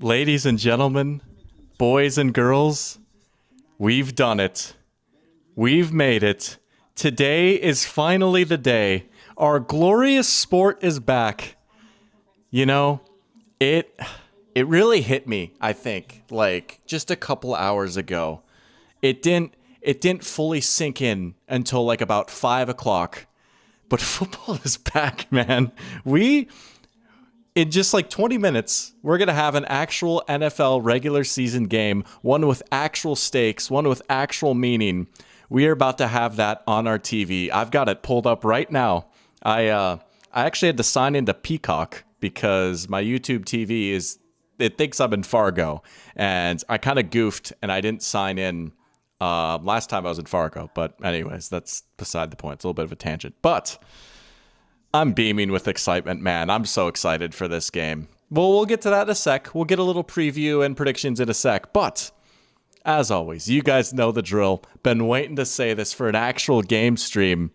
Ladies and gentlemen, boys and girls, we've done it. We've made it. Today is finally the day. Our glorious sport is back. You know, it really hit me, I think, like just a couple hours ago. It didn't fully sink in until like about 5 o'clock. But football is back, man. In just like 20 minutes, we're going to have an actual NFL regular season game, one with actual stakes, one with actual meaning. We are about to have that on our TV. I've got it pulled up right now. I actually had to sign into Peacock because my YouTube TV it thinks I'm in Fargo, and I kind of goofed and I didn't sign in last time I was in Fargo. But anyways, that's beside the point. It's a little bit of a tangent, but I'm beaming with excitement, man. I'm so excited for this game. Well, we'll get to that in a sec. We'll get a little preview and predictions in a sec. But, as always, you guys know the drill. Been waiting to say this for an actual game stream.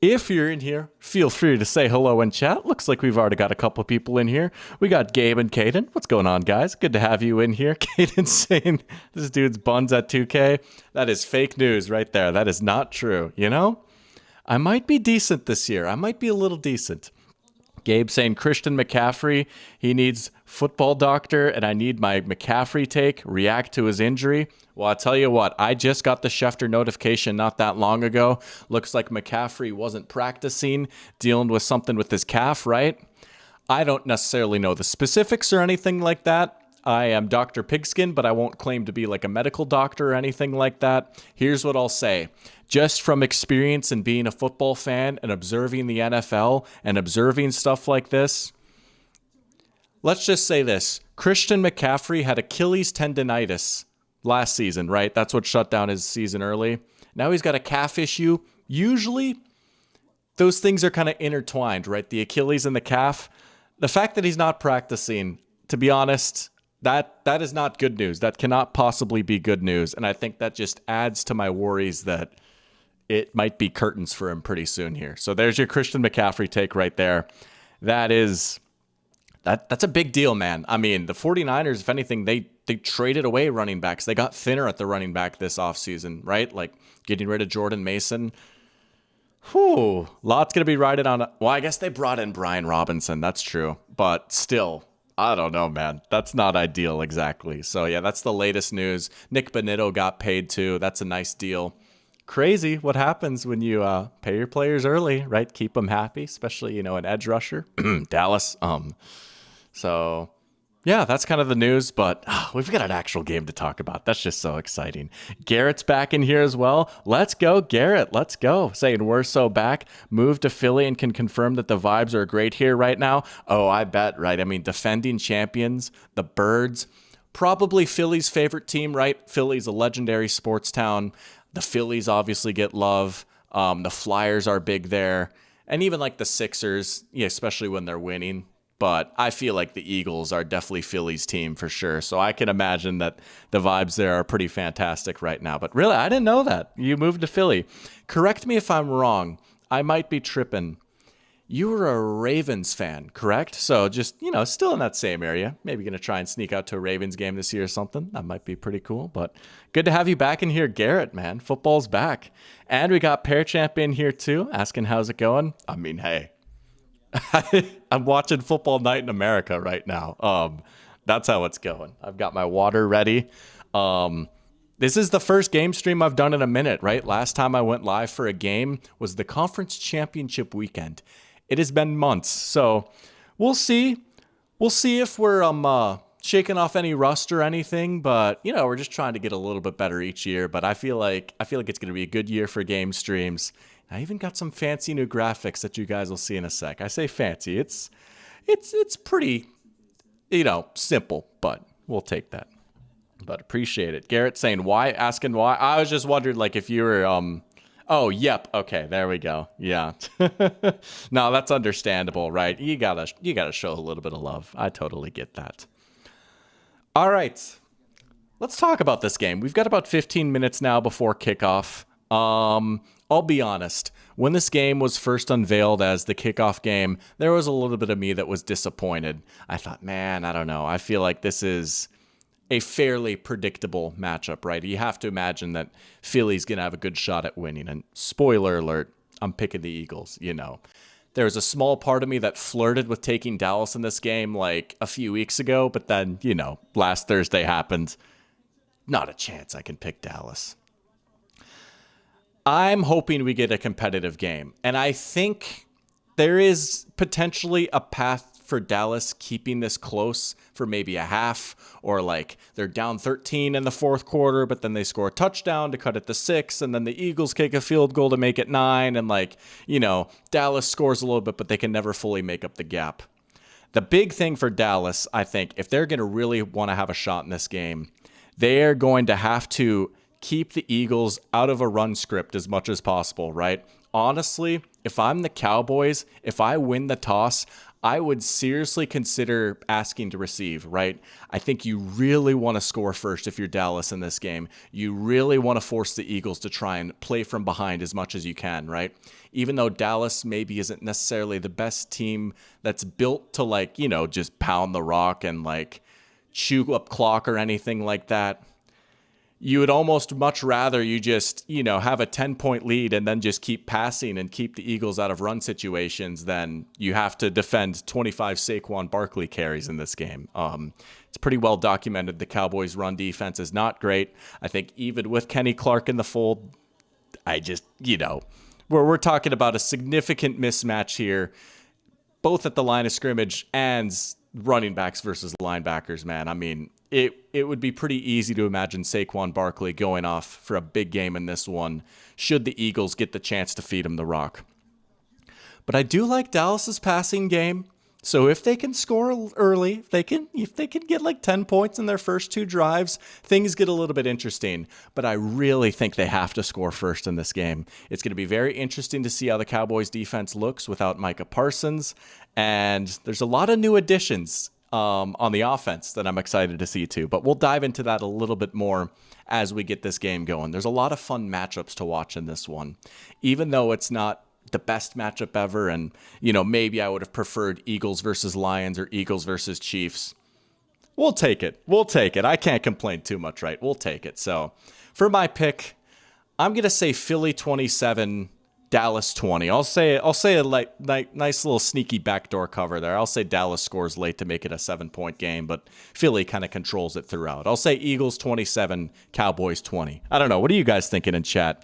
If you're in here, feel free to say hello in chat. Looks like we've already got a couple people in here. We got Gabe and Caden. What's going on, guys? Good to have you in here. Caden saying this dude's buns at 2K. That is fake news right there. That is not true, you know? I might be decent this year. I might be a little decent. Gabe saying Christian McCaffrey, he needs football doctor, and I need my McCaffrey take, react to his injury. Well, I'll tell you what, I just got the Schefter notification not that long ago. Looks like McCaffrey wasn't practicing, dealing with something with his calf, right? I don't necessarily know the specifics or anything like that. I am Dr. Pigskin, but I won't claim to be like a medical doctor or anything like that. Here's what I'll say. Just from experience and being a football fan and observing the NFL and observing stuff like this, let's just say this. Christian McCaffrey had Achilles tendonitis last season, right? That's what shut down his season early. Now he's got a calf issue. Usually, those things are kind of intertwined, right? The Achilles and the calf. The fact that he's not practicing, to be honest, that is not good news. That cannot possibly be good news. And I think that just adds to my worries that it might be curtains for him pretty soon here. So there's your Christian McCaffrey take right there. That's a big deal, man. I mean, the 49ers, if anything, they traded away running backs. They got thinner at the running back this offseason, right? Like getting rid of Jordan Mason. Whew, lots going to be riding on. Well, I guess they brought in Brian Robinson. That's true. But still, I don't know, man. That's not ideal exactly. So, yeah, that's the latest news. Nick Bonitto got paid too. That's a nice deal. Crazy what happens when you pay your players early, right? Keep them happy, especially, an edge rusher. Dallas. So, yeah, that's kind of the news, but we've got an actual game to talk about. That's just so exciting. Garrett's back in here as well. Let's go, Garrett. Let's go. Saying we're so back. Moved to Philly and can confirm that the vibes are great here right now. Oh, I bet, right? I mean, defending champions, the Birds, probably Philly's favorite team, right? Philly's a legendary sports town. The Phillies obviously get love. The Flyers are big there. And even like the Sixers, yeah, especially when they're winning. But I feel like the Eagles are definitely Philly's team for sure. So I can imagine that the vibes there are pretty fantastic right now. But really, I didn't know that. You moved to Philly. Correct me if I'm wrong. I might be tripping. You were a Ravens fan, correct? So just, still in that same area. Maybe going to try and sneak out to a Ravens game this year or something. That might be pretty cool. But good to have you back in here, Garrett, man. Football's back. And we got Pear Champ in here too, asking how's it going. I mean, hey. I'm watching Football Night in America right now. That's how it's going. I've got my water ready. This is the first game stream I've done in a minute, right? Last time I went live for a game was the conference championship weekend. It has been months, so we'll see. We'll see if we're shaking off any rust or anything, but we're just trying to get a little bit better each year. But I feel like it's going to be a good year for game streams. I even got some fancy new graphics that you guys will see in a sec. I say fancy. It's pretty, simple, but we'll take that. But appreciate it. Garrett saying why, asking why. I was just wondering like if you were oh, yep. Okay, there we go. Yeah. No, that's understandable, right? You gotta show a little bit of love. I totally get that. All right. Let's talk about this game. We've got about 15 minutes now before kickoff. I'll be honest. When this game was first unveiled as the kickoff game, there was a little bit of me that was disappointed. I thought, man, I don't know. I feel like this is a fairly predictable matchup, right? You have to imagine that Philly's going to have a good shot at winning. And spoiler alert, I'm picking the Eagles, There was a small part of me that flirted with taking Dallas in this game like a few weeks ago, but then, last Thursday happened. Not a chance I can pick Dallas. I'm hoping we get a competitive game, and I think there is potentially a path for Dallas keeping this close for maybe a half, or like they're down 13 in the fourth quarter, but then they score a touchdown to cut it to 6, and then the Eagles kick a field goal to make it 9, and Dallas scores a little bit, but they can never fully make up the gap. The big thing for Dallas, I think, if they're going to really want to have a shot in this game, they're going to have to keep the Eagles out of a run script as much as possible, right? Honestly, if I'm the Cowboys, if I win the toss, I would seriously consider asking to receive, right? I think you really want to score first if you're Dallas in this game. You really want to force the Eagles to try and play from behind as much as you can, right? Even though Dallas maybe isn't necessarily the best team that's built to just pound the rock and chew up clock or anything like that. You would almost much rather you just, have a 10-point lead and then just keep passing and keep the Eagles out of run situations than you have to defend 25 Saquon Barkley carries in this game. It's pretty well documented. The Cowboys' run defense is not great. I think even with Kenny Clark in the fold, we're talking about a significant mismatch here, both at the line of scrimmage and running backs versus linebackers, man. I mean, it would be pretty easy to imagine Saquon Barkley going off for a big game in this one, should the Eagles get the chance to feed him the rock. But I do like Dallas's passing game. So if they can score early, if they can get 10 points in their first 2 drives, things get a little bit interesting. But I really think they have to score first in this game. It's going to be very interesting to see how the Cowboys defense looks without Micah Parsons. And there's a lot of new additions on the offense that I'm excited to see too. But we'll dive into that a little bit more as we get this game going. There's a lot of fun matchups to watch in this one, even though it's not the best matchup ever. And, maybe I would have preferred Eagles versus Lions or Eagles versus Chiefs. We'll take it. I can't complain too much, right? We'll take it. So for my pick, I'm going to say Philly 27, Dallas 20. I'll say a nice little sneaky backdoor cover there. I'll say Dallas scores late to make it a 7-point game, but Philly kind of controls it throughout. I'll say Eagles 27, Cowboys 20. I don't know. What are you guys thinking in chat?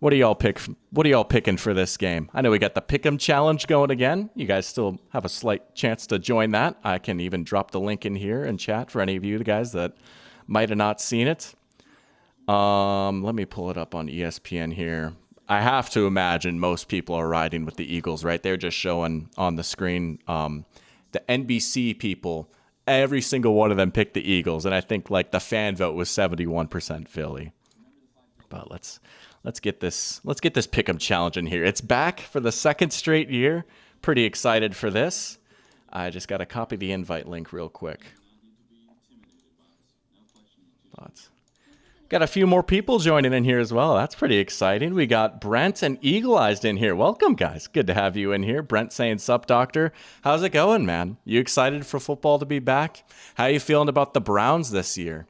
What are y'all picking for this game? I know we got the Pick'em challenge going again. You guys still have a slight chance to join that. I can even drop the link in here in chat for any of you guys that might have not seen it. Let me pull it up on ESPN here. I have to imagine most people are riding with the Eagles, right? They're just showing on the screen. The NBC people, every single one of them picked the Eagles, and I think the fan vote was 71% Philly. But let's get this Pick'em challenge in here. It's back for the second straight year. Pretty excited for this. I just got to copy the invite link real quick. Got a few more people joining in here as well. That's pretty exciting. We got Brent and Eagle Eyes in here. Welcome, guys. Good to have you in here. Brent saying, "Sup, doctor? How's it going, man? You excited for football to be back? How you feeling about the Browns this year?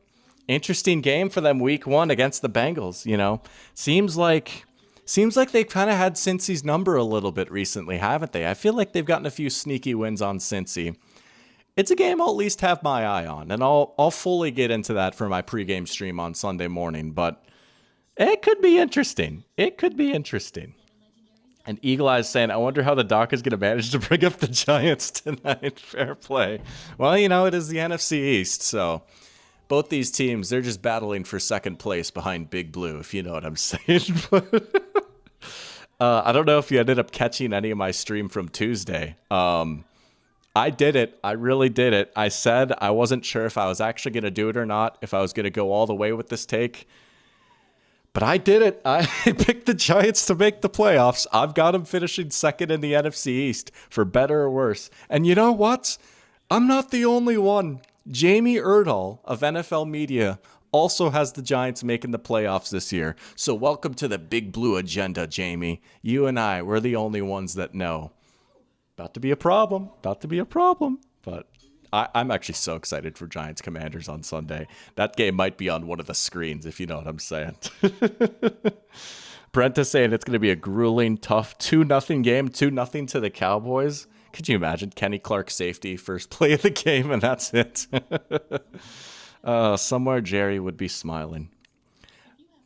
Interesting game for them week 1 against the Bengals, Seems like they've kind of had Cincy's number a little bit recently, haven't they? I feel like they've gotten a few sneaky wins on Cincy. It's a game I'll at least have my eye on, and I'll fully get into that for my pregame stream on Sunday morning, but it could be interesting. And Eagle Eyes saying, "I wonder how the doc is going to manage to bring up the Giants tonight." Fair play. Well, it is the NFC East, so both these teams, they're just battling for second place behind Big Blue, if you know what I'm saying. I don't know if you ended up catching any of my stream from Tuesday. I did it. I really did it. I said I wasn't sure if I was actually going to do it or not, if I was going to go all the way with this take. But I did it. I picked the Giants to make the playoffs. I've got them finishing second in the NFC East, for better or worse. And you know what? I'm not the only one. Jamie Erdahl of NFL Media also has the Giants making the playoffs this year. So welcome to the Big Blue agenda, Jamie. You and I, we're the only ones that know. About to be a problem. About to be a problem. But I'm actually so excited for Giants Commanders on Sunday. That game might be on one of the screens, if you know what I'm saying. Brent is saying it's going to be a grueling, tough 2-0 game, 2-0 to the Cowboys. Could you imagine Kenny Clark safety, first play of the game, and that's it? Somewhere Jerry would be smiling.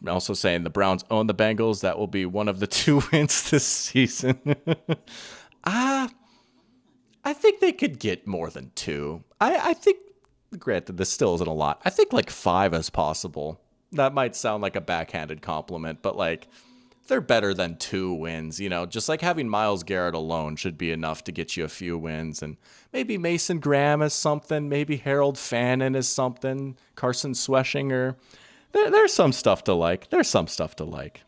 Also saying the Browns own the Bengals. That will be one of the 2 wins this season. I think they could get more than 2. I think, granted, this still isn't a lot. I think like 5 is possible. That might sound like a backhanded compliment, but like they're better than 2 wins. You know, just like having Myles Garrett alone should be enough to get you a few wins. And maybe Mason Graham is something. Maybe Harold Fannin is something. Carson Sweshinger. There's some stuff to like. There's some stuff to like.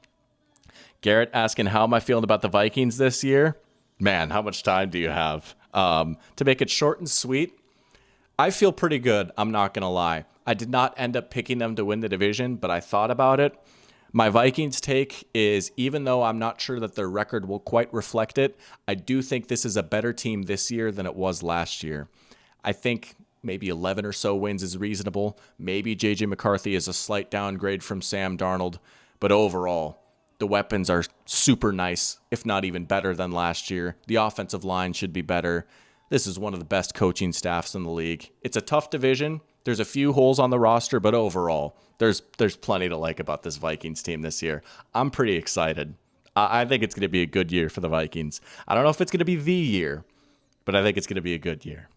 Garrett asking, how am I feeling about the Vikings this year? Man, how much time do you have? To make it short and sweet, I feel pretty good. I'm not going to lie. I did not end up picking them to win the division, but I thought about it. My Vikings take is, even though I'm not sure that their record will quite reflect it, I do think this is a better team this year than it was last year. I think maybe 11 or so wins is reasonable. Maybe J.J. McCarthy is a slight downgrade from Sam Darnold, but overall, the weapons are super nice, if not even better than last year. The offensive line should be better. This is one of the best coaching staffs in the league. It's a tough division. There's a few holes on the roster, but overall, there's plenty to like about this Vikings team this year. I'm pretty excited. I think it's going to be a good year for the Vikings. I don't know if it's going to be the year, but I think it's going to be a good year.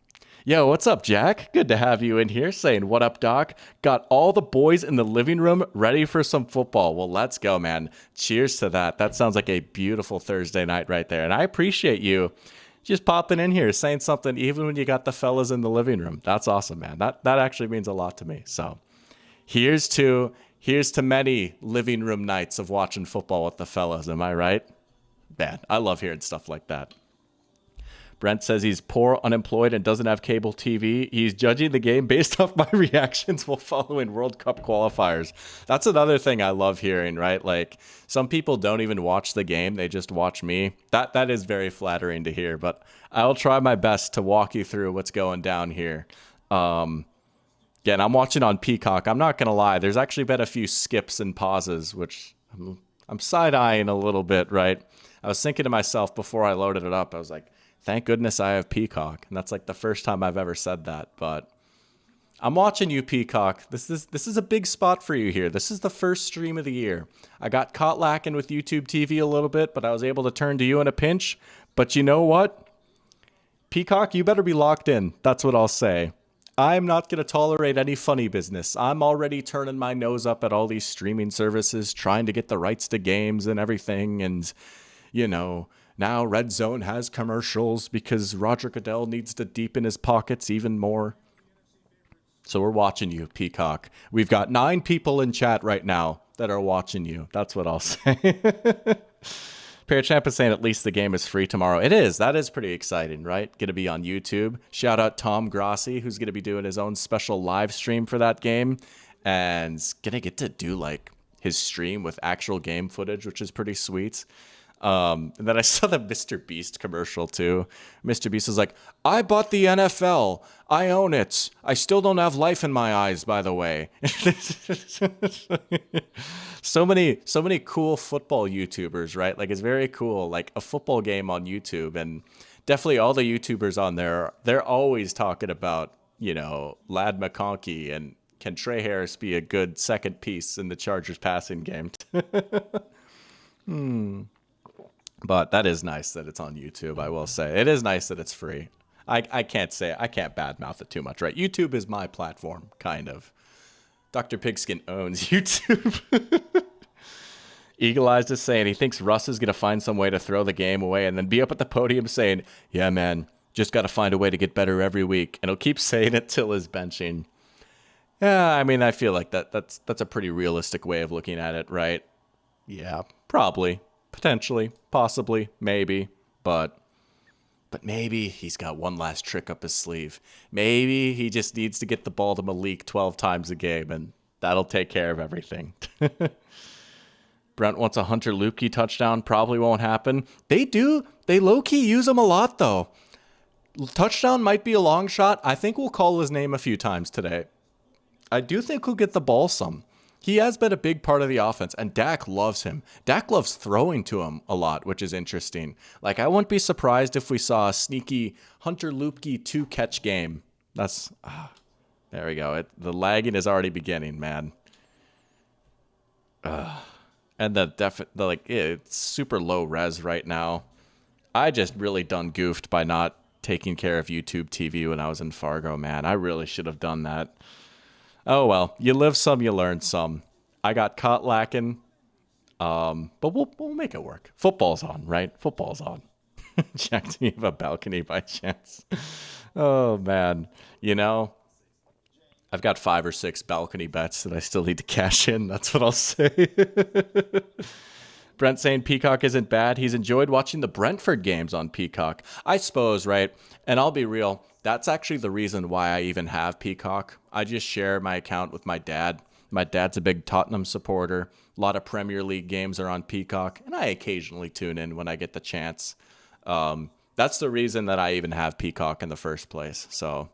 Yo, what's up, Jack? Good to have you in here saying, what up, Doc? Got all the boys in the living room ready for some football. Well, let's go, man. Cheers to that. That sounds like a beautiful Thursday night right there. And I appreciate you just popping in here, saying something even when you got the fellas in the living room. That's awesome, man. That actually means a lot to me. So here's to many living room nights of watching football with the fellas. Am I right? Man, I love hearing stuff like that. Brent says he's poor, unemployed, and doesn't have cable TV. He's judging the game based off my reactions while following World Cup qualifiers. That's another thing I love hearing, right? Like, some people don't even watch the game. They just watch me. That is very flattering to hear, but I'll try my best to walk you through what's going down here. Again, I'm watching on Peacock. I'm not going to lie. There's actually been a few skips and pauses, which I'm side-eyeing a little bit, right? I was thinking to myself before I loaded it up, I was like, thank goodness I have Peacock. And that's like the first time I've ever said that. But I'm watching you, Peacock. This is a big spot for you here. This is the first stream of the year. I got caught lacking with YouTube TV a little bit, but I was able to turn to you in a pinch. But you know what? Peacock, you better be locked in. That's what I'll say. I'm not going to tolerate any funny business. I'm already turning my nose up at all these streaming services, trying to get the rights to games and everything. And, you know, now Red Zone has commercials because Roger Goodell needs to deepen his pockets even more. So we're watching you, Peacock. We've got 9 people in chat right now that are watching you. That's what I'll say. Parachamp is saying at least the game is free tomorrow. It is. That is pretty exciting, right? Going to be on YouTube. Shout out Tom Grossi, who's going to be doing his own special live stream for that game. And going to get to do like his stream with actual game footage, which is pretty sweet. And then I saw the Mr. Beast commercial too. Mr. Beast was like, I bought the NFL. I own it. I still don't have life in my eyes, by the way. So many cool football YouTubers, right? Like, it's very cool, like a football game on YouTube. And definitely all the YouTubers on there, they're always talking about, you know, Lad McConkey and can Trey Harris be a good second piece in the Chargers passing game? But that is nice that it's on YouTube, I will say. It is nice that it's free. I can't badmouth it too much, right? YouTube is my platform, kind of. Dr. Pigskin owns YouTube. Eagle Eyes is saying he thinks Russ is going to find some way to throw the game away and then be up at the podium saying, yeah, man, just got to find a way to get better every week. And he'll keep saying it till his benching. Yeah, I mean, I feel like that's a pretty realistic way of looking at it, right? Yeah, probably. Potentially, possibly, maybe, but maybe he's got one last trick up his sleeve. Maybe he just needs to get the ball to Malik 12 times a game, and That'll take care of everything. Brent wants a Hunter Luepke touchdown. Probably won't happen. They do. They low-key use him a lot, though. Touchdown might be a long shot. I think we'll call his name a few times today. I do think he'll get the ball some. He has been a big part of the offense, and Dak loves him. Dak loves throwing to him a lot, which is interesting. Like, I wouldn't be surprised if we saw a sneaky Hunter Luepke 2-catch game. That's... there we go. The lagging is already beginning, man. And it's super low res right now. I just really done goofed by not taking care of YouTube TV when I was in Fargo, man. I really should have done that. Oh, well, you live some, you learn some. I got caught lacking, but we'll make it work. Football's on, right? Football's on. Jack, do you have a balcony by chance? Oh, man. You know, I've got 5 or 6 balcony bets that I still need to cash in. That's what I'll say. Brent saying Peacock isn't bad. He's enjoyed watching the Brentford games on Peacock. I suppose, right? And I'll be real. That's actually the reason why I even have Peacock. I just share my account with my dad. My dad's a big Tottenham supporter. A lot of Premier League games are on Peacock, and I occasionally tune in when I get the chance. That's the reason that I even have Peacock in the first place. So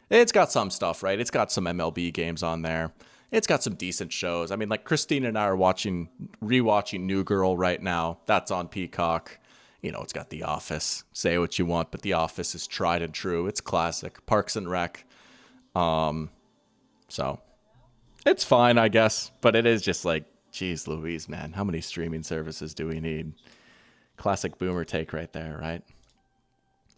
it's got some stuff, right? It's got some MLB games on there. It's got some decent shows. I mean, like Christine and I are rewatching New Girl right now. That's on Peacock. You know, it's got The Office. Say what you want, but The Office is tried and true. It's classic. Parks and Rec. So it's fine, I guess. But it is just like, geez Louise, man. How many streaming services do we need? Classic boomer take right there, right?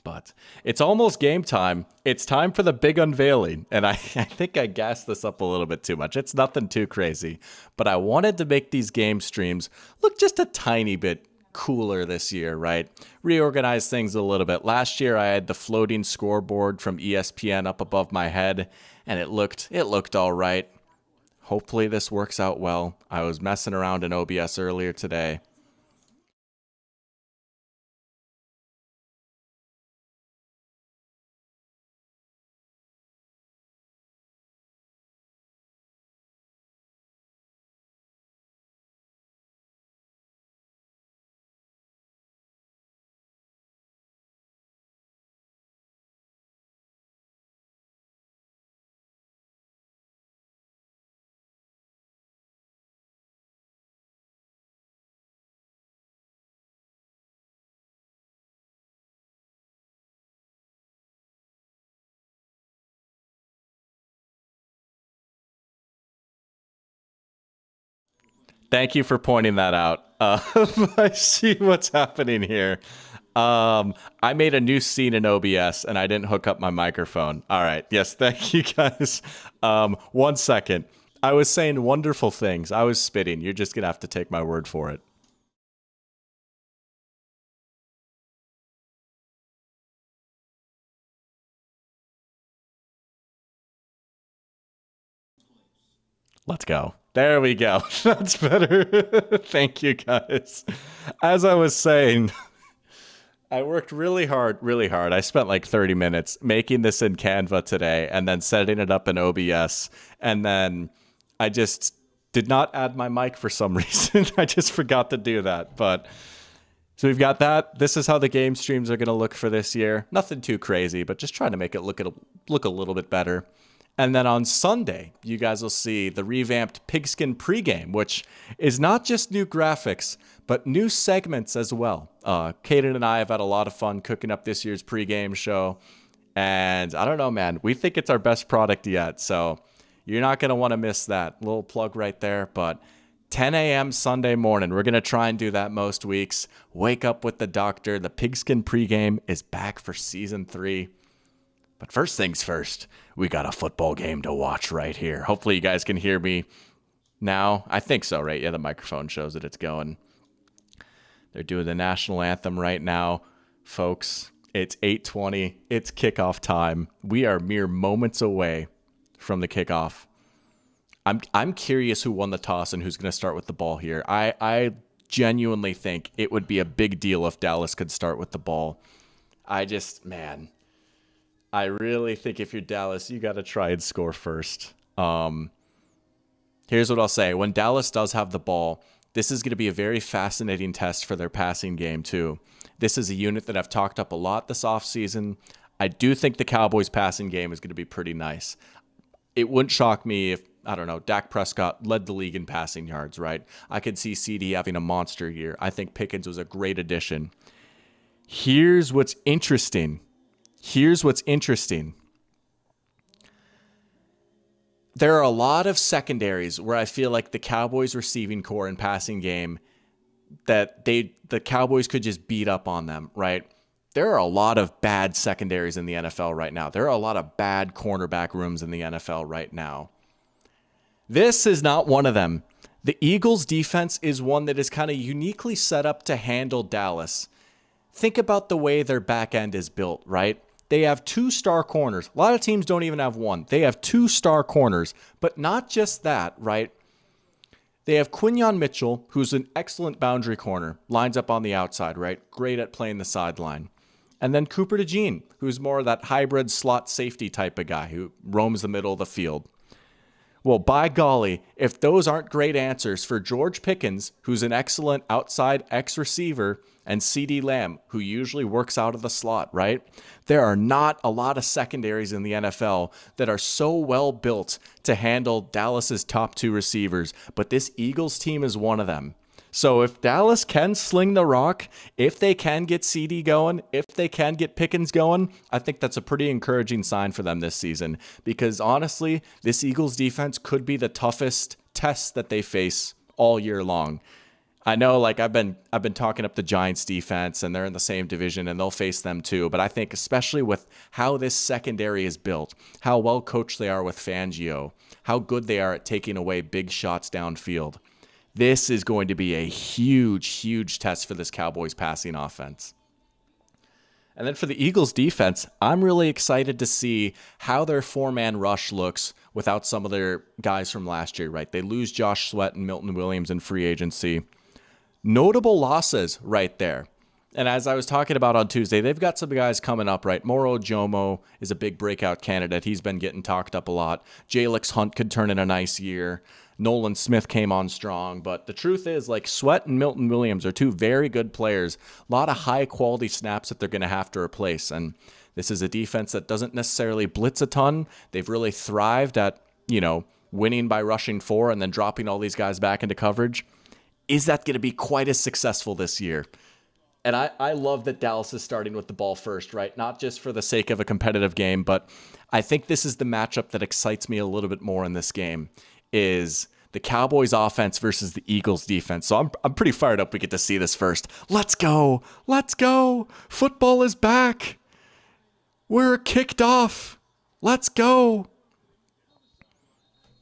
But it's almost game time. It's time for the big unveiling. And I think I gassed this up a little bit too much. It's nothing too crazy. But I wanted to make these game streams look just a tiny bit cooler this year, right? Reorganize things a little bit. Last year, I had the floating scoreboard from ESPN up above my head, and it looked all right. Hopefully this works out well. I was messing around in OBS earlier today. Thank you for pointing that out. I see what's happening here. I made a new scene in OBS and I didn't hook up my microphone. All right. Yes. Thank you guys. 1 second. I was saying wonderful things. I was spitting. You're just going to have to take my word for it. Let's go. There we go. That's better. Thank you guys. As I was saying, I worked really hard, really hard. I spent like 30 minutes making this in Canva today and then setting it up in OBS. And then I just did not add my mic for some reason. I just forgot to do that. But so we've got that. This is how the game streams are going to look for this year. Nothing too crazy, but just trying to make it look a little bit better. And then on Sunday, you guys will see the revamped Pigskin pregame, which is not just new graphics, but new segments as well. Kaden and I have had a lot of fun cooking up this year's pregame show. And I don't know, man, we think it's our best product yet. So you're not going to want to miss that. Little plug right there. But 10 a.m. Sunday morning, we're going to try and do that most weeks. Wake up with the doctor. The Pigskin pregame is back for season 3. But first things first, we got a football game to watch right here. Hopefully you guys can hear me now. I think so, right? Yeah, the microphone shows that it's going. They're doing the national anthem right now. Folks, it's 8:20. It's kickoff time. We are mere moments away from the kickoff. I'm curious who won the toss and who's going to start with the ball here. I genuinely think it would be a big deal if Dallas could start with the ball. I really think if you're Dallas, you got to try and score first. Here's what I'll say. When Dallas does have the ball, this is going to be a very fascinating test for their passing game, too. This is a unit that I've talked up a lot this offseason. I do think the Cowboys' passing game is going to be pretty nice. It wouldn't shock me if, I don't know, Dak Prescott led the league in passing yards, right? I could see CD having a monster year. I think Pickens was a great addition. Here's what's interesting. There are a lot of secondaries where I feel like the Cowboys receiving core and passing game that the Cowboys could just beat up on them, right? There are a lot of bad secondaries in the NFL right now. There are a lot of bad cornerback rooms in the NFL right now. This is not one of them. The Eagles' defense is one that is kind of uniquely set up to handle Dallas. Think about the way their back end is built, right? They have 2-star corners. A lot of teams don't even have one. They have 2-star corners, but not just that, right? They have Quinyon Mitchell, who's an excellent boundary corner, lines up on the outside, right? Great at playing the sideline. And then Cooper DeJean, who's more of that hybrid slot safety type of guy who roams the middle of the field. Well, by golly, if those aren't great answers for George Pickens, who's an excellent outside X-receiver, and CeeDee Lamb, who usually works out of the slot, right? There are not a lot of secondaries in the NFL that are so well built to handle Dallas's top 2 receivers, but this Eagles team is one of them. So if Dallas can sling the rock, if they can get CD going, if they can get Pickens going, I think that's a pretty encouraging sign for them this season. Because honestly, this Eagles defense could be the toughest test that they face all year long. I know, like I've been talking up the Giants defense, and they're in the same division, and they'll face them too. But I think especially with how this secondary is built, how well coached they are with Fangio, how good they are at taking away big shots downfield, this is going to be a huge, huge test for this Cowboys passing offense. And then for the Eagles defense, I'm really excited to see how their 4-man rush looks without some of their guys from last year, right? They lose Josh Sweat and Milton Williams in free agency. Notable losses right there. And as I was talking about on Tuesday, they've got some guys coming up, right? Moro Jomo is a big breakout candidate. He's been getting talked up a lot. Jalix Hunt could turn in a nice year. Nolan Smith came on strong. But the truth is, like, Sweat and Milton Williams are 2 very good players. A lot of high-quality snaps that they're going to have to replace. And this is a defense that doesn't necessarily blitz a ton. They've really thrived at, winning by rushing 4 and then dropping all these guys back into coverage. Is that going to be quite as successful this year? And I love that Dallas is starting with the ball first, right? Not just for the sake of a competitive game, but I think this is the matchup that excites me a little bit more in this game, is the Cowboys offense versus the Eagles defense. So I'm pretty fired up we get to see this first. Let's go. Let's go. Football is back. We're kicked off. Let's go.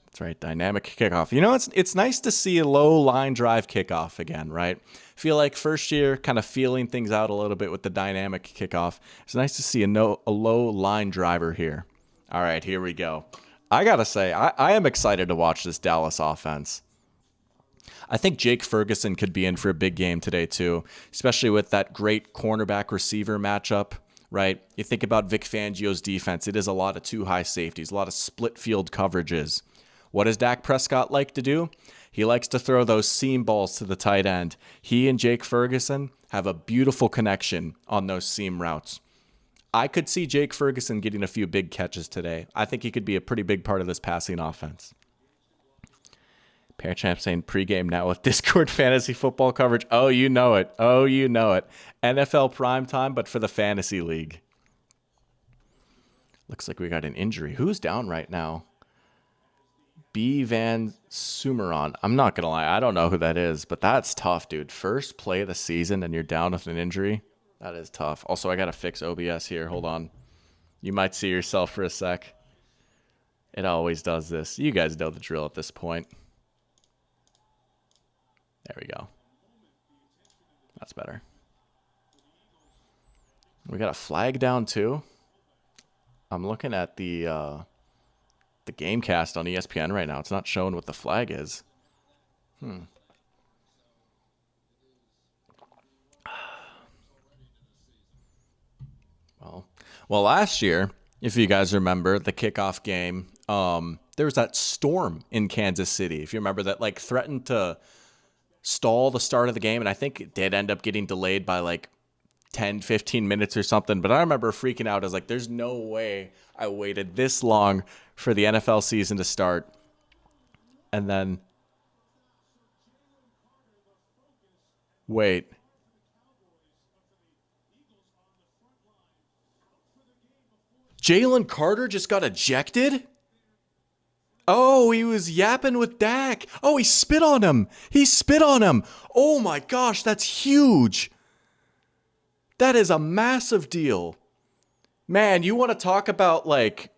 That's right, dynamic kickoff. It's nice to see a low line drive kickoff again, right? Feel like first year kind of feeling things out a little bit with the dynamic kickoff. It's nice to see a low line driver here. All right, here we go. I got to say, I am excited to watch this Dallas offense. I think Jake Ferguson could be in for a big game today too, especially with that great cornerback receiver matchup, right? You think about Vic Fangio's defense. It is a lot of 2 high safeties, a lot of split field coverages. What does Dak Prescott like to do? He likes to throw those seam balls to the tight end. He and Jake Ferguson have a beautiful connection on those seam routes. I could see Jake Ferguson getting a few big catches today. I think he could be a pretty big part of this passing offense. Parachamp saying pregame now with Discord fantasy football coverage. Oh, you know it. NFL primetime, but for the fantasy league. Looks like we got an injury. Who's down right now? B. Van Sumeron. I'm not going to lie. I don't know who that is, but that's tough, dude. First play of the season and you're down with an injury. That is tough. Also, I got to fix OBS here. Hold on. You might see yourself for a sec. It always does this. You guys know the drill at this point. There we go. That's better. We got a flag down too. I'm looking at the Gamecast on ESPN right now. It's not showing what the flag is. Well, last year, if you guys remember, the kickoff game There was that storm in Kansas City, if you remember, that like threatened to stall the start of the game. And I think it did end up getting delayed by like 10, 15 minutes or something. But I remember freaking out. I was like, there's no way I waited this long for the NFL season to start. And then, wait. Jalen Carter just got ejected? Oh, he was yapping with Dak. Oh, he spit on him. He spit on him. Oh my gosh, that's huge. That is a massive deal. Man, you want to talk about like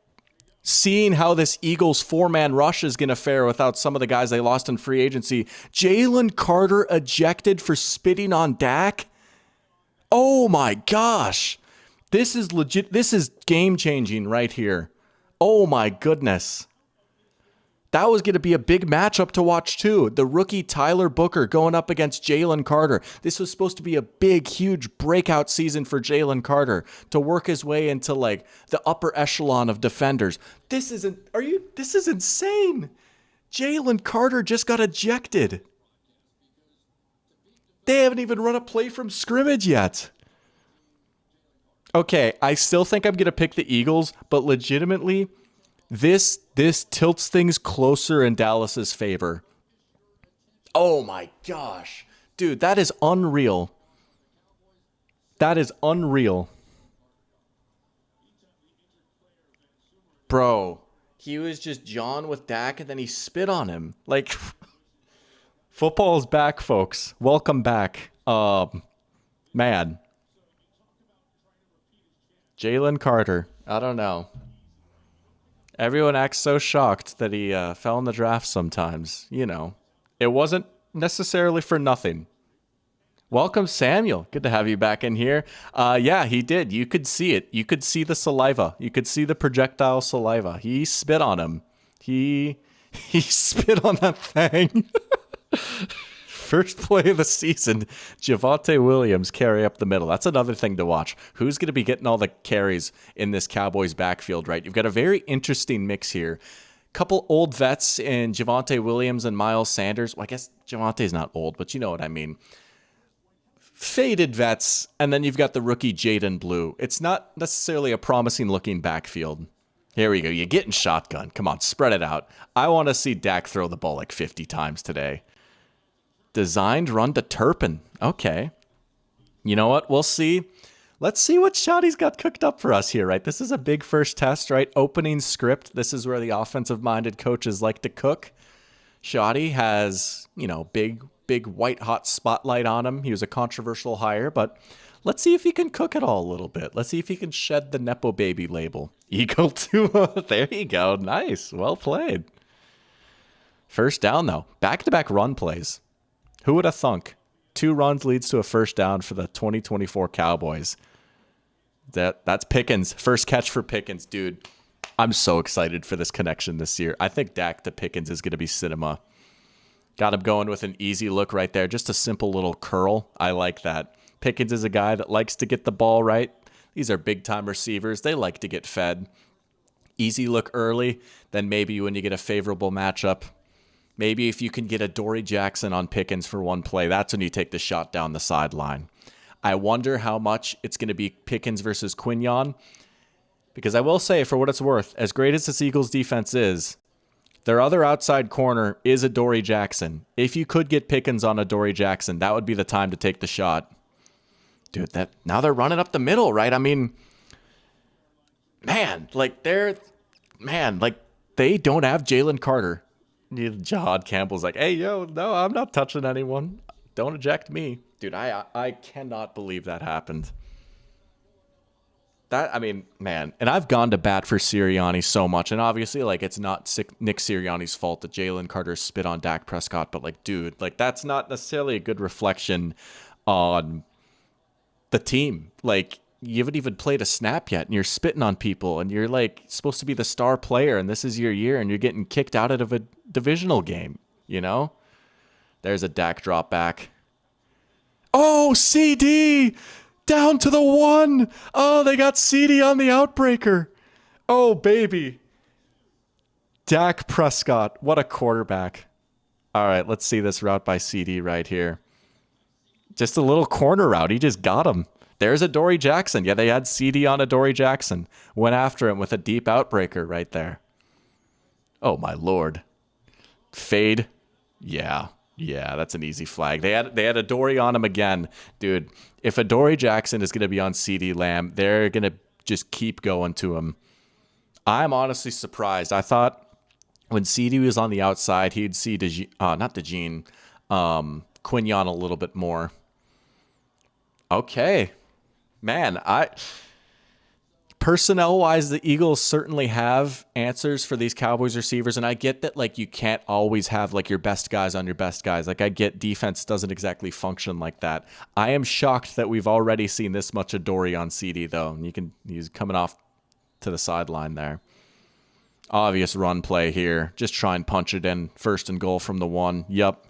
seeing how this Eagles four-man rush is going to fare without some of the guys they lost in free agency. Jalen Carter ejected for spitting on Dak? Oh my gosh. This is legit. This is game-changing right here. Oh my goodness. That was going to be a big matchup to watch too. The rookie Tyler Booker going up against Jalen Carter. This was supposed to be a big, huge breakout season for Jalen Carter to work his way into like the upper echelon of defenders. This is insane. Jalen Carter just got ejected. They haven't even run a play from scrimmage yet. Okay, I still think I'm going to pick the Eagles, but legitimately, this tilts things closer in Dallas's favor. Oh my gosh. Dude, that is unreal. That is unreal. Bro, he was just John with Dak and then he spit on him. Like, football's back, folks. Welcome back. Man. Jalen Carter. I don't know. Everyone acts so shocked that he fell in the draft sometimes. You know, it wasn't necessarily for nothing. Welcome, Samuel. Good to have you back in here. Yeah, he did. You could see it. You could see the saliva. You could see the projectile saliva. He spit on him. He spit on that thing. First play of the season, Javonte Williams carry up the middle. That's another thing to watch. Who's going to be getting all the carries in this Cowboys backfield, right? You've got a very interesting mix here. Couple old vets in Javonte Williams and Miles Sanders. Well, I guess Javonte's not old, but you know what I mean. Faded vets, and then you've got the rookie Jaden Blue. It's not necessarily a promising looking backfield. Here we go. You're getting shotgun. Come on, spread it out. I want to see Dak throw the ball like 50 times today. Designed run to Turpin. Okay. You know what? We'll see. Let's see what Shoddy's got cooked up for us here, right? This is a big first test, right? Opening script. This is where the offensive-minded coaches like to cook. Shoddy has, big white hot spotlight on him. He was a controversial hire, but let's see if he can cook it all a little bit. Let's see if he can shed the Nepo Baby label. Eagle to, there you go. Nice. Well played. First down, though. Back-to-back run plays. Who would have thunk? 2 runs leads to a first down for the 2024 Cowboys. That's Pickens. First catch for Pickens, dude. I'm so excited for this connection this year. I think Dak to Pickens is going to be cinema. Got him going with an easy look right there. Just a simple little curl. I like that. Pickens is a guy that likes to get the ball right. These are big-time receivers. They like to get fed. Easy look early. Then maybe when you get a favorable matchup, maybe if you can get a Dory Jackson on Pickens for one play, that's when you take the shot down the sideline. I wonder how much it's going to be Pickens versus Quignon, because I will say, for what it's worth, as great as this Eagles defense is, their other outside corner is a Dory Jackson. If you could get Pickens on a Dory Jackson, that would be the time to take the shot. Dude, now they're running up the middle, right? I mean, they don't have Jalen Carter. Jahad Campbell's like, hey, yo, no, I'm not touching anyone. Don't eject me. Dude, I cannot believe that happened. And I've gone to bat for Sirianni so much, and obviously, it's not Nick Sirianni's fault that Jalen Carter spit on Dak Prescott, but, dude, that's not necessarily a good reflection on the team. You haven't even played a snap yet, and you're spitting on people, and you're, supposed to be the star player, and this is your year, and you're getting kicked out of a divisional game, There's a Dak drop back. Oh, CD! Down to the 1! Oh, they got CD on the outbreaker. Oh, baby. Dak Prescott, what a quarterback. All right, let's see this route by CD right here. Just a little corner route. He just got him. There's a Dory Jackson. Yeah, they had CD on a Dory Jackson. Went after him with a deep outbreaker right there. Oh, my Lord. Fade. Yeah, that's an easy flag. They had a Dory on him again. Dude, if a Dory Jackson is going to be on CD Lamb, they're going to just keep going to him. I'm honestly surprised. I thought when CD was on the outside, he'd see Quinyon a little bit more. Okay. Man, personnel-wise, the Eagles certainly have answers for these Cowboys receivers, and I get that, like, you can't always have, like, your best guys on your best guys. Like, I get defense doesn't exactly function like that. I am shocked that we've already seen this much of Dory on CD, though. And he's coming off to the sideline there. Obvious run play here. Just try and punch it in. 1st and goal from the 1. Yep.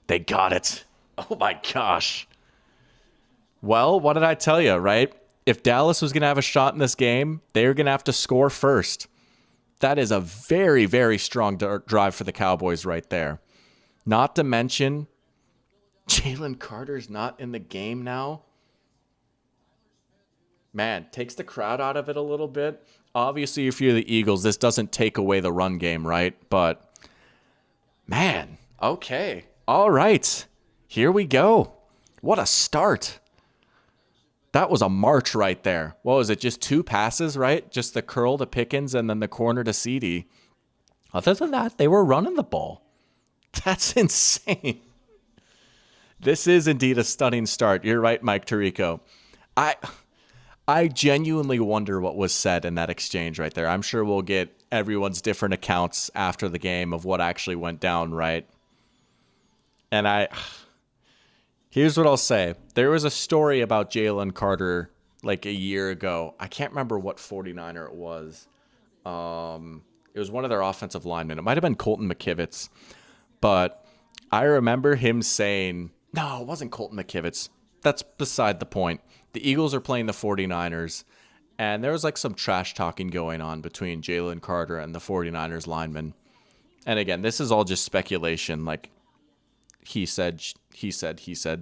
They got it. Oh, my gosh. Well, what did I tell you, right? If Dallas was going to have a shot in this game, they were going to have to score first. That is a very, very strong drive for the Cowboys right there. Not to mention, Jalen Carter's not in the game now. Man, takes the crowd out of it a little bit. Obviously, if you're the Eagles, this doesn't take away the run game, right? But, man, okay. All right. Here we go. What a start. That was a march right there. What was it? Just 2 passes, right? Just the curl to Pickens and then the corner to CD. Other than that, they were running the ball. That's insane. This is indeed a stunning start. You're right, Mike Tirico. I genuinely wonder what was said in that exchange right there. I'm sure we'll get everyone's different accounts after the game of what actually went down, right? And here's what I'll say. There was a story about Jalen Carter like a year ago. I can't remember what 49er it was. It was one of their offensive linemen. It might have been Colton McKivitz. But I remember him saying, no, it wasn't Colton McKivitz. That's beside the point. The Eagles are playing the 49ers, and there was like some trash talking going on between Jalen Carter and the 49ers lineman. And again, this is all just speculation. Like, he said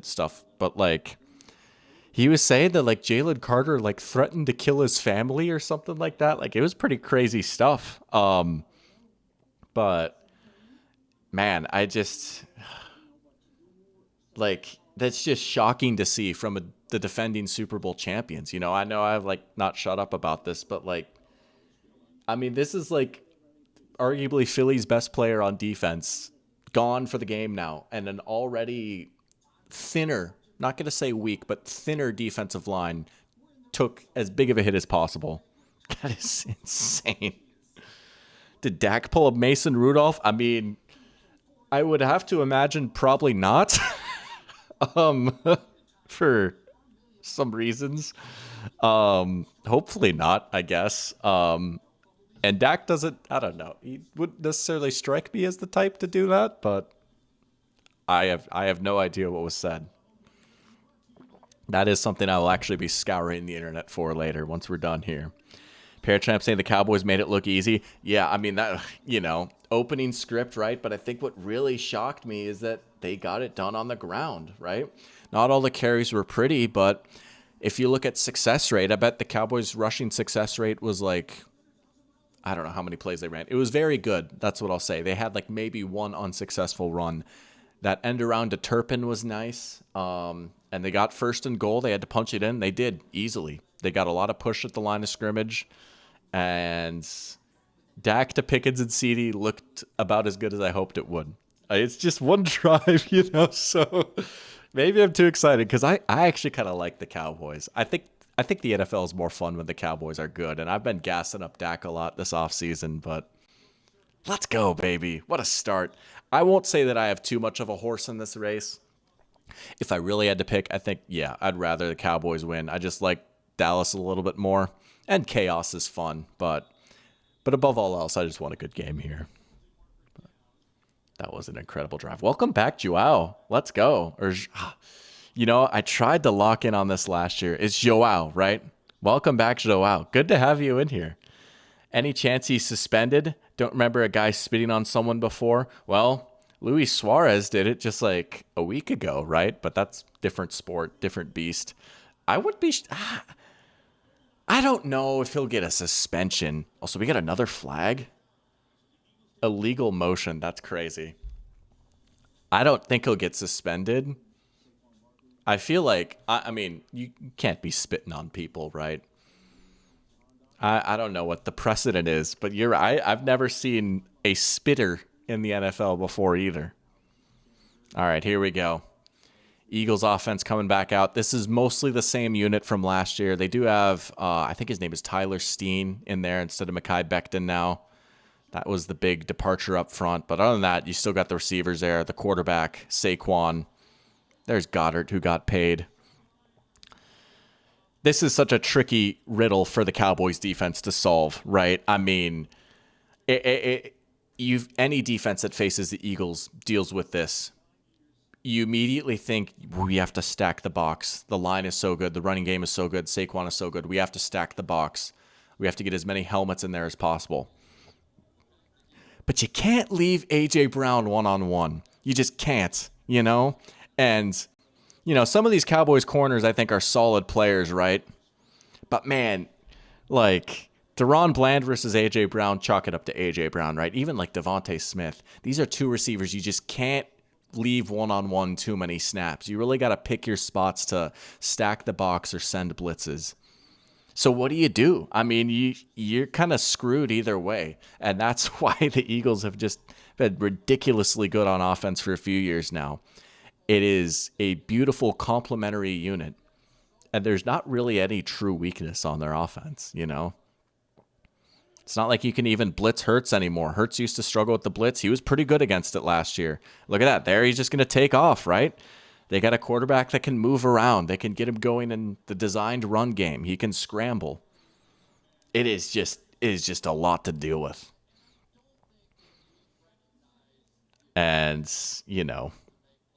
stuff. But like, he was saying that like Jalen Carter like threatened to kill his family or something like that. Like, it was pretty crazy stuff. But man, I just like, that's just shocking to see from the defending Super Bowl champions. You know I've like not shut up about this, but like, I mean, this is like arguably Philly's best player on defense gone for the game now, and an already thinner, not going to say weak, but thinner defensive line took as big of a hit as possible. That is insane. Did Dak pull a Mason Rudolph? I mean, I would have to imagine probably not. For some reasons. Hopefully not, I guess. And Dak doesn't, I don't know. He wouldn't necessarily strike me as the type to do that, but I have no idea what was said. That is something I will actually be scouring the internet for later once we're done here. Parachamp saying the Cowboys made it look easy. Yeah, I mean, that, opening script, right? But I think what really shocked me is that they got it done on the ground, right? Not all the carries were pretty, but if you look at success rate, I bet the Cowboys' rushing success rate was like, I don't know how many plays they ran. It was very good. That's what I'll say. They had like maybe one unsuccessful run. That end around to Turpin was nice. And they got 1st and goal. They had to punch it in. They did easily. They got a lot of push at the line of scrimmage. And Dak to Pickens and CD looked about as good as I hoped it would. It's just one drive, so maybe I'm too excited because I actually kind of like the Cowboys. I think the NFL is more fun when the Cowboys are good, and I've been gassing up Dak a lot this offseason, but let's go, baby. What a start. I won't say that I have too much of a horse in this race. If I really had to pick, I think, I'd rather the Cowboys win. I just like Dallas a little bit more, and chaos is fun, but above all else, I just want a good game here. That was an incredible drive. Welcome back, Joao. Let's go. I tried to lock in on this last year. It's Joao, right? Welcome back, Joao. Good to have you in here. Any chance he's suspended? Don't remember a guy spitting on someone before? Well, Luis Suarez did it just like a week ago, right? But that's different sport, different beast. I would be... I don't know if he'll get a suspension. Also, we got another flag? Illegal motion. That's crazy. I don't think he'll get suspended. I feel like, I mean, you can't be spitting on people, right? I don't know what the precedent is, but you're right. I've never seen a spitter in the NFL before either. All right, here we go. Eagles offense coming back out. This is mostly the same unit from last year. They do have, I think his name is Tyler Steen in there instead of Mekhi Becton now. That was the big departure up front. But other than that, you still got the receivers there, the quarterback, Saquon. There's Goddard, who got paid. This is such a tricky riddle for the Cowboys defense to solve, right? I mean, any defense that faces the Eagles deals with this. You immediately think we have to stack the box. The line is so good. The running game is so good. Saquon is so good. We have to stack the box. We have to get as many helmets in there as possible. But you can't leave A.J. Brown one-on-one. You just can't, you know? And, you know, some of these Cowboys corners I think are solid players, right? But, man, like, Deron Bland versus A.J. Brown, chalk it up to A.J. Brown, right? Even like Devontae Smith. These are two receivers you just can't leave one-on-one too many snaps. You really got to pick your spots to stack the box or send blitzes. So what do? I mean, you're kind of screwed either way. And that's why the Eagles have just been ridiculously good on offense for a few years now. It is a beautiful complementary unit. And there's not really any true weakness on their offense, you know? It's not like you can even blitz Hurts anymore. Hurts used to struggle with the blitz. He was pretty good against it last year. Look at that. There, he's just going to take off, right? They got a quarterback that can move around. They can get him going in the designed run game. He can scramble. It is just a lot to deal with. And, you know,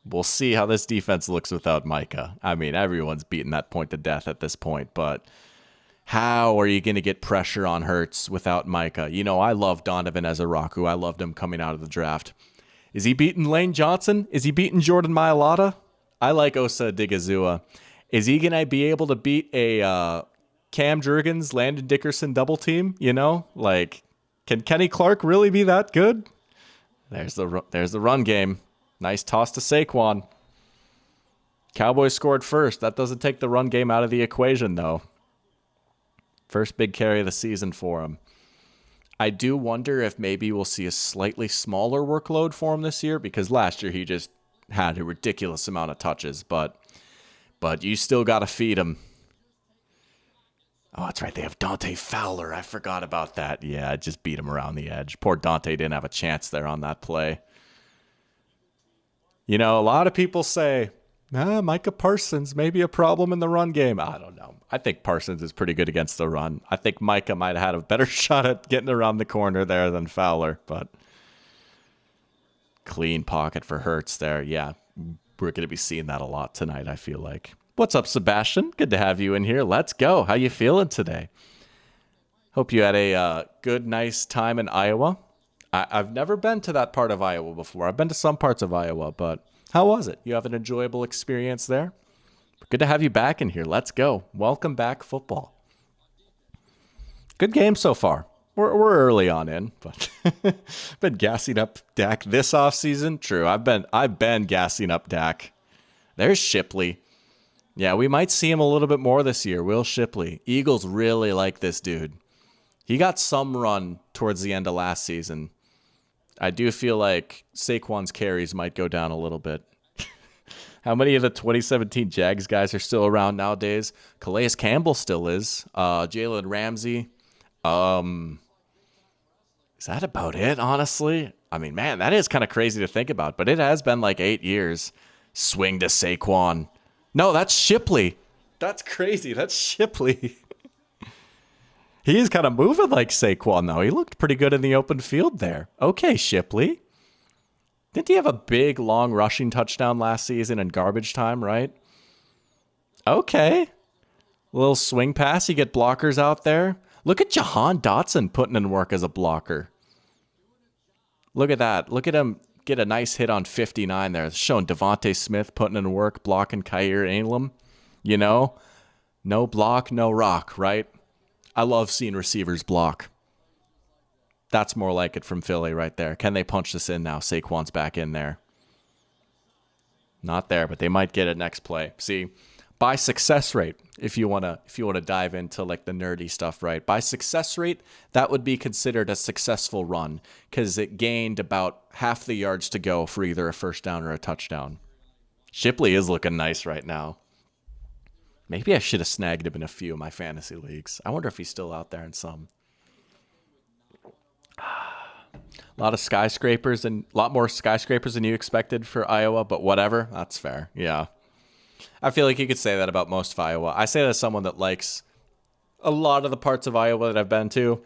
we'll see how this defense looks without Micah. I mean, everyone's beaten that point to death at this point, but how are you going to get pressure on Hurts without Micah? You know, I love Donovan Ezeraku. I loved him coming out of the draft. Is he beating Lane Johnson? Is he beating Jordan Mailata? I like Osa Odighizuwa. Is he going to be able to beat a Cam Jurgens, Landon Dickerson double team? You know, like, can Kenny Clark really be that good? There's the run game. Nice toss to Saquon. Cowboys scored first. That doesn't take the run game out of the equation, though. First big carry of the season for him. I do wonder if maybe we'll see a slightly smaller workload for him this year, because last year he just had a ridiculous amount of touches, but you still got to feed him. Oh, that's right. They have Dante Fowler. I forgot about that. Yeah, I just beat him around the edge. Poor Dante didn't have a chance there on that play. You know, a lot of people say, Micah Parsons may be a problem in the run game. I don't know. I think Parsons is pretty good against the run. I think Micah might have had a better shot at getting around the corner there than Fowler, but clean pocket for Hurts there. Yeah, we're going to be seeing that a lot tonight, I feel like. What's up, Sebastian? Good to have you in here. Let's go. How you feeling today? Hope you had a good, nice time in Iowa. I've never been to that part of Iowa before. I've been to some parts of Iowa, but how was it? You have an enjoyable experience there? Good to have you back in here. Let's go. Welcome back, football. Good game so far. We're early on in, but been gassing up Dak this offseason. True, I've been gassing up Dak. There's Shipley. Yeah, we might see him a little bit more this year. Will Shipley. Eagles really like this dude. He got some run towards the end of last season. I do feel like Saquon's carries might go down a little bit. How many of the 2017 Jags guys are still around nowadays? Calais Campbell still is. Jalen Ramsey. Is that about it, honestly? I mean, man, that is kind of crazy to think about, but it has been like 8 years. Swing to Saquon. No, that's Shipley. That's crazy. That's Shipley. He is kind of moving like Saquon, though. He looked pretty good in the open field there. Okay, Shipley. Didn't he have a big, long rushing touchdown last season in garbage time, right? Okay. A little swing pass. You get blockers out there. Look at Jahan Dotson putting in work as a blocker. Look at that. Look at him get a nice hit on 59 there. It's showing Devontae Smith putting in work, blocking Kyer Elam. You know, no block, no rock, right? I love seeing receivers block. That's more like it from Philly right there. Can they punch this in now? Saquon's back in there. Not there, but they might get it next play. See, by success rate, if you wanna dive into like the nerdy stuff, right? By success rate, that would be considered a successful run because it gained about half the yards to go for either a first down or a touchdown. Shipley is looking nice right now. Maybe I should have snagged him in a few of my fantasy leagues. I wonder if he's still out there in some. A lot of skyscrapers and a lot more skyscrapers than you expected for Iowa, but whatever. That's fair. Yeah. I feel like you could say that about most of Iowa. I say that as someone that likes a lot of the parts of Iowa that I've been to.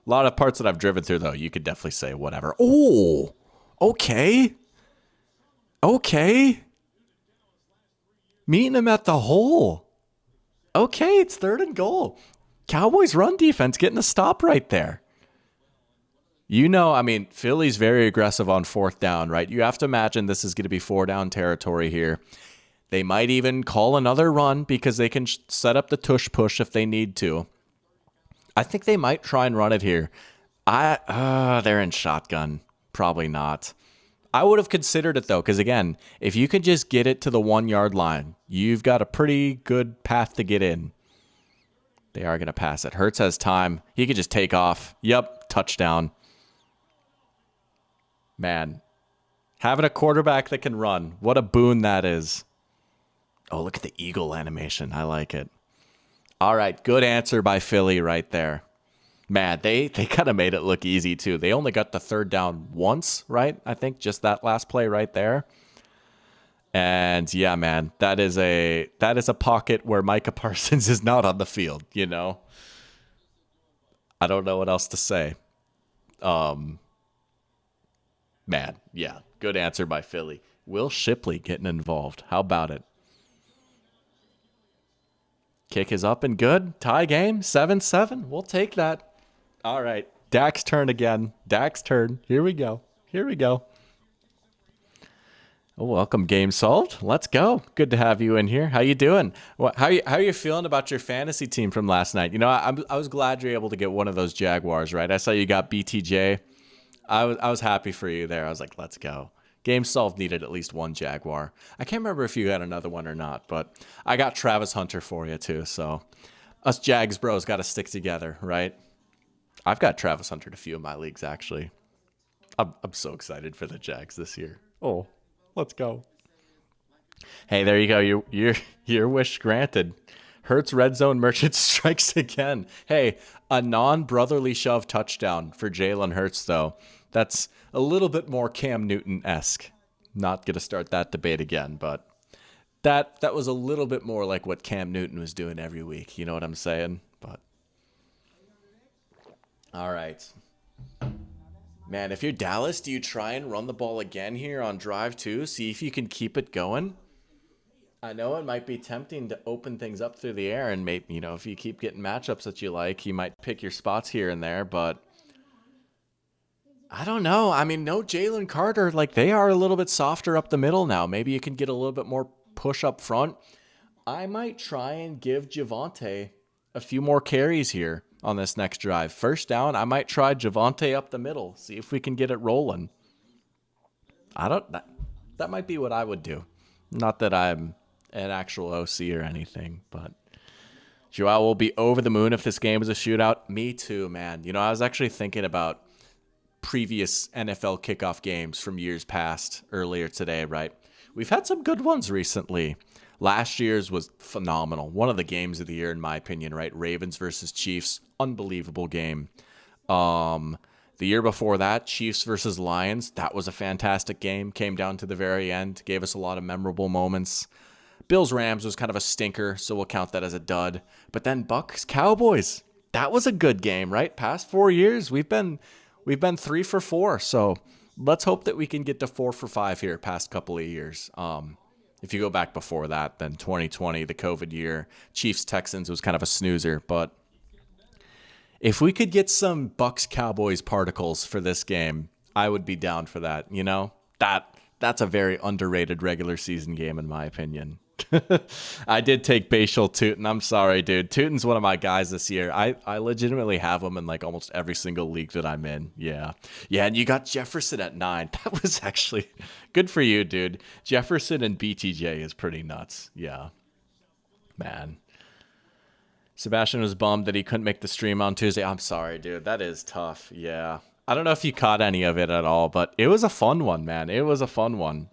A lot of parts that I've driven through, though, you could definitely say whatever. Oh, okay. Okay. Meeting him at the hole. Okay, it's 3rd and goal. Cowboys run defense getting a stop right there. You know, I mean, Philly's very aggressive on 4th down, right? You have to imagine this is going to be 4-down territory here. They might even call another run because they can set up the tush push if they need to. I think they might try and run it here. They're in shotgun. Probably not. I would have considered it, though, because, again, if you can just get it to the 1-yard line, you've got a pretty good path to get in. They are going to pass it. Hurts has time. He could just take off. Yep, touchdown. Man, having a quarterback that can run, what a boon that is. Oh, look at the eagle animation. I like it. All right, good answer by Philly right there. Man, they kind of made it look easy, too. They only got the 3rd down once, right? I think just that last play right there. And, yeah, man, that is a pocket where Micah Parsons is not on the field, you know? I don't know what else to say. Man, yeah, good answer by Philly. Will Shipley getting involved. How about it? Kick is up and good. Tie game, 7-7. We'll take that. All right, Dak's turn again. Dak's turn. Here we go. Oh, welcome, game solved. Let's go. Good to have you in here. How you doing? How are you feeling about your fantasy team from last night? You know, I was glad you're able to get one of those Jaguars, right? I saw you got BTJ. I was happy for you there. I was like, let's go. Game solved needed at least one Jaguar. I can't remember if you had another one or not, but I got Travis Hunter for you too. So us Jags bros got to stick together, right? I've got Travis Hunter in a few of my leagues, actually. I'm so excited for the Jags this year. Oh, let's go. Hey, there you go. Your wish granted. Hurts red zone merchant strikes again. Hey, a non-brotherly shove touchdown for Jalen Hurts, though. That's a little bit more Cam Newton-esque. Not going to start that debate again, but that was a little bit more like what Cam Newton was doing every week. You know what I'm saying? But all right. Man, if you're Dallas, do you try and run the ball again here on drive 2? See if you can keep it going? I know it might be tempting to open things up through the air and maybe, if you keep getting matchups that you like, you might pick your spots here and there, but I don't know. I mean, no Jalen Carter. Like, they are a little bit softer up the middle now. Maybe you can get a little bit more push up front. I might try and give Javonte a few more carries here on this next drive. First down, I might try Javonte up the middle. See if we can get it rolling. That might be what I would do. Not that I'm an actual OC or anything, but Joel will be over the moon if this game is a shootout. Me too, man. I was actually thinking about previous NFL kickoff games from years past earlier today, right? We've had some good ones recently. Last year's was phenomenal. One of the games of the year, in my opinion, right? Ravens versus Chiefs. Unbelievable game. The year before that, Chiefs versus Lions. That was a fantastic game. Came down to the very end. Gave us a lot of memorable moments. Bills-Rams was kind of a stinker, so we'll count that as a dud. But then Bucs-Cowboys. That was a good game, right? Past 4 years, we've been 3 for 4. So let's hope that we can get to 4 for 5 here past couple of years. If you go back before that, then 2020, the COVID year, Chiefs-Texans was kind of a snoozer. But If we could get some Bucks Cowboys particles for this game, I would be down for that. You know, that's a very underrated regular season game in my opinion. I did take Bashal Tootin. I'm sorry, dude. Tootin's one of my guys this year. I legitimately have him in like almost every single league that I'm in. Yeah. Yeah, and you got Jefferson at 9. That was actually good for you, dude. Jefferson and BTJ is pretty nuts. Yeah. Man. Sebastian was bummed that he couldn't make the stream on Tuesday. I'm sorry, dude. That is tough. Yeah. I don't know if you caught any of it at all, but it was a fun one, man. It was a fun one.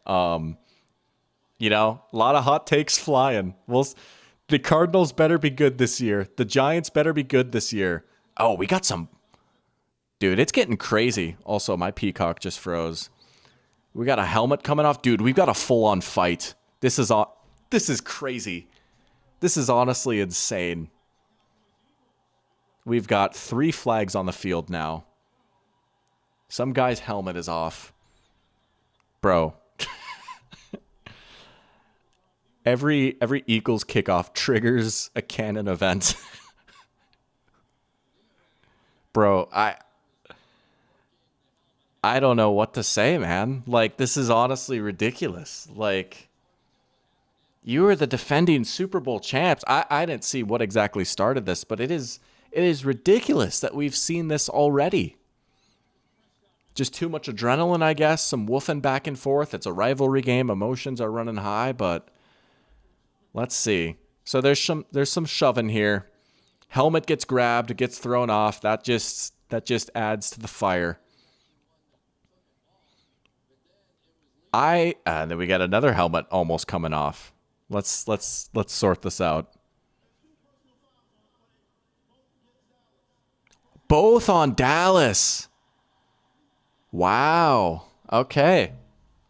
You know, a lot of hot takes flying. The Cardinals better be good this year. The Giants better be good this year. Oh, we got some. Dude, it's getting crazy. Also, my Peacock just froze. We got a helmet coming off. Dude, we've got a full-on fight. This is crazy. This is honestly insane. We've got 3 flags on the field now. Some guy's helmet is off. Bro. Every Eagles kickoff triggers a canon event. Bro, I don't know what to say, man. Like, this is honestly ridiculous. Like, you are the defending Super Bowl champs. I didn't see what exactly started this, but it is ridiculous that we've seen this already. Just too much adrenaline, I guess. Some woofing back and forth. It's a rivalry game. Emotions are running high, but let's see. So there's some shoving here. Helmet gets grabbed, it gets thrown off. That just adds to the fire. And then we got another helmet almost coming off. Let's sort this out. Both on Dallas. Wow. Okay.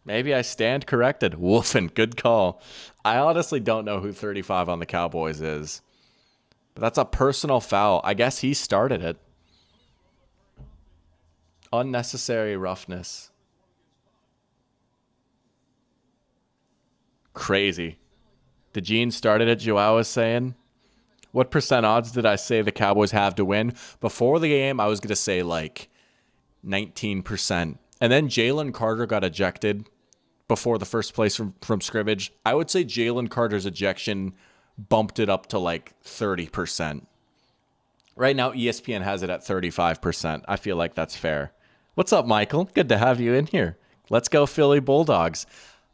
Maybe I stand corrected. Woofing. Good call. I honestly don't know who 35 on the Cowboys is. But that's a personal foul. I guess he started it. Unnecessary roughness. Crazy. The Gene started it, Joao was saying. What percent odds did I say the Cowboys have to win? Before the game, I was going to say like 19%. And then Jalen Carter got ejected before the first place from scrimmage. I would say Jalen Carter's ejection bumped it up to like 30%. Right now, ESPN has it at 35%. I feel like that's fair. What's up, Michael? Good to have you in here. Let's go Philly Bulldogs.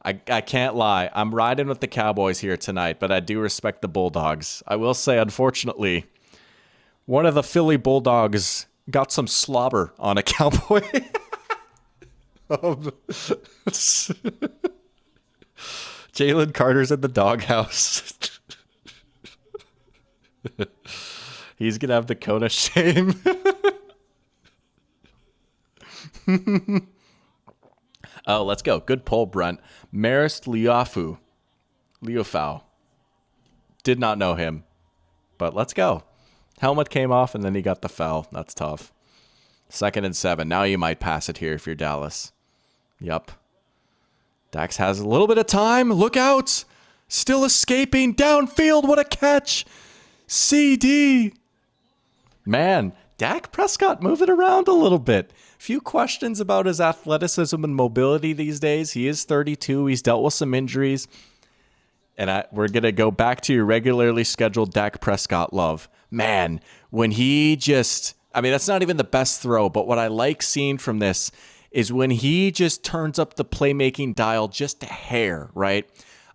I can't lie. I'm riding with the Cowboys here tonight, but I do respect the Bulldogs. I will say, unfortunately, one of the Philly Bulldogs got some slobber on a Cowboy. Jalen Carter's in the doghouse. He's going to have the cone of shame. Oh, let's go. Good pull, Brent. Marist Liufau. Did not know him, but let's go. Helmet came off, and then he got the foul. That's tough. 2nd and 7. Now you might pass it here if you're Dallas. Yep. Dax has a little bit of time. Look out. Still escaping. Downfield. What a catch. CD. Man, Dak Prescott moving around a little bit. Few questions about his athleticism and mobility these days. He is 32. He's dealt with some injuries. And we're going to go back to your regularly scheduled Dak Prescott love. Man, when he just... I mean, that's not even the best throw, but what I like seeing from this is when he just turns up the playmaking dial just a hair, right?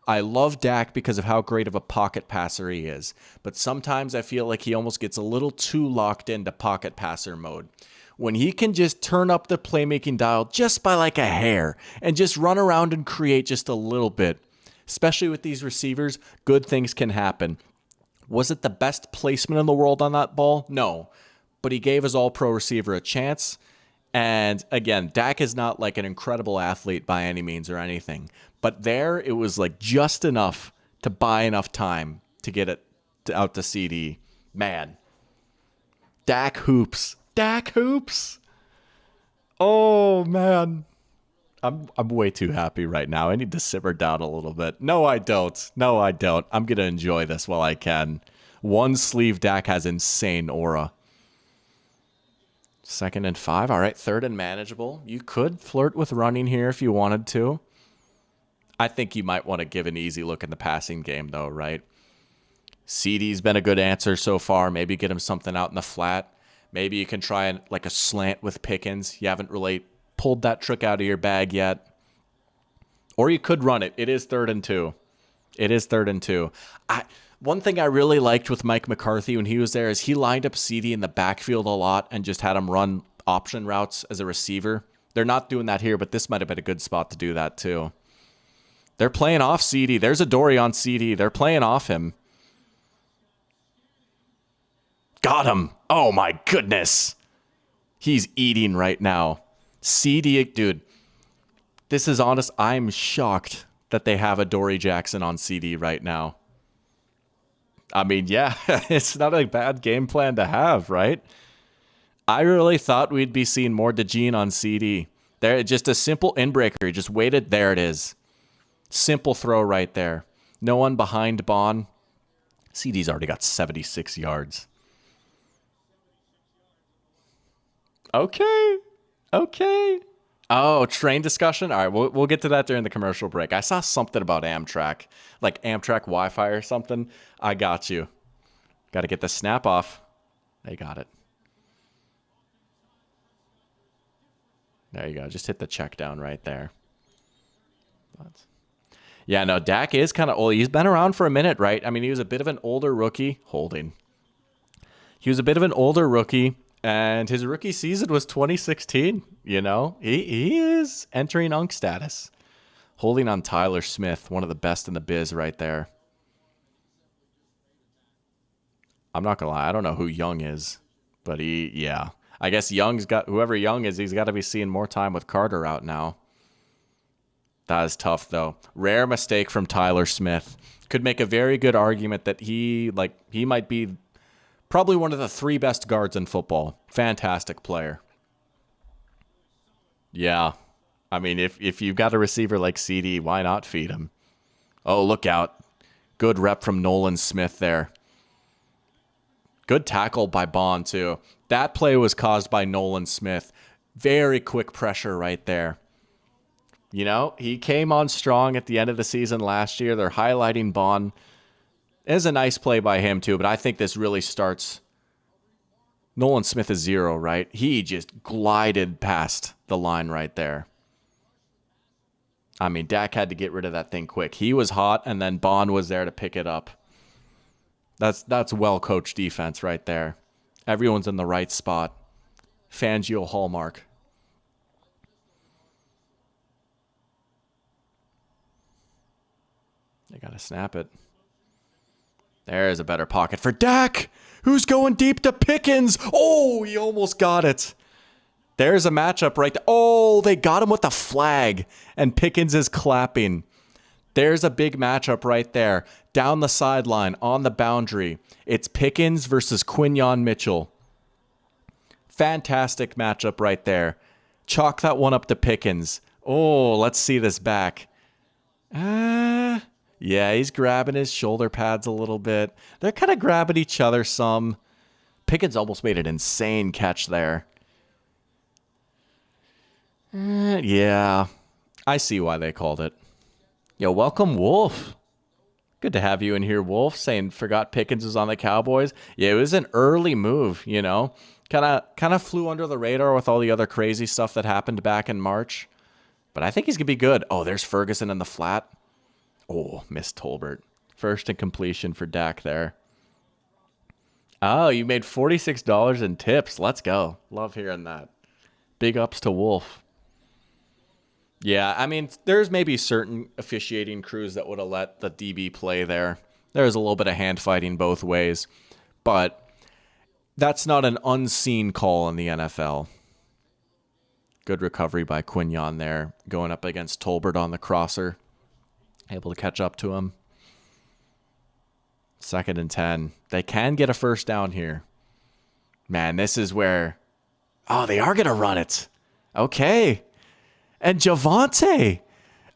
I love Dak because of how great of a pocket passer he is, but sometimes I feel like he almost gets a little too locked into pocket passer mode. When he can just turn up the playmaking dial just by like a hair and just run around and create just a little bit, especially with these receivers, good things can happen. Was it the best placement in the world on that ball? No. But he gave his all-pro receiver a chance. And again, Dak is not like an incredible athlete by any means or anything. But there, it was like just enough to buy enough time to get it out to CD. Man. Dak hoops. Dak hoops. Oh, man. I'm way too happy right now. I need to simmer down a little bit. No, I don't. No, I don't. I'm going to enjoy this while I can. One sleeve Dak has insane aura. 2nd and 5. All right, 3rd and manageable. You could flirt with running here if you wanted to. I think you might want to give an easy look in the passing game, though, right? CD's been a good answer so far. Maybe get him something out in the flat. Maybe you can try like a slant with Pickens. You haven't really pulled that trick out of your bag yet. Or you could run it. It is 3rd and 2. It is 3rd and 2. One thing I really liked with Mike McCarthy when he was there is he lined up CD in the backfield a lot and just had him run option routes as a receiver. They're not doing that here, but this might have been a good spot to do that too. They're playing off CD. There's a Dory on CD. They're playing off him. Got him. Oh my goodness. He's eating right now. CD, dude. This is honest. I'm shocked that they have a Dory Jackson on CD right now. I mean, yeah, it's not a bad game plan to have, right? I really thought we'd be seeing more DeGene on CD. There, just a simple inbreaker. He just waited. There it is. Simple throw right there. No one behind Bond. CD's already got 76 yards. Okay. Oh, train discussion? All right, we'll get to that during the commercial break. I saw something about Amtrak, like Amtrak Wi-Fi or something. I got you. Got to get the snap off. They got it. There you go. Just hit the check down right there. Yeah, no, Dak is kind of old. He's been around for a minute, right? I mean, he was a bit of an older rookie. He was a bit of an older rookie. And his rookie season was 2016, you know? He is entering Unk status. Holding on Tyler Smith, one of the best in the biz right there. I'm not going to lie, I don't know who Young is. But yeah. I guess Young's got, whoever Young is, he's got to be seeing more time with Carter out now. That is tough, though. Rare mistake from Tyler Smith. Could make a very good argument that he might be probably one of the 3 best guards in football. Fantastic player. Yeah. I mean, if you've got a receiver like CD, why not feed him? Oh, look out. Good rep from Nolan Smith there. Good tackle by Bond, too. That play was caused by Nolan Smith. Very quick pressure right there. You know, he came on strong at the end of the season last year. They're highlighting Bond. It is a nice play by him, too, but I think this really starts. Nolan Smith is 0, right? He just glided past the line right there. I mean, Dak had to get rid of that thing quick. He was hot, and then Bond was there to pick it up. That's well-coached defense right there. Everyone's in the right spot. Fangio hallmark. They got to snap it. There's a better pocket for Dak, who's going deep to Pickens. Oh, he almost got it. There's a matchup right there. Oh, they got him with the flag, and Pickens is clapping. There's a big matchup right there. Down the sideline, on the boundary. It's Pickens versus Quinyon Mitchell. Fantastic matchup right there. Chalk that one up to Pickens. Oh, let's see this back. Yeah, he's grabbing his shoulder pads a little bit. They're kind of grabbing each other some. Pickens almost made an insane catch there. Yeah, I see why they called it. Yo, welcome, Wolf. Good to have you in here, Wolf, saying forgot Pickens was on the Cowboys. Yeah, it was an early move, you know. Kind of flew under the radar with all the other crazy stuff that happened back in March. But I think he's going to be good. Oh, there's Ferguson in the flat. Oh, missed Tolbert. First and completion for Dak there. Oh, you made $46 in tips. Let's go. Love hearing that. Big ups to Wolf. Yeah, I mean, there's maybe certain officiating crews that would have let the DB play there. There's a little bit of hand fighting both ways. But that's not an unseen call in the NFL. Good recovery by Quinyon there. Going up against Tolbert on the crosser. Able to catch up to him. 2nd and 10. They can get a first down here. Man, this is where... Oh, they are going to run it. Okay. And Javonte.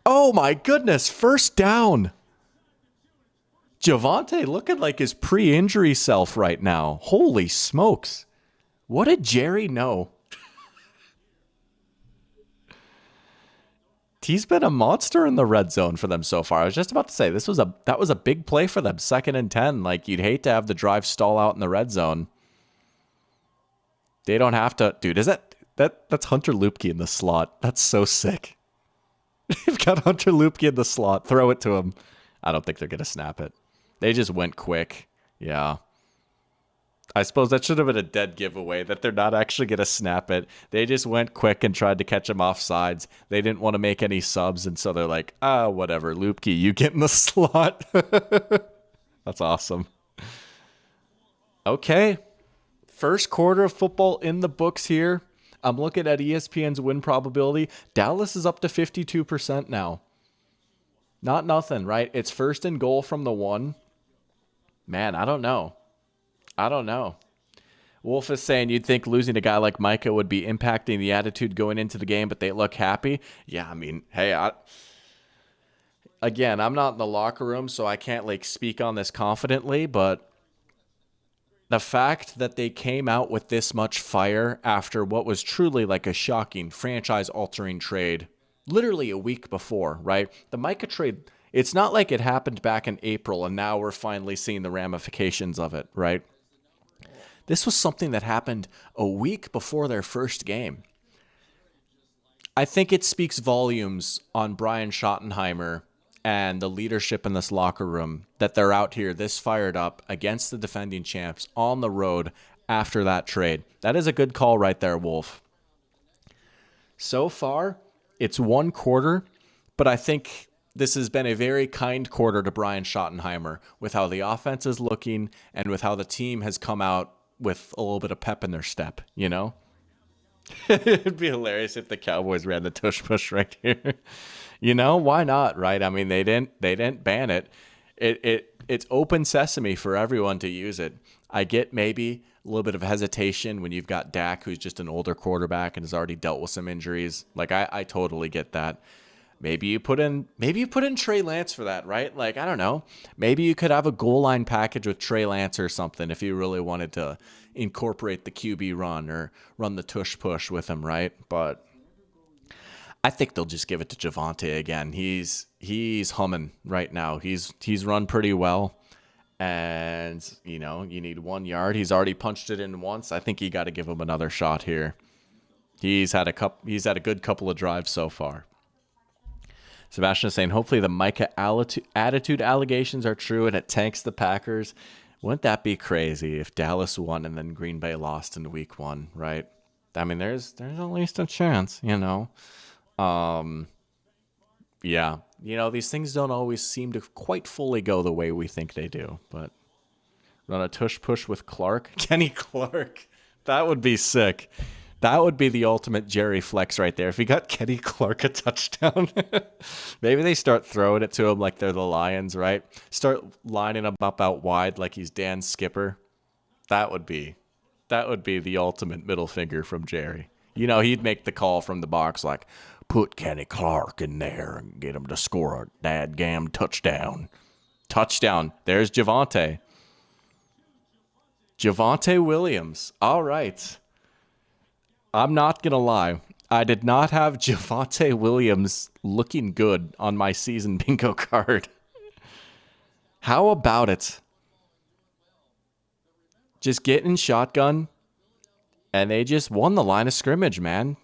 Oh, my goodness. First down. Javonte looking like his pre-injury self right now. Holy smokes. What did Jerry know? He's been a monster in the red zone for them so far. I was just about to say that was a big play for them. 2nd and 10. Like, you'd hate to have the drive stall out in the red zone. They don't have to, dude. Is that's Hunter Lupke in the slot? That's so sick. You've got Hunter Lupke in the slot. Throw it to him. I don't think they're gonna snap it. They just went quick. Yeah. I suppose that should have been a dead giveaway that they're not actually going to snap it. They just went quick and tried to catch him off sides. They didn't want to make any subs, and so they're like, whatever, Lupke, you get in the slot. That's awesome. Okay. First quarter of football in the books here. I'm looking at ESPN's win probability. Dallas is up to 52% now. Not nothing, right? It's 1st and goal from the 1. Man, I don't know. Wolf is saying you'd think losing a guy like Micah would be impacting the attitude going into the game, but they look happy. Yeah, I mean, hey, I'm not in the locker room, so I can't like speak on this confidently, but the fact that they came out with this much fire after what was truly like a shocking franchise-altering trade literally a week before, right? The Micah trade, it's not like it happened back in April and now we're finally seeing the ramifications of it, right? This was something that happened a week before their first game. I think it speaks volumes on Brian Schottenheimer and the leadership in this locker room that they're out here this fired up against the defending champs on the road after that trade. That is a good call right there, Wolf. So far, it's 1 quarter, but I think this has been a very kind quarter to Brian Schottenheimer with how the offense is looking and with how the team has come out with a little bit of pep in their step, you know? It'd be hilarious if the Cowboys ran the tush push right here. You know, why not, right? I mean, they didn't ban it. It's open sesame for everyone to use it. I get maybe a little bit of hesitation when you've got Dak, who's just an older quarterback and has already dealt with some injuries. Like I totally get that. Maybe you put in Trey Lance for that, right? Like, I don't know. Maybe you could have a goal line package with Trey Lance or something if you really wanted to incorporate the QB run or run the tush push with him, right? But I think they'll just give it to Javonte again. He's humming right now. He's run pretty well. And, you know, you need 1 yard. He's already punched it in once. I think you got to give him another shot here. He's had a good couple of drives so far. Sebastian is saying, hopefully the Micah attitude allegations are true and it tanks the Packers. Wouldn't that be crazy if Dallas won and then Green Bay lost in week 1, right? I mean, there's at least a chance, you know. Yeah. You know, these things don't always seem to quite fully go the way we think they do. But run a tush push with Clark. Kenny Clark. That would be sick. That would be the ultimate Jerry flex right there. If he got Kenny Clark a touchdown, maybe they start throwing it to him like they're the Lions, right? Start lining him up out wide like he's Dan Skipper. That would be the ultimate middle finger from Jerry. You know, he'd make the call from the box like, put Kenny Clark in there and get him to score a dadgam touchdown. Touchdown. There's Javonte. Javonte Williams. All right. I'm not going to lie. I did not have Javonte Williams looking good on my season bingo card. How about it? Just getting shotgun, and they just won the line of scrimmage, man.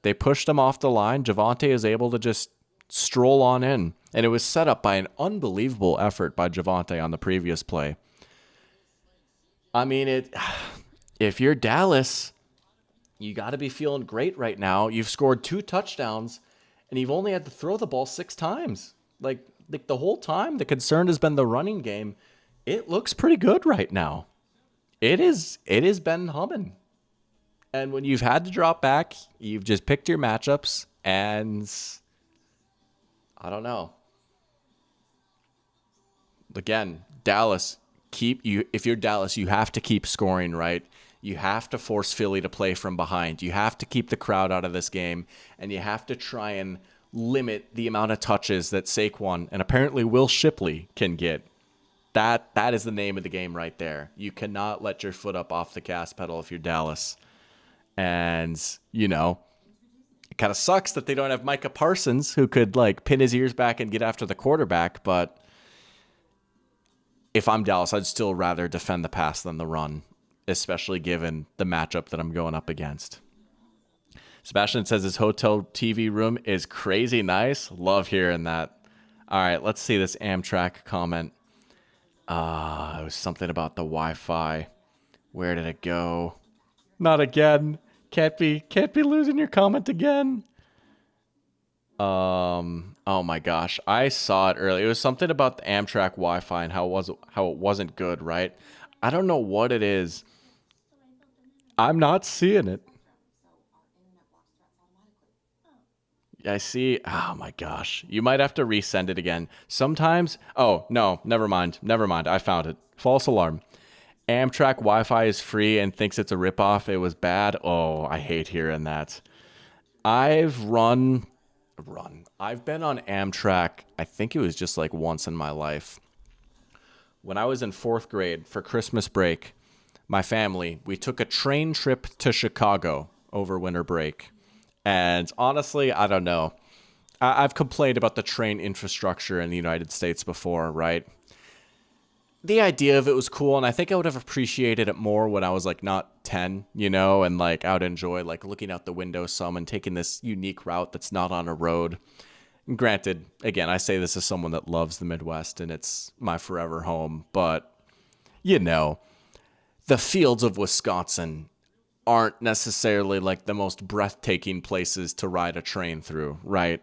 They pushed him off the line. Javonte is able to just stroll on in, and it was set up by an unbelievable effort by Javonte on the previous play. I mean, if you're Dallas, you got to be feeling great right now. You've scored 2 touchdowns, and you've only had to throw the ball 6 times. Like the whole time, the concern has been the running game. It looks pretty good right now. It has been humming. And when you've had to drop back, you've just picked your matchups, and I don't know. Again, Dallas, if you're Dallas, you have to keep scoring, right? You have to force Philly to play from behind. You have to keep the crowd out of this game, and you have to try and limit the amount of touches that Saquon and apparently Will Shipley can get. That is the name of the game right there. You cannot let your foot up off the gas pedal if you're Dallas. And, you know, It kind of sucks that they don't have Micah Parsons who could like pin his ears back and get after the quarterback, but if I'm Dallas, I'd still rather defend the pass than the run, especially given the matchup that I'm going up against. Sebastian says his hotel TV room is crazy nice. Love hearing that. All right, let's see this Amtrak comment. It was something about the Wi-Fi. Where did it go? Not again. Can't be losing your comment again. Oh my gosh, I saw it earlier. It was something about the Amtrak Wi-Fi and how it wasn't good, right? I don't know what it is. I'm not seeing it. I see. Oh my gosh. You might have to resend it again. Sometimes. Oh, no. Never mind. I found it. False alarm. Amtrak Wi-Fi is free and thinks it's a ripoff. It was bad. Oh, I hate hearing that. I've been on Amtrak. I think it was just like once in my life. When I was in 4th grade for Christmas break, my family, we took a train trip to Chicago over winter break. And honestly, I don't know. I've complained about the train infrastructure in the United States before, right? The idea of it was cool, and I think I would have appreciated it more when I was like not 10, and like I would enjoy like looking out the window some and taking this unique route that's not on a road. And granted, again, I say this as someone that loves the Midwest and it's my forever home, but the fields of Wisconsin aren't necessarily like the most breathtaking places to ride a train through, right?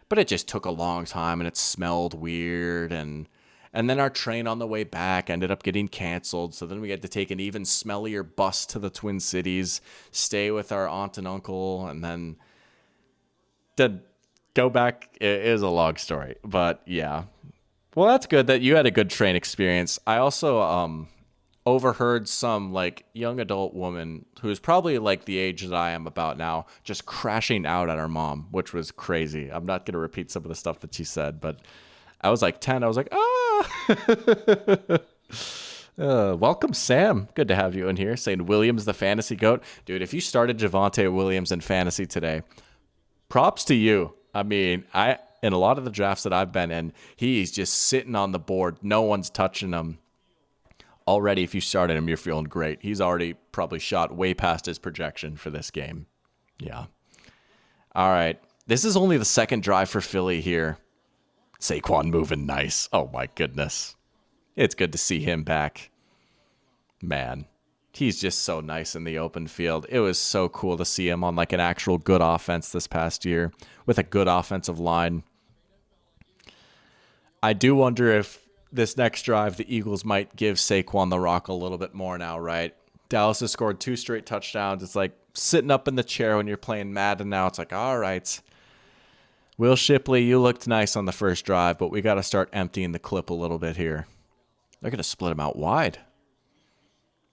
But it just took a long time and it smelled weird, and then our train on the way back ended up getting canceled, so then we had to take an even smellier bus to the Twin Cities, stay with our aunt and uncle, and then to go back. It is a long story, but yeah. Well, that's good that you had a good train experience. I also overheard some like young adult woman who's probably like the age that I am about now just crashing out at her mom, which was crazy. I'm not going to repeat some of the stuff that she said, but I was like 10. I was like, welcome, Sam. Good to have you in here. Saying Williams, the fantasy goat. Dude, if you started Javonte Williams in fantasy today, props to you. I mean, in a lot of the drafts that I've been in, he's just sitting on the board. No one's touching him. Already, if you started him, you're feeling great. He's already probably shot way past his projection for this game. Yeah. All right. This is only the second drive for Philly here. Saquon moving nice. Oh, my goodness. It's good to see him back. Man, he's just so nice in the open field. It was so cool to see him on like an actual good offense this past year with a good offensive line. I do wonder if this next drive, the Eagles might give Saquon the rock a little bit more now, right? Dallas has scored 2 straight touchdowns. It's like sitting up in the chair when you're playing Madden now. It's like, all right, Will Shipley, you looked nice on the first drive, but we got to start emptying the clip a little bit here. They're going to split him out wide.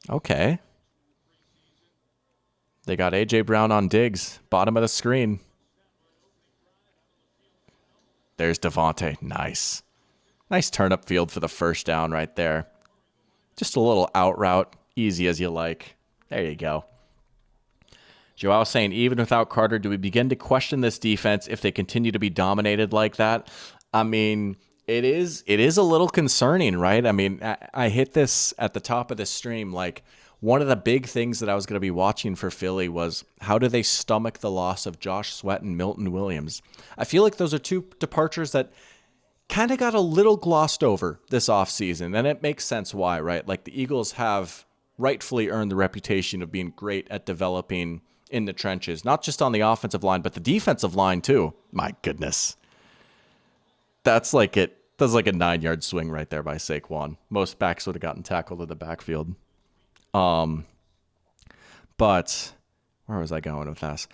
Okay. They got A.J. Brown on Diggs, bottom of the screen. There's Devontae. Nice. Nice turn-up field for the first down right there. Just a little out route, easy as you like. There you go. Joao saying, even without Carter, do we begin to question this defense if they continue to be dominated like that? I mean, it is a little concerning, right? I mean, I hit this at the top of this stream. Like, one of the big things that I was going to be watching for Philly was how do they stomach the loss of Josh Sweat and Milton Williams? I feel like those are 2 departures that kind of got a little glossed over this offseason, and it makes sense why, right? Like, the Eagles have rightfully earned the reputation of being great at developing in the trenches, not just on the offensive line, but the defensive line too. My goodness. That's like a 9-yard swing right there by Saquon. Most backs would have gotten tackled in the backfield. But where was I going with this?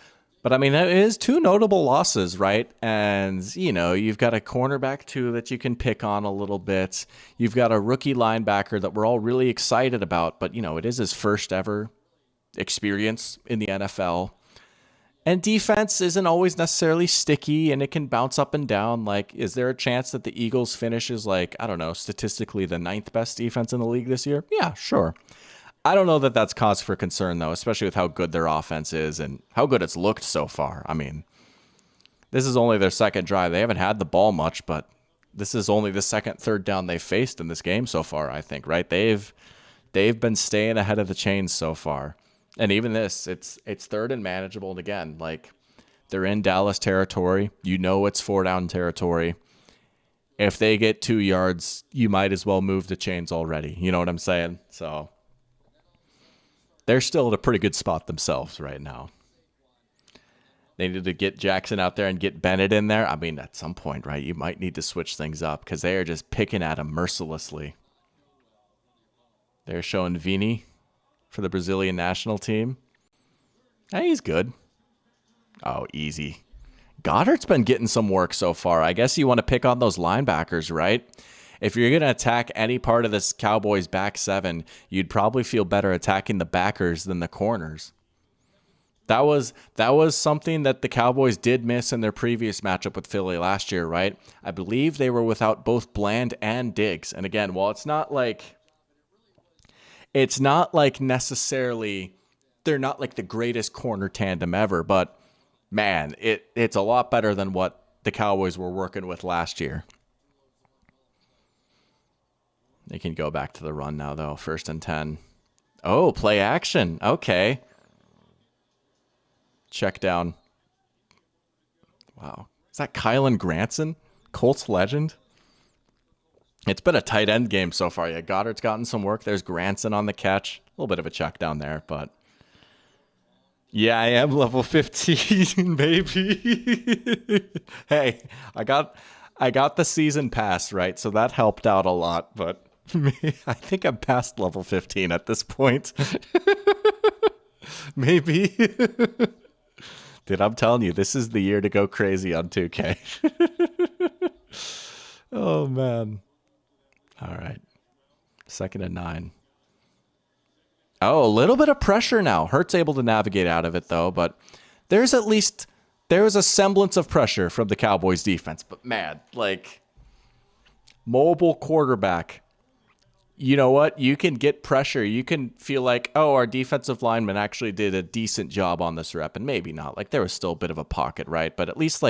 But I mean, it is 2 notable losses, right? And, you've got a cornerback too that you can pick on a little bit. You've got a rookie linebacker that we're all really excited about, but, it is his first ever experience in the NFL. And defense isn't always necessarily sticky, and it can bounce up and down. Like, is there a chance that the Eagles finishes like, I don't know, statistically the 9th best defense in the league this year? Yeah, sure. I don't know that that's cause for concern, though, especially with how good their offense is and how good it's looked so far. I mean, This is only their second drive. They haven't had the ball much, but this is only the second third down they've faced in this game so far, I think, right? They've been staying ahead of the chains so far. And even this, it's third and manageable. And again, like, they're in Dallas territory. You know it's 4-down territory. If they get 2 yards, you might as well move the chains already. You know what I'm saying? So they're still at a pretty good spot themselves right now. They need to get Jackson out there and get Bennett in there. I mean, at some point, right, you might need to switch things up because they are just picking at him mercilessly. They're showing Vini for the Brazilian national team. Hey, he's good. Oh, easy. Goddard's been getting some work so far. I guess you want to pick on those linebackers, right? If you're going to attack any part of this Cowboys back seven, you'd probably feel better attacking the backers than the corners. That was something that the Cowboys did miss in their previous matchup with Philly last year, right? I believe they were without both Bland and Diggs. And again, while it's not like necessarily, they're not like the greatest corner tandem ever, but man, it's a lot better than what the Cowboys were working with last year. They can go back to the run now, though. 1st and 10. Oh, play action. Okay. Check down. Wow. Is that Kylan Granson? Colts legend? It's been a tight end game so far. Yeah, Goddard's gotten some work. There's Granson on the catch. A little bit of a check down there, but yeah, I am level 15, baby. Hey, I got the season pass, right? So that helped out a lot, but I think I'm past level 15 at this point. Maybe. Dude, I'm telling you, this is the year to go crazy on 2K. Oh, man. All right. 2nd and 9. Oh, a little bit of pressure now. Hurts able to navigate out of it, though, but there's a semblance of pressure from the Cowboys defense. But man, like, mobile quarterback, you know what? You can get pressure. You can feel like, oh, our defensive lineman actually did a decent job on this rep, and maybe not. Like, there was still a bit of a pocket, right? But at least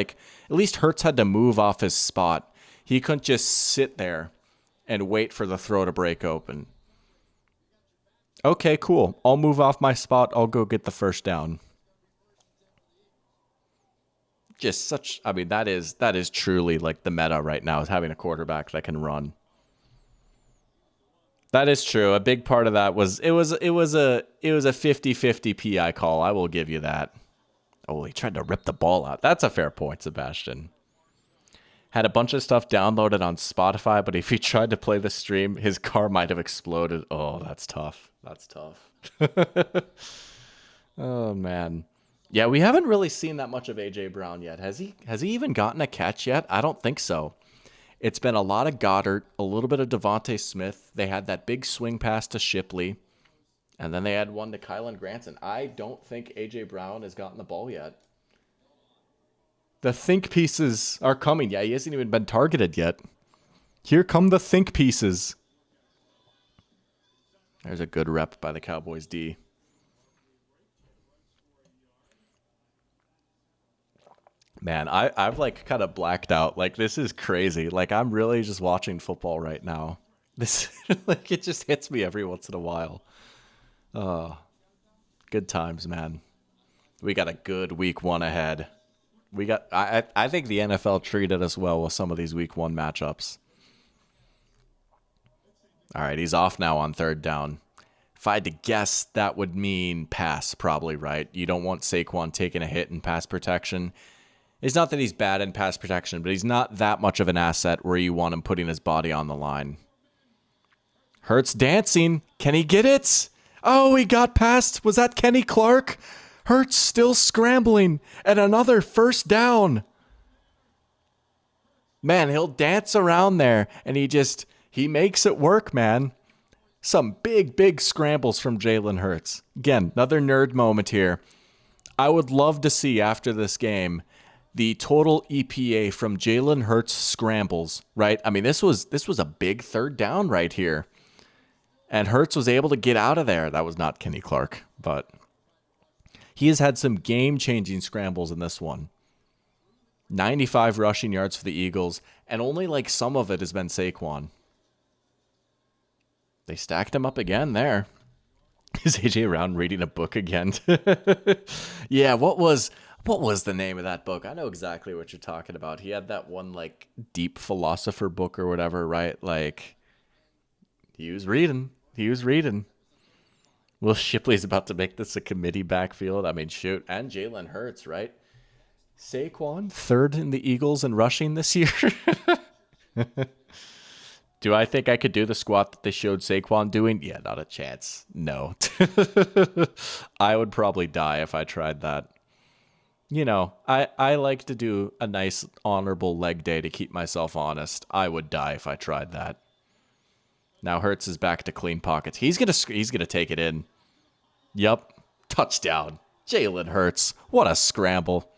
Hurts had to move off his spot. He couldn't just sit there and wait for the throw to break open. Okay, cool. I'll move off my spot. I'll go get the first down. Just such, I mean, that is truly like the meta right now, is having a quarterback that can run. That is true. A big part of that was it was a 50-50 PI call. I will give you that. Oh, he tried to rip the ball out. That's a fair point, Sebastian. Had a bunch of stuff downloaded on Spotify, but if he tried to play the stream, his car might have exploded. Oh, that's tough. That's tough. Oh, man. Yeah, we haven't really seen that much of A.J. Brown yet. Has he even gotten a catch yet? I don't think so. It's been a lot of Goddard, a little bit of Devontae Smith. They had that big swing pass to Shipley, and then they had one to Kylan Granson. I don't think A.J. Brown has gotten the ball yet. The think pieces are coming. Yeah, he hasn't even been targeted yet. Here come the think pieces. There's a good rep by the Cowboys D. Man, I've like kind of blacked out. Like, this is crazy. Like, I'm really just watching football right now. This like, it just hits me every once in a while. Oh, good times, man. We got a good week 1 ahead. I think the NFL treated us well with some of these week 1 matchups. All right, he's off now on 3rd down. If I had to guess, that would mean pass, probably, right? You don't want Saquon taking a hit in pass protection. It's not that he's bad in pass protection, but he's not that much of an asset where you want him putting his body on the line. Hurts dancing. Can he get it? Oh, he got past. Was that Kenny Clark? Hurts still scrambling. And another 1st down. Man, he'll dance around there, and he makes it work, man. Some big scrambles from Jalen Hurts. Again, another nerd moment here. I would love to see after this game the total EPA from Jalen Hurts scrambles, right? I mean, this was a big 3rd down right here. And Hurts was able to get out of there. That was not Kenny Clark, but he has had some game-changing scrambles in this one. 95 rushing yards for the Eagles, and only like some of it has been Saquon. They stacked him up again there. Is AJ Brown reading a book again? Yeah, what was the name of that book? I know exactly what you're talking about. He had that one like deep philosopher book or whatever, right? Like he was reading. He was reading. Will Shipley's about to make this a committee backfield. I mean, shoot. And Jalen Hurts, right? Saquon, third in the Eagles in rushing this year. Do I think I could do the squat that they showed Saquon doing? Yeah, not a chance. No. I would probably die if I tried that. I like to do a nice honorable leg day to keep myself honest. I would die if I tried that. Now Hurts is back to clean pockets. He's gonna take it in. Yup. Touchdown. Jalen Hurts. What a scramble.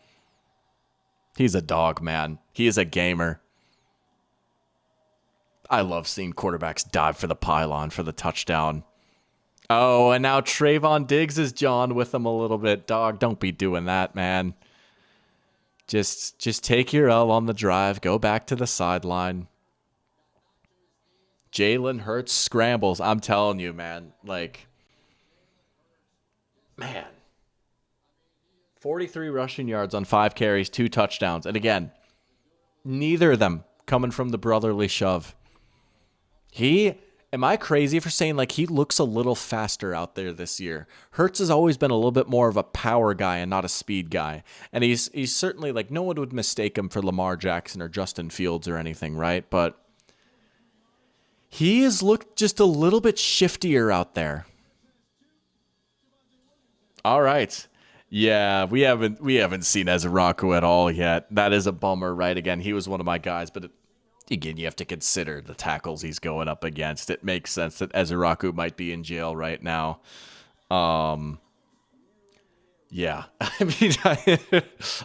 He's a dog, man. He is a gamer. I love seeing quarterbacks dive for the pylon for the touchdown. Oh, and now Trayvon Diggs is John with him a little bit. Dog, don't be doing that, man. Just take your L on the drive. Go back to the sideline. Jalen Hurts scrambles. I'm telling you, man. Man. 43 rushing yards on 5 carries, 2 touchdowns. And again, neither of them coming from the brotherly shove. Am I crazy for saying he looks a little faster out there this year? Hurts has always been a little bit more of a power guy and not a speed guy. And he's certainly no one would mistake him for Lamar Jackson or Justin Fields or anything, right? But he has looked just a little bit shiftier out there. All right. Yeah, we haven't seen Ezraku at all yet. That is a bummer, right? Again, he was one of my guys, but again, you have to consider the tackles he's going up against. It makes sense that Ezraku might be in jail right now. Yeah. I mean,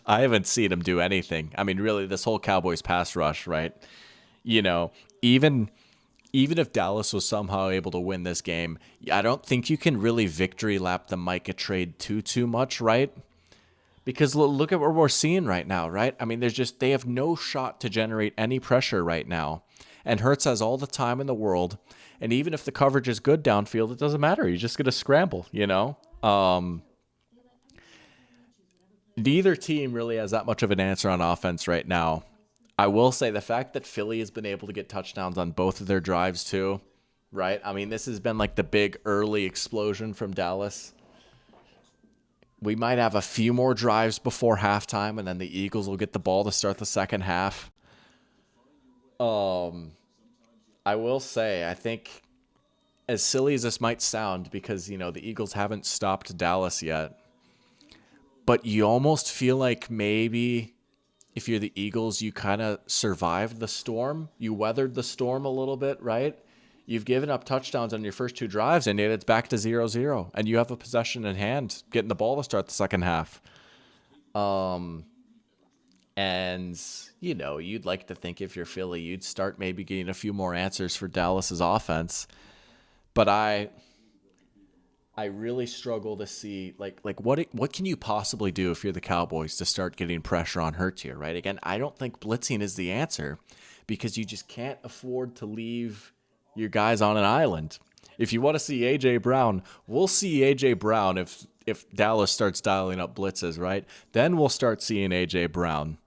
I haven't seen him do anything. I mean, really, this whole Cowboys pass rush, right? Even if Dallas was somehow able to win this game, I don't think you can really victory lap the Micah trade too much, right? Because look at what we're seeing right now, right? I mean, they have no shot to generate any pressure right now. And Hurts has all the time in the world. And even if the coverage is good downfield, it doesn't matter. You're just going to scramble, Neither team really has that much of an answer on offense right now. I will say the fact that Philly has been able to get touchdowns on both of their drives too, right? I mean, this has been the big early explosion from Dallas. We might have a few more drives before halftime, and then the Eagles will get the ball to start the second half. I will say, I think, as silly as this might sound, because, the Eagles haven't stopped Dallas yet, but you almost feel like maybe if you're the Eagles, you kind of survived the storm. You weathered the storm a little bit, right? You've given up touchdowns on your first 2 drives, and yet it's back to 0-0. And you have a possession in hand, getting the ball to start the second half. And, you'd like to think if you're Philly, you'd start maybe getting a few more answers for Dallas's offense. But I really struggle to see, what can you possibly do if you're the Cowboys to start getting pressure on Hurts here, right? Again, I don't think blitzing is the answer because you just can't afford to leave your guys on an island. If you want to see A.J. Brown, we'll see A.J. Brown if Dallas starts dialing up blitzes, right? Then we'll start seeing A.J. Brown.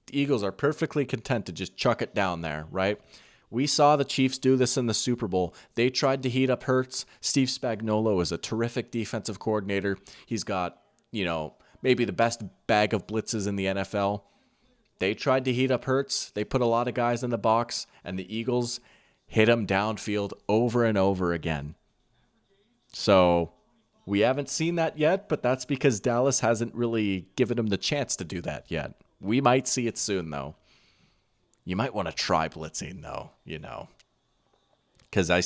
The Eagles are perfectly content to just chuck it down there, right? We saw the Chiefs do this in the Super Bowl. They tried to heat up Hurts. Steve Spagnuolo is a terrific defensive coordinator. He's got, maybe the best bag of blitzes in the NFL. They tried to heat up Hurts. They put a lot of guys in the box, and the Eagles hit him downfield over and over again. So we haven't seen that yet, but that's because Dallas hasn't really given him the chance to do that yet. We might see it soon, though. You might want to try blitzing, though, because I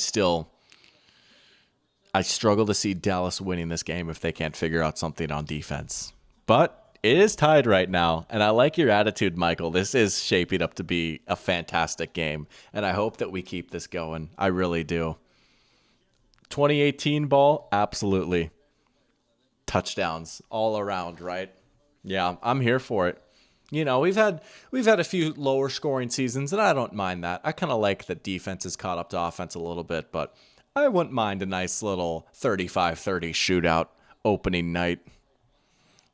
struggle to see Dallas winning this game if they can't figure out something on defense. But it is tied right now, and I like your attitude, Michael. This is shaping up to be a fantastic game, and I hope that we keep this going. I really do. 2018 ball, absolutely. Touchdowns all around, right? Yeah, I'm here for it. We've had a few lower scoring seasons, and I don't mind that. I kind of like that defense has caught up to offense a little bit, but I wouldn't mind a nice little 35-30 shootout opening night.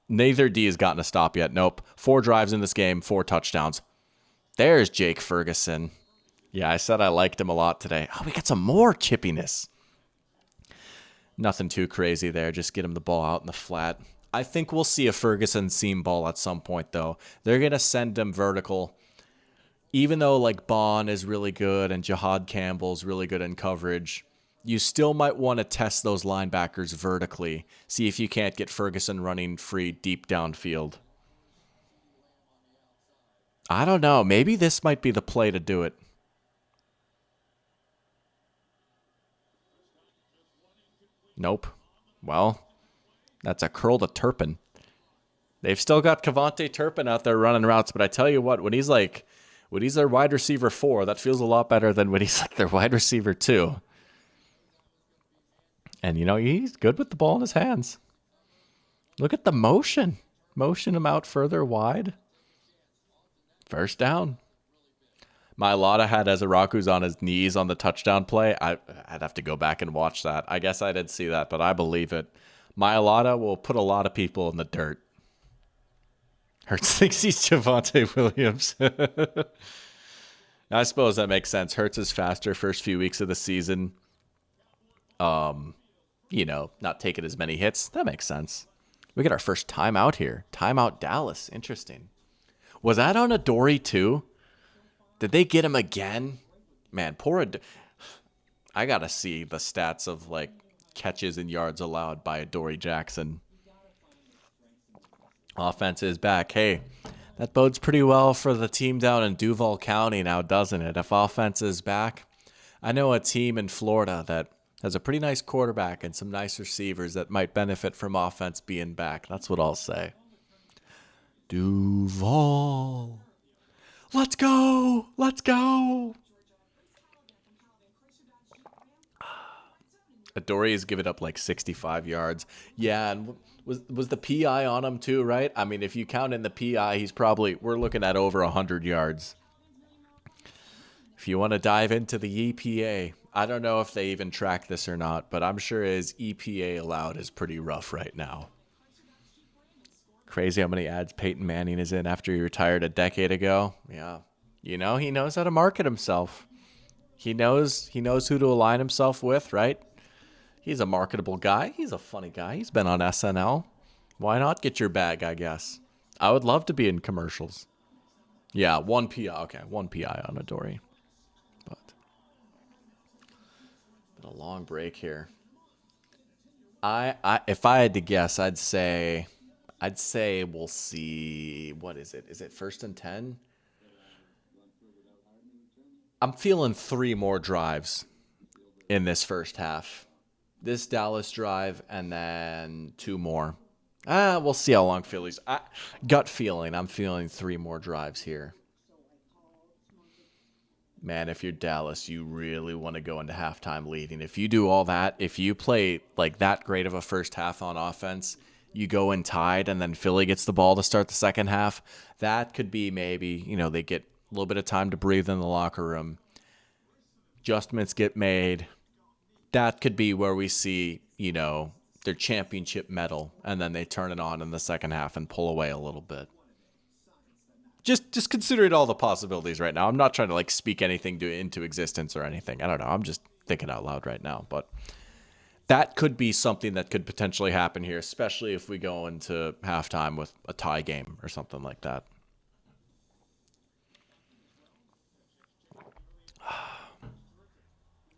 Neither D has gotten a stop yet. Nope. 4 drives in this game, 4 touchdowns. There's Jake Ferguson. Yeah, I said I liked him a lot today. Oh, we got some more chippiness. Nothing too crazy there. Just get him the ball out in the flat. I think we'll see a Ferguson seam ball at some point, though. They're going to send him vertical. Even though, like, Bond is really good and Jahad Campbell's really good in coverage, you still might want to test those linebackers vertically. See if you can't get Ferguson running free deep downfield. I don't know. Maybe this might be the play to do it. Nope. Well, that's a curl to Turpin. They've still got Cavante Turpin out there running routes, but I tell you what, when he's their wide receiver 4, that feels a lot better than when he's like their wide receiver 2. And, he's good with the ball in his hands. Look at the motion. Motion him out further wide. First down. Mailata had Ezeraku's on his knees on the touchdown play. I'd have to go back and watch that. I guess I didn't see that, but I believe it. Mailata will put a lot of people in the dirt. Hurts thinks he's Javonte Williams. I suppose that makes sense. Hurts is faster first few weeks of the season. Not taking as many hits. That makes sense. We get our first timeout here. Timeout Dallas. Interesting. Was that on Adoree too? Did they get him again? Man, I got to see the stats of, like, catches and yards allowed by Adoree Jackson. Offense is back. Hey, that bodes pretty well for the team down in Duval County now, doesn't it? If offense is back. I know a team in Florida that has a pretty nice quarterback and some nice receivers that might benefit from offense being back. That's what I'll say. Duval. Let's go. Let's go. Adoree has given up like 65 yards. Yeah, and was the PI on him too, right? I mean, if you count in the PI, we're looking at over 100 yards. If you want to dive into the EPA, I don't know if they even track this or not, but I'm sure his EPA allowed is pretty rough right now. Crazy how many ads Peyton Manning is in after he retired a decade ago. Yeah. He knows how to market himself. He knows who to align himself with, right? He's a marketable guy. He's a funny guy. He's been on SNL. Why not get your bag, I guess? I would love to be in commercials. Yeah, 1 PI. Okay, 1 PI on Adoree. But a long break here. If I had to guess, I'd say we'll see. What is it? Is it 1st and 10? I'm feeling 3 more drives in this first half. This Dallas drive and then 2 more. We'll see how long Philly's. Gut feeling, I'm feeling 3 more drives here. Man, if you're Dallas, you really want to go into halftime leading. If you do all that, if you play like that great of a first half on offense, you go in tied and then Philly gets the ball to start the second half, that could be maybe, they get a little bit of time to breathe in the locker room. Adjustments get made. That could be where we see, their championship medal, and then they turn it on in the second half and pull away a little bit. Just considering all the possibilities right now. I'm not trying to speak anything into existence or anything. I don't know. I'm just thinking out loud right now. But that could be something that could potentially happen here, especially if we go into halftime with a tie game or something like that.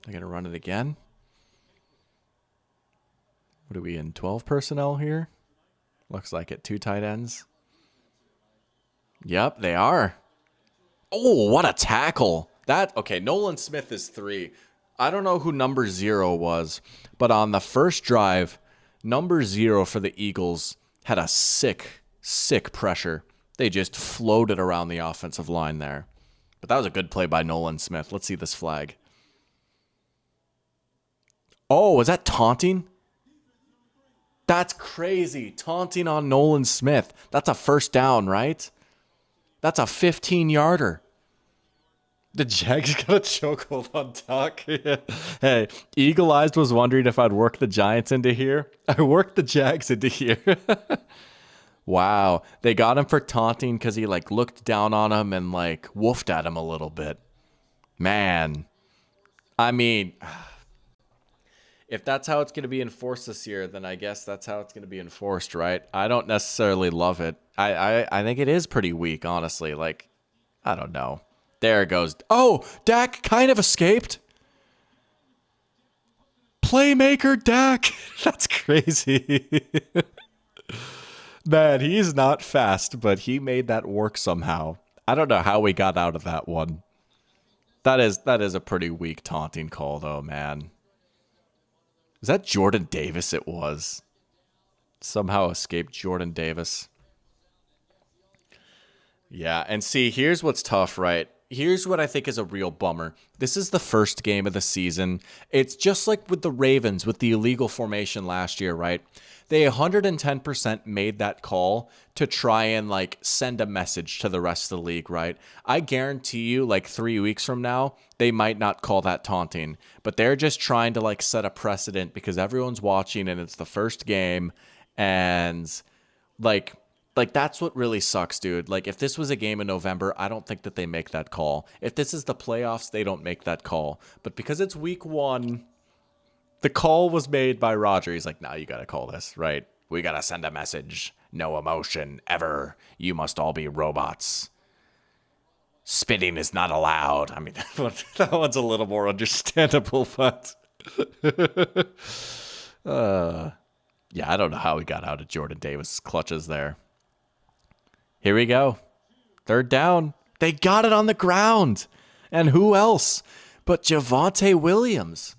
They're going to run it again. What are we in? 12 personnel here? Looks like it. 2 tight ends. Yep, they are. Oh, what a tackle. Okay, Nolan Smith is 3. I don't know who number 0 was, but on the first drive, number 0 for the Eagles had a sick pressure. They just floated around the offensive line there. But that was a good play by Nolan Smith. Let's see this flag. Oh, was that taunting? That's crazy. Taunting on Nolan Smith. That's a first down, right? That's a 15-yarder. The Jags got a chokehold on Tuck. Hey, Eagle Eyes was wondering if I'd work the Giants into here. I worked the Jags into here. Wow. They got him for taunting because he like looked down on him and like woofed at him a little bit. Man. I mean, if that's how it's going to be enforced this year, then I guess that's how it's going to be enforced, right? I don't necessarily love it. I think it is pretty weak, honestly. Like, I don't know. There it goes. Oh, Dak kind of escaped. Playmaker Dak. That's crazy. Man, he's not fast, but he made that work somehow. I don't know how we got out of that one. That is a pretty weak taunting call, though, man. Was that Jordan Davis? It was. Somehow escaped Jordan Davis. Yeah, and see, here's what's tough, right? Here's what I think is a real bummer. This is the first game of the season. It's just like with the Ravens, with the illegal formation last year, right? They 110% made that call to try and like send a message to the rest of the league, right? I guarantee you like 3 weeks from now, they might not call that taunting, but they're just trying to like set a precedent because everyone's watching and it's the first game. And like that's what really sucks, dude. Like if this was a game in November, I don't think that they make that call. If this is the playoffs, they don't make that call. But because it's week 1, the call was made by Roger. He's like, "No, you got to call this, right? We got to send a message. No emotion ever. You must all be robots. Spitting is not allowed." I mean, that one's a little more understandable, but yeah, I don't know how we got out of Jordan Davis' clutches there. Here we go. 3rd down. They got it on the ground. And who else but Javonte Williams?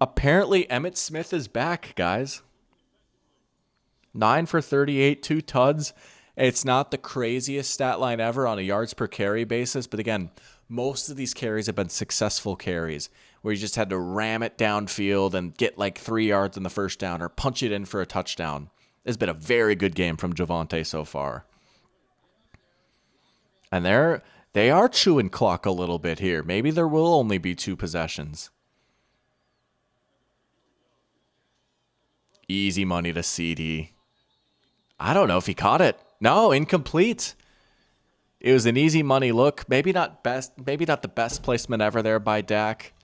Apparently, Emmitt Smith is back, guys. 9 for 38, 2 tuds. It's not the craziest stat line ever on a yards per carry basis. But again, most of these carries have been successful carries where you just had to ram it downfield and get like 3 yards in the first down or punch it in for a touchdown. It's been a very good game from Javonte so far. And they are chewing clock a little bit here. Maybe there will only be 2 possessions. Easy money to CD. I don't know if he caught it. No, incomplete. It was an easy money look. Maybe not the best placement ever there by Dak.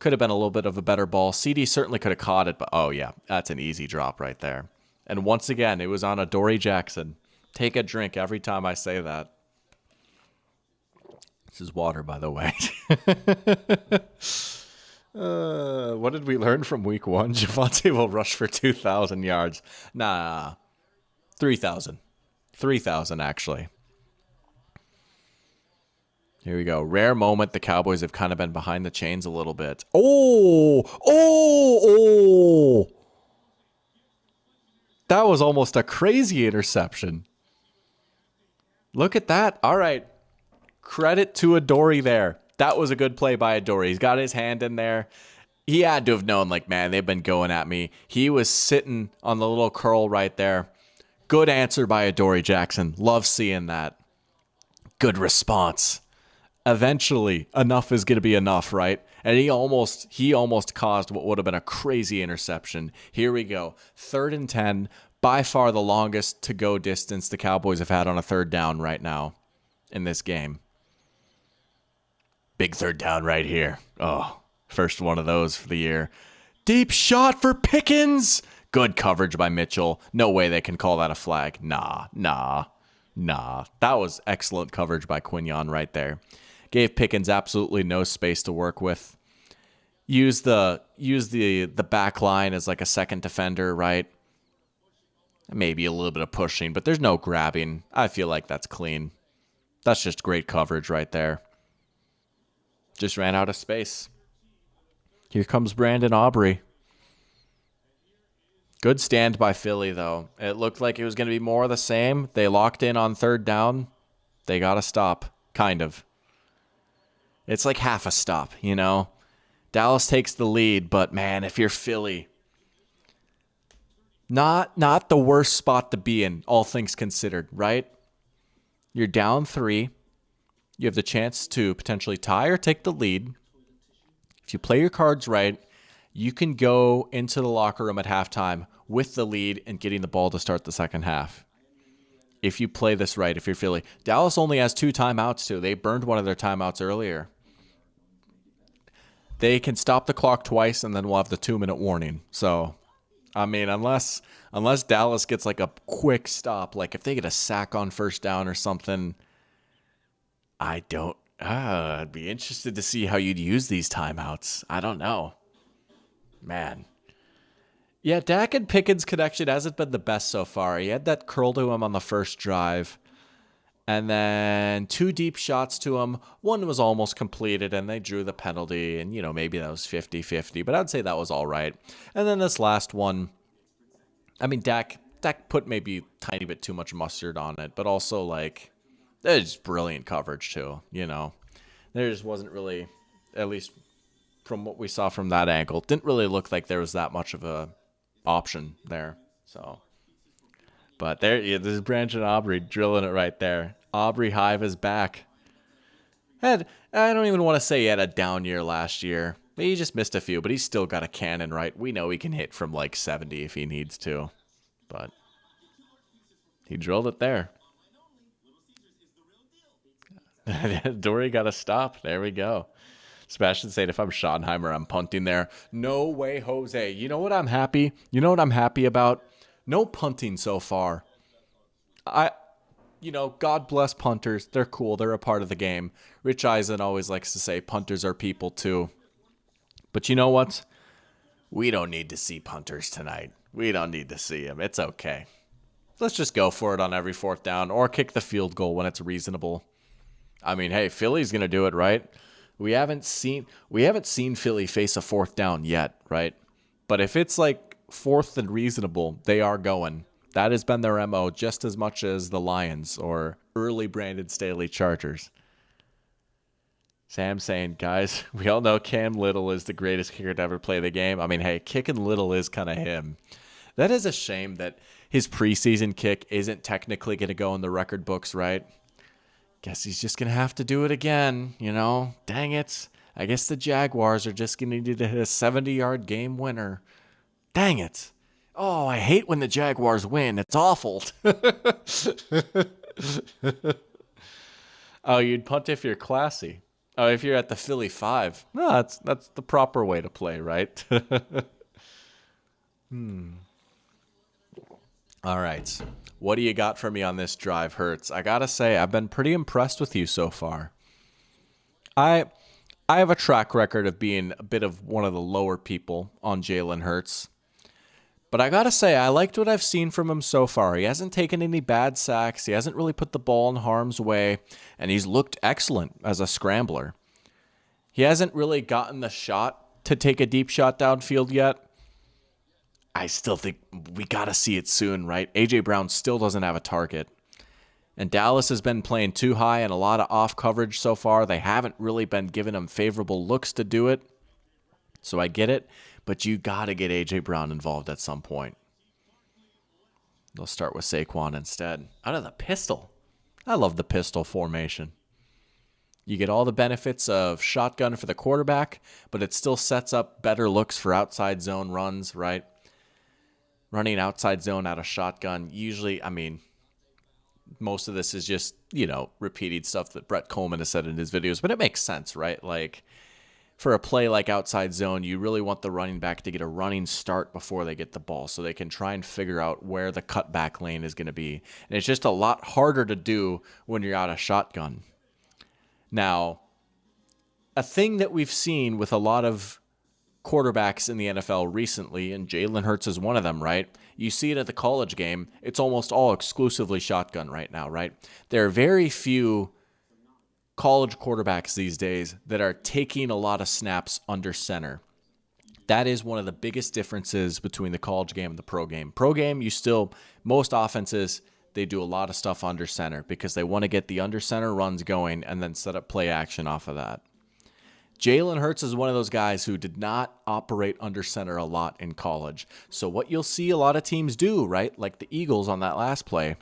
Could have been a little bit of a better ball. CD certainly could have caught it, but oh yeah, that's an easy drop right there. And once again, it was on Adoree Jackson. Take a drink every time I say that. This is water, by the way. What did we learn from week 1? Javonte will rush for 2,000 yards. Nah, 3,000. 3,000, actually. Here we go. Rare moment. The Cowboys have kind of been behind the chains a little bit. Oh! That was almost a crazy interception. Look at that. All right. Credit to Adoree there. That was a good play by Adoree. He's got his hand in there. He had to have known, like, man, they've been going at me. He was sitting on the little curl right there. Good answer by Adoree Jackson. Love seeing that. Good response. Eventually, enough is going to be enough, right? And he almost caused what would have been a crazy interception. Here we go. 3rd and 10. By far the longest to-go distance the Cowboys have had on a 3rd down right now in this game. Big 3rd down right here. Oh, first one of those for the year. Deep shot for Pickens. Good coverage by Mitchell. No way they can call that a flag. Nah. That was excellent coverage by Quinyon right there. Gave Pickens absolutely no space to work with. Use the back line as like a second defender, right? Maybe a little bit of pushing, but there's no grabbing. I feel like that's clean. That's just great coverage right there. Just ran out of space. Here comes Brandon Aubrey. Good stand by Philly, though. It looked like it was going to be more of the same. They locked in on 3rd down. They got to stop, kind of. It's like half a stop, you know? Dallas takes the lead, but man, if you're Philly, not the worst spot to be in, all things considered, right? You're down 3. You have the chance to potentially tie or take the lead. If you play your cards right, you can go into the locker room at halftime with the lead and getting the ball to start the second half. If you play this right, if you're Philly. Dallas only has 2 timeouts too. They burned one of their timeouts earlier. They can stop the clock twice and then we'll have the 2-minute warning. So, I mean, unless Dallas gets like a quick stop, like if they get a sack on first down or something, I'd be interested to see how you'd use these timeouts. I don't know. Man. Yeah, Dak and Pickens' connection hasn't been the best so far. He had that curl to him on the first drive. And then 2 deep shots to him. One was almost completed, and they drew the penalty. And, maybe that was 50-50. But I'd say that was all right. And then this last one, I mean, Dak put maybe a tiny bit too much mustard on it. But also, like, it's brilliant coverage, too. There just wasn't really, at least from what we saw from that angle, didn't really look like there was that much of a option there. So, but this is Branch and Aubrey drilling it right there. Aubrey Hive is back. I don't even want to say he had a down year last year. He just missed a few, but he's still got a cannon, right? We know he can hit from like 70 if he needs to, but he drilled it there. Dory got a stop. There we go. Sebastian saying, if I'm Schottenheimer, I'm punting there. No way, Jose. You know what I'm happy? You know what I'm happy about? No punting so far. God bless punters. They're cool. They're a part of the game. Rich Eisen always likes to say punters are people too. But you know what? We don't need to see punters tonight. We don't need to see them. It's okay. Let's just go for it on every 4th down or kick the field goal when it's reasonable. I mean, hey, Philly's going to do it, right? We haven't seen Philly face a 4th down yet, right? But if it's like 4th and reasonable, they are going. That has been their MO just as much as the Lions or early Brandon Staley Chargers. Sam saying, guys, we all know Cam Little is the greatest kicker to ever play the game. I mean, hey, kicking Little is kind of him. That is a shame that his preseason kick isn't technically going to go in the record books, right? Guess he's just going to have to do it again, Dang it. I guess the Jaguars are just going to need to hit a 70-yard game winner. Dang it. Oh, I hate when the Jaguars win. It's awful. Oh, you'd punt if you're classy. Oh, if you're at the Philly 5. No, that's the proper way to play, right? All right. What do you got for me on this drive, Hurts? I got to say, I've been pretty impressed with you so far. I have a track record of being a bit of one of the lower people on Jalen Hurts. But I got to say, I liked what I've seen from him so far. He hasn't taken any bad sacks. He hasn't really put the ball in harm's way. And he's looked excellent as a scrambler. He hasn't really gotten the shot to take a deep shot downfield yet. I still think we got to see it soon, right? A.J. Brown still doesn't have a target. And Dallas has been playing too high and a lot of off coverage so far. They haven't really been giving him favorable looks to do it. So I get it. But you got to get A.J. Brown involved at some point. They'll start with Saquon instead. Out of the pistol. I love the pistol formation. You get all the benefits of shotgun for the quarterback, but it still sets up better looks for outside zone runs, right? Running outside zone out of shotgun. Usually, I mean, most of this is just, repeating stuff that Brett Coleman has said in his videos, but it makes sense, right? Like, for a play like outside zone, you really want the running back to get a running start before they get the ball so they can try and figure out where the cutback lane is going to be. And it's just a lot harder to do when you're out of shotgun. Now, a thing that we've seen with a lot of quarterbacks in the NFL recently, and Jalen Hurts is one of them, right? You see it at the college game. It's almost all exclusively shotgun right now, right? There are very few college quarterbacks these days that are taking a lot of snaps under center. That is one of the biggest differences between the college game and the pro game. Pro game, most offenses, they do a lot of stuff under center because they want to get the under center runs going and then set up play action off of that. Jalen Hurts is one of those guys who did not operate under center a lot in college. So what you'll see a lot of teams do, right, like the Eagles on that last play,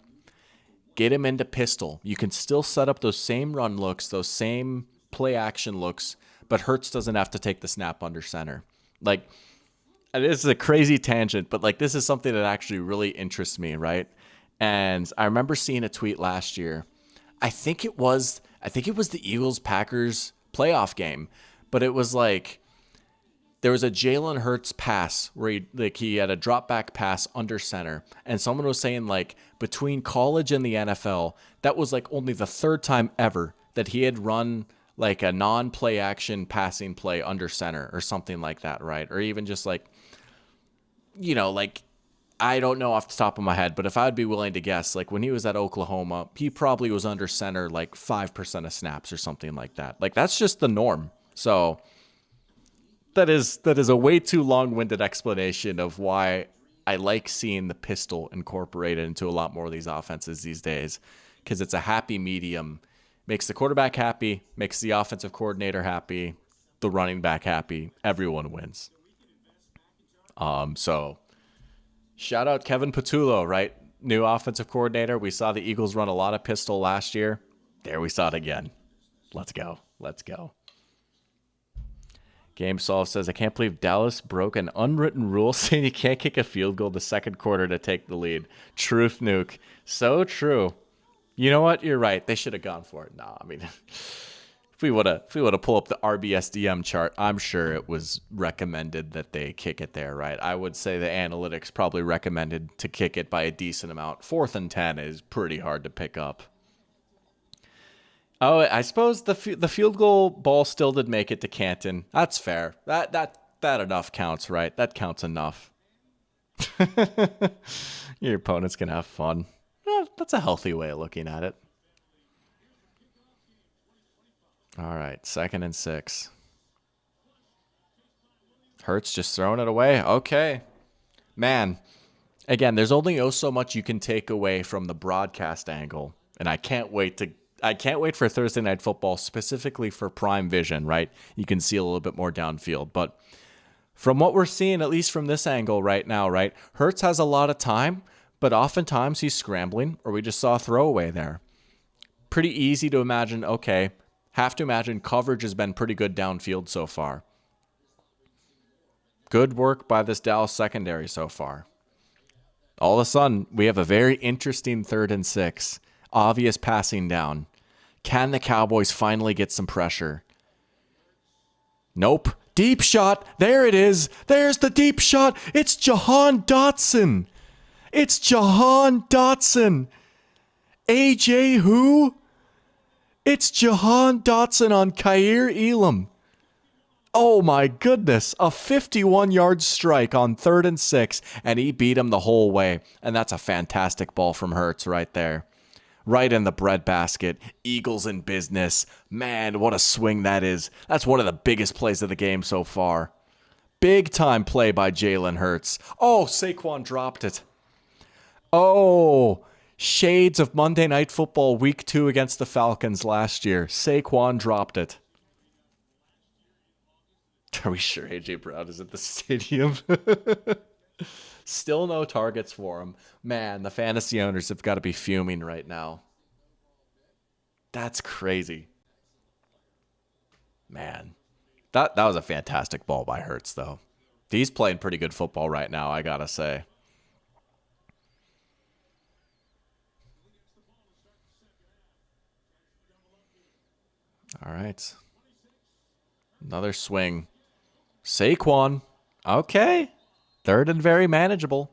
get him into pistol. You can still set up those same run looks, those same play action looks, but Hurts doesn't have to take the snap under center. Like, this is a crazy tangent, but like this is something that actually really interests me, right? And I remember seeing a tweet last year. I think it was the Eagles Packers playoff game, but it was like there was a Jalen Hurts pass where he had a drop back pass under center, and someone was saying like between college and the NFL, that was like only the third time ever that he had run like a non-play action passing play under center or something like that, right? Or even just like, like I don't know off the top of my head, but if I'd be willing to guess, like when he was at Oklahoma, he probably was under center like 5% of snaps or something like that. Like that's just the norm. So that is a way too long-winded explanation of why I like seeing the pistol incorporated into a lot more of these offenses these days, because it's a happy medium. Makes the quarterback happy, makes the offensive coordinator happy, the running back happy. Everyone wins. So shout out Kevin Patullo, right? New offensive coordinator. We saw the Eagles run a lot of pistol last year. There we saw it again. Let's go. Game Solve says, I can't believe Dallas broke an unwritten rule saying you can't kick a field goal the second quarter to take the lead. Truth nuke. So true. You know what? You're right. They should have gone for it. No, I mean, if we would have pulled up the RBSDM chart, I'm sure it was recommended that they kick it there, right? I would say the analytics probably recommended to kick it by a decent amount. 4th and 10 is pretty hard to pick up. Oh, I suppose the field goal ball still did make it to Canton. That's fair. That enough counts, right? That counts enough. Your opponents can have fun. Well, that's a healthy way of looking at it. All right, 2nd and 6. Hurts just throwing it away. Okay. Man, again, there's only so much you can take away from the broadcast angle, and I can't wait for Thursday Night Football, specifically for Prime Vision, right? You can see a little bit more downfield. But from what we're seeing, at least from this angle right now, right, Hurts has a lot of time, but oftentimes he's scrambling, or we just saw a throwaway there. Pretty easy to imagine, okay, have to imagine coverage has been pretty good downfield so far. Good work by this Dallas secondary so far. All of a sudden, we have a very interesting 3rd and 6. Obvious passing down. Can the Cowboys finally get some pressure? Nope. Deep shot. There it is. There's the deep shot. It's Jahan Dotson. AJ who? It's Jahan Dotson on Kaiir Elam. Oh my goodness. A 51-yard strike on 3rd and 6, and he beat him the whole way. And that's a fantastic ball from Hurts right there. Right in the breadbasket. Eagles in business. Man, what a swing that is. That's one of the biggest plays of the game so far. Big time play by Jalen Hurts. Oh, Saquon dropped it. Oh, shades of Monday Night Football Week 2 against the Falcons last year. Saquon dropped it. Are we sure A.J. Brown is at the stadium? Still no targets for him. Man, the fantasy owners have got to be fuming right now. That's crazy. Man, that was a fantastic ball by Hurts, though. He's playing pretty good football right now, I got to say. All right. Another swing. Saquon. Okay. 3rd and very manageable.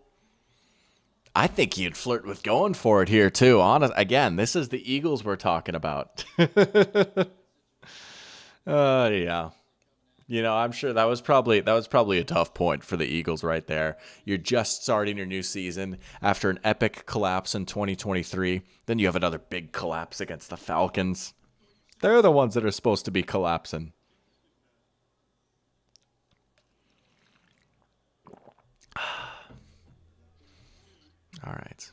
I think he'd flirt with going for it here, too. Again, this is the Eagles we're talking about. Yeah. I'm sure that was probably a tough point for the Eagles right there. You're just starting your new season after an epic collapse in 2023. Then you have another big collapse against the Falcons. They're the ones that are supposed to be collapsing. All right.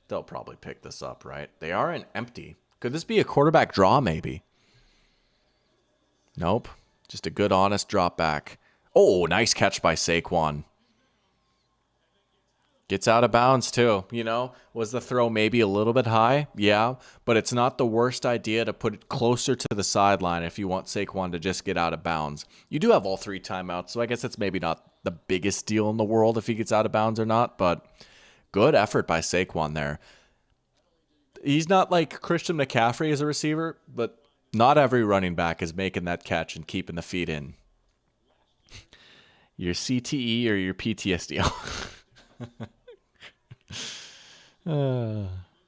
They'll probably pick this up, right? They are an empty. Could this be a quarterback draw, maybe? Nope. Just a good, honest drop back. Oh, nice catch by Saquon. Gets out of bounds too. Was the throw maybe a little bit high? Yeah, but it's not the worst idea to put it closer to the sideline if you want Saquon to just get out of bounds. You do have all 3 timeouts, so I guess it's maybe not the biggest deal in the world if he gets out of bounds or not, but good effort by Saquon there. He's not like Christian McCaffrey as a receiver, but not every running back is making that catch and keeping the feet in. Your CTE or your PTSD?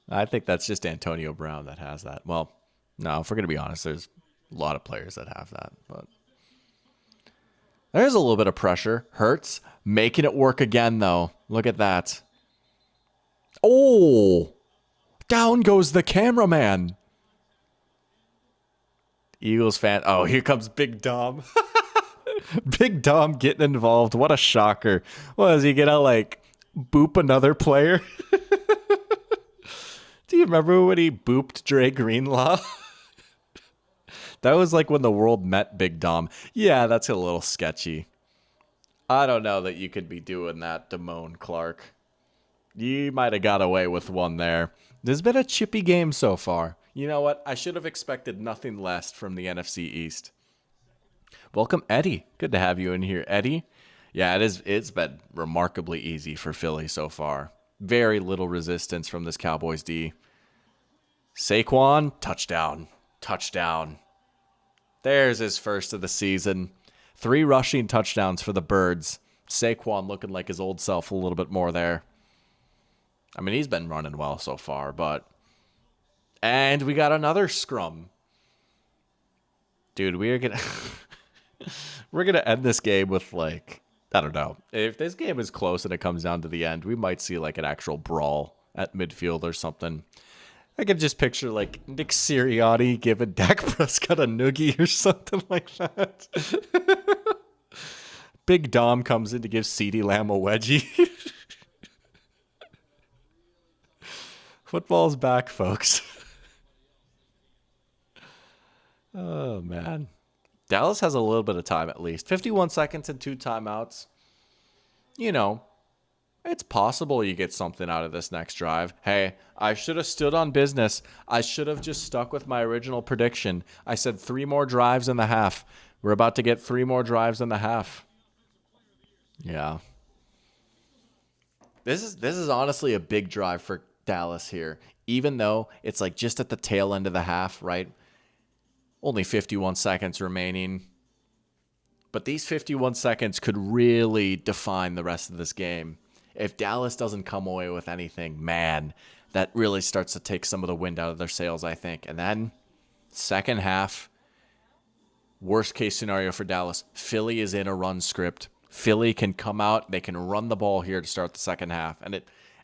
I think that's just Antonio Brown that has that. Well, no, if we're going to be honest, there's a lot of players that have that. But there's a little bit of pressure. Hurts making it work again, though. Look at that. Oh, down goes the cameraman. Eagles fan. Oh, here comes Big Dom. Big Dom getting involved. What a shocker. What, is he going to, boop another player? Do you remember when he booped Dre Greenlaw? That was when the world met Big Dom. Yeah, that's a little sketchy. I don't know that you could be doing that, Damone Clark. You might have got away with one there. There's been a chippy game so far. You know what? I should have expected nothing less from the NFC East. Welcome, Eddie. Good to have you in here, Eddie. Yeah, it's been remarkably easy for Philly so far. Very little resistance from this Cowboys D. Saquon, touchdown. Touchdown. There's his first of the season. 3 rushing touchdowns for the Birds. Saquon looking like his old self a little bit more there. I mean, he's been running well so far, but... And we got another scrum. Dude, we're gonna... we're gonna end this game with, I don't know. If this game is close and it comes down to the end, we might see, an actual brawl at midfield or something. I could just picture, Nick Sirianni giving Dak Prescott a noogie or something like that. Big Dom comes in to give CeeDee Lamb a wedgie. Football's back, folks. Oh, man. Dallas has a little bit of time at least. 51 seconds and 2 timeouts. It's possible you get something out of this next drive. Hey, I should have stood on business. I should have just stuck with my original prediction. I said 3 more drives in the half. We're about to get 3 more drives in the half. Yeah. This is honestly a big drive for Dallas here. Even though it's just at the tail end of the half, right? Only 51 seconds remaining. But these 51 seconds could really define the rest of this game. If Dallas doesn't come away with anything, man, that really starts to take some of the wind out of their sails, I think. And then, second half, worst case scenario for Dallas, Philly is in a run script. Philly can come out, they can run the ball here to start the second half.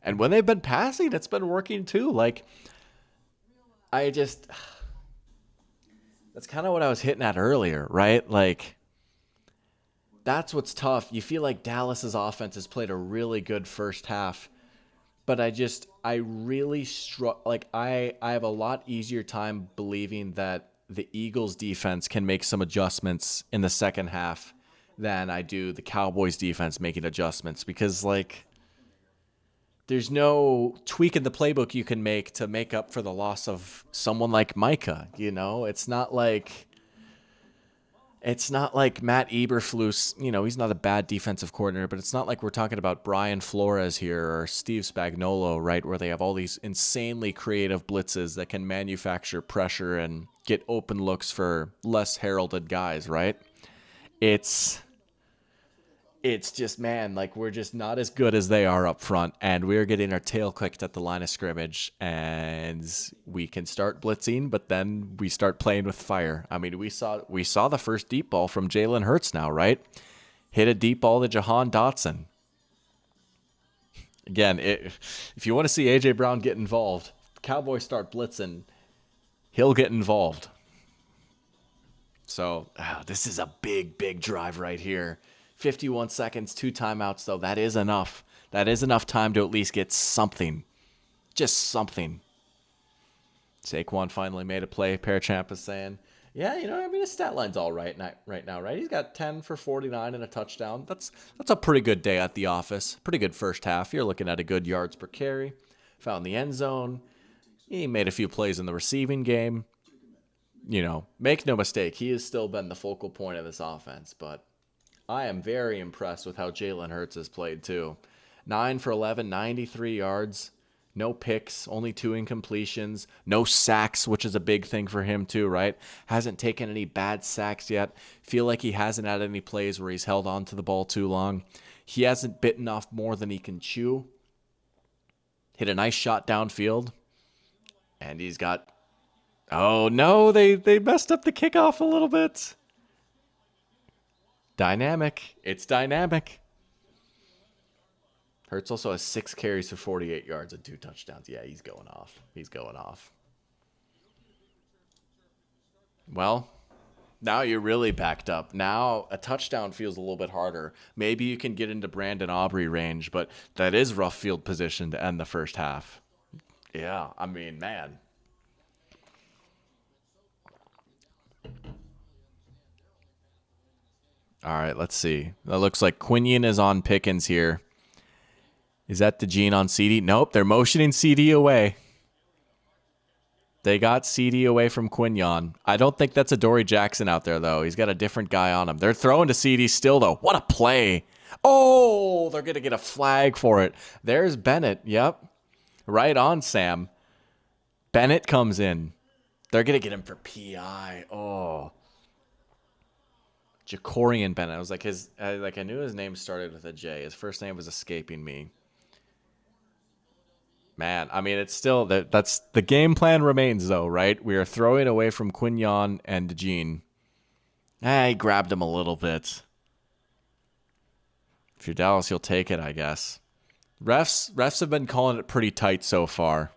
And when they've been passing, it's been working too. That's kind of what I was hitting at earlier, right? That's what's tough. You feel like Dallas's offense has played a really good first half, but I really I have a lot easier time believing that the Eagles defense can make some adjustments in the second half than I do the Cowboys defense making adjustments, because there's no tweak in the playbook you can make to make up for the loss of someone like Micah. It's not like Matt Eberflus, he's not a bad defensive coordinator, but it's not like we're talking about Brian Flores here or Steve Spagnuolo, right, where they have all these insanely creative blitzes that can manufacture pressure and get open looks for less heralded guys, right? It's just, man, we're just not as good as they are up front, and we're getting our tail kicked at the line of scrimmage, and we can start blitzing, but then we start playing with fire. I mean, we saw the first deep ball from Jalen Hurts now, right? Hit a deep ball to Jahan Dotson. Again, if you want to see A.J. Brown get involved, the Cowboys start blitzing, he'll get involved. So, this is a big, big drive right here. 51 seconds, 2 timeouts, though. That is enough. That is enough time to at least get something. Just something. Saquon finally made a play, Parachamp is saying. Yeah, I mean his stat line's all right right now, right? He's got 10 for 49 and a touchdown. That's a pretty good day at the office. Pretty good first half. You're looking at a good yards per carry. Found the end zone. He made a few plays in the receiving game. Make no mistake, he has still been the focal point of this offense, but I am very impressed with how Jalen Hurts has played too. 9 for 11, 93 yards. No picks, only 2 incompletions, no sacks, which is a big thing for him too, right? Hasn't taken any bad sacks yet. Feel like he hasn't had any plays where he's held on to the ball too long. He hasn't bitten off more than he can chew. Hit a nice shot downfield. And he's got... Oh no, they messed up the kickoff a little bit. Dynamic. It's dynamic. Hurts also has 6 carries for 48 yards and 2 touchdowns. Yeah, he's going off. He's going off. Well, now you're really backed up. Now a touchdown feels a little bit harder. Maybe you can get into Brandon Aubrey range, but that is rough field position to end the first half. Yeah, I mean, man. All right, let's see. That looks like Quinion is on Pickens here. Is that DeJean on CD? Nope, they're motioning CD away. They got CD away from Quinion. I don't think that's a Dory Jackson out there, though. He's got a different guy on him. They're throwing to CD still, though. What a play. Oh, they're going to get a flag for it. There's Bennett. Yep. Right on, Sam. Bennett comes in. They're going to get him for PI. Oh. Jacorian Bennett. I was like I knew his name started with a J. His first name was escaping me. Man, I mean, it's still that's the game plan remains though, right? We are throwing away from Quinion and DeJean. He grabbed him a little bit. If you're Dallas, you'll take it, I guess. Refs have been calling it pretty tight so far.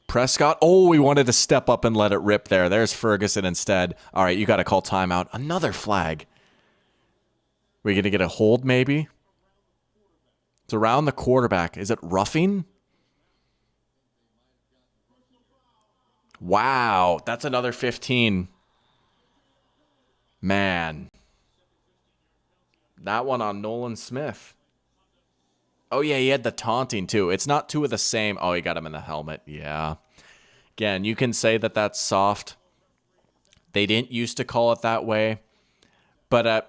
Prescott. Oh, we wanted to step up and let it rip there. There's Ferguson instead. All right, you got to call timeout. Another flag. We going to get a hold maybe? It's around the quarterback. Is it roughing? Wow, that's another 15. Man. That one on Nolan Smith. Oh, yeah, he had the taunting, too. It's not two of the same. Oh, he got him in the helmet. Yeah. Again, you can say that that's soft. They didn't used to call it that way. But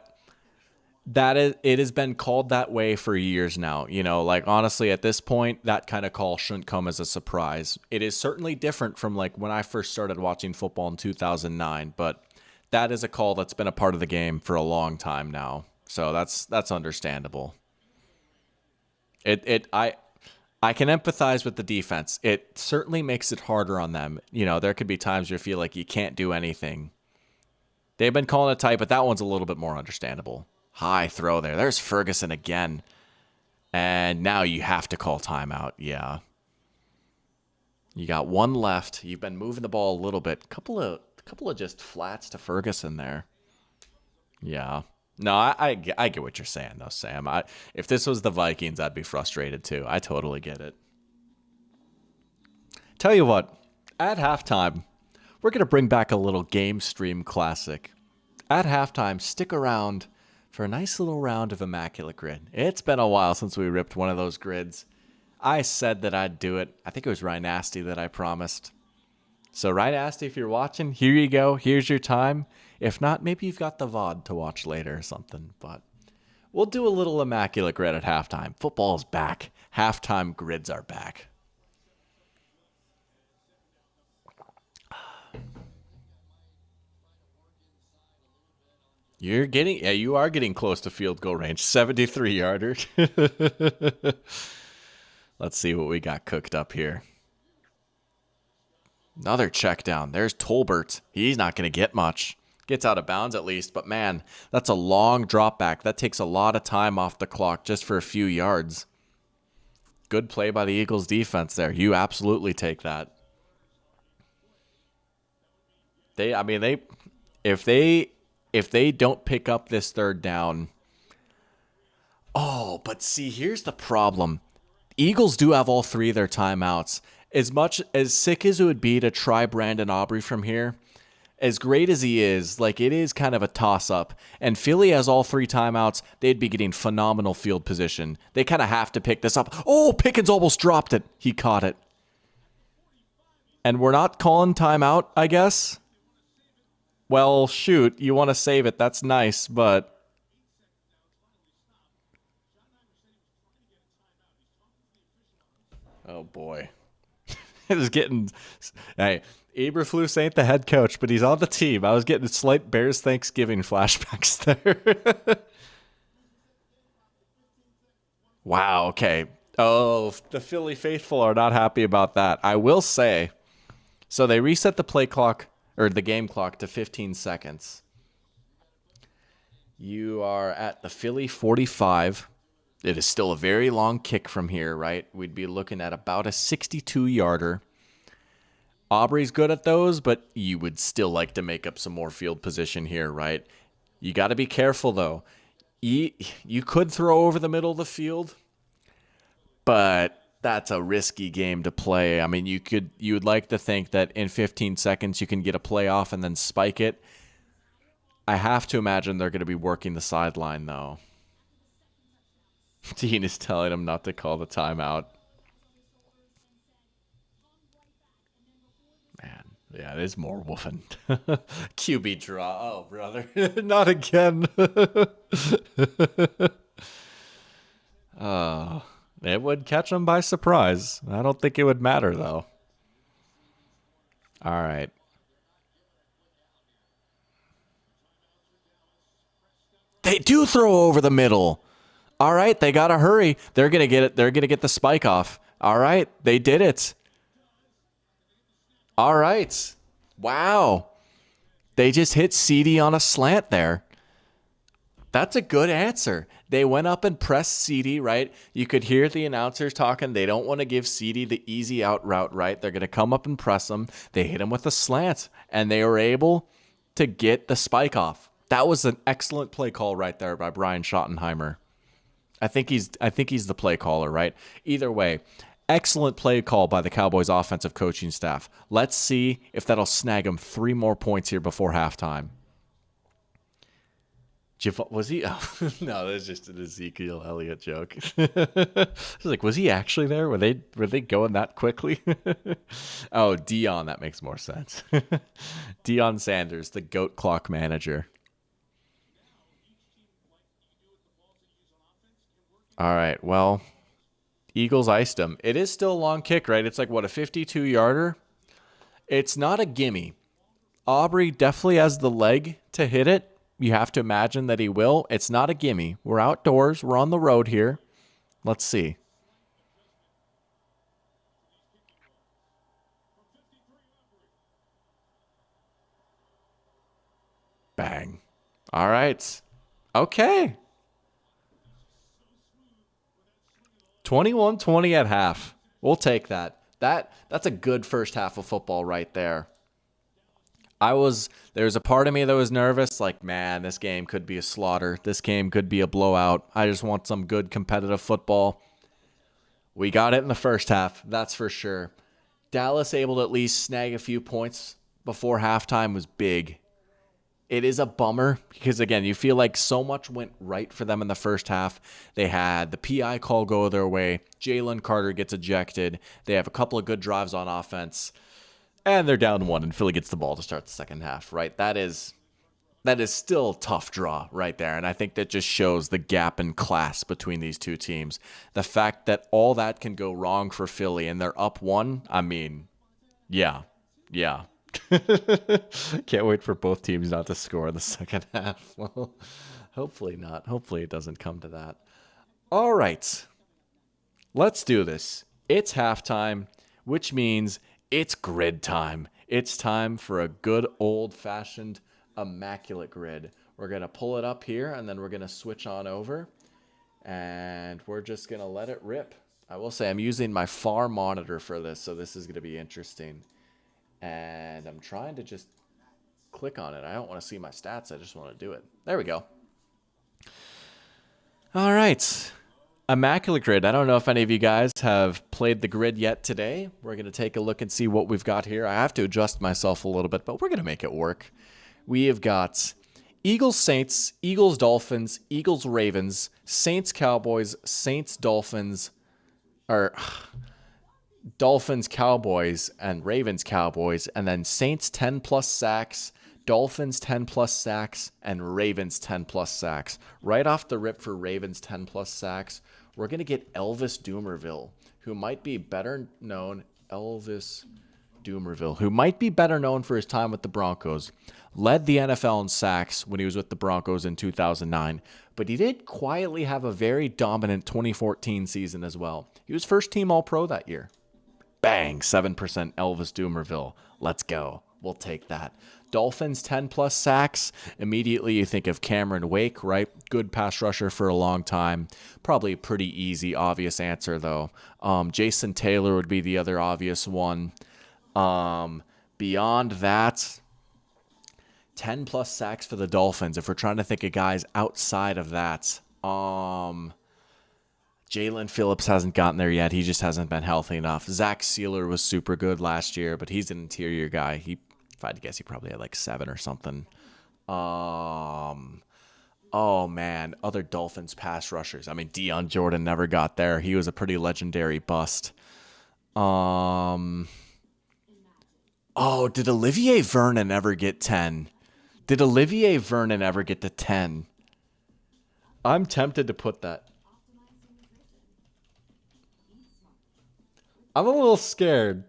it has been called that way for years now. Like, honestly, at this point, that kind of call shouldn't come as a surprise. It is certainly different from, like, when I first started watching football in 2009. But that is a call that's been a part of the game for a long time now. So that's understandable. I can empathize with the defense. It certainly makes it harder on them. There could be times where you feel like you can't do anything. They've been calling it tight, but that one's a little bit more understandable. High throw there. There's Ferguson again. And now you have to call timeout. Yeah. You got one left. You've been moving the ball a little bit. Couple of just flats to Ferguson there. Yeah. No, I get what you're saying, though, Sam. If this was the Vikings, I'd be frustrated, too. I totally get it. Tell you what, at halftime, we're going to bring back a little game stream classic. At halftime, stick around for a nice little round of Immaculate Grid. It's been a while since we ripped one of those grids. I said that I'd do it. I think it was Ryan Asty that I promised. So Ryan Asty, if you're watching, here you go. Here's your time. If not, maybe you've got the VOD to watch later or something. But we'll do a little Immaculate Grid at halftime. Football's back. Halftime grids are back. You are getting close to field goal range. 73-yarder. Let's see what we got cooked up here. Another check down. There's Tolbert. He's not going to get much. Gets out of bounds at least, but man, that's a long drop back. That takes a lot of time off the clock just for a few yards. Good play by the Eagles defense there. You absolutely take that. If they don't pick up this third down. Oh, but see, here's the problem. Eagles do have all 3 of their timeouts, As much as sick as it would be to try Brandon Aubrey from here, as great as he is, like it is kind of a toss-up. And Philly has all 3 timeouts. They'd be getting phenomenal field position. They kind of have to pick this up. Oh, Pickens almost dropped it. He caught it. And we're not calling timeout, I guess. Well, shoot, you want to save it. That's nice, but oh boy. It was getting. Hey, Eberflus ain't the head coach, but he's on the team. I was getting slight Bears Thanksgiving flashbacks there. Wow, okay. Oh, the Philly faithful are not happy about that. I will say. So they reset the play clock, or the game clock, to 15 seconds. You are at the Philly 45. It is still a very long kick from here, right? We'd be looking at about a 62-yarder. Aubrey's good at those, but you would still like to make up some more field position here, right? You got to be careful, though. You could throw over the middle of the field, but that's a risky game to play. I mean, you would like to think that in 15 seconds you can get a play off and then spike it. I have to imagine they're going to be working the sideline, though. Dean is telling him not to call the timeout. Man, yeah, it is more woofing. QB draw. Oh, brother. Not again. It would catch them by surprise. I don't think it would matter, though. All right. They do throw over the middle. All right, they got to hurry. They're going to get it. They're going to get the spike off. All right, they did it. All right. Wow. They just hit CD on a slant there. That's a good answer. They went up and pressed CD, right? You could hear the announcers talking. They don't want to give CD the easy out route, right? They're going to come up and press him. They hit him with a slant, and they were able to get the spike off. That was an excellent play call right there by Brian Schottenheimer. I think he's the play caller, right? Either way, excellent play call by the Cowboys offensive coaching staff. Let's see if that'll snag them 3 more points here before halftime. Was he? Oh, no, that's just an Ezekiel Elliott joke. I was like, was he actually there? Were they going that quickly? Oh, Dion, that makes more sense. Deion Sanders, the GOAT clock manager. All right, well, Eagles iced him. It is still a long kick, right? It's like, what, a 52-yarder? It's not a gimme. Aubrey definitely has the leg to hit it. You have to imagine that he will. It's not a gimme. We're outdoors. We're on the road here. Let's see. Bang. All right. Okay. 21-20 at half. We'll take that. That's a good first half of football right there. There was a part of me that was nervous, like, man, this game could be a slaughter. This game could be a blowout. I just want some good competitive football. We got it in the first half, that's for sure. Dallas able to at least snag a few points before halftime was big. It is a bummer because, again, you feel like so much went right for them in the first half. They had the PI call go their way. Jalen Carter gets ejected. They have a couple of good drives on offense. And they're down 1, and Philly gets the ball to start the second half, right? That is still a tough draw right there, and I think that just shows the gap in class between these two teams. The fact that all that can go wrong for Philly, and they're up 1, I mean, yeah. Can't wait for both teams not to score in the second half. Well, hopefully not. Hopefully it doesn't come to that. All right. Let's do this. It's halftime, which means it's grid time. It's time for a good old-fashioned immaculate grid. We're going to pull it up here, and then we're going to switch on over, and we're just going to let it rip. I will say I'm using my far monitor for this, so this is going to be interesting. And I'm trying to just click on it. I don't want to see my stats. I just want to do it. There we go. All right. Immaculate Grid. I don't know if any of you guys have played the grid yet today. We're going to take a look and see what we've got here. I have to adjust myself a little bit, but we're going to make it work. We have got Eagles Saints, Eagles Dolphins, Eagles Ravens, Saints Cowboys, Saints Dolphins, or Dolphins Cowboys, and Ravens Cowboys, and then Saints 10 plus sacks, Dolphins 10 plus sacks, and Ravens 10 plus sacks. Right off the rip for Ravens 10 plus sacks, we're going to get Elvis Doomerville, who might be better known, who might be better known for his time with the Broncos. Led the NFL in sacks when he was with the Broncos in 2009, but he did quietly have a very dominant 2014 season as well. He was first team All-Pro that year. Bang, 7% Elvis Doomerville. Let's go. We'll take that. Dolphins 10 plus sacks. Immediately you think of Cameron Wake, right? Good pass rusher for a long time. Probably a pretty easy, obvious answer though. Jason Taylor would be the other obvious one. Beyond that, 10 plus sacks for the Dolphins. If we're trying to think of guys outside of that, Jalen Phillips hasn't gotten there yet. He just hasn't been healthy enough. Zach Sealer was super good last year, but he's an interior guy. If I had to guess, he probably had like 7 or something. Oh man, other Dolphins pass rushers. I mean, Deion Jordan never got there. He was a pretty legendary bust. Oh, did Olivier Vernon ever get 10? Did Olivier Vernon ever get to 10? I'm tempted to put that. I'm a little scared.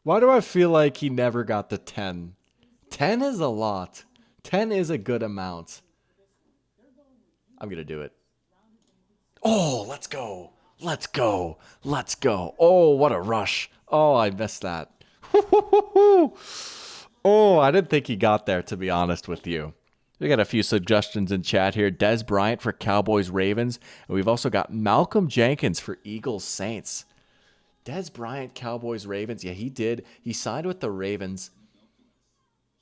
Why do I feel like he never got to 10? 10 is a lot. 10 is a good amount. I'm going to do it. Oh, let's go. Let's go. Let's go. Oh, what a rush. Oh, I missed that. Oh, I didn't think he got there, to be honest with you. We got a few suggestions in chat here. Dez Bryant for Cowboys Ravens. And we've also got Malcolm Jenkins for Eagles Saints. Dez Bryant, Cowboys, Ravens. Yeah, he did. He signed with the Ravens.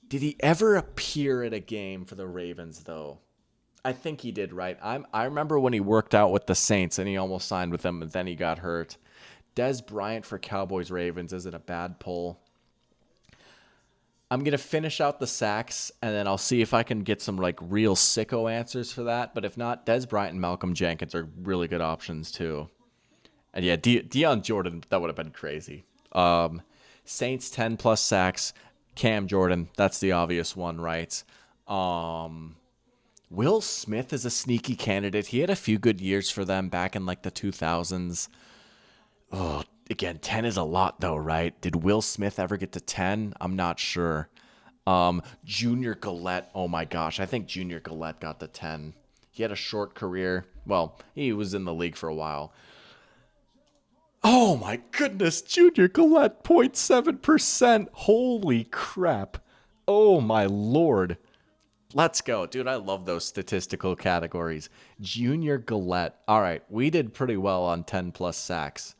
Did he ever appear at a game for the Ravens, though? I think he did, right? I remember when he worked out with the Saints and he almost signed with them, but then he got hurt. Dez Bryant for Cowboys, Ravens isn't a bad pull. I'm going to finish out the sacks, and then I'll see if I can get some like real sicko answers for that. But if not, Dez Bryant and Malcolm Jenkins are really good options, too. And yeah, Deion Jordan, that would have been crazy. Saints 10 plus sacks. Cam Jordan, that's the obvious one, right? Will Smith is a sneaky candidate. He had a few good years for them back in like the 2000s. Oh, again, 10 is a lot though, right? Did Will Smith ever get to 10? I'm not sure. Junior Gillette, oh my gosh, I think Junior Gillette got to 10. He had a short career. Well, he was in the league for a while. Oh my goodness, Junior Gillette, 0.7%. Holy crap. Oh my lord. Let's go. Dude, I love those statistical categories. Junior Gillette. All right, we did pretty well on 10 plus sacks.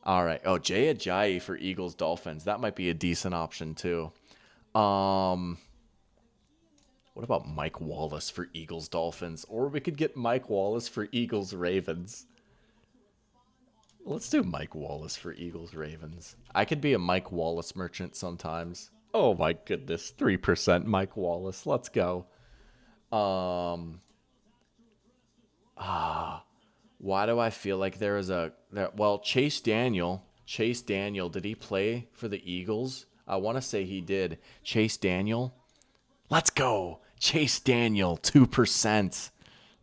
All right. Oh, Jay Ajayi for Eagles Dolphins. That might be a decent option too. What about Mike Wallace for Eagles Dolphins? Or we could get Mike Wallace for Eagles Ravens. Let's do Mike Wallace for Eagles Ravens. I could be a Mike Wallace merchant sometimes. Oh my goodness, 3% Mike Wallace. Let's go. Why do I feel like there is well, Chase Daniel, did he play for the Eagles? I want to say he did. Chase Daniel. Let's go. Chase Daniel, 2%.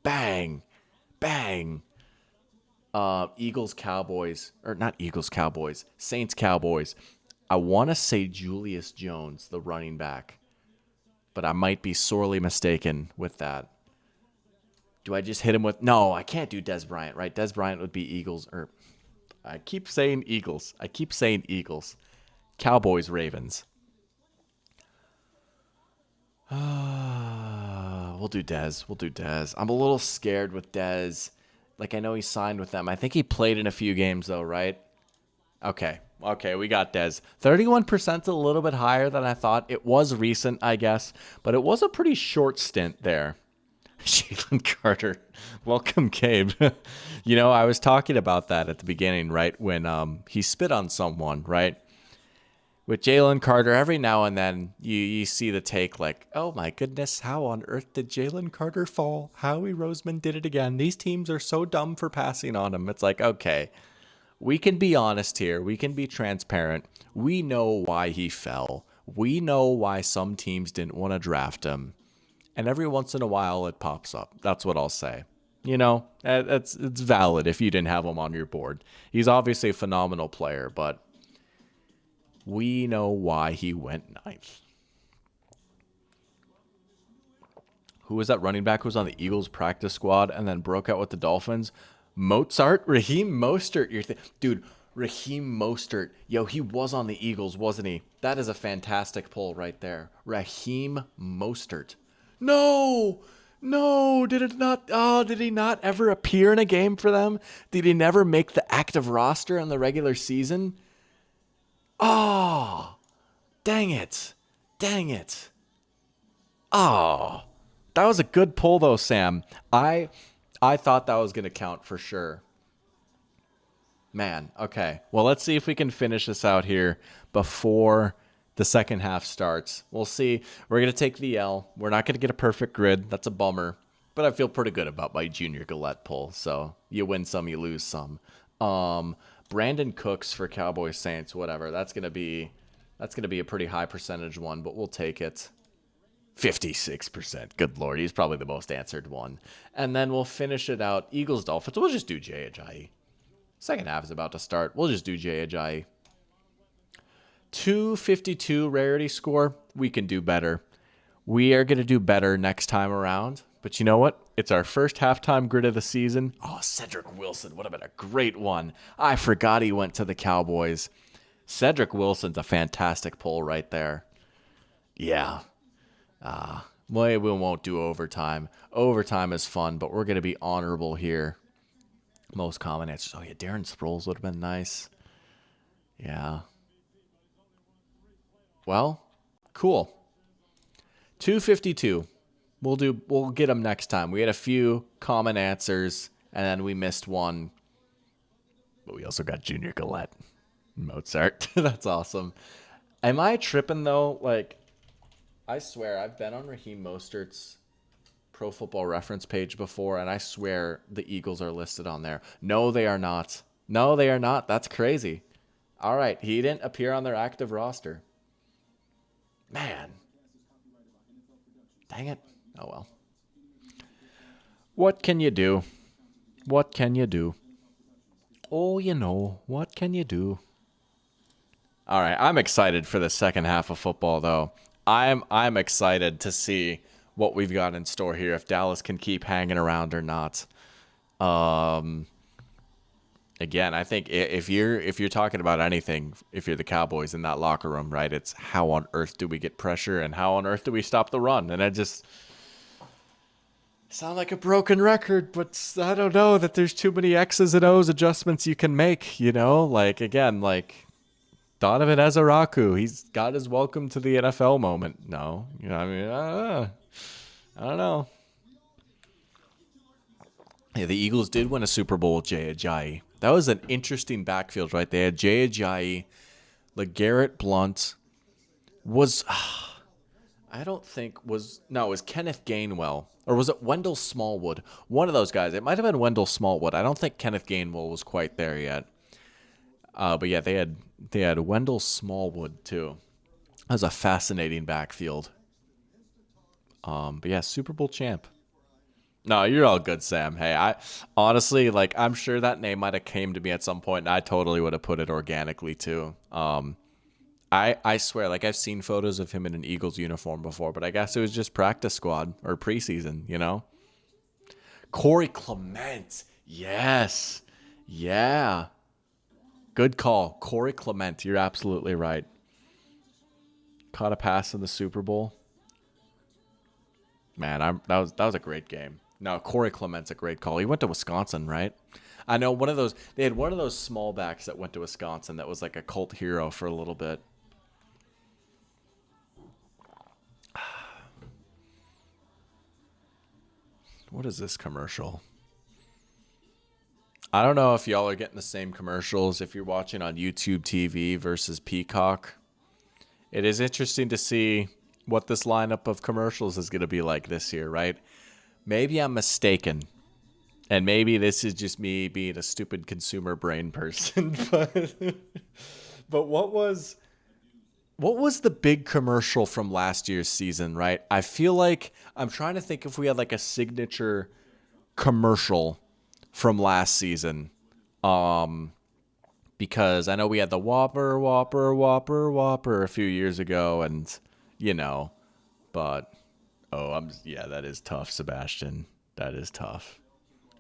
Bang. Bang. Eagles Cowboys, or not Eagles Cowboys, Saints Cowboys. I want to say Julius Jones, the running back, but I might be sorely mistaken with that. Do I just hit him with? No, I can't do Dez Bryant, right? Dez Bryant would be Eagles, or I keep saying Eagles. Cowboys, Ravens. We'll do Dez. I'm a little scared with Dez. Like, I know he signed with them. I think he played in a few games, though, right? Okay, we got Dez. 31% a little bit higher than I thought. It was recent, I guess, but it was a pretty short stint there. Jalen Carter. Welcome, Gabe. I was talking about that at the beginning, right? When he spit on someone, right? With Jalen Carter, every now and then you see the take like, oh my goodness, how on earth did Jalen Carter fall? Howie Roseman did it again. These teams are so dumb for passing on him. It's like, okay, we can be honest here. We can be transparent. We know why he fell. We know why some teams didn't want to draft him. And every once in a while it pops up. That's what I'll say. It's valid if you didn't have him on your board. He's obviously a phenomenal player, but we know why he went ninth. Who was that running back who was on the Eagles practice squad and then broke out with the Dolphins? Raheem Mostert. Dude, Raheem Mostert. Yo, he was on the Eagles, wasn't he? That is a fantastic pull right there. Raheem Mostert. No, did it not? Oh, did he not ever appear in a game for them? Did he never make the active roster in the regular season? Oh, dang it. Oh, that was a good pull though, Sam. I thought that was going to count for sure. Man, okay. Well, let's see if we can finish this out here before the second half starts. We'll see. We're going to take the L. We're not going to get a perfect grid. That's a bummer. But I feel pretty good about my Junior Galette pull. So you win some, you lose some. Brandon Cooks for Cowboys Saints, whatever. That's going to be a pretty high percentage one, but we'll take it. 56%. Good Lord. He's probably the most answered one. And then we'll finish it out. Eagles Dolphins. We'll just do Jay Ajayi. Second half is about to start. We'll just do Jay Ajayi. 252 rarity score. We can do better. We are going to do better next time around. But you know what? It's our first halftime grid of the season. Oh, Cedric Wilson would have been a great one. I forgot he went to the Cowboys. Cedric Wilson's a fantastic pull right there. Yeah. We won't do overtime. Overtime is fun, but we're going to be honorable here. Most common answers. Oh, yeah, Darren Sproles would have been nice. Yeah. Well, cool. 252. We'll get them next time. We had a few common answers, and then we missed one. But we also got Junior Galette. Mozart. That's awesome. Am I tripping, though? Like, I swear, I've been on Raheem Mostert's Pro Football Reference page before, and I swear the Eagles are listed on there. No, they are not. No, they are not. That's crazy. All right, he didn't appear on their active roster. Man. Dang it. Oh, well. What can you do? What can you do? Oh, what can you do? All right, I'm excited for the second half of football, though. I'm excited to see what we've got in store here, if Dallas can keep hanging around or not. Again, I think if you're talking about anything, if you're the Cowboys in that locker room, right, it's how on earth do we get pressure and how on earth do we stop the run? And I just sound like a broken record, but I don't know that there's too many X's and O's adjustments you can make, Like, again, like Donovan Ezaraku, he's got his welcome to the NFL moment. No, I don't know. Yeah, the Eagles did win a Super Bowl with Jay Ajayi. That was an interesting backfield, right? They had Jay Ajayi, LeGarrette Blount, it was Kenneth Gainwell, or was it Wendell Smallwood? One of those guys. It might have been Wendell Smallwood. I don't think Kenneth Gainwell was quite there yet. But yeah, they had Wendell Smallwood too. That was a fascinating backfield. But yeah, Super Bowl champ. No, you're all good, Sam. Hey, I honestly, like, I'm sure that name might have came to me at some point, and I totally would have put it organically too. I swear, like, I've seen photos of him in an Eagles uniform before, but I guess it was just practice squad or preseason, Corey Clement. Yes. Yeah. Good call. Corey Clement. You're absolutely right. Caught a pass in the Super Bowl. Man, that was a great game. No, Corey Clement's a great call. He went to Wisconsin, right? I know they had one of those small backs that went to Wisconsin that was like a cult hero for a little bit. What is this commercial? I don't know if y'all are getting the same commercials if you're watching on YouTube TV versus Peacock. It is interesting to see what this lineup of commercials is going to be like this year, right? Maybe I'm mistaken. And maybe this is just me being a stupid consumer brain person, but what was the big commercial from last year's season, right? I feel like I'm trying to think if we had like a signature commercial from last season. Because I know we had the Whopper, Whopper, Whopper, Whopper a few years ago, and you know, but yeah, that is tough, Sebastian. That is tough.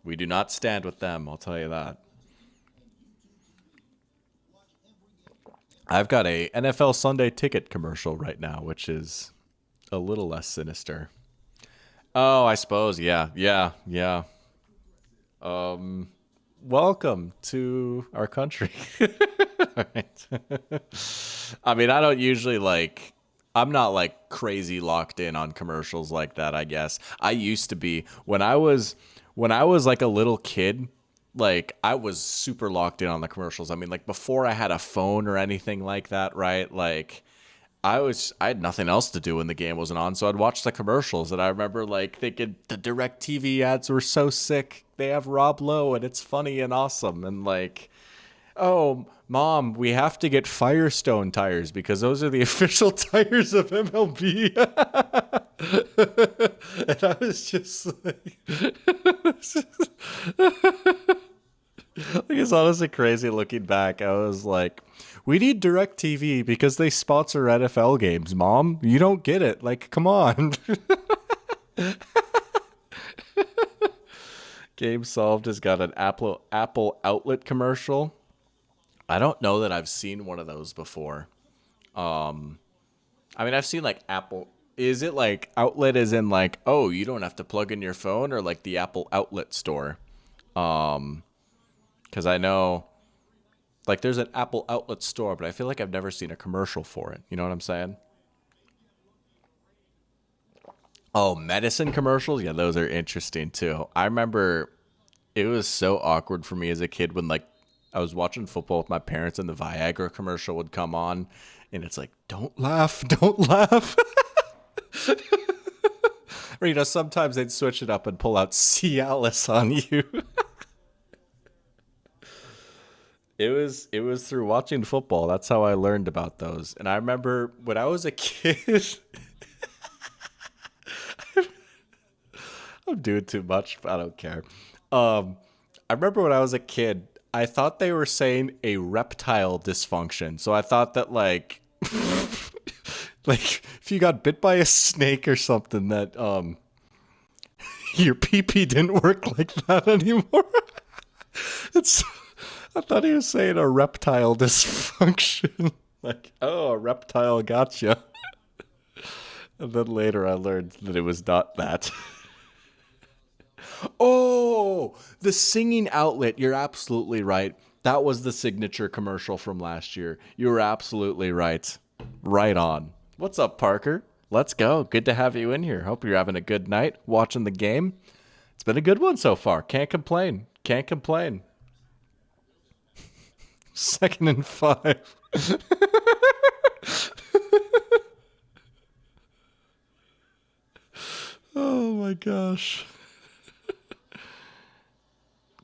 We do not stand with them, I'll tell you that. I've got a NFL Sunday Ticket commercial right now, which is a little less sinister. Oh, I suppose, yeah, yeah, yeah. Welcome to our country. All right. I mean, I don't usually I'm not like crazy locked in on commercials like that, I guess. I used to be when I was like a little kid, like I was super locked in on the commercials. I mean, like before I had a phone or anything like that, right? Like I had nothing else to do when the game wasn't on, so I'd watch the commercials. And I remember like thinking the Direct TV ads were so sick. They have Rob Lowe and it's funny and awesome. And like, oh, mom, we have to get Firestone tires because those are the official tires of MLB. And I was just like, like it's honestly crazy looking back. I was like, we need Direct TV because they sponsor NFL games, Mom. You don't get it. Like, come on. Game Solved has got an Apple outlet commercial. I don't know that I've seen one of those before. I mean, I've seen like Apple. Is it like outlet as in like, oh, you don't have to plug in your phone, or like the Apple outlet store? Because I know like there's an Apple outlet store, but I feel like I've never seen a commercial for it. You know what I'm saying? Oh, medicine commercials? Yeah, those are interesting too. I remember it was so awkward for me as a kid when like I was watching football with my parents and the Viagra commercial would come on and it's like, don't laugh, don't laugh. Or, you know, sometimes they'd switch it up and pull out Cialis on you. It was through watching football. That's how I learned about those. And I remember when I was a kid, I'm doing too much, but I don't care. I remember when I was a kid, I thought they were saying a reptile dysfunction. So I thought that like like if you got bit by a snake or something that your pee pee didn't work like that anymore. It's I thought he was saying a reptile dysfunction. Like, oh, a reptile gotcha. And then later I learned that it was not that. Oh, the singing outlet. You're absolutely right. That was the signature commercial from last year. You were absolutely right. Right on. What's up, Parker? Let's go. Good to have you in here. Hope you're having a good night watching the game. It's been a good one so far. Can't complain. Can't complain. 2nd and 5. Oh my gosh.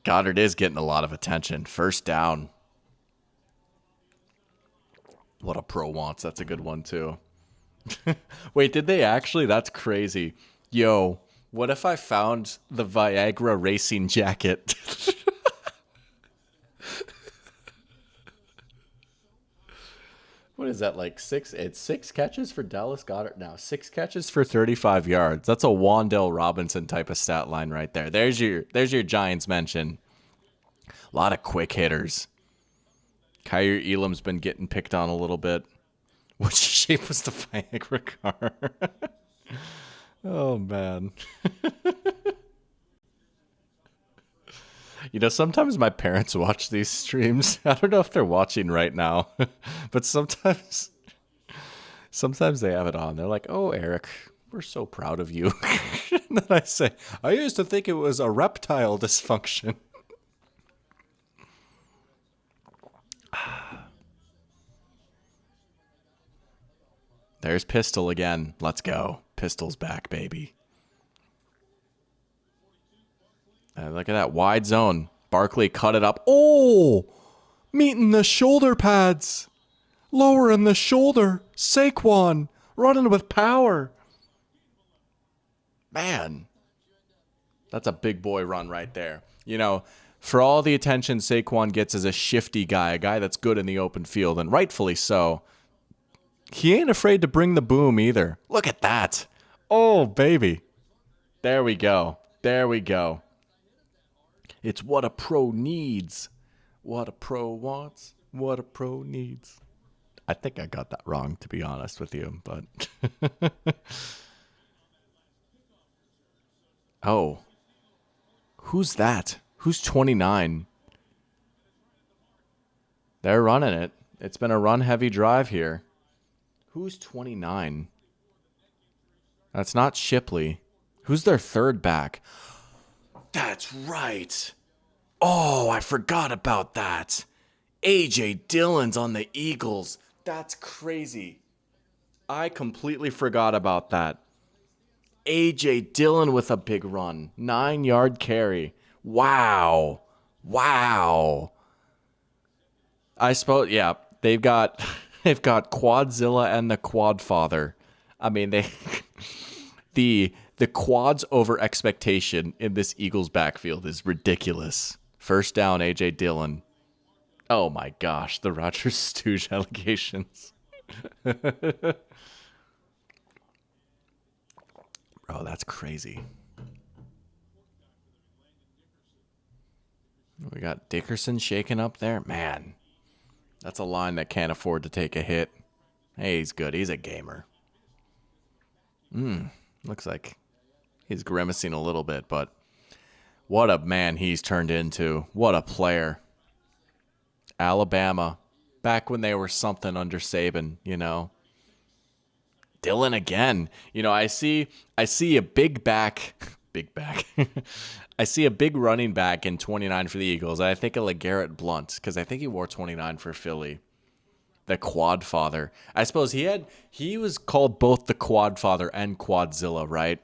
Goddard is getting a lot of attention. First down. What a pro wants. That's a good one, too. Wait, did they actually? That's crazy. Yo, what if I found the Viagra racing jacket? What is that, like six? It's 6 catches for Dallas Goddard now. 6 catches for 35 yards. That's a Wandell Robinson type of stat line right there. There's your Giants mention. A lot of quick hitters. Kyer Elam's been getting picked on a little bit. Which shape was the Viagra car? Oh, man. You know, sometimes my parents watch these streams. I don't know if they're watching right now, but sometimes they have it on. They're like, "Oh, Eric, We're so proud of you. And then I say, I used to think it was a reptile dysfunction. There's Pistol again. Let's go. Pistol's back, baby. Look at that wide zone. Barkley cut it up. Oh! Meeting the shoulder pads. Lowering the shoulder. Saquon running with power. Man. That's a big boy run right there. You know, for all the attention Saquon gets as a shifty guy, a guy that's good in the open field, and rightfully so, he ain't afraid to bring the boom either. Look at that. Oh, baby. There we go. There we go. It's what a pro needs. What a pro wants. What a pro needs. I think I got that wrong, to be honest with you, but... Oh. Who's that? Who's 29? They're running it. It's been a run-heavy drive here. Who's 29? That's not Shipley. Who's their third back? That's right. Oh, I forgot about that. A.J. Dillon's on the Eagles. That's crazy. I completely forgot about that. A.J. Dillon with a big run. 9-yard carry. Wow. Wow. I suppose, yeah, they've got Quadzilla and the Quadfather. I mean, the quads over expectation in this Eagles backfield is ridiculous. First down, A.J. Dillon. Oh my gosh, the Roger Stooge allegations. Bro, that's crazy. We got Dickerson shaking up there. Man, that's a line that can't afford to take a hit. Hey, he's good. He's a gamer. Looks like he's grimacing a little bit, but what a man he's turned into. What a player. Alabama, back when they were something under Saban, you know. Dillon again. You know, I see a big back. I see a big running back in 29 for the Eagles. I think of LeGarrette Blount, because I think he wore 29 for Philly. The Quadfather. I suppose he was called both the Quadfather and Quadzilla, right?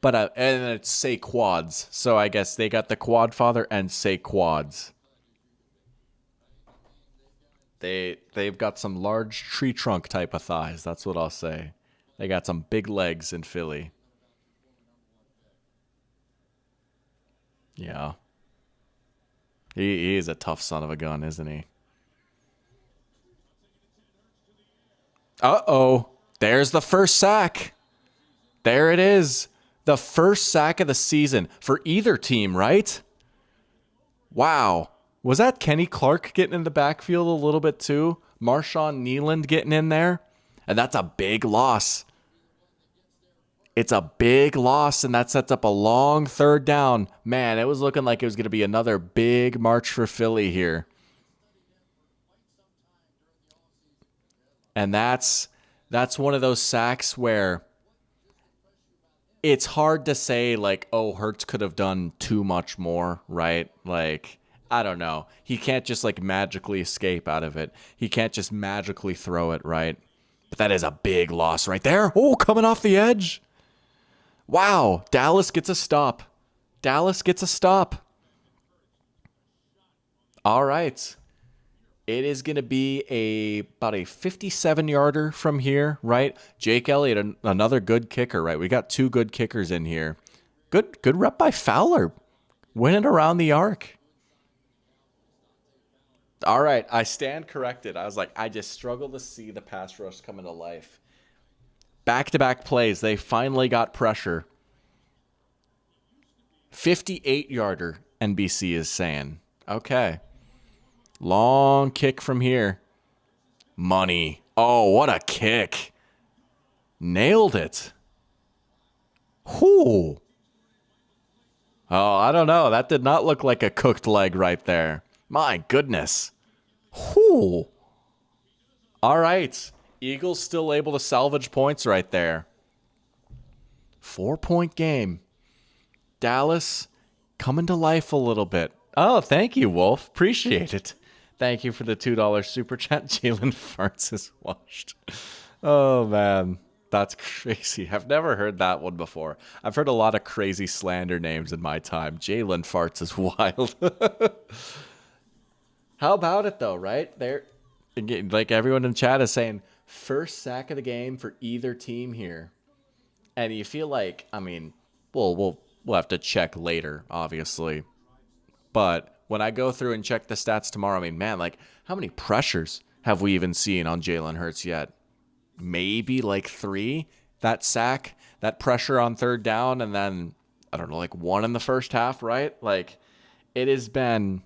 But and it's Say Quads. So I guess they got the Quadfather and Say Quads. They've got some large tree trunk type of thighs. That's what I'll say. They got some big legs in Philly. Yeah. He is a tough son of a gun, isn't he? Uh-oh. There's the first sack. There it is. The first sack of the season for either team, right? Wow. Was that Kenny Clark getting in the backfield a little bit too? Marshawn Nealand getting in there? And that's a big loss. It's a big loss, and that sets up a long third down. Man, it was looking like it was going to be another big march for Philly here. And that's one of those sacks where it's hard to say, like, oh, Hurts could have done too much more, right? Like, I don't know. He can't just, like, magically escape out of it. He can't just magically throw it, right? But that is a big loss right there. Oh, coming off the edge. Wow, Dallas gets a stop. Dallas gets a stop. All right. It is going to be about a 57-yarder from here, right? Jake Elliott, another good kicker, right? We got two good kickers in here. Good rep by Fowler. Winning around the arc. All right, I stand corrected. I was like, I just struggle to see the pass rush coming to life. Back-to-back plays. They finally got pressure. 58-yarder, NBC is saying. Okay. Long kick from here. Money. Oh, what a kick. Nailed it. Whoo. Oh, I don't know. That did not look like a cooked leg right there. My goodness. Whoo. All right. Eagles still able to salvage points right there. 4-point game. Dallas coming to life a little bit. Oh, thank you, Wolf. Appreciate it. Thank you for the $2 super chat. Jalen Farts is washed. Oh, man. That's crazy. I've never heard that one before. I've heard a lot of crazy slander names in my time. Jalen Farts is wild. How about it, though, right? There, like everyone in chat is saying, first sack of the game for either team here. And you feel like, I mean, we'll have to check later, obviously. But when I go through and check the stats tomorrow, I mean, man, like, how many pressures have we even seen on Jalen Hurts yet? Maybe like 3. That sack, that pressure on third down, and then, I don't know, like 1 in the first half, right? Like, it has been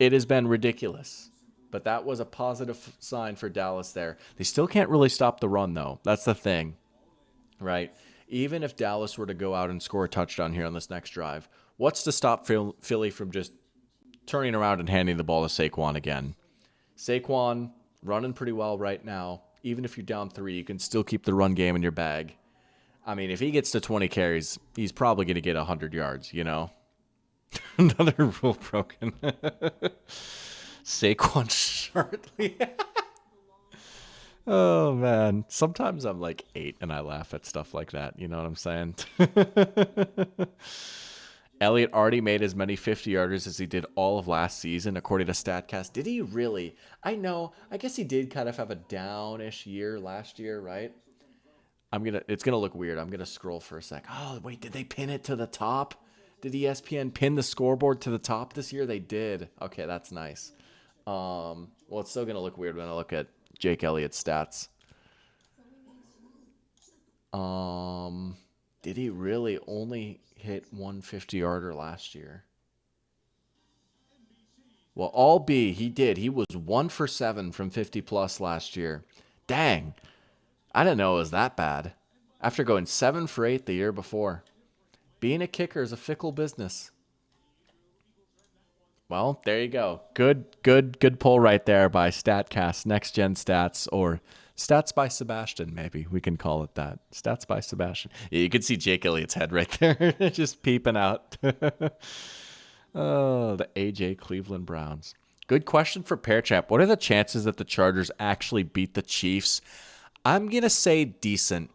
ridiculous. But that was a positive sign for Dallas there. They still can't really stop the run, though. That's the thing, right? Even if Dallas were to go out and score a touchdown here on this next drive, what's to stop Philly from just turning around and handing the ball to Saquon again? Saquon running pretty well right now. Even if you're down 3, you can still keep the run game in your bag. I mean, if he gets to 20 carries, he's probably going to get 100 yards, you know? Another rule broken. Saquon shortly. Oh, man. Sometimes I'm like 8 and I laugh at stuff like that. You know what I'm saying? Elliott already made as many 50-yarders as he did all of last season, according to StatCast. Did he really? I know. I guess he did kind of have a downish year last year, right? It's gonna look weird. I'm gonna scroll for a sec. Oh, wait, did they pin it to the top? Did ESPN pin the scoreboard to the top this year? They did. Okay, that's nice. Well, it's still gonna look weird when I look at Jake Elliott's stats. Did he really only hit 150-yarder last year? Well, all B, he did. He was 1 for 7 from 50-plus last year. Dang. I didn't know it was that bad. After going 7 for 8 the year before. Being a kicker is a fickle business. Well, there you go. Good poll right there by StatCast, Next Gen Stats, or Stats by Sebastian, maybe. We can call it that. Stats by Sebastian. Yeah, you can see Jake Elliott's head right there, just peeping out. Oh, the AJ Cleveland Browns. Good question for Pear Champ. What are the chances that the Chargers actually beat the Chiefs? I'm going to say decent.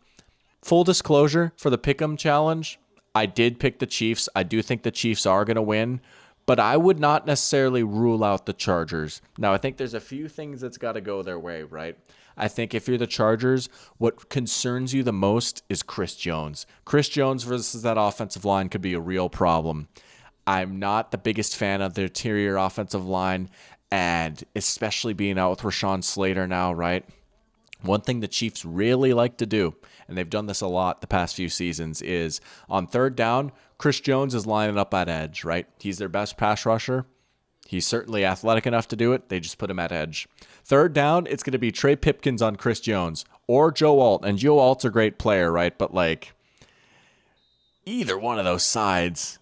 Full disclosure, for the Pick'em Challenge, I did pick the Chiefs. I do think the Chiefs are going to win, but I would not necessarily rule out the Chargers. Now, I think there's a few things that's got to go their way, right? I think if you're the Chargers, what concerns you the most is Chris Jones. Chris Jones versus that offensive line could be a real problem. I'm not the biggest fan of the interior offensive line, and especially being out with Rashawn Slater now, right? One thing the Chiefs really like to do, and they've done this a lot the past few seasons, is on third down, Chris Jones is lining up at edge, right? He's their best pass rusher. He's certainly athletic enough to do it. They just put him at edge. Third down, it's going to be Trey Pipkins on Chris Jones or Joe Alt. And Joe Alt's a great player, right? But like either one of those sides,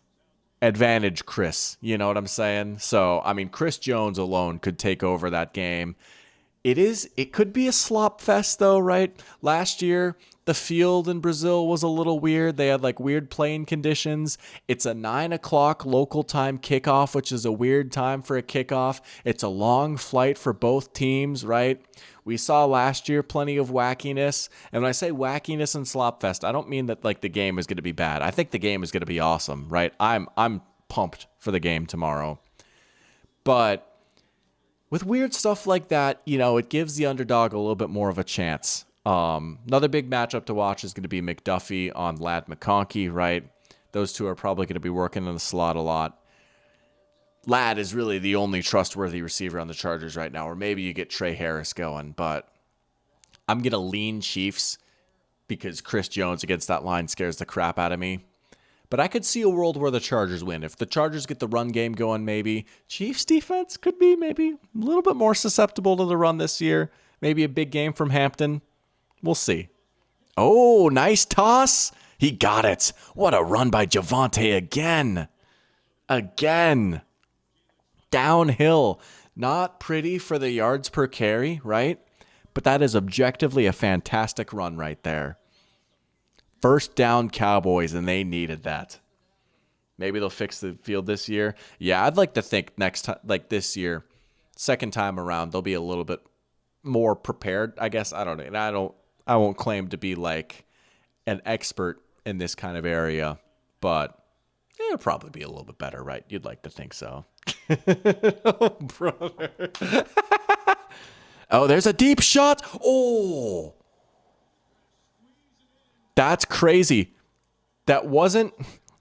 advantage Chris. You know what I'm saying? So, I mean, Chris Jones alone could take over that game. It could be a slop fest though, right? Last year, the field in Brazil was a little weird. They had like weird playing conditions. It's a 9:00 local time kickoff, which is a weird time for a kickoff. It's a long flight for both teams, right? We saw last year plenty of wackiness. And when I say wackiness and slop fest, I don't mean that like the game is going to be bad. I think the game is going to be awesome, right? I'm pumped for the game tomorrow. But with weird stuff like that, you know, it gives the underdog a little bit more of a chance. Another big matchup to watch is going to be McDuffie on Ladd McConkey, right? Those two are probably going to be working in the slot a lot. Ladd is really the only trustworthy receiver on the Chargers right now, or maybe you get Trey Harris going, but I'm going to lean Chiefs because Chris Jones against that line scares the crap out of me. But I could see a world where the Chargers win. If the Chargers get the run game going, maybe Chiefs defense could be maybe a little bit more susceptible to the run this year. Maybe a big game from Hampton. We'll see. Oh, nice toss. He got it. What a run by Javonte again. Again. Downhill. Not pretty for the yards per carry, right? But that is objectively a fantastic run right there. First down Cowboys, and they needed that. Maybe they'll fix the field this year. Yeah, I'd like to think next time, like this year, second time around, they'll be a little bit more prepared. I guess I don't know. And I won't claim to be like an expert in this kind of area, but it'll probably be a little bit better, right? You'd like to think so. Oh, brother. Oh, there's a deep shot. Oh, that's crazy. That wasn't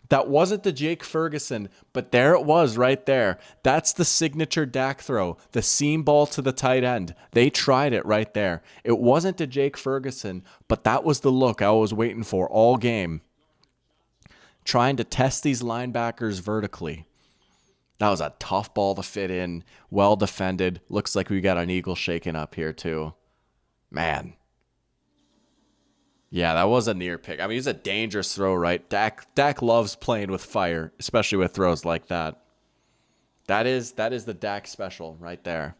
the Jake Ferguson, but there it was right there. That's the signature Dak throw, the seam ball to the tight end. They tried it right there. It wasn't to Jake Ferguson, but that was the look I was waiting for all game. Trying to test these linebackers vertically. That was a tough ball to fit in. Well defended. Looks like we got an eagle shaking up here too. Man. Yeah, that was a near pick. I mean, it's a dangerous throw, right? Dak loves playing with fire, especially with throws like that. That is the Dak special right there.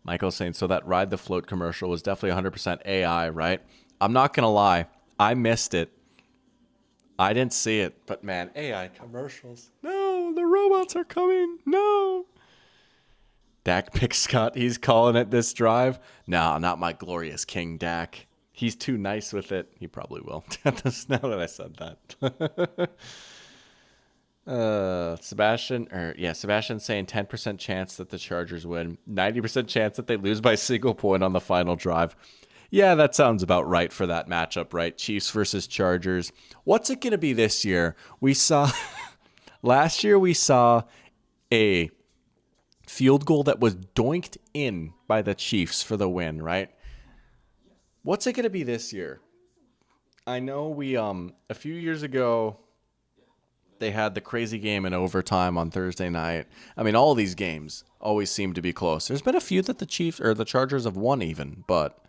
Michael's saying, so that Ride the Float commercial was definitely 100% AI, right? I'm not going to lie. I missed it. I didn't see it, but man, AI commercials. No, the robots are coming. No. Dak picks Scott. He's calling it this drive. No, not my glorious King Dak. He's too nice with it. He probably will. Now that I said that. Sebastian's saying 10% chance that the Chargers win. 90% chance that they lose by a single point on the final drive. Yeah, that sounds about right for that matchup, right? Chiefs versus Chargers. What's it going to be this year? We saw last year we saw a field goal that was doinked in by the Chiefs for the win, right? What's it going to be this year? I know we a few years ago they had the crazy game in overtime on Thursday night. I mean, all these games always seem to be close. There's been a few that the Chiefs or the Chargers have won even, but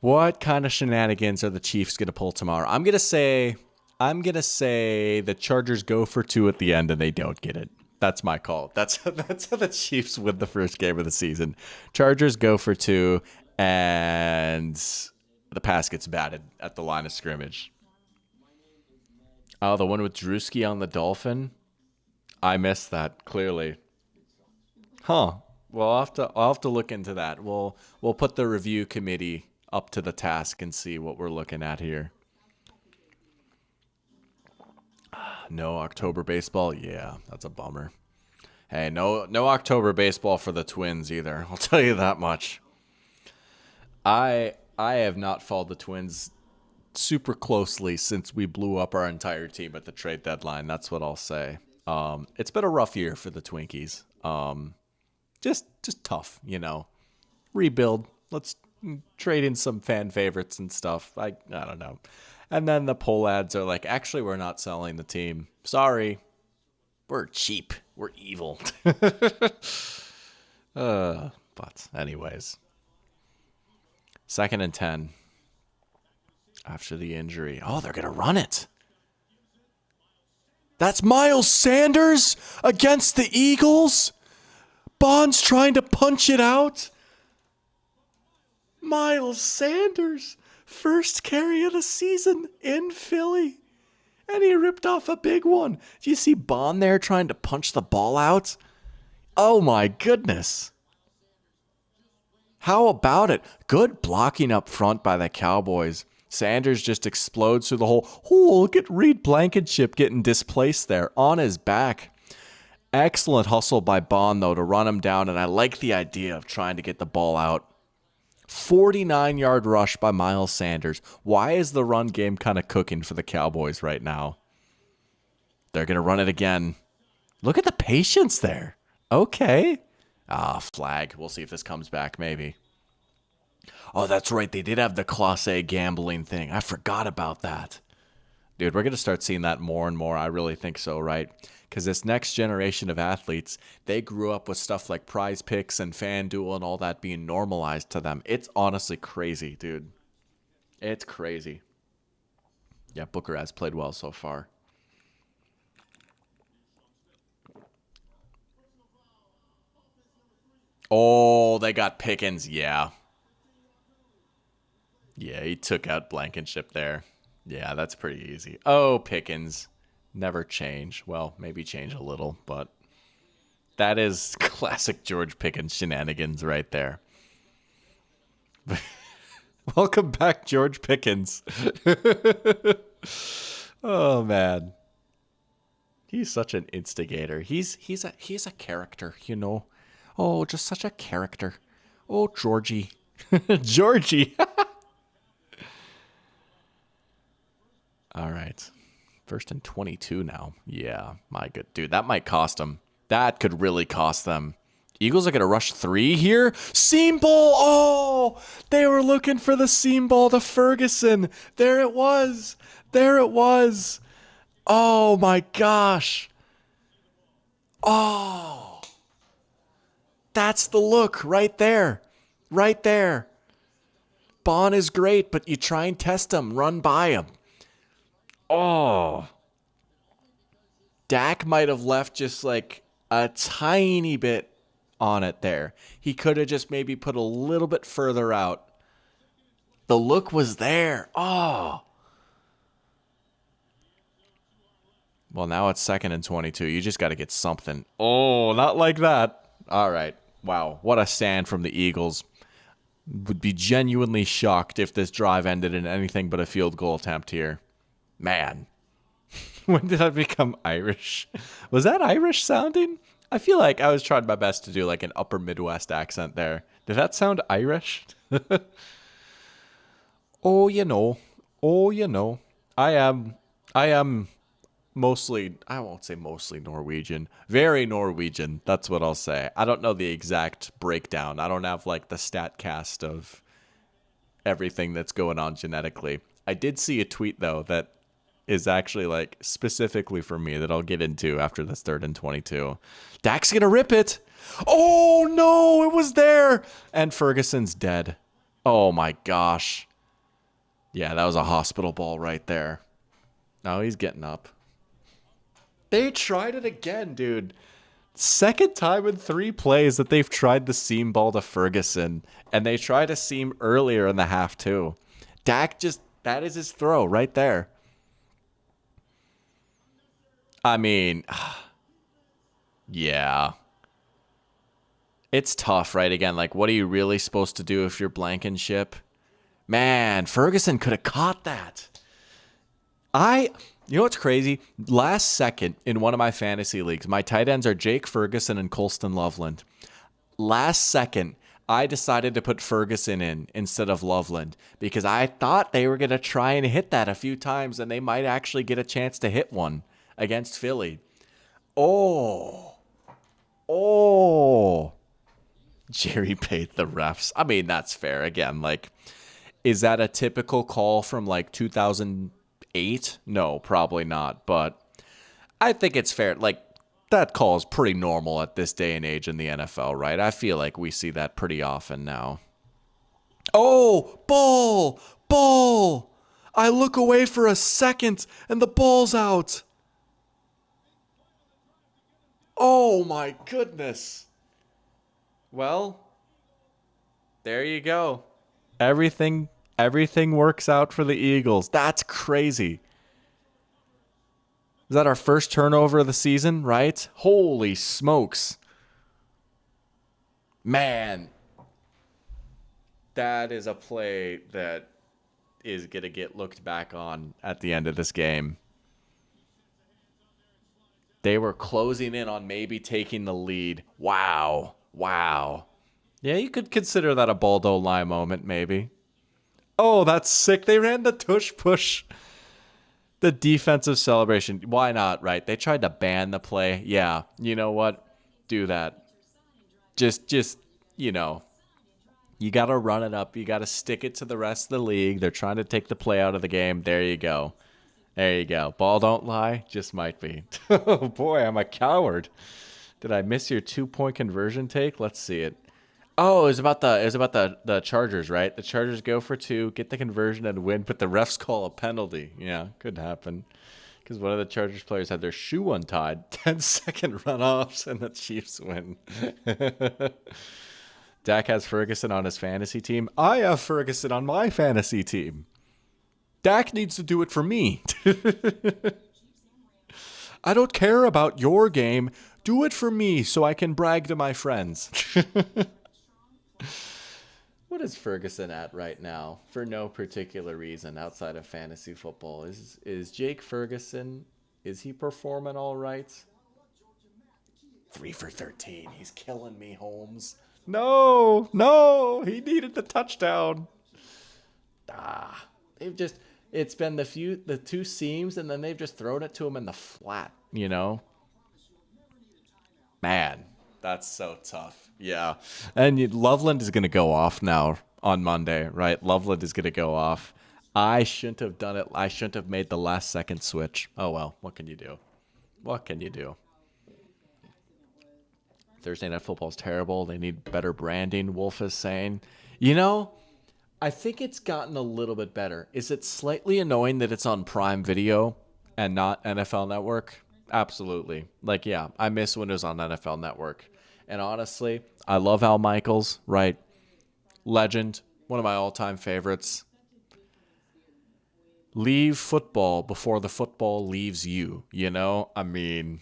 what kind of shenanigans are the Chiefs going to pull tomorrow? I'm going to say the Chargers go for 2 at the end and they don't get it. That's my call. That's how the Chiefs win the first game of the season. Chargers go for 2 and the pass gets batted at the line of scrimmage. Oh, the one with Drewski on the Dolphin? I missed that, clearly. Huh. Well, I'll have to look into that. We'll put the review committee up to the task and see what we're looking at here. No October baseball? Yeah, that's a bummer. Hey, no October baseball for the Twins either. I'll tell you that much. I have not followed the Twins super closely since we blew up our entire team at the trade deadline. That's what I'll say. It's been a rough year for the Twinkies. Just tough, you know. Rebuild. Let's trade in some fan favorites and stuff. I don't know. And then the poll ads are like, actually, we're not selling the team. Sorry. We're cheap. We're evil. But anyways. 2nd and 10. After the injury. Oh, they're going to run it. That's Miles Sanders against the Eagles. Bond's trying to punch it out. Miles Sanders. First carry of the season in Philly. And he ripped off a big one. Do you see Bond there trying to punch the ball out? Oh my goodness. How about it? Good blocking up front by the Cowboys. Sanders just explodes through the hole. Oh, look at Reed Blankenship getting displaced there on his back. Excellent hustle by Bond, though, to run him down. And I like the idea of trying to get the ball out. 49-yard rush by Miles Sanders. Why is the run game kind of cooking for the Cowboys right now? They're going to run it again. Look at the patience there. Okay. Flag. We'll see if this comes back, maybe. Oh, that's right. They did have the Class A gambling thing. I forgot about that. Dude, we're going to start seeing that more and more. I really think so, right? Because this next generation of athletes, they grew up with stuff like Prize Picks and FanDuel and all that being normalized to them. It's honestly crazy, dude. It's crazy. Yeah, Booker has played well so far. Oh, they got Pickens. Yeah. Yeah, he took out Blankenship there. Yeah, that's pretty easy. Oh, Pickens. Never change. Well, maybe change a little, but that is classic George Pickens shenanigans right there. Welcome back, George Pickens. Oh man. He's such an instigator. He's a character, you know. Oh, just such a character. Oh, Georgie. Georgie. All right. First and 22 now. Yeah, my good dude. That might cost them. That could really cost them. Eagles are going to rush 3 here. Seam ball. Oh, they were looking for the seam ball to Ferguson. There it was. There it was. Oh, my gosh. Oh, that's the look right there. Right there. Bond is great, but you try and test him. Run by him. Oh. Dak might have left just like a tiny bit on it there. He could have just maybe put a little bit further out. The look was there. Oh. Well, now it's 2nd and 22. You just got to get something. Oh, not like that. All right. Wow. What a stand from the Eagles. Would be genuinely shocked if this drive ended in anything but a field goal attempt here. Man. When did I become Irish? Was that Irish sounding? I feel like I was trying my best to do like an upper Midwest accent there. Did that sound Irish? Oh, you know. Oh, you know. I am mostly, I won't say mostly Norwegian. Very Norwegian. That's what I'll say. I don't know the exact breakdown. I don't have like the stat cast of everything that's going on genetically. I did see a tweet though that is actually like specifically for me that I'll get into after this 3rd and 22. Dak's gonna rip it. Oh no, it was there. And Ferguson's dead. Oh my gosh. Yeah, that was a hospital ball right there. Oh, he's getting up. They tried it again, dude. Second time in 3 plays that they've tried the seam ball to Ferguson. And they tried a seam earlier in the half too. Dak just, that is his throw right there. I mean, yeah. It's tough, right? Again, like, what are you really supposed to do if you're Blankenship? Man, Ferguson could have caught that. You know what's crazy? Last second in one of my fantasy leagues, my tight ends are Jake Ferguson and Colston Loveland. Last second, I decided to put Ferguson in instead of Loveland because I thought they were going to try and hit that a few times and they might actually get a chance to hit one against Philly. Oh. Jerry paid the refs. I mean, that's fair. Again, like, is that a typical call from like 2008? No, probably not. But I think it's fair. Like, that call is pretty normal at this day and age in the NFL, right? I feel like we see that pretty often now. Oh, ball. I look away for a second and the ball's out. Oh my goodness. Well, there you go. Everything works out for the Eagles. That's crazy. Is that our first turnover of the season, right? Holy smokes. Man. That is a play that is going to get looked back on at the end of this game. They were closing in on maybe taking the lead. Wow. Yeah, you could consider that a Baldo lie moment, maybe. Oh, that's sick. They ran the tush push. The defensive celebration. Why not, right? They tried to ban the play. Yeah, you know what? Do that. Just, you know, you got to run it up. You got to stick it to the rest of the league. They're trying to take the play out of the game. There you go. Ball don't lie. Just might be. Oh, boy, I'm a coward. Did I miss your 2-point conversion take? Let's see it. Oh, it was about the Chargers, right? The Chargers go for 2, get the conversion and win, but the refs call a penalty. Yeah, could happen. Because one of the Chargers players had their shoe untied. 10-second runoffs, and the Chiefs win. Dak has Ferguson on his fantasy team. I have Ferguson on my fantasy team. Dak needs to do it for me. I don't care about your game. Do it for me so I can brag to my friends. What is Ferguson at right now? For no particular reason outside of fantasy football. Is Jake Ferguson, is he performing all right? 3 for 13. He's killing me, Holmes. No, he needed the touchdown. They've just, it's been the two seams, and then they've just thrown it to him in the flat, you know? Man, that's so tough. Yeah. And Loveland is going to go off now on Monday, right? Loveland is going to go off. I shouldn't have done it. I shouldn't have made the last second switch. Oh, well, what can you do? What can you do? Thursday Night Football is terrible. They need better branding, Wolf is saying. You know, I think it's gotten a little bit better. Is it slightly annoying that it's on Prime Video and not NFL Network? Absolutely. Like, yeah, I miss when it was on NFL Network. And honestly, I love Al Michaels, right? Legend, one of my all-time favorites. Leave football before the football leaves you, you know? I mean,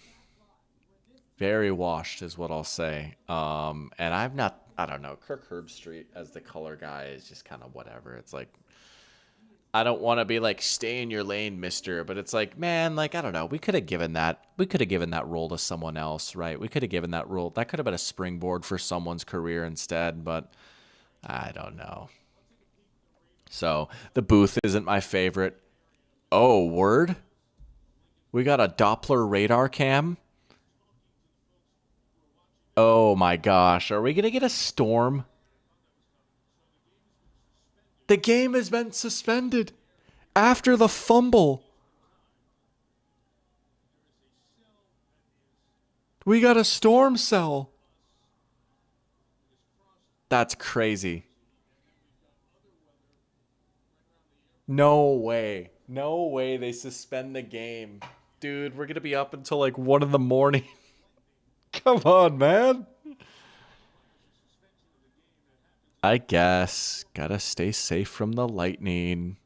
very washed is what I'll say. And I don't know, Kirk Herbstreit as the color guy is just kind of whatever. It's like, I don't want to be like, stay in your lane, mister. But it's like, man, like, I don't know. We could have given that role to someone else, right? We could have given that role. That could have been a springboard for someone's career instead, but I don't know. So the booth isn't my favorite. Oh, word? We got a Doppler radar cam? Oh my gosh. Are we going to get a storm? The game has been suspended after the fumble. We got a storm cell. That's crazy. No way. No way they suspend the game. Dude, we're going to be up until like 1 in the morning. Come on, man. I guess. Gotta stay safe from the lightning.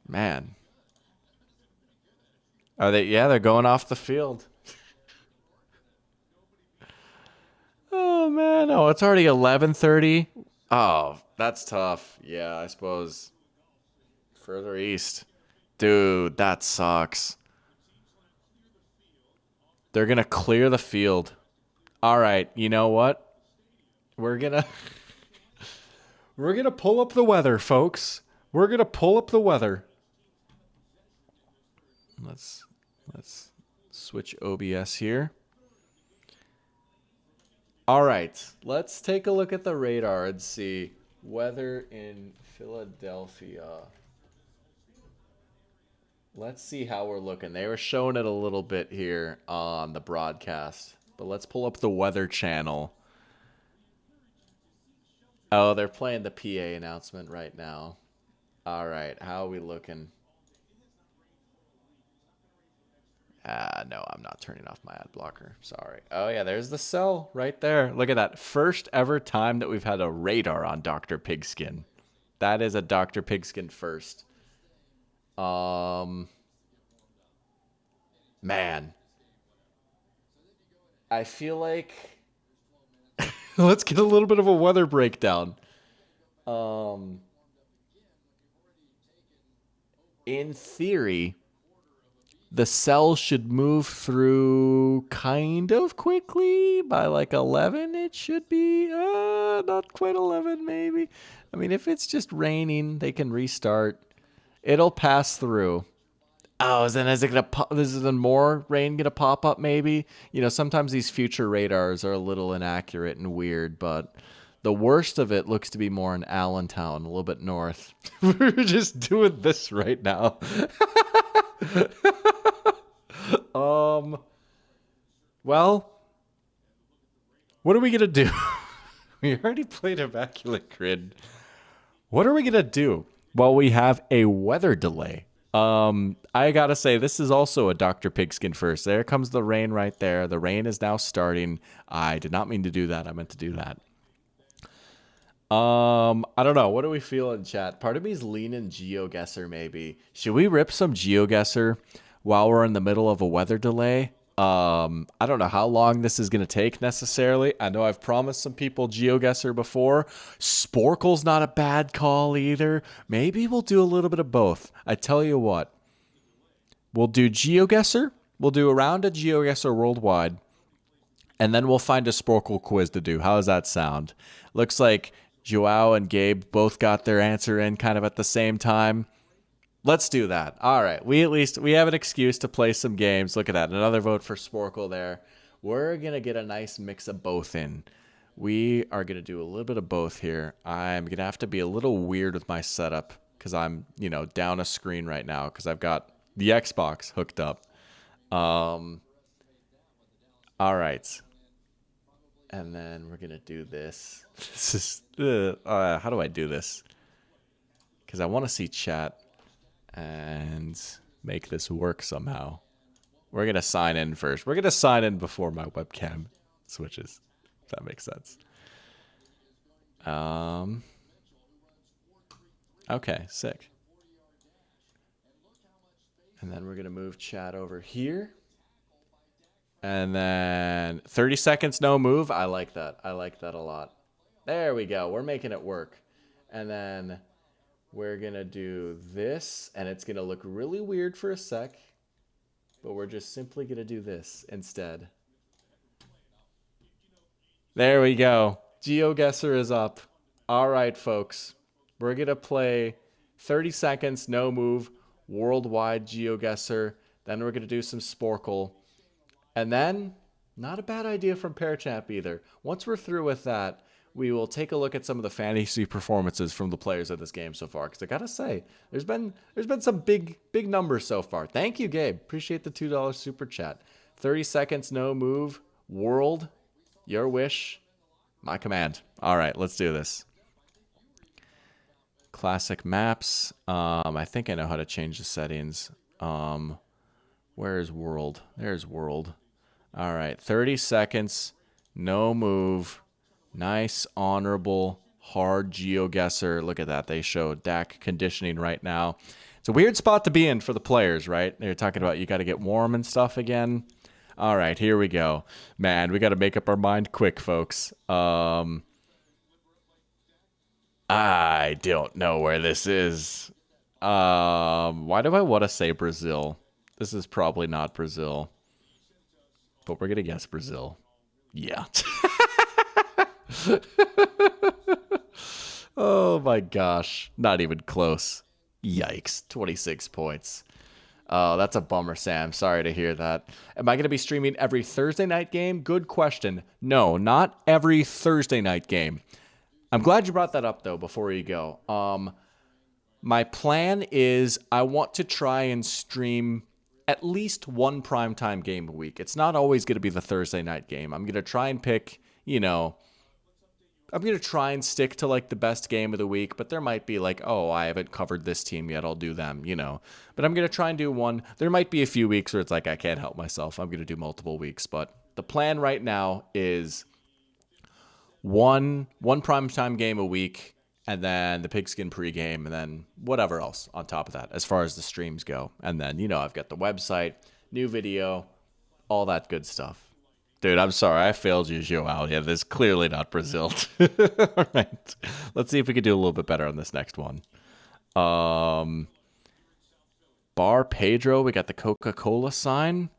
Man. Are they? Yeah, they're going off the field. Oh, man. Oh, it's already 11:30. Oh, that's tough. Yeah, I suppose. Further east. Dude, that sucks. They're going to clear the field. All right, you know what? We're going to pull up the weather, folks. We're going to pull up the weather. Let's switch OBS here. All right, let's take a look at the radar and see weather in Philadelphia. Let's see how we're looking. They were showing it a little bit here on the broadcast, but let's pull up the weather channel. Oh, they're playing the PA announcement right now. All right, how are we looking? No, I'm not turning off my ad blocker. Sorry. Oh, yeah, there's the cell right there. Look at that. First ever time that we've had a radar on Dr. Pigskin. That is a Dr. Pigskin first. Man. I feel like... Let's get a little bit of a weather breakdown. In theory... the cell should move through kind of quickly. By like 11, it should be not quite 11, maybe. I mean, if it's just raining, they can restart. It'll pass through. Oh, then is it gonna pop? Is then more rain gonna pop up? Maybe. You know, sometimes these future radars are a little inaccurate and weird, but the worst of it looks to be more in Allentown, a little bit north. We're just doing this right now. Well, what are we going to do? We already played Immaculate Grid. What are we going to do? Well, we have a weather delay. I gotta say, this is also a Dr. Pigskin first. There comes the rain right there. The rain is now starting. I did not mean to do that. I meant to do that. I don't know. What do we feel in chat? Part of me is leaning GeoGuessr maybe. Should we rip some GeoGuessr while we're in the middle of a weather delay? I don't know how long this is going to take necessarily. I know I've promised some people GeoGuessr before. Sporkle's not a bad call either. Maybe we'll do a little bit of both. I tell you what. We'll do GeoGuessr. We'll do a round of GeoGuessr worldwide. And then we'll find a Sporkle quiz to do. How does that sound? Looks like Joao and Gabe both got their answer in kind of at the same time. Let's do that. All right. We have an excuse to play some games. Look at that. Another vote for Sporkle there. We're going to get a nice mix of both in. We are going to do a little bit of both here. I'm going to have to be a little weird with my setup because I'm, down a screen right now because I've got the Xbox hooked up. All right. And then we're going to do this. This is, how do I do this? Because I want to see chat and make this work somehow. We're going to sign in first. We're going to sign in before my webcam switches, if that makes sense. Okay, sick. And then we're going to move chat over here. And then 30 seconds, no move. I like that. I like that a lot. There we go. We're making it work. And then we're going to do this. And it's going to look really weird for a sec. But we're just simply going to do this instead. There we go. GeoGuessr is up. All right, folks. We're going to play 30 seconds, no move, worldwide GeoGuessr. Then we're going to do some Sporkle. And then, not a bad idea from Parachamp either. Once we're through with that, we will take a look at some of the fantasy performances from the players of this game so far. Because I gotta say, there's been some big numbers so far. Thank you, Gabe. Appreciate the $2 super chat. 30 seconds, no move. World, your wish, my command. All right, let's do this. Classic maps. I think I know how to change the settings. Where is world? There's world. All right, 30 seconds, no move, nice, honorable, hard GeoGuessr. Look at that. They show DAC conditioning right now. It's a weird spot to be in for the players, right? They're talking about you got to get warm and stuff again. All right, here we go. Man, we got to make up our mind quick, folks. I don't know where this is. Why do I want to say Brazil? This is probably not Brazil. But we're going to guess Brazil. Yeah. Oh my gosh. Not even close. Yikes. 26 points. Oh, that's a bummer, Sam. Sorry to hear that. Am I going to be streaming every Thursday night game? Good question. No, not every Thursday night game. I'm glad you brought that up, though, before you go. My plan is I want to try and stream at least one primetime game a week. It's not always going to be the Thursday night game. I'm going to try and pick, I'm going to try and stick to like the best game of the week, but there might be like, oh, I haven't covered this team yet. I'll do them, But I'm going to try and do one. There might be a few weeks where it's like, I can't help myself. I'm going to do multiple weeks. But the plan right now is one primetime game a week, and then the Pigskin pregame, and then whatever else on top of that as far as the streams go. And then, I've got the website, new video, all that good stuff. Dude, I'm sorry. I failed you, Joao. Yeah, this is clearly not Brazil. All right. Let's see if we can do a little bit better on this next one. Bar Pedro, we got the Coca-Cola sign.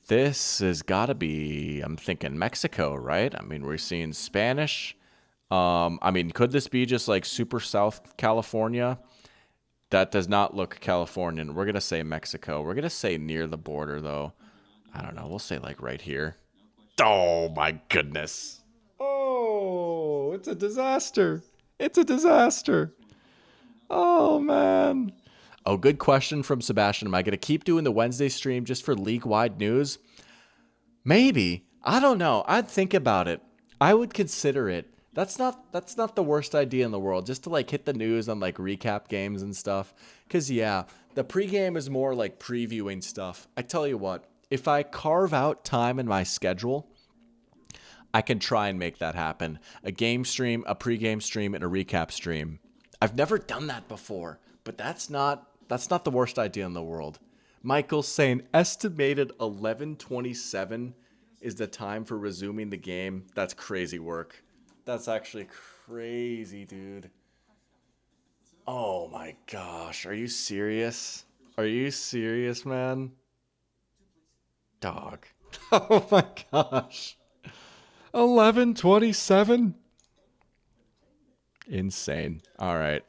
This has got to be, I'm thinking Mexico, right? I mean, we're seeing Spanish. Could this be just like super South California? That does not look Californian. We're going to say Mexico. We're going to say near the border, though. I don't know. We'll say like right here. Oh, my goodness. Oh, it's a disaster. It's a disaster. Oh, man. Oh, good question from Sebastian. Am I going to keep doing the Wednesday stream just for league-wide news? Maybe. I don't know. I'd think about it. I would consider it. That's not the worst idea in the world. Just to like hit the news on like recap games and stuff. Cause yeah, the pregame is more like previewing stuff. I tell you what, if I carve out time in my schedule, I can try and make that happen. A game stream, a pregame stream, and a recap stream. I've never done that before, but that's not the worst idea in the world. Michael's saying estimated 11:27 is the time for resuming the game. That's crazy work. That's actually crazy, dude. Oh my gosh. Are you serious? Are you serious, man? Dog. Oh my gosh. 11:27? Insane. All right.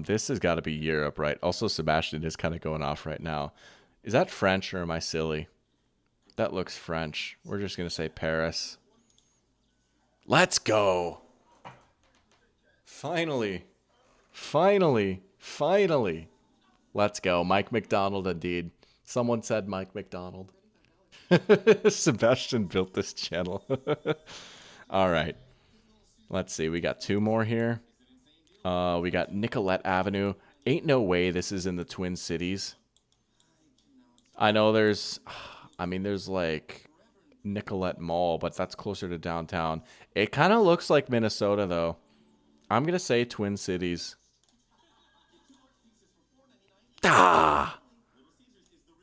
This has got to be Europe, right? Also, Sebastian is kind of going off right now. Is that French or am I silly? That looks French. We're just going to say Paris. Let's go. Finally. Finally. Finally. Let's go. Mike McDonald, indeed. Someone said Mike McDonald. Sebastian built this channel. All right. Let's see. We got two more here. We got Nicolette Avenue. Ain't no way this is in the Twin Cities. I know there's like Nicolette Mall, but that's closer to downtown. It kind of looks like Minnesota, though. I'm going to say Twin Cities. Da!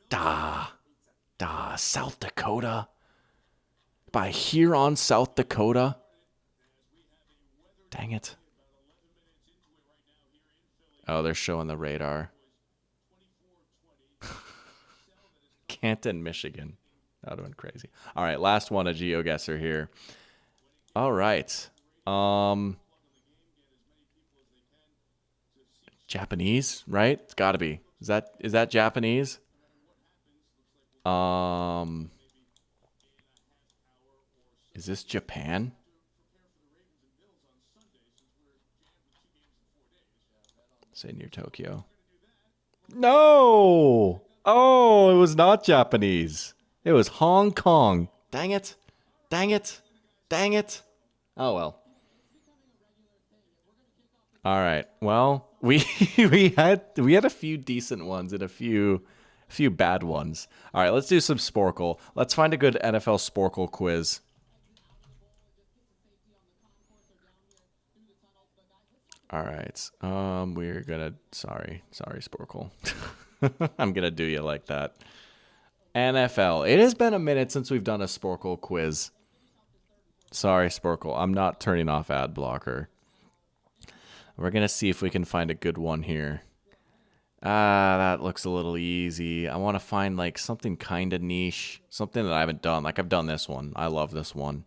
Da! Da! South Dakota? By Huron, South Dakota? Dang it. Oh, they're showing the radar. Canton, Michigan. That would have been crazy. All right, last one, a GeoGuessr here. All right. Japanese, right? It's got to be. Is that Japanese? Is this Japan? Say near Tokyo. No! Oh, it was not Japanese. It was Hong Kong. Dang it. Dang it. Dang it. Oh, well. All right. Well, we had a few decent ones and a few bad ones. All right, let's do some Sporkle. Let's find a good NFL Sporkle quiz. All right. We're gonna sorry, Sporkle. I'm gonna do you like that. NFL. It has been a minute since we've done a Sporkle quiz. Sorry, Sporkle. I'm not turning off ad blocker. We're going to see if we can find a good one here. That looks a little easy. I want to find like something kind of niche. Something that I haven't done. Like I've done this one. I love this one.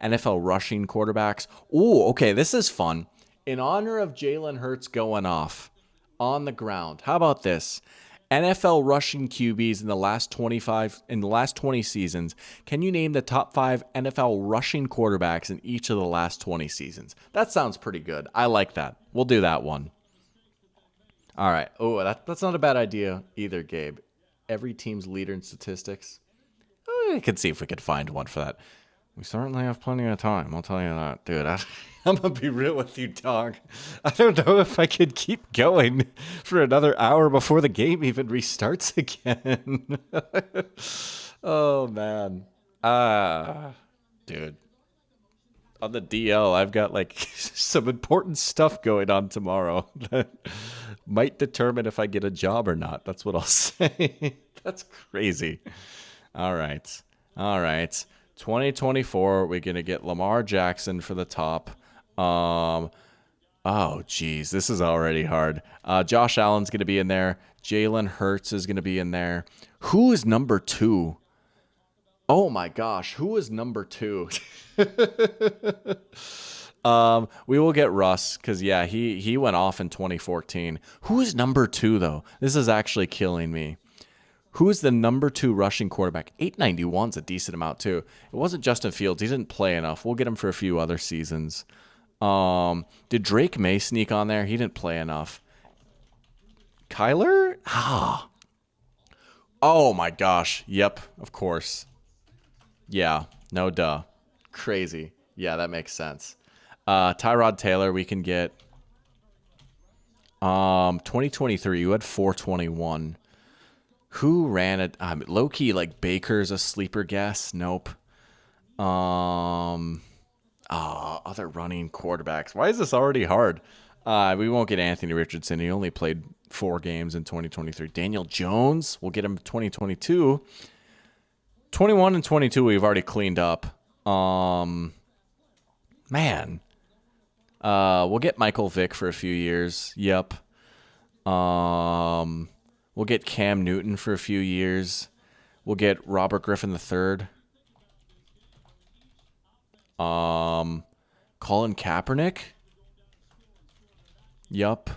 NFL rushing quarterbacks. Ooh, okay. This is fun. In honor of Jalen Hurts going off on the ground. How about this? NFL rushing QBs in the last 20 seasons. Can you name the top 5 NFL rushing quarterbacks in each of the last 20 seasons? That sounds pretty good. I like that. We'll do that one. All right. Oh, that's not a bad idea either, Gabe. Every team's leader in statistics. We could see if we could find one for that. We certainly have plenty of time. I'll tell you that. Dude, I'm going to be real with you, dog. I don't know if I could keep going for another hour before the game even restarts again. Oh, man. Dude. On the DL, I've got like some important stuff going on tomorrow that might determine if I get a job or not. That's what I'll say. That's crazy. All right. 2024, we're going to get Lamar Jackson for the top. Oh, geez, this is already hard. Josh Allen's going to be in there. Jalen Hurts is going to be in there. Who is number 2? Oh, my gosh. Who is number 2? We will get Russ because, yeah, he went off in 2014. Who is number 2, though? This is actually killing me. Who is the number 2 rushing quarterback? 891's a decent amount, too. It wasn't Justin Fields. He didn't play enough. We'll get him for a few other seasons. Did Drake May sneak on there? He didn't play enough. Kyler? Oh, my gosh. Yep, of course. Yeah, no duh. Crazy. Yeah, that makes sense. Tyrod Taylor, we can get. 2023, you had 421. Who ran it? Low key, like Baker's a sleeper guess. Nope. Other running quarterbacks. Why is this already hard? We won't get Anthony Richardson. He only played 4 games in 2023. Daniel Jones, we'll get him 2022. 21 and 22, we've already cleaned up. Man. We'll get Michael Vick for a few years. Yep. We'll get Cam Newton for a few years. We'll get Robert Griffin III. Colin Kaepernick. Yup.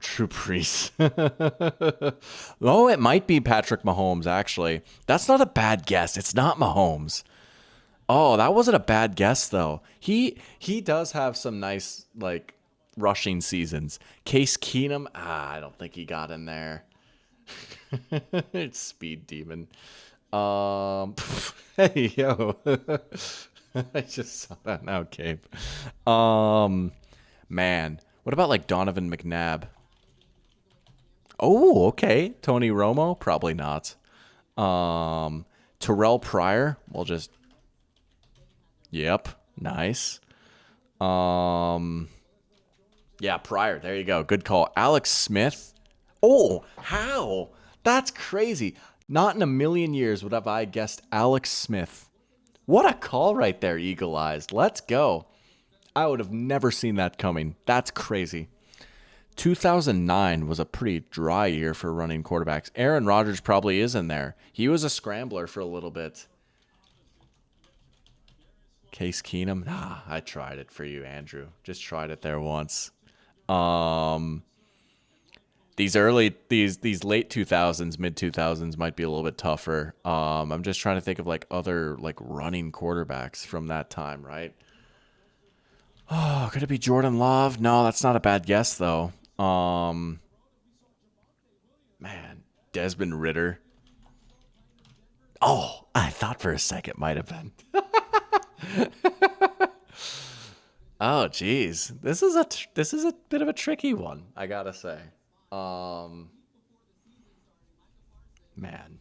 Drew Brees. Oh, it might be Patrick Mahomes, actually. That's not a bad guess. It's not Mahomes. Oh, that wasn't a bad guess, though. He does have some nice, like, rushing seasons. Case Keenum, I don't think he got in there. It's Speed Demon. Hey, yo. I just saw that now, Cape. Man. What about, like, Donovan McNabb? Oh, okay. Tony Romo? Probably not. Terrell Pryor? We'll just... Yep. Nice. Yeah, Pryor. There you go. Good call. Alex Smith. Oh, how? That's crazy. Not in a million years would have I guessed Alex Smith. What a call right there, Eagle Eyes. Let's go. I would have never seen that coming. That's crazy. 2009 was a pretty dry year for running quarterbacks. Aaron Rodgers probably is in there. He was a scrambler for a little bit. Case Keenum. I tried it for you, Andrew. Just tried it there once. These late 2000s, mid 2000s might be a little bit tougher. I'm just trying to think of like other like running quarterbacks from that time, right? Oh, could it be Jordan Love? No, that's not a bad guess though. Man, Desmond Ridder. Oh, I thought for a second it might have been. Oh, geez, this is a bit of a tricky one, I gotta say. Man, I'm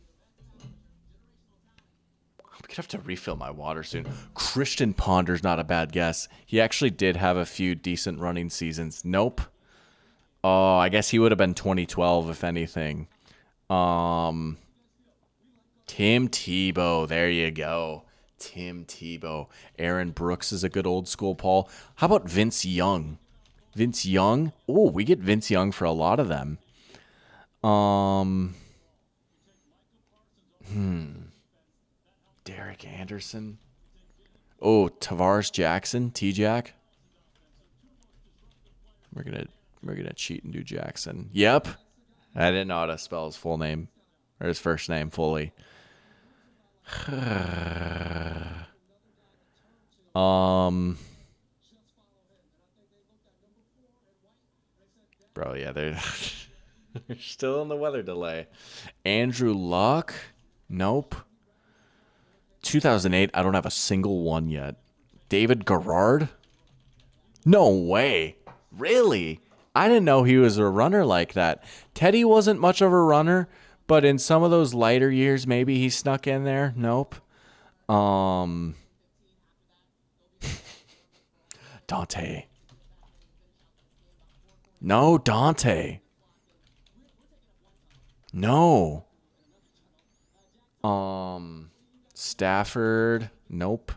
gonna have to refill my water soon. Christian Ponder's not a bad guess. He actually did have a few decent running seasons. Nope. Oh, I guess he would have been 2012 if anything. Tim Tebow. There you go. Tim Tebow. Aaron Brooks is a good old school, Paul. How about Vince Young? Vince Young? Oh, we get Vince Young for a lot of them. Derek Anderson. Oh, Tavares Jackson, T-Jack. We're gonna cheat and do Jackson. Yep. I didn't know how to spell his full name or his first name fully. Bro, yeah, they're still in the weather delay. Andrew Luck? Nope. 2008, I don't have a single one yet. David Garrard? No way. Really? I didn't know he was a runner like that. Teddy wasn't much of a runner, but in some of those lighter years, maybe he snuck in there. Nope. Dante. No, Dante. No. Stafford. Nope.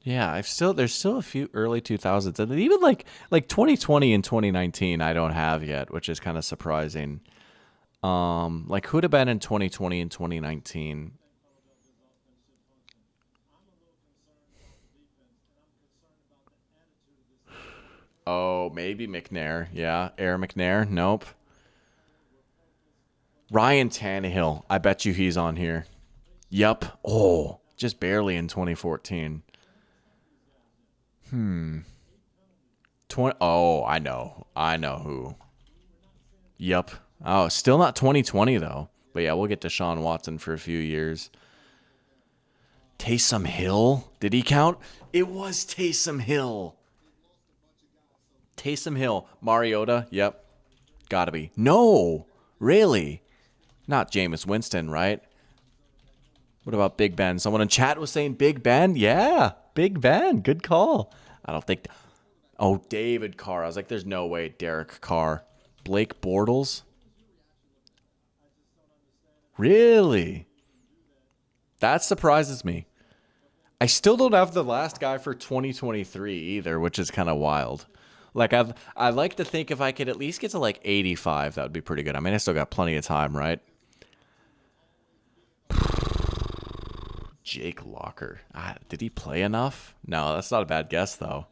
Yeah, there's still a few early 2000s, and even like 2020 and 2019 I don't have yet, which is kind of surprising. Like who'd have been in 2020 and 2019? Oh, maybe McNair. Yeah, Air McNair. Nope. Ryan Tannehill. I bet you he's on here. Yup. Oh, just barely in 2014. 20. Oh, I know who. Yup. Oh, still not 2020 though. But yeah, we'll get Deshaun Watson for a few years. Taysom Hill? Did he count? It was Taysom Hill. Taysom Hill. Mariota? Yep. Gotta be. No! Really? Not Jameis Winston, right? What about Big Ben? Someone in chat was saying Big Ben? Yeah, Big Ben. Good call. I don't think... Oh, David Carr. I was like, there's no way. Derek Carr. Blake Bortles? Really? That surprises me. I still don't have the last guy for 2023 either, which is kind of wild. Like, I like to think if I could at least get to like 85, that would be pretty good. I mean, I still got plenty of time, right? Jake Locker. Did he play enough? No, that's not a bad guess, though.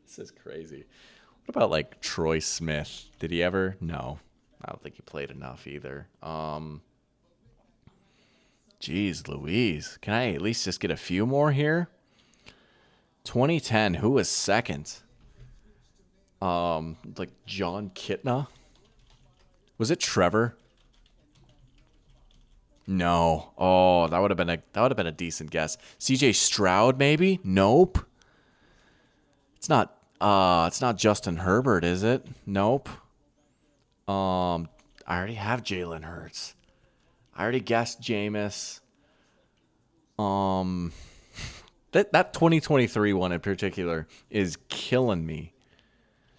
This is crazy. What about, like, Troy Smith? Did he ever? No. I don't think he played enough either. Jeez Louise. Can I at least just get a few more here? 2010, who was second? Like John Kitna? Was it Trevor? No. Oh, that would have been a decent guess. CJ Stroud, maybe? Nope. It's not Justin Herbert, is it? Nope. I already have Jalen Hurts. I already guessed Jameis. That 2023 one in particular is killing me.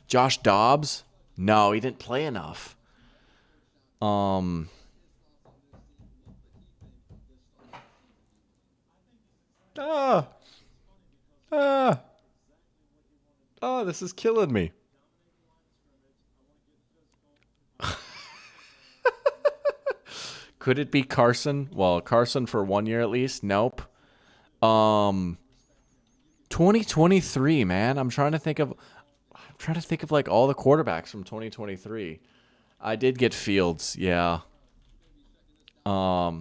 Josh Dobbs? No, he didn't play enough. Oh, this is killing me. Could it be Carson? Well, Carson for 1 year at least. Nope. 2023, man. I'm trying to think of like all the quarterbacks from 2023. I did get Fields, yeah. I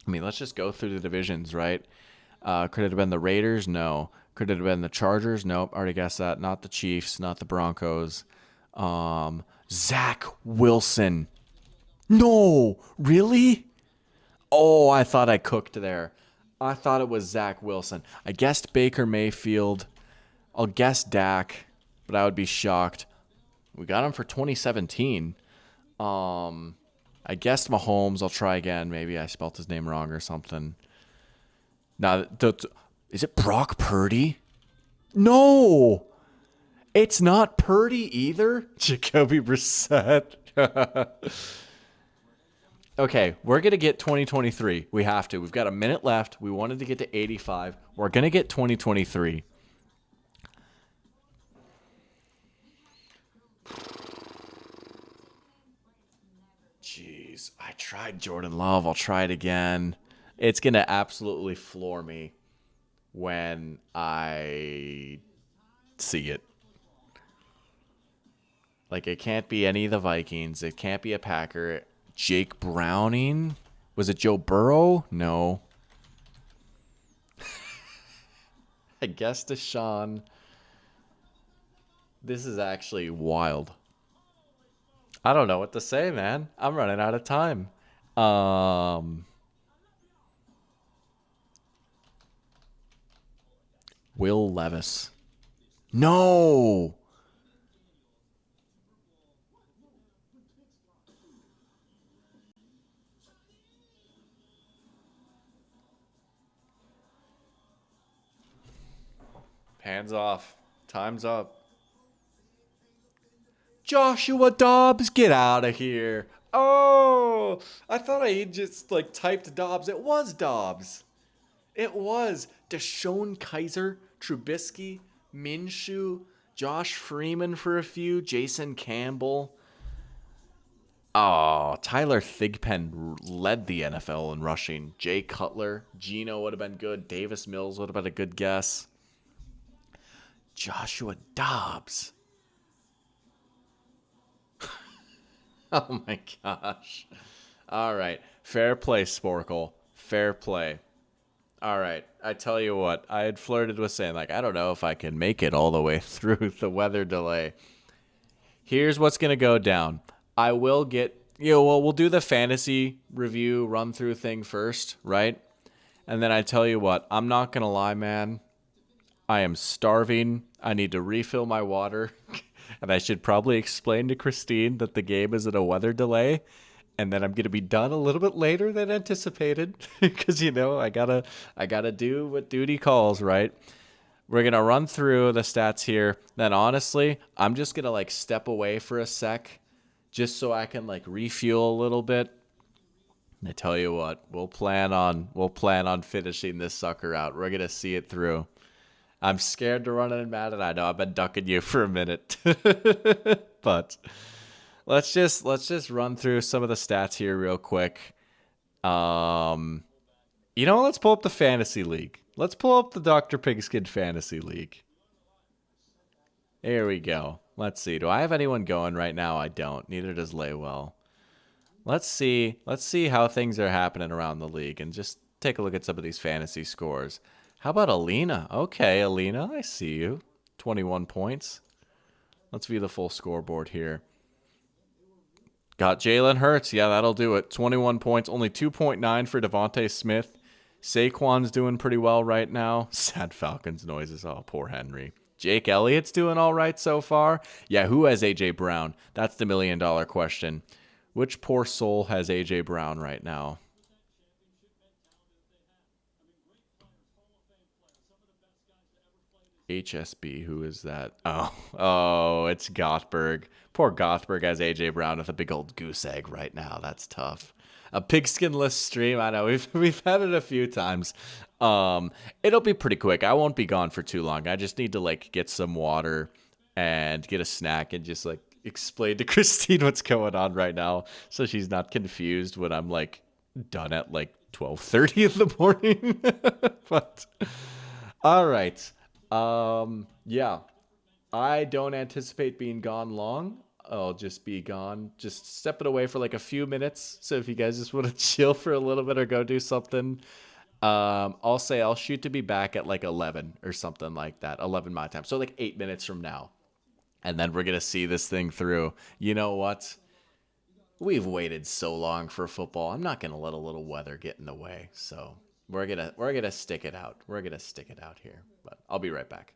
mean, let's just go through the divisions, right? Could it have been the Raiders? No. Could it have been the Chargers? Nope. Already guessed that. Not the Chiefs. Not the Broncos. Zach Wilson. No, really? Oh, I thought I cooked there. I thought it was Zach Wilson. I guessed Baker Mayfield. I'll guess Dak, but I would be shocked. We got him for 2017. I guessed Mahomes. I'll try again. Maybe I spelt his name wrong or something. Now, is it Brock Purdy? No, it's not Purdy either. Jacoby Brissett. Okay, we're going to get 2023. We have to. We've got a minute left. We wanted to get to 85. We're going to get 2023. Jeez, I tried Jordan Love. I'll try it again. It's going to absolutely floor me when I see it. Like, it can't be any of the Vikings. It can't be a Packer. Jake Browning? Was it Joe Burrow? No. I guess Deshaun. This is actually wild. I don't know what to say, man. I'm running out of time. Will Levis. No. Hands off. Time's up. Joshua Dobbs, get out of here. Oh, I thought I just like typed Dobbs. It was Dobbs. It was Deshaun Kaiser, Trubisky, Minshew, Josh Freeman for a few, Jason Campbell. Oh, Tyler Thigpen led the NFL in rushing. Jay Cutler, Geno would have been good. Davis Mills would have been a good guess. Joshua Dobbs. Oh my gosh. All right. Fair play, Sporkle. Fair play. All right. I tell you what, I had flirted with saying, like, I don't know if I can make it all the way through the weather delay. Here's what's going to go down. I will get, you know, well, we'll do the fantasy review run through thing first, right? And then I tell you what, I'm not going to lie, man. I am starving. I need to refill my water. And I should probably explain to Christine that the game is in a weather delay and that I'm going to be done a little bit later than anticipated because I got to do what duty calls, right? We're going to run through the stats here. Then honestly, I'm just going to like step away for a sec just so I can like refuel a little bit. And I tell you what, we'll plan on finishing this sucker out. We're going to see it through. I'm scared to run in Madden. I know I've been ducking you for a minute. But let's just run through some of the stats here real quick. Um let's pull up the fantasy league. Let's pull up the Dr. Pigskin fantasy league. There we go. Let's see. Do I have anyone going right now? I don't. Neither does Laywell. Let's see. Let's see how things are happening around the league and just take a look at some of these fantasy scores. How about Alina? Okay, Alina, I see you. 21 points. Let's view the full scoreboard here. Got Jalen Hurts. Yeah, that'll do it. 21 points. Only 2.9 for Devontae Smith. Saquon's doing pretty well right now. Sad Falcons noises. Oh, poor Henry. Jake Elliott's doing all right so far. Yeah, who has A.J. Brown? That's the million-dollar question. Which poor soul has A.J. Brown right now? HSB, who is that? Oh, it's Gothberg. Poor Gothberg has AJ Brown with a big old goose egg right now. That's tough. A pigskinless stream. I know we've had it a few times. It'll be pretty quick. I won't be gone for too long. I just need to like get some water and get a snack and just like explain to Christine what's going on right now so she's not confused when I'm like done at like 12:30 in the morning. But all right. Yeah, I don't anticipate being gone long. I'll just be gone, just stepping away for like a few minutes. So if you guys just want to chill for a little bit or go do something, I'll say I'll shoot to be back at like 11 or something like that. 11 my time. So like 8 minutes from now. And then we're going to see this thing through. You know what? We've waited so long for football. I'm not going to let a little weather get in the way. So we're going to stick it out. We're going to stick it out here. But I'll be right back.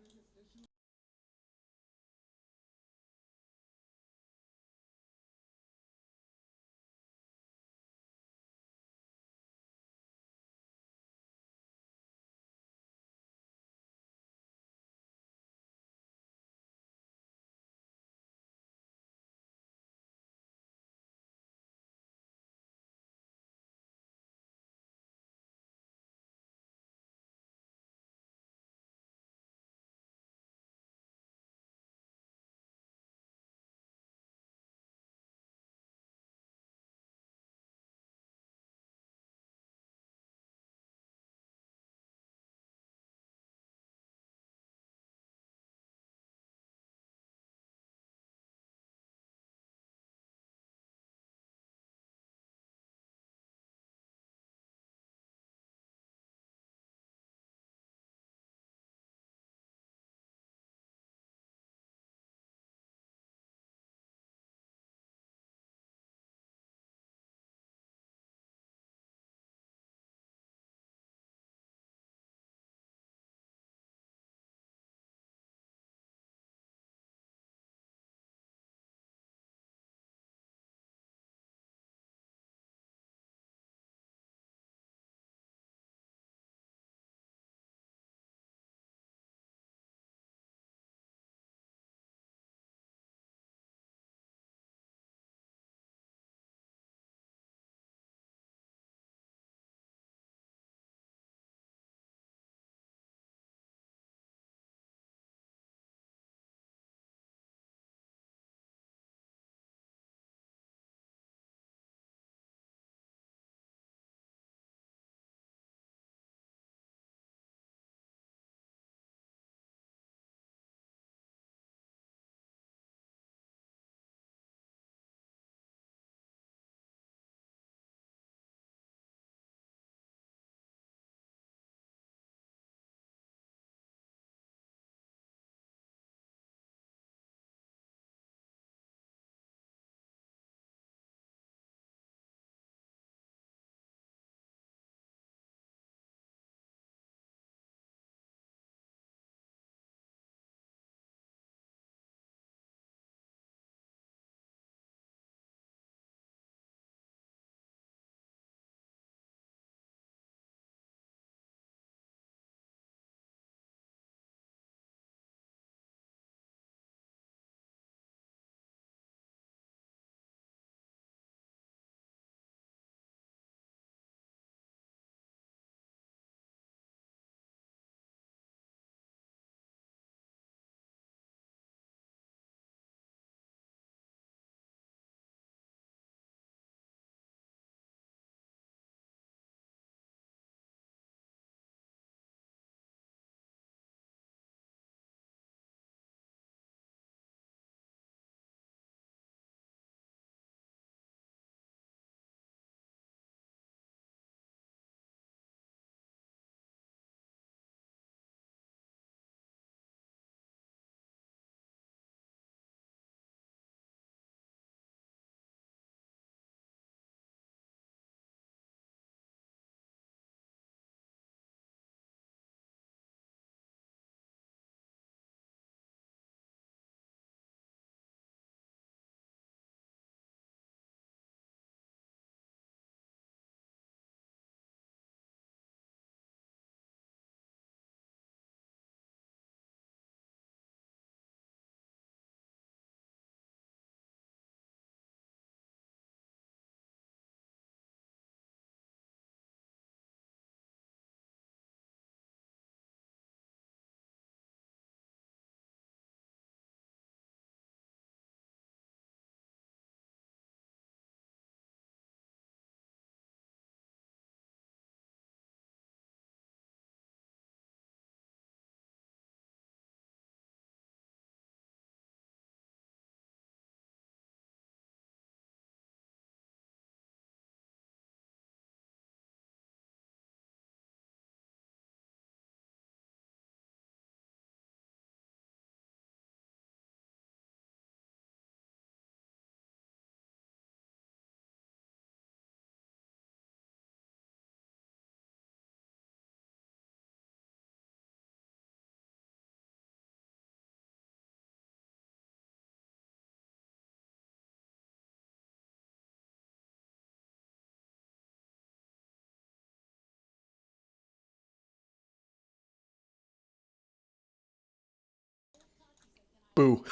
Boo.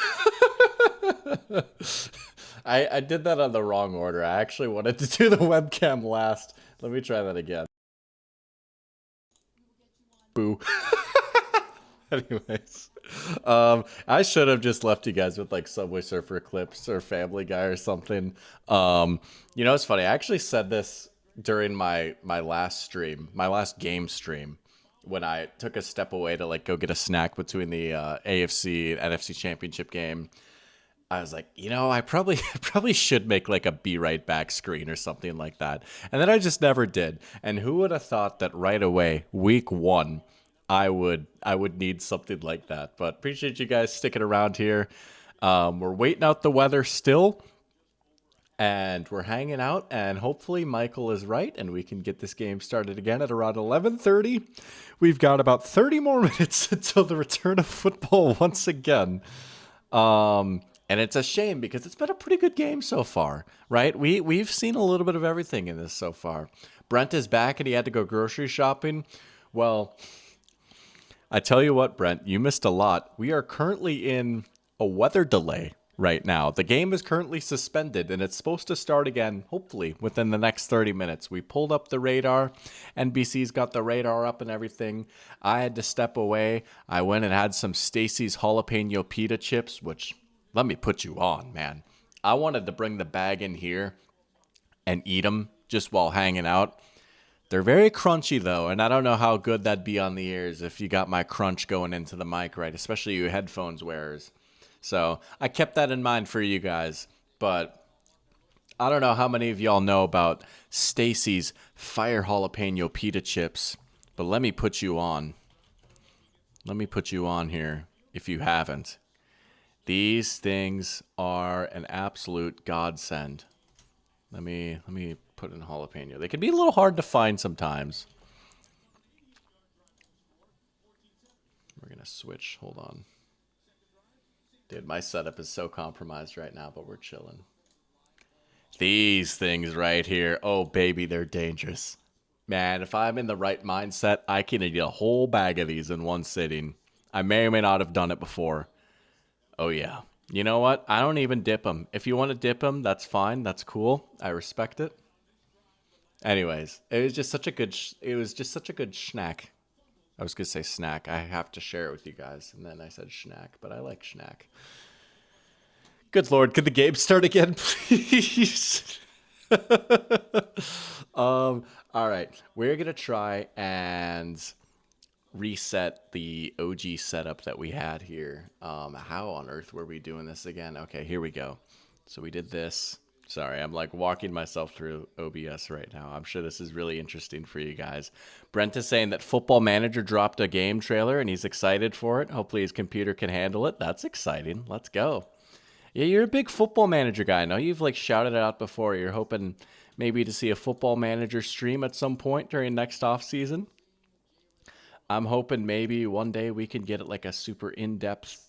I did that on the wrong order. I actually wanted to do the webcam last. Let me try that again. Boo. Anyways, I should have just left you guys with like Subway Surfer clips or Family Guy or something. It's funny. I actually said this during my last stream, my last game stream, when I took a step away to like go get a snack between the AFC and NFC Championship game. I was like, I probably probably should make like a be right back screen or something like that. And then I just never did. And who would have thought that right away, week 1, I would need something like that. But appreciate you guys sticking around here. We're waiting out the weather still, and we're hanging out. And hopefully Michael is right, and we can get this game started again at around 11:30. We've got about 30 more minutes until the return of football once again. And it's a shame because it's been a pretty good game so far, right? We've seen a little bit of everything in this so far. Brent is back and he had to go grocery shopping. Well, I tell you what, Brent, you missed a lot. We are currently in a weather delay right now. The game is currently suspended and it's supposed to start again, hopefully, within the next 30 minutes. We pulled up the radar. NBC's got the radar up and everything. I had to step away. I went and had some Stacy's jalapeno pita chips, which, let me put you on, man. I wanted to bring the bag in here and eat them just while hanging out. They're very crunchy, though, and I don't know how good that'd be on the ears if you got my crunch going into the mic, right? Especially you headphones wearers. So I kept that in mind for you guys, but I don't know how many of y'all know about Stacy's Fire Jalapeno Pita Chips, but let me put you on. Let me put you on here if you haven't. These things are an absolute godsend. Let me put in jalapeno. They can be a little hard to find sometimes. We're going to switch. Hold on. Dude, my setup is so compromised right now, but we're chilling. These things right here. Oh, baby, they're dangerous. Man, if I'm in the right mindset, I can eat a whole bag of these in one sitting. I may or may not have done it before. Oh, yeah. You know what? I don't even dip them. If you want to dip them, that's fine. That's cool. I respect it. Anyways, it was just such a good snack. I was going to say snack. I have to share it with you guys. And then I said schnack, but I like schnack. Good Lord, could the game start again, please? All right. We're going to try and reset the OG setup that we had here. How on earth were we doing this again? Okay, here we go. So we did this. Sorry, I'm like walking myself through OBS right now. I'm sure this is really interesting for you guys. Brent is saying that Football Manager dropped a game trailer and he's excited for it. Hopefully his computer can handle it. That's exciting. Let's go. Yeah, you're a big Football Manager guy. I know you've like shouted it out before. You're hoping maybe to see a Football Manager stream at some point during next off season. I'm hoping maybe one day we can get it like a super in-depth,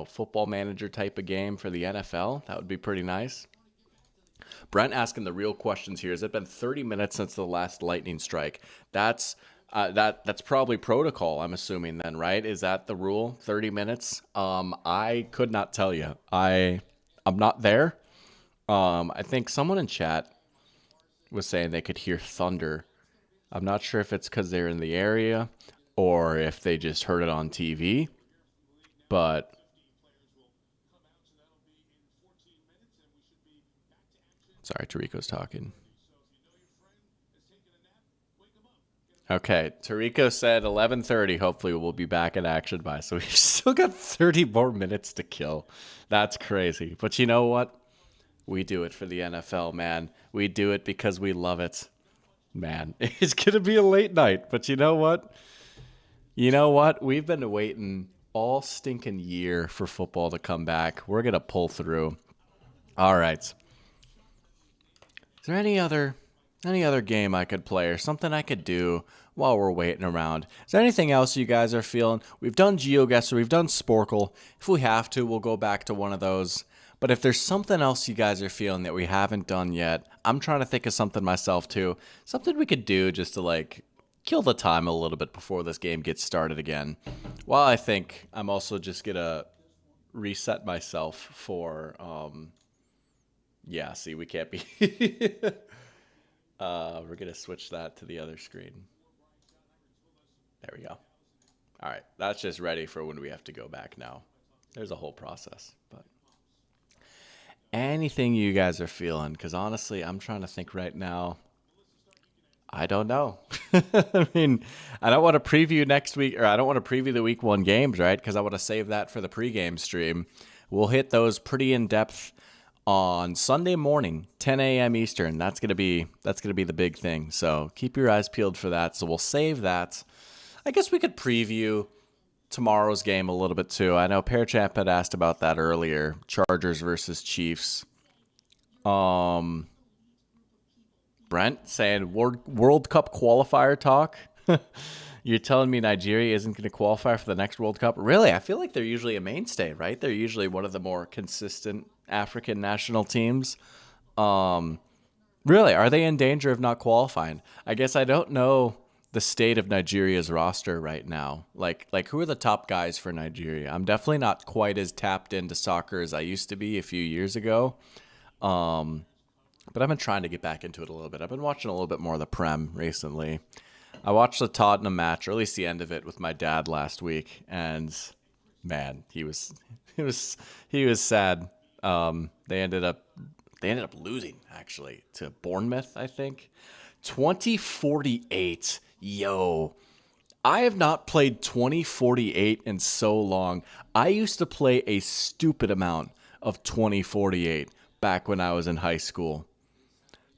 Football Manager type of game for the NFL. That would be pretty nice. Brent asking the real questions here. Has it been 30 minutes since the last lightning strike? That's probably protocol, I'm assuming then, right? Is that the rule? 30 minutes? I could not tell you. I'm not there. I think someone in chat was saying they could hear thunder. I'm not sure if it's because they're in the area or if they just heard it on TV, but sorry, Tarico's talking. Okay, Tarico said 11:30. Hopefully we'll be back in action by. So we've still got 30 more minutes to kill. That's crazy. But you know what? We do it for the NFL, man. We do it because we love it. Man, it's going to be a late night. But you know what? We've been waiting all stinking year for football to come back. We're going to pull through. All right. Is there any other game I could play or something I could do while we're waiting around? Is there anything else you guesser are feeling? We've done GeoGuessr, we've done Sporkle. If we have to, we'll go back to one of those. But if there's something else you guys are feeling that we haven't done yet, I'm trying to think of something myself too. Something we could do just to like kill the time a little bit before this game gets started again. While I think I'm also just gonna reset myself for yeah, see, we can't be we're gonna switch that to the other screen. There we go. All right, that's just ready for when we have to go back now. There's a whole process, but anything you guys are feeling, because honestly, I'm trying to think right now. I don't know. I mean, I don't want to preview next week, or I don't want to preview the week one games, right? Because I want to save that for the pregame stream. We'll hit those pretty in depth on Sunday morning, 10 a.m. Eastern. That's gonna be the big thing. So keep your eyes peeled for that. So we'll save that. I guess we could preview tomorrow's game a little bit too. I know Pearchamp had asked about that earlier. Chargers versus Chiefs. Um, Brent saying World Cup qualifier talk. You're telling me Nigeria isn't going to qualify for the next World Cup? Really? I feel like they're usually a mainstay, right? They're usually one of the more consistent African national teams. Um, really, are they in danger of not qualifying? I guess I don't know the state of Nigeria's roster right now. Like who are the top guys for Nigeria? I'm definitely not quite as tapped into soccer as I used to be a few years ago. Um, but I've been trying to get back into it a little bit. I've been watching a little bit more of the Prem recently. I watched the Tottenham match, or at least the end of it, with my dad last week, and man, he was he was sad. They ended up losing actually to Bournemouth, I think, 2048. Yo, I have not played 2048 in so long. I used to play a stupid amount of 2048 back when I was in high school.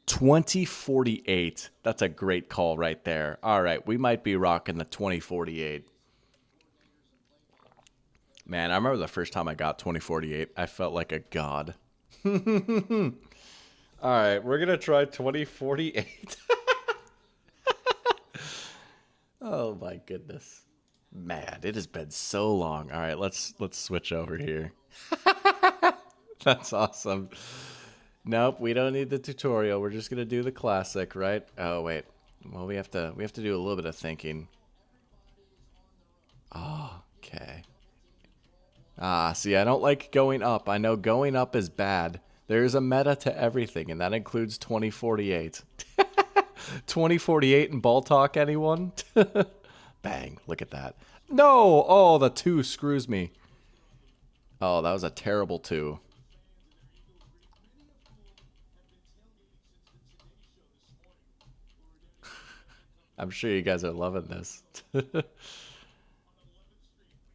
2048. That's a great call right there. All right, we might be rocking the 2048. Man, I remember the first time I got 2048. I felt like a god. All right, we're going to try 2048. Oh my goodness. Man, it has been so long. All right, let's switch over here. That's awesome. Nope, we don't need the tutorial. We're just gonna do the classic, right? Oh wait. Well, we have to do a little bit of thinking. Oh, okay. Ah, see, I don't like going up. I know going up is bad. There's a meta to everything, and that includes 2048. 2048 and ball talk, anyone? Bang, look at that. No! Oh, the two screws me. Oh, that was a terrible two. I'm sure you guys are loving this.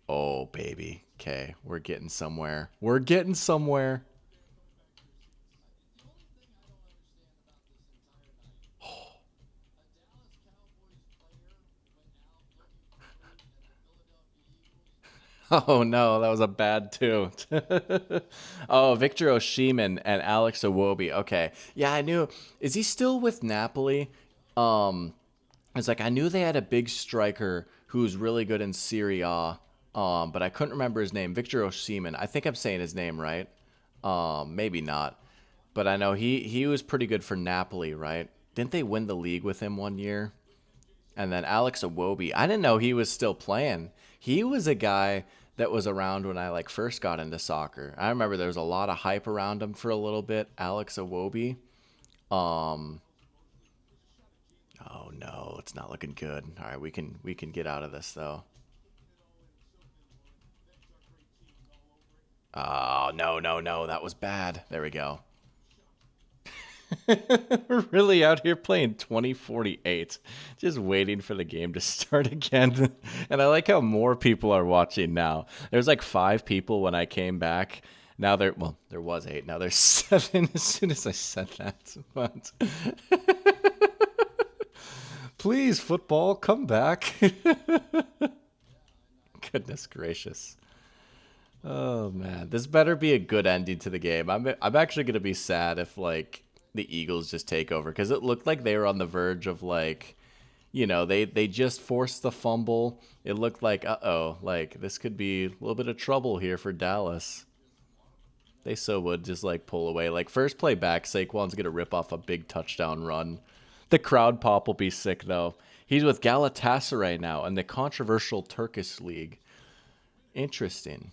Oh, baby. Okay, we're getting somewhere. We're getting somewhere. Oh no, that was a bad two. Oh, Victor Oshiman and Alex Iwobi. Okay, yeah, I knew. Is he still with Napoli? Um, it's like I knew they had a big striker who's really good in Serie A. But I couldn't remember his name. Victor Oshiman. I think I'm saying his name right. Maybe not. But I know he was pretty good for Napoli, right? Didn't they win the league with him one year? And then Alex Iwobi, I didn't know he was still playing. He was a guy that was around when I like first got into soccer. I remember there was a lot of hype around him for a little bit. Alex Iwobi. Um, oh no, it's not looking good. All right, we can get out of this though. Oh no no no, that was bad. There we go. We're really out here playing 2048, just waiting for the game to start again. And I like how more people are watching now. There's like 5 people when I came back. Now there was 8. Now there's 7 as soon as I said that. But please, football, come back. Goodness gracious. Oh man, this better be a good ending to the game. I'm actually gonna be sad if like the Eagles just take over because it looked like they were on the verge of like, they just forced the fumble. It looked like like this could be a little bit of trouble here for Dallas. They so would just like pull away. Like first play back, Saquon's gonna rip off a big touchdown run. The crowd pop will be sick though. He's with Galatasaray now in the controversial Turkish league. Interesting.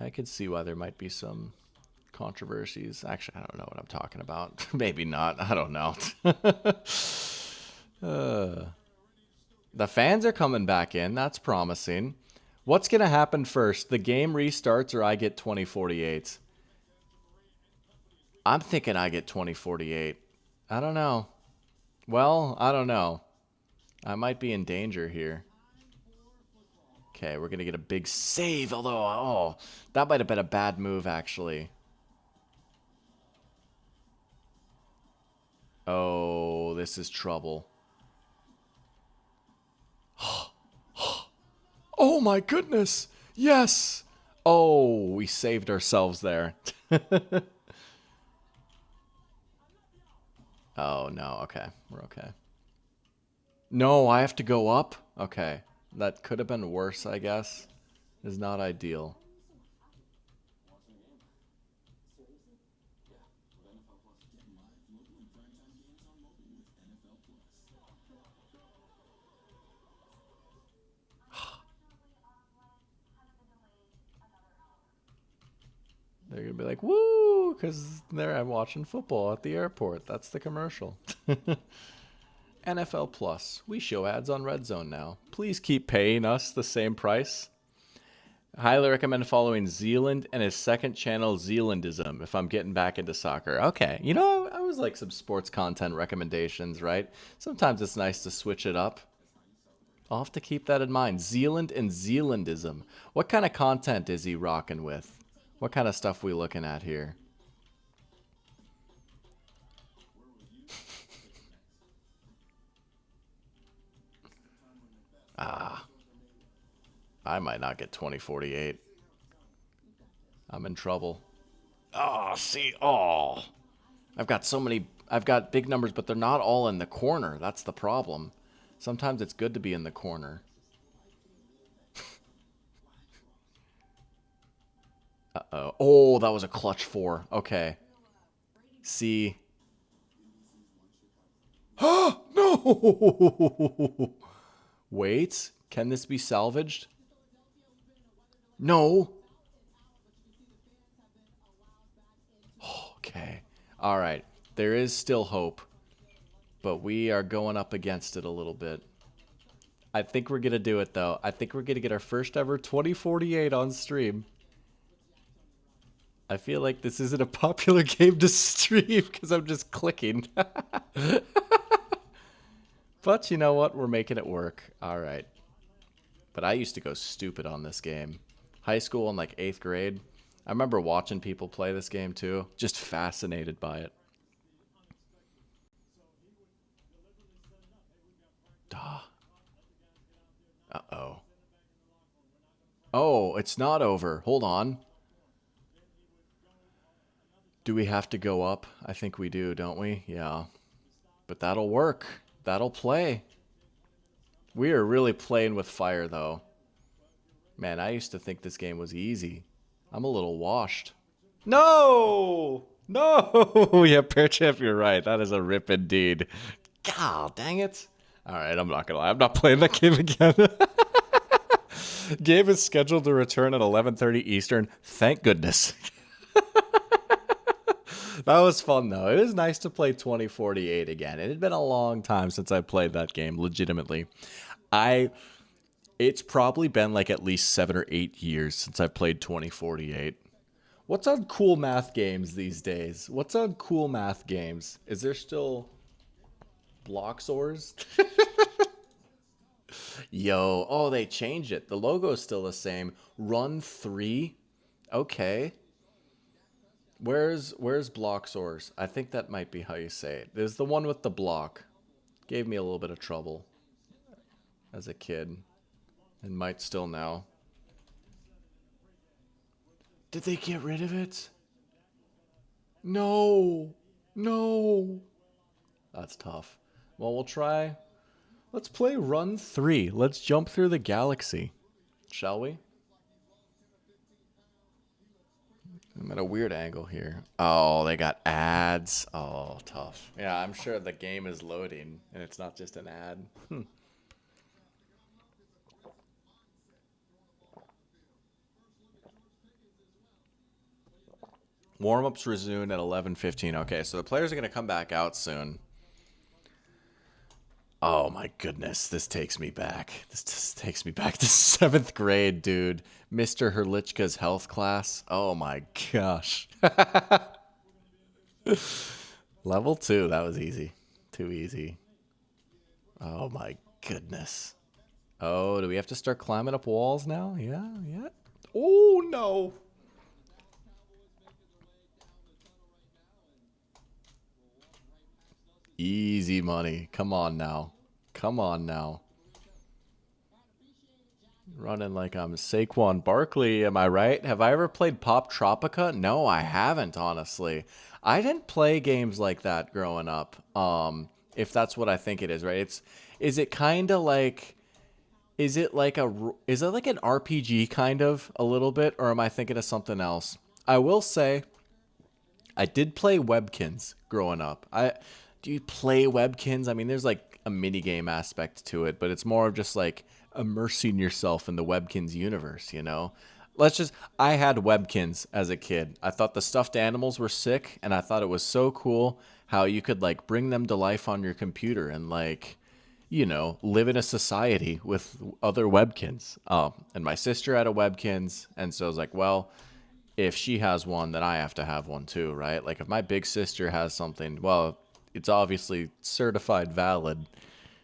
I could see why there might be some controversies. Actually, I don't know what I'm talking about. Maybe not. I don't know. The fans are coming back in. That's promising. What's going to happen first? The game restarts or I get 2048? I'm thinking I get 2048. I don't know. Well, I don't know. I might be in danger here. Okay, we're going to get a big save, although, oh, that might have been a bad move, actually. Oh, this is trouble. Oh my goodness! Yes! Oh, we saved ourselves there. Oh, no. Okay. We're okay. No, I have to go up? Okay. That could have been worse, I guess. Is not ideal. They're going to be like, woo! Because there I'm watching football at the airport. That's the commercial. NFL Plus. We show ads on Red Zone now. Please keep paying us the same price. Highly recommend following Zealand and his second channel, Zealandism, if I'm getting back into soccer. Okay. You know, I always like some sports content recommendations, right? Sometimes it's nice to switch it up. I'll have to keep that in mind. Zealand and Zealandism. What kind of content is he rocking with? What kind of stuff we looking at here? I might not get 2048. I'm in trouble. Oh, see, oh. I've got big numbers, but they're not all in the corner. That's the problem. Sometimes it's good to be in the corner. Uh-oh. Oh, that was a clutch 4. Okay. See. Oh, no! Wait. Can this be salvaged? No. Okay. All right. There is still hope, but we are going up against it a little bit. I think we're going to do it, though. I think we're going to get our first ever 2048 on stream. I feel like this isn't a popular game to stream because I'm just clicking. But you know what? We're making it work. All right. But I used to go stupid on this game. High school and like 8th grade. I remember watching people play this game too. Just fascinated by it. Uh-oh. Oh, it's not over. Hold on. Do we have to go up? I think we do, don't we? Yeah. But that'll work. That'll play. We are really playing with fire, though. Man, I used to think this game was easy. I'm a little washed. No! No! Yeah, Pear Champ, you're right. That is a rip indeed. God, dang it. All right, I'm not going to lie. I'm not playing that game again. Game is scheduled to return at 11:30 Eastern. Thank goodness. That was fun, though. It was nice to play 2048 again. It had been a long time since I played that game, legitimately. It's probably been like at least 7 or 8 years since I played 2048. What's on cool math games these days? What's on cool math games? Is there still Bloxors? Yo, oh, they changed it. The logo's still the same. Run 3? Okay. Where's Bloxors? I think that might be how you say it. There's the one with the block. Gave me a little bit of trouble as a kid. And might still now. Did they get rid of it? No. No. That's tough. Well, we'll try. Let's play Run 3. Let's jump through the galaxy. Shall we? I'm at a weird angle here. Oh, they got ads. Oh, tough. Yeah, I'm sure the game is loading, and it's not just an ad. Warm-ups resume at 11:15. Okay, so the players are going to come back out soon. Oh my goodness, this takes me back. This just takes me back to 7th grade, dude. Mr. Herlichka's health class. Oh my gosh. Level 2, that was easy. Too easy. Oh my goodness. Oh, do we have to start climbing up walls now? Yeah, yeah. Oh no. Easy money. Come on now. Come on now. Running like I'm Saquon Barkley, am I right? Have I ever played Pop Tropica? No, I haven't, honestly. I didn't play games like that growing up. If that's what I think it is, right? Is it kind of like is it like an RPG kind of a little bit, or am I thinking of something else? I will say I did play Webkins growing up. I Do you play Webkins? I mean, there's like a mini game aspect to it, but it's more of just like immersing yourself in the Webkins universe, you know? I had Webkins as a kid. I thought the stuffed animals were sick, and I thought it was so cool how you could like bring them to life on your computer and like, live in a society with other Webkins. And my sister had a Webkins, and so I was like, well, if she has one, then I have to have one too, right? Like if my big sister has something, well, it's obviously certified valid.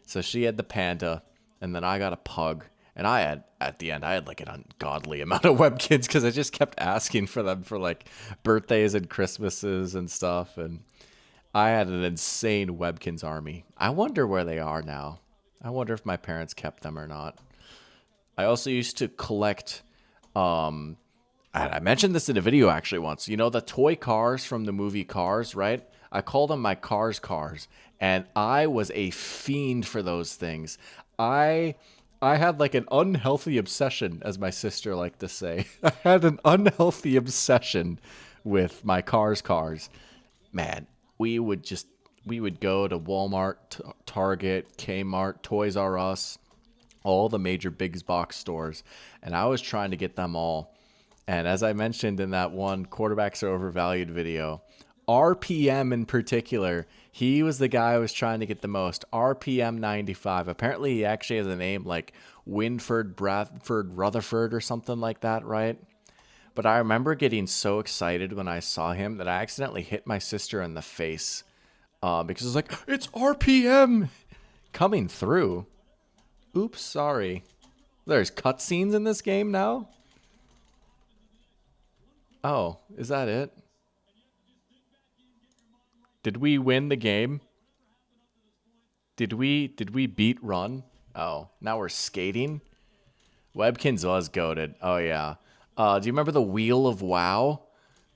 So she had the panda, and then I got a pug, and at the end I had like an ungodly amount of Webkins because I just kept asking for them for like birthdays and Christmases and stuff, and I had an insane Webkins army. I wonder where they are now. I wonder if my parents kept them or not. I also used to collect. I mentioned this in a video actually once. You know the toy cars from the movie Cars, right? I call them my cars, and I was a fiend for those things. I I had like an unhealthy obsession, as my sister liked to say. I had an unhealthy obsession with my cars. Man, we would just we would go to Walmart, Target, Kmart, Toys R Us, all the major big box stores, and I was trying to get them all. And as I mentioned in that one quarterbacks are overvalued video, RPM in particular, he was the guy I was trying to get the most. RPM 95. Apparently, he actually has a name like Winford, Bradford, Rutherford, or something like that, right? But I remember getting so excited when I saw him that I accidentally hit my sister in the face because it was like, it's RPM coming through. Oops, sorry. There's cutscenes in this game now? Oh, is that it? Did we win the game? Did we beat Run? Oh, now we're skating? Webkins was goated. Oh yeah. Do you remember the Wheel of WoW?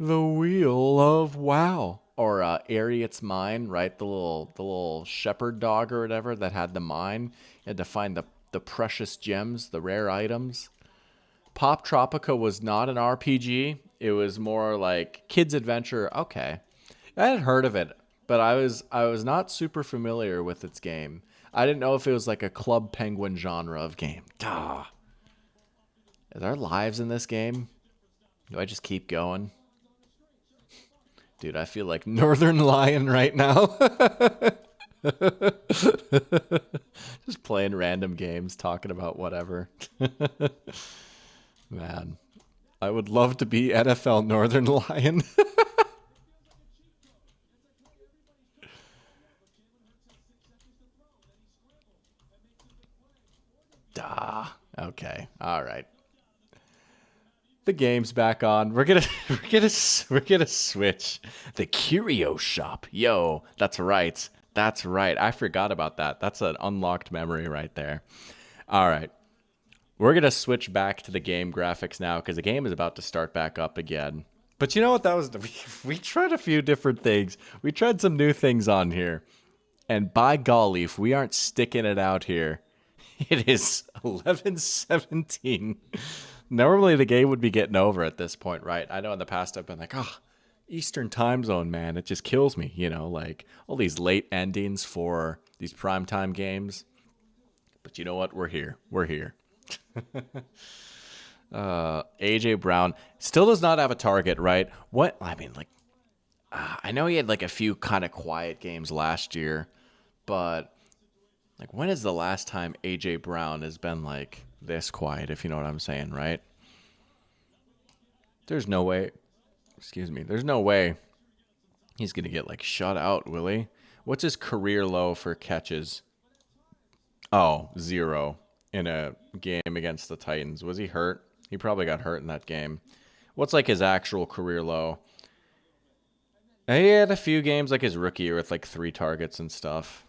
The Wheel of WoW. Or Ariat's Mine, right? The little shepherd dog or whatever that had the mine. You had to find the precious gems, the rare items. Pop Tropica was not an RPG. It was more like kids adventure. Okay. I had heard of it, but I was not super familiar with its game. I didn't know if it was like a Club Penguin genre of game. Duh. Are there lives in this game? Do I just keep going? Dude, I feel like Northern Lion right now. Just playing random games, talking about whatever. Man, I would love to be NFL Northern Lion. Duh. Okay. All right. The game's back on. We're gonna switch. The curio shop. Yo, that's right. That's right. I forgot about that. That's an unlocked memory right there. All right. We're gonna switch back to the game graphics now because the game is about to start back up again. But you know what? That was we tried a few different things. We tried some new things on here, and by golly, if we aren't sticking it out here, it is 11:17. Normally the game would be getting over at this point, right? I know in the past I've been like, oh, Eastern time zone, man, it just kills me, like all these late endings for these primetime games. But you know what? We're here. We're here. AJ Brown still does not have a target, right? What I mean, like, I know he had like a few kind of quiet games last year, but like, when is the last time AJ Brown has been like this quiet? If you know what I'm saying, right? There's no way. Excuse me. There's no way he's gonna get like shut out, will he? What's his career low for catches? Oh, zero in a game against the Titans. Was he hurt? He probably got hurt in that game. What's like his actual career low? He had a few games like his rookie year with like 3 targets and stuff.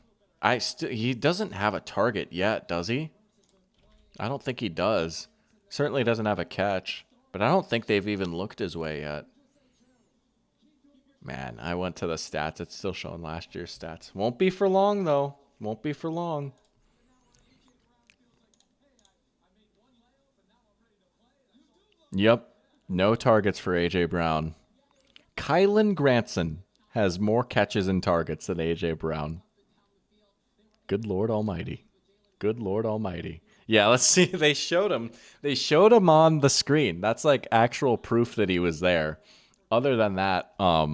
He doesn't have a target yet, does he? I don't think he does. Certainly doesn't have a catch, but I don't think they've even looked his way yet. Man, I went to the stats. It's still showing last year's stats. Won't be for long though. Won't be for long. Yep. No targets for AJ Brown. Kylan Granson has more catches and targets than AJ Brown. Good Lord Almighty. Good Lord Almighty. Yeah, let's see. They showed him. They showed him on the screen. That's like actual proof that he was there. Other than that, I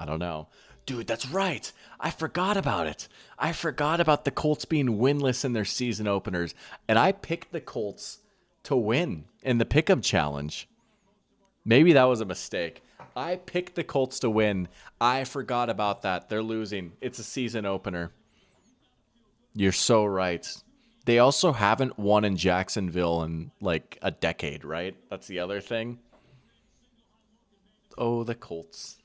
don't know. Dude, that's right. I forgot about it. I forgot about the Colts being winless in their season openers, and I picked the Colts to win in the pick'em challenge. Maybe that was a mistake. I picked the Colts to win. I forgot about that. They're losing. It's a season opener. You're so right. They also haven't won in Jacksonville in like a decade, right? That's the other thing. Oh, the Colts.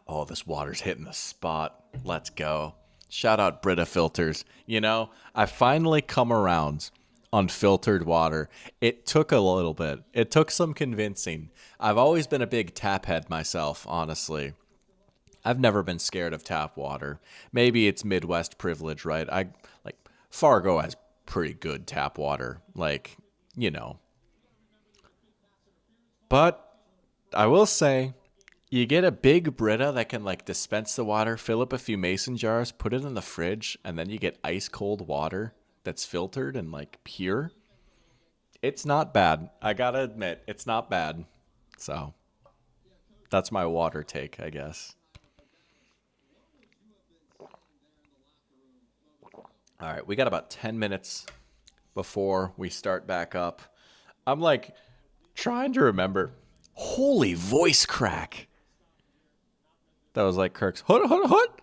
Oh, this water's hitting the spot. Let's go. Shout out Brita Filters. You know, I finally come around on filtered water. It took a little bit. It took some convincing. I've always been a big tap head myself, honestly. I've never been scared of tap water. Maybe it's Midwest privilege, right? I like Fargo has pretty good tap water, like, you know. But I will say, you get a big Brita that can like dispense the water, fill up a few mason jars, put it in the fridge, and then you get ice cold water that's filtered and like pure. It's not bad. I gotta admit, it's not bad. So that's my water take, I guess. All right, we got about 10 minutes before we start back up. I'm like trying to remember. Holy voice crack. That was like Kirk's hut hut hut.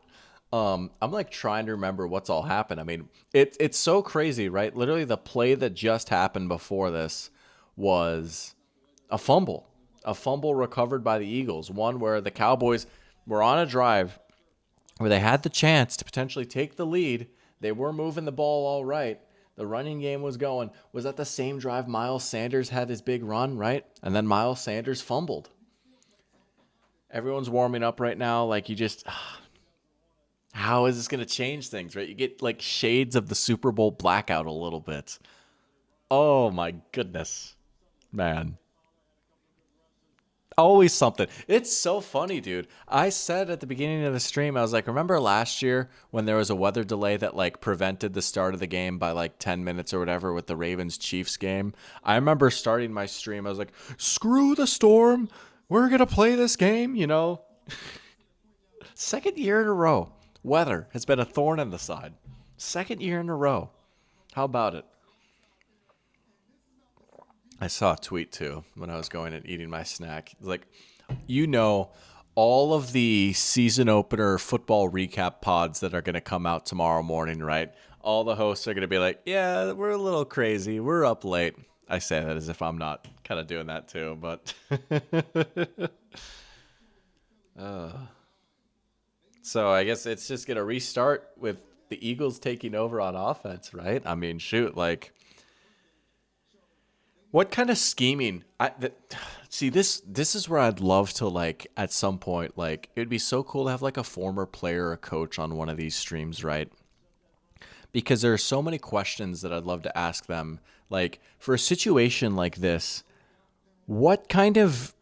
I'm like trying to remember what's all happened. I mean, it's so crazy, right? Literally, the play that just happened before this was a fumble recovered by the Eagles. One where the Cowboys were on a drive where they had the chance to potentially take the lead. They were moving the ball all right. The running game was going. Was that the same drive Miles Sanders had his big run, right? And then Miles Sanders fumbled. Everyone's warming up right now. Like, you just, how is this going to change things, right? You get like shades of the Super Bowl blackout a little bit. Oh my goodness, man. Always something. It's so funny, dude. I said at the beginning of the stream, I was like, remember last year when there was a weather delay that like prevented the start of the game by like 10 minutes or whatever with the Ravens Chiefs game? I remember starting my stream. I was like, screw the storm. We're going to play this game, you know? Second year in a row. Weather has been a thorn in the side. Second year in a row. How about it? I saw a tweet too when I was going and eating my snack. Like, you know, all of the season opener football recap pods that are going to come out tomorrow morning, right? All the hosts are going to be like, yeah, we're a little crazy. We're up late. I say that as if I'm not kind of doing that too, but. So I guess it's just going to restart with the Eagles taking over on offense, right? I mean, shoot, like. What kind of scheming? See, this is where I'd love to, like, at some point, like, it'd be so cool to have like a former player or coach on one of these streams, right? Because there are so many questions that I'd love to ask them. Like, for a situation like this, what kind of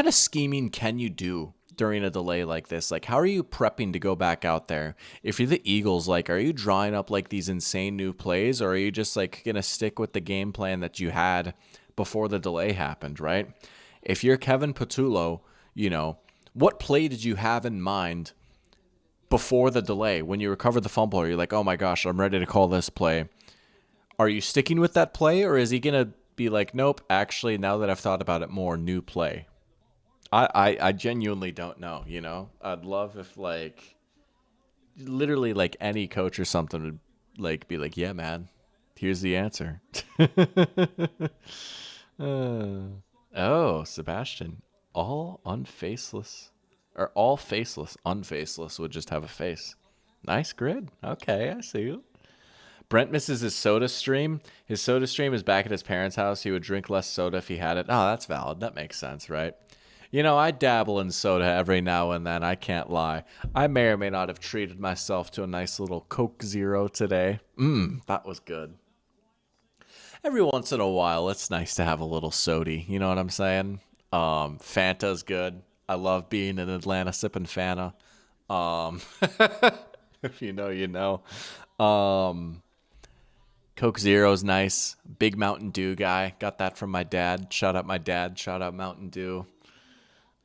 scheming can you do during a delay like this? Like, how are you prepping to go back out there? If you're the Eagles, like, are you drawing up like these insane new plays, or are you just like gonna stick with the game plan that you had before the delay happened, right? If you're Kevin Patullo, what play did you have in mind before the delay when you recovered the fumble? Are you like, oh my gosh, I'm ready to call this play? Are you sticking with that play, or is he gonna be like, nope, actually, now that I've thought about it more, new play? I genuinely don't know. I'd love if like literally like any coach or something would like be like, yeah, man, here's the answer. Oh, Sebastian, all unfaceless or all faceless, unfaceless would just have a face. Nice grid. Okay, I see you. Brent misses his soda stream. His soda stream is back at his parents' house. He would drink less soda if he had it. Oh, that's valid. That makes sense, right? I dabble in soda every now and then. I can't lie. I may or may not have treated myself to a nice little Coke Zero today. That was good. Every once in a while, it's nice to have a little sody. You know what I'm saying? Fanta's good. I love being in Atlanta sipping Fanta. Um, if you know, you know. Coke Zero's nice. Big Mountain Dew guy. Got that from my dad. Shout out my dad. Shout out Mountain Dew.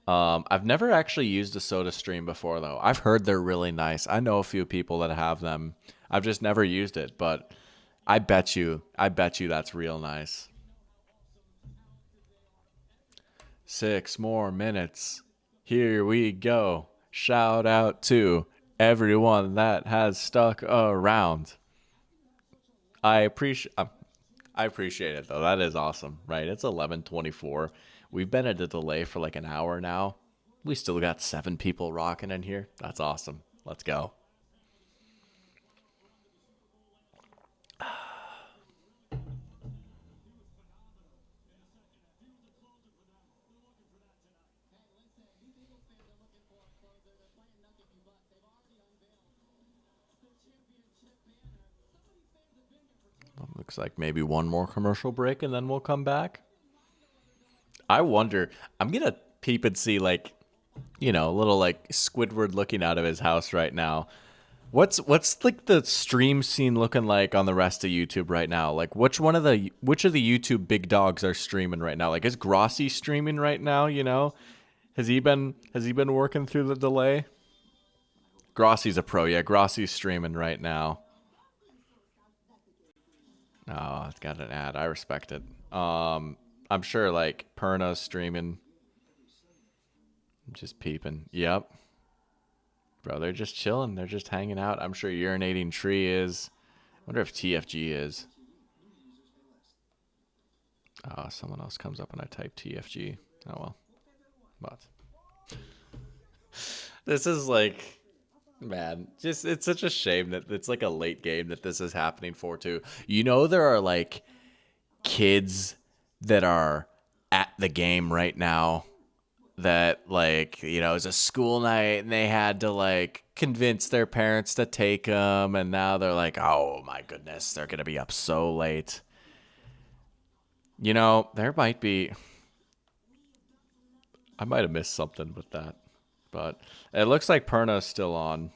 I've never actually used a soda stream before, though. I've heard they're really nice. I know a few people that have them. I've just never used it, but I bet you that's real nice. 6 more minutes. Here we go. Shout out to everyone that has stuck around. I appreciate it though. That is awesome, right? It's 11:24. We've been at a delay for like an hour now. We still got 7 people rocking in here. That's awesome. Let's go. Looks like maybe one more commercial break and then we'll come back. I wonder. I'm gonna peep and see like, a little like Squidward looking out of his house right now. What's like the stream scene looking like on the rest of YouTube right now? Like which of the YouTube big dogs are streaming right now? Like is Grossi streaming right now, Has he been working through the delay? Grossi's a pro, yeah. Grossi's streaming right now. Oh, it's got an ad. I respect it. I'm sure like Perna's streaming. I'm just peeping. Yep. Bro, they're just chilling. They're just hanging out. I'm sure Urinating Tree is. I wonder if TFG is. Someone else comes up when I type TFG. Oh, well. But. This is like, man, just it's such a shame that it's like a late game that this is happening for, too. There are like kids that are at the game right now that like it's a school night and they had to like convince their parents to take them, and now they're like, oh my goodness, they're gonna be up so late. There might be, I might have missed something with that, but it looks like Perna's still on.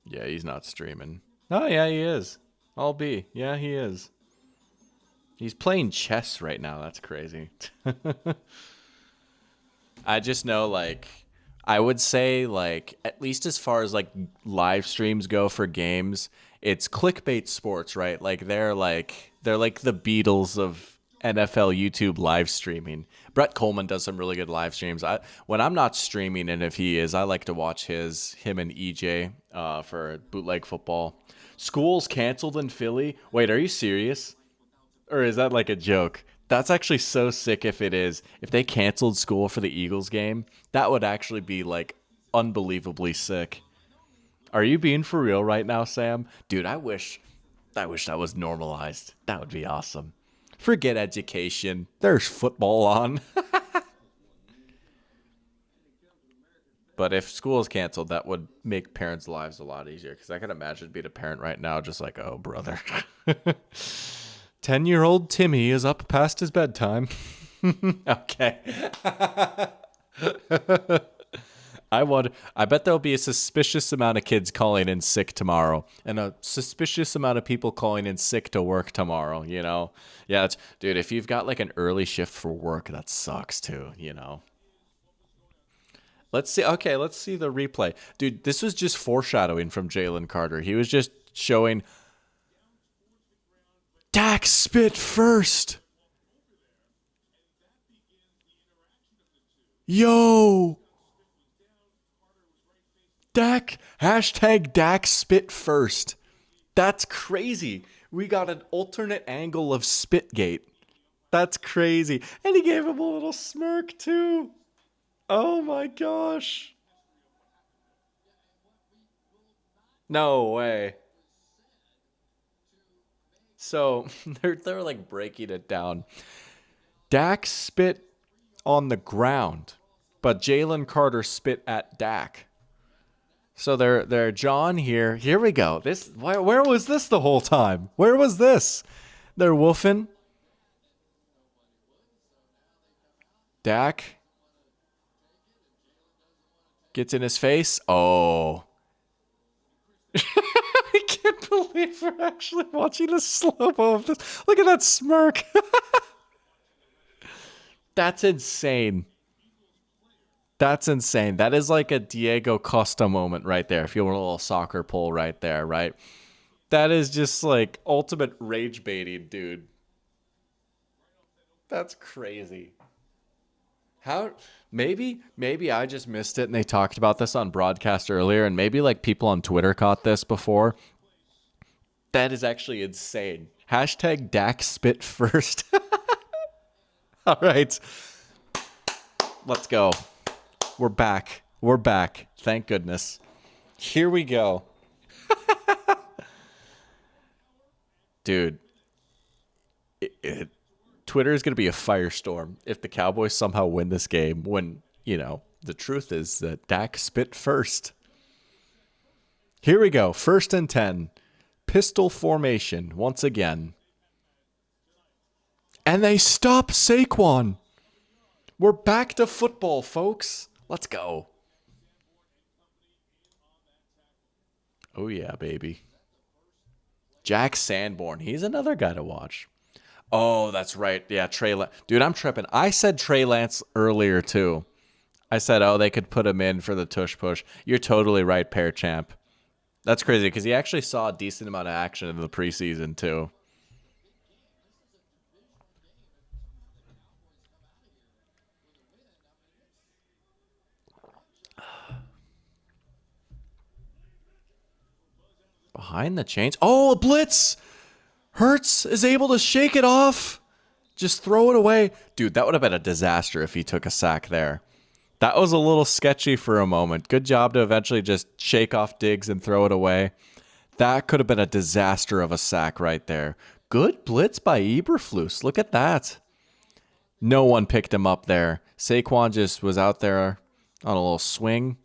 Yeah, he's not streaming. Oh yeah, he is. I'll be. Yeah, he is. He's playing chess right now. That's crazy. I just know, like, I would say, like, at least as far as, like, live streams go for games, it's clickbait sports, right? Like, they're like the Beatles of NFL YouTube live streaming. Brett Coleman does some really good live streams. When I'm not streaming, and if he is, I like to watch him and EJ for bootleg football. School's canceled in Philly. Wait, are you serious? Or is that like a joke? That's actually so sick if it is. If they canceled school for the Eagles game, that would actually be like unbelievably sick. Are you being for real right now, Sam? Dude, I wish that was normalized. That would be awesome. Forget education. There's football on. But if school is canceled, that would make parents' lives a lot easier. Because I can imagine being a parent right now just like, oh, brother. 10-year-old Timmy is up past his bedtime. Okay. I bet there'll be a suspicious amount of kids calling in sick tomorrow and a suspicious amount of people calling in sick to work tomorrow, you know? Yeah, dude, if you've got like an early shift for work, that sucks too, you know? Let's see. Okay, let's see the replay. Dude, this was just foreshadowing from Jalen Carter. He was just showing Dak spit first. Yo. Dak. Hashtag Dak spit first. That's crazy. We got an alternate angle of Spitgate. That's crazy. And he gave him a little smirk too. Oh my gosh. No way. So they're like breaking it down. Dak spit on the ground, but Jalen Carter spit at Dak. So they're John here. Here we go. Where was this the whole time? Where was this? They're woofing. Dak gets in his face. Oh. I can't believe we're actually watching a slow-mo of this. Look at that smirk. That's insane. That's insane. That is like a Diego Costa moment right there. If you want a little soccer pull right there, right? That is just like ultimate rage baiting, dude. That's crazy. How maybe I just missed it and they talked about this on broadcast earlier and maybe like people on Twitter caught this before. That is actually insane. Hashtag Dak spit first. All right. Let's go. We're back. We're back. Thank goodness. Here we go. Dude, Twitter is going to be a firestorm if the Cowboys somehow win this game when, you know, the truth is that Dak spit first. Here we go. 1st and 10. Pistol formation once again. And they stop Saquon. We're back to football, folks. Let's go. Oh, yeah, baby. Jack Sanborn. He's another guy to watch. Oh, that's right. Yeah, Dude, I'm tripping. I said Trey Lance earlier, too. I said, oh, they could put him in for the tush push. You're totally right, Pear Champ. That's crazy because he actually saw a decent amount of action in the preseason, too. Behind the chains. Oh, a blitz! Hurts is able to shake it off. Just throw it away. Dude, that would have been a disaster if he took a sack there. That was a little sketchy for a moment. Good job to eventually just shake off Diggs and throw it away. That could have been a disaster of a sack right there. Good blitz by Eberflus. Look at that. No one picked him up there. Saquon just was out there on a little swing.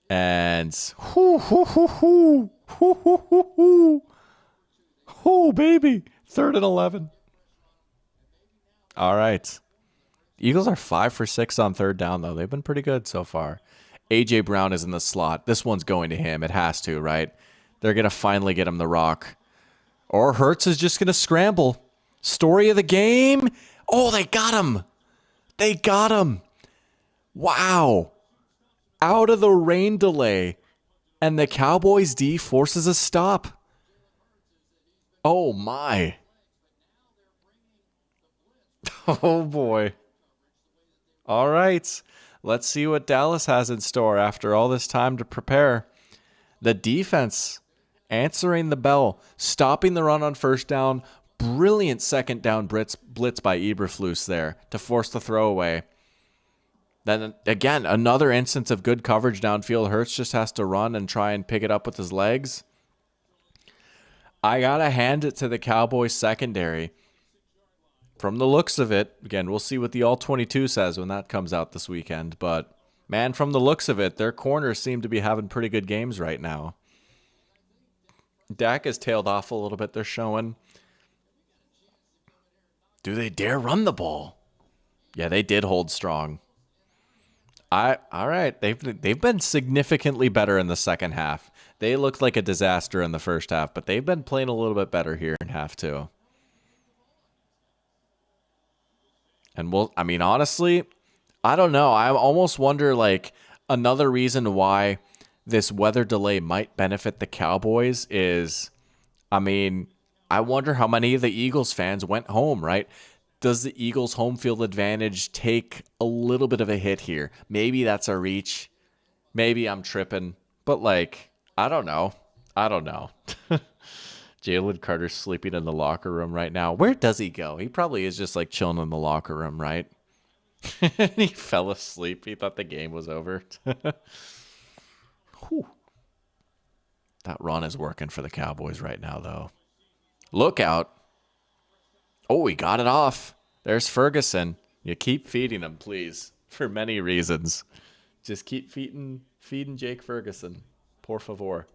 And oh, baby. 3rd and 11. All right. Eagles are 5 for 6 on 3rd down, though. They've been pretty good so far. A.J. Brown is in the slot. This one's going to him. It has to, right? They're going to finally get him the rock. Or Hurts is just going to scramble. Story of the game. Oh, they got him. They got him. Wow. Out of the rain delay. And the Cowboys D forces a stop. Oh, my. Oh, boy. All right. Let's see what Dallas has in store after all this time to prepare. The defense answering the bell, stopping the run on 1st down. Brilliant 2nd down blitz by Eberflus there to force the throwaway. Then again, another instance of good coverage downfield. Hurts just has to run and try and pick it up with his legs. I got to hand it to the Cowboys secondary. From the looks of it, again, we'll see what the All-22 says when that comes out this weekend. But, man, from the looks of it, their corners seem to be having pretty good games right now. Dak has tailed off a little bit, they're showing. Do they dare run the ball? Yeah, they did hold strong. All right. They've been significantly better in the second half. They looked like a disaster in the first half, but they've been playing a little bit better here in half two. And I mean, honestly, I don't know. I almost wonder like another reason why this weather delay might benefit the Cowboys is, I mean, I wonder how many of the Eagles fans went home, right? Does the Eagles' home field advantage take a little bit of a hit here? Maybe that's a reach. Maybe I'm tripping. But, like, I don't know. I don't know. Jalen Carter's sleeping in the locker room right now. Where does he go? He probably is just, like, chilling in the locker room, right? He fell asleep. He thought the game was over. Whew. That run is working for the Cowboys right now, though. Look out. Oh, he got it off. There's Ferguson. You keep feeding him, please, for many reasons. Just keep feeding Jake Ferguson. Por favor.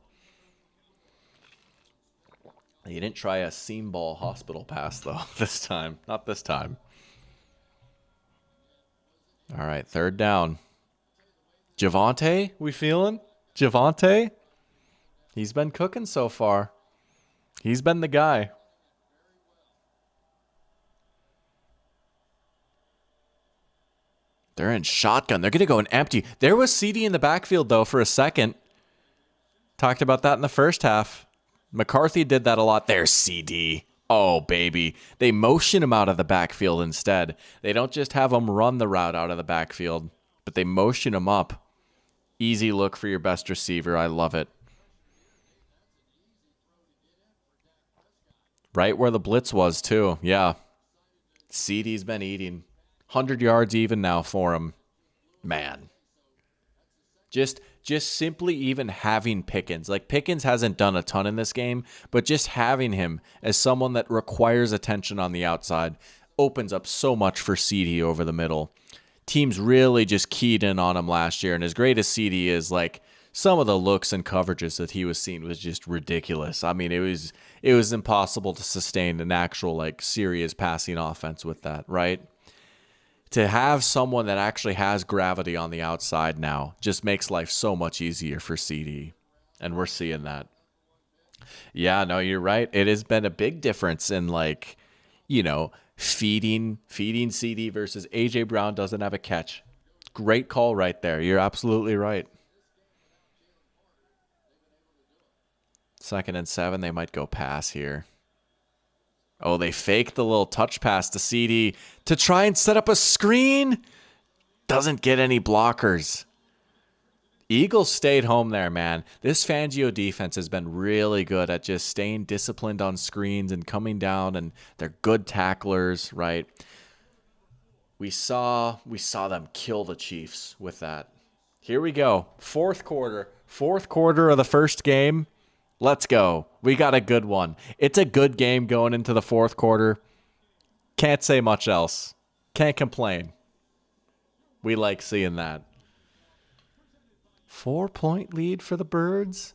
You didn't try a seam ball hospital pass, though, this time. Not this time. All right, third down. Javonte, we feeling? Javonte? He's been cooking so far. He's been the guy. They're in shotgun. They're going to go in empty. There was CD in the backfield, though, for a second. Talked about that in the first half. McCarthy did that a lot. There's CD. Oh, baby. They motion him out of the backfield instead. They don't just have him run the route out of the backfield, but they motion him up. Easy look for your best receiver. I love it. Right where the blitz was, too. Yeah. CD's been eating. 100 yards even now for him. Man. Just simply even having Pickens. Like, Pickens hasn't done a ton in this game, but just having him as someone that requires attention on the outside opens up so much for CD over the middle. Teams really just keyed in on him last year, and as great as CD is, like, some of the looks and coverages that he was seeing was just ridiculous. I mean, it was impossible to sustain an actual, like, serious passing offense with that, right? To have someone that actually has gravity on the outside now just makes life so much easier for CD. And we're seeing that. Yeah, no, you're right. It has been a big difference in, like, you know, feeding CD versus AJ Brown doesn't have a catch. Great call right there. You're absolutely right. 2nd and 7, they might go pass here. Oh, they faked the little touch pass to CD to try and set up a screen. Doesn't get any blockers. Eagles stayed home there, man. This Fangio defense has been really good at just staying disciplined on screens and coming down, and they're good tacklers, right? We saw them kill the Chiefs with that. Here we go. Fourth quarter of the first game. Let's go. We got a good one. It's a good game going into the fourth quarter. Can't say much else. Can't complain. We like seeing that. 4-point lead for the Birds?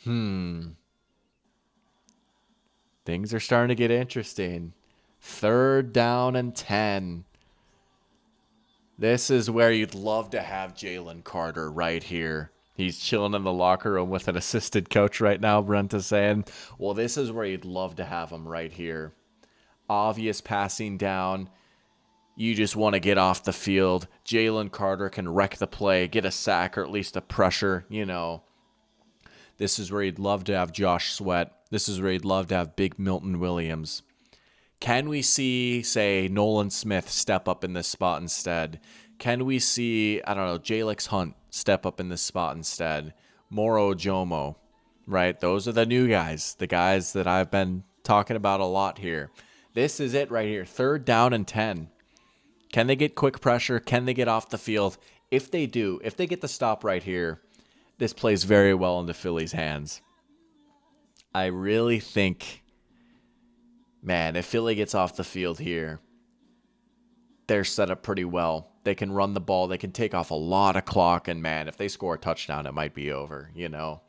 Things are starting to get interesting. 3rd down and 10. This is where you'd love to have Jalen Carter right here. He's chilling in the locker room with an assistant coach right now, Brent is saying. Well, this is where you'd love to have him right here. Obvious passing down. You just want to get off the field. Jalen Carter can wreck the play, get a sack or at least a pressure, you know. This is where you'd love to have Josh Sweat. This is where you'd love to have Big Milton Williams. Can we see, say, Nolan Smith step up in this spot instead? Can we see, I don't know, Jalix Hunt step up in this spot instead? Moro Jomo, right? Those are the new guys, the guys that I've been talking about a lot here. This is it right here, 3rd down and 10. Can they get quick pressure? Can they get off the field? If they do, if they get the stop right here, this plays very well into Philly's hands. I really think, man, if Philly gets off the field here, they're set up pretty well. They can run the ball. They can take off a lot of clock. And, man, if they score a touchdown, it might be over, you know.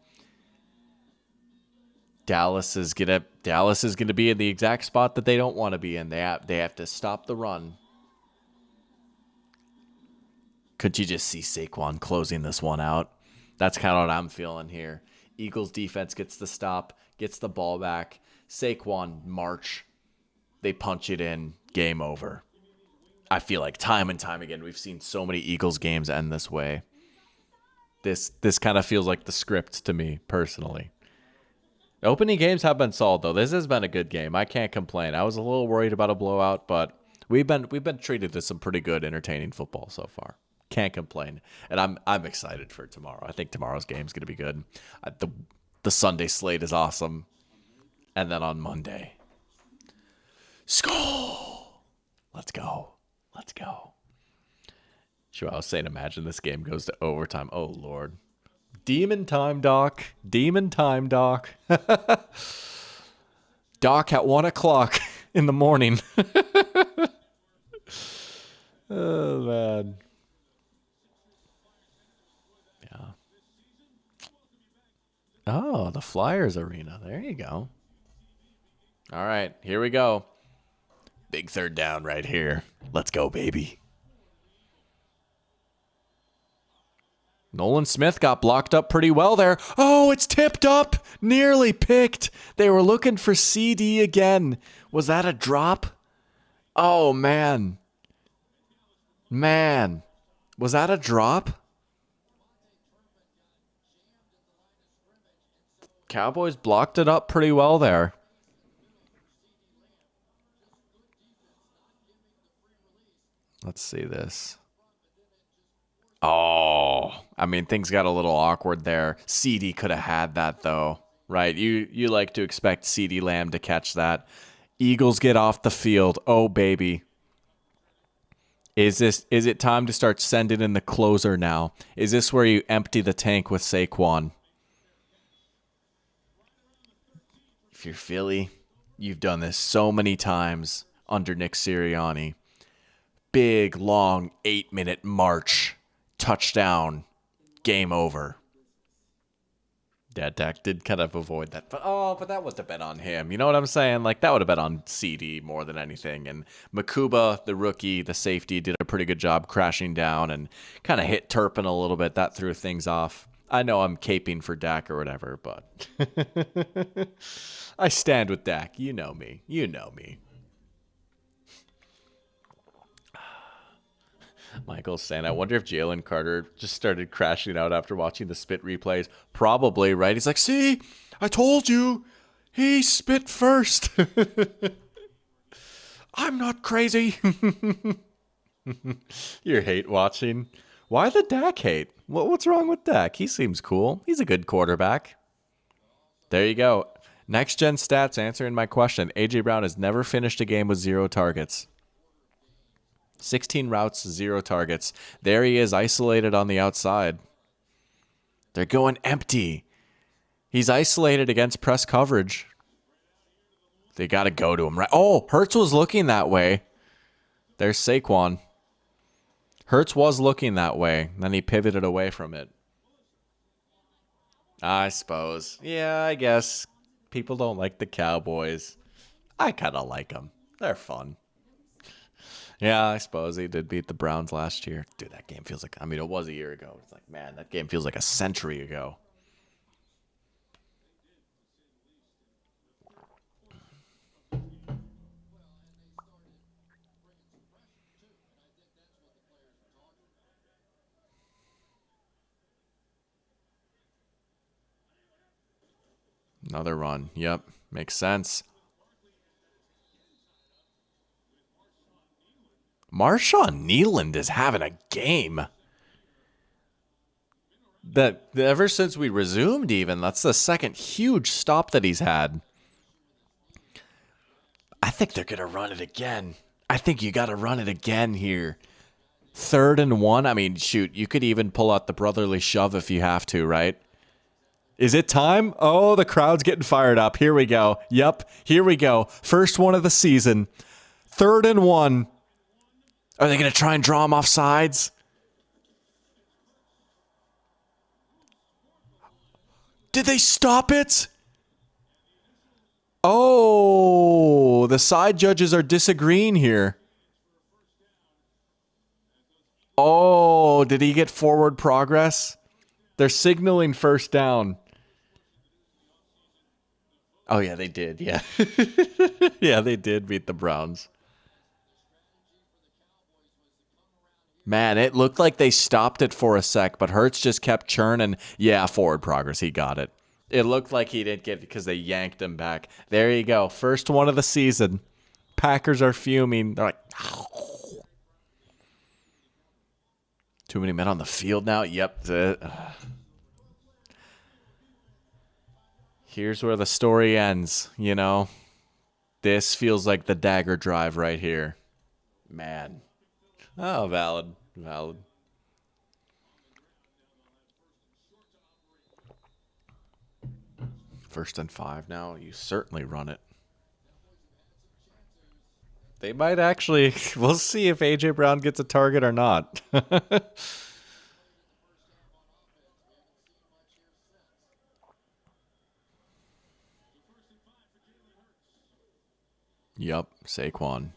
Dallas is gonna be in the exact spot that they don't want to be in. They have to stop the run. Could you just see Saquon closing this one out? That's kind of what I'm feeling here. Eagles defense gets the stop, gets the ball back. Saquon march. They punch it in. Game over. I feel like time and time again we've seen so many Eagles games end this way. This kind of feels like the script to me personally. The opening games have been solid though. This has been a good game. I can't complain. I was a little worried about a blowout, but we've been treated to some pretty good, entertaining football so far. Can't complain, and I'm excited for tomorrow. I think tomorrow's game is going to be good. The Sunday slate is awesome, and then on Monday, skull. Let's go. Sure, I was saying, imagine this game goes to overtime. Oh Lord, demon time, Doc. Doc at 1:00 in the morning. Oh man. Oh, the Flyers arena. There you go. All right, here we go. Big third down right here. Let's go, baby. Nolan Smith got blocked up pretty well there. Oh, it's tipped up. Nearly picked. They were looking for CD again. Was that a drop? Oh, man. Was that a drop? Cowboys blocked it up pretty well there. Let's see this. Oh, I mean, things got a little awkward there. CD could have had that, though, right? You like to expect CD Lamb to catch that. Eagles get off the field. Oh, baby. Is it time to start sending in the closer now? Is this where you empty the tank with Saquon? If you're Philly, you've done this so many times under Nick Sirianni. Big, long, 8-minute march. Touchdown. Game over. Dak did kind of avoid that. But that would have been on him. You know what I'm saying? Like, that would have been on CD more than anything. And Makuba, the rookie, the safety, did a pretty good job crashing down and kind of hit Turpin a little bit. That threw things off. I know I'm caping for Dak or whatever, but I stand with Dak. You know me. Michael's saying, I wonder if Jalen Carter just started crashing out after watching the spit replays. Probably, right? He's like, see, I told you. He spit first. I'm not crazy. You're hate watching. Why the Dak hate? What's wrong with Dak? He seems cool. He's a good quarterback. There you go. Next gen stats answering my question. A.J. Brown has never finished a game with 0 targets. 16 routes, 0 targets. There he is, isolated on the outside. They're going empty. He's isolated against press coverage. They got to go to him, right? Oh, Hurts was looking that way. There's Saquon. Hurts was looking that way. Then he pivoted away from it. I suppose. Yeah, I guess. People don't like the Cowboys. I kind of like them. They're fun. Yeah, I suppose he did beat the Browns last year. Dude, that game feels like, I mean, it was a year ago. It's like, man, that game feels like a century ago. Another run. Yep, makes sense. Marshawn Kneeland is having a game. That ever since we resumed, even that's the second huge stop that he's had. I think they're gonna run it again. I think you got to run it again here. 3rd and 1. I mean, shoot, you could even pull out the brotherly shove if you have to, right? Is it time? Oh, the crowd's getting fired up. Here we go. Yep, here we go. First one of the season. 3rd and 1. Are they going to try and draw him off sides? Did they stop it? Oh, the side judges are disagreeing here. Oh, did he get forward progress? They're signaling first down. Oh, yeah, they did. Yeah. Yeah, they did beat the Browns. Man, it looked like they stopped it for a sec, but Hurts just kept churning. Yeah, forward progress. He got it. It looked like he didn't get it because they yanked him back. There you go. First one of the season. Packers are fuming. They're like, too many men on the field now. Yep. Here's where the story ends, you know? This feels like the dagger drive right here. Man. Oh, valid. Valid. First and 5 now. You certainly run it. They might actually. We'll see if A.J. Brown gets a target or not. Yep, Saquon.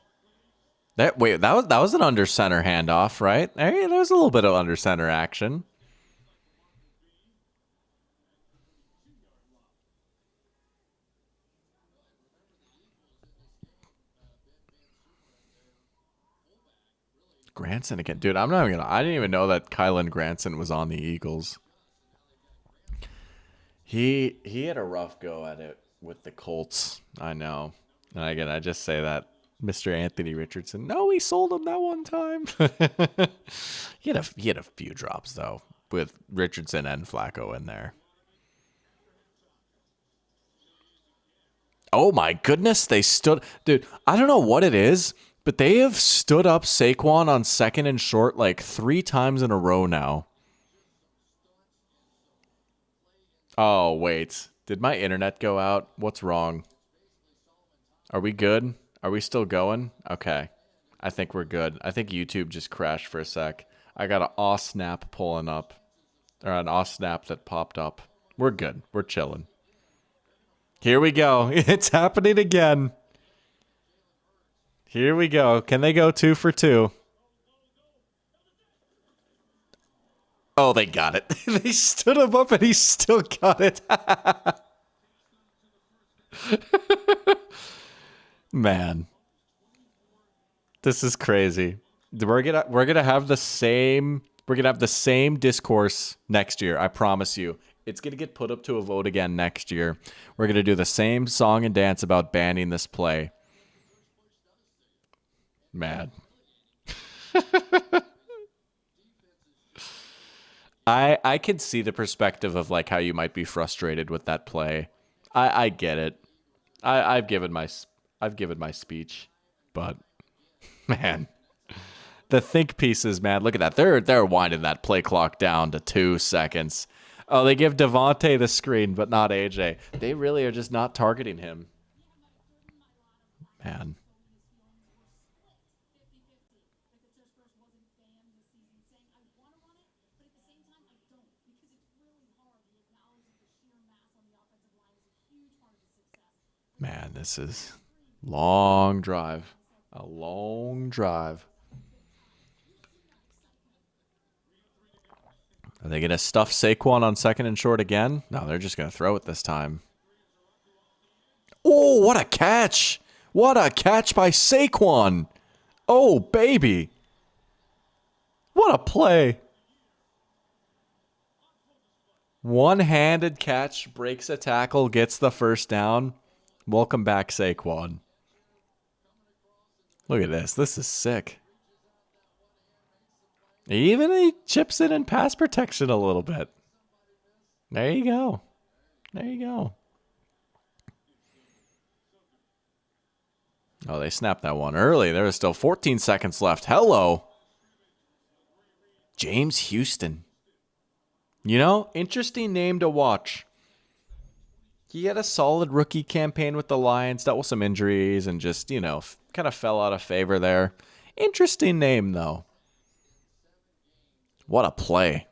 That was an under center handoff, right? Hey, there was a little bit of under center action. Granson again, dude. I'm not even gonna. I didn't even know that Kylan Granson was on the Eagles. He had a rough go at it with the Colts. I know. And again, I just say that Mr. Anthony Richardson. No, he sold him that one time. He had a few drops though with Richardson and Flacco in there. Oh my goodness, they stood, dude. I don't know what it is, but they have stood up Saquon on second and short like 3 times in a row now. Oh wait, did my internet go out? What's wrong? Are we good? Are we still going? Okay. I think we're good. I think YouTube just crashed for a sec. I got an aw snap pulling up. Or an aw snap that popped up. We're good. We're chilling. Here we go. It's happening again. Here we go. Can they go 2 for 2? Oh, they got it. They stood him up and he still got it. Man. This is crazy. We're gonna have the same discourse next year. I promise you. It's gonna get put up to a vote again next year. We're gonna do the same song and dance about banning this play. Man, I could see the perspective of like how you might be frustrated with that play. I get it. I've given my speech, but man. The think pieces, man. Look at that. They're winding that play clock down to 2 seconds. Oh, they give Devontae the screen, but not AJ. They really are just not targeting him. Man. Man, this is long drive. A long drive. Are they going to stuff Saquon on second and short again? No, they're just going to throw it this time. Oh, what a catch! What a catch by Saquon! Oh, baby! What a play! One-handed catch, breaks a tackle, gets the first down. Welcome back, Saquon. Look at this. This is sick. Even he chips in pass protection a little bit. There you go. There you go. Oh, they snapped that one early. There was still 14 seconds left. Hello. James Houston. You know, interesting name to watch. He had a solid rookie campaign with the Lions, dealt with some injuries, and just, kind of fell out of favor there. Interesting name, though. What a play.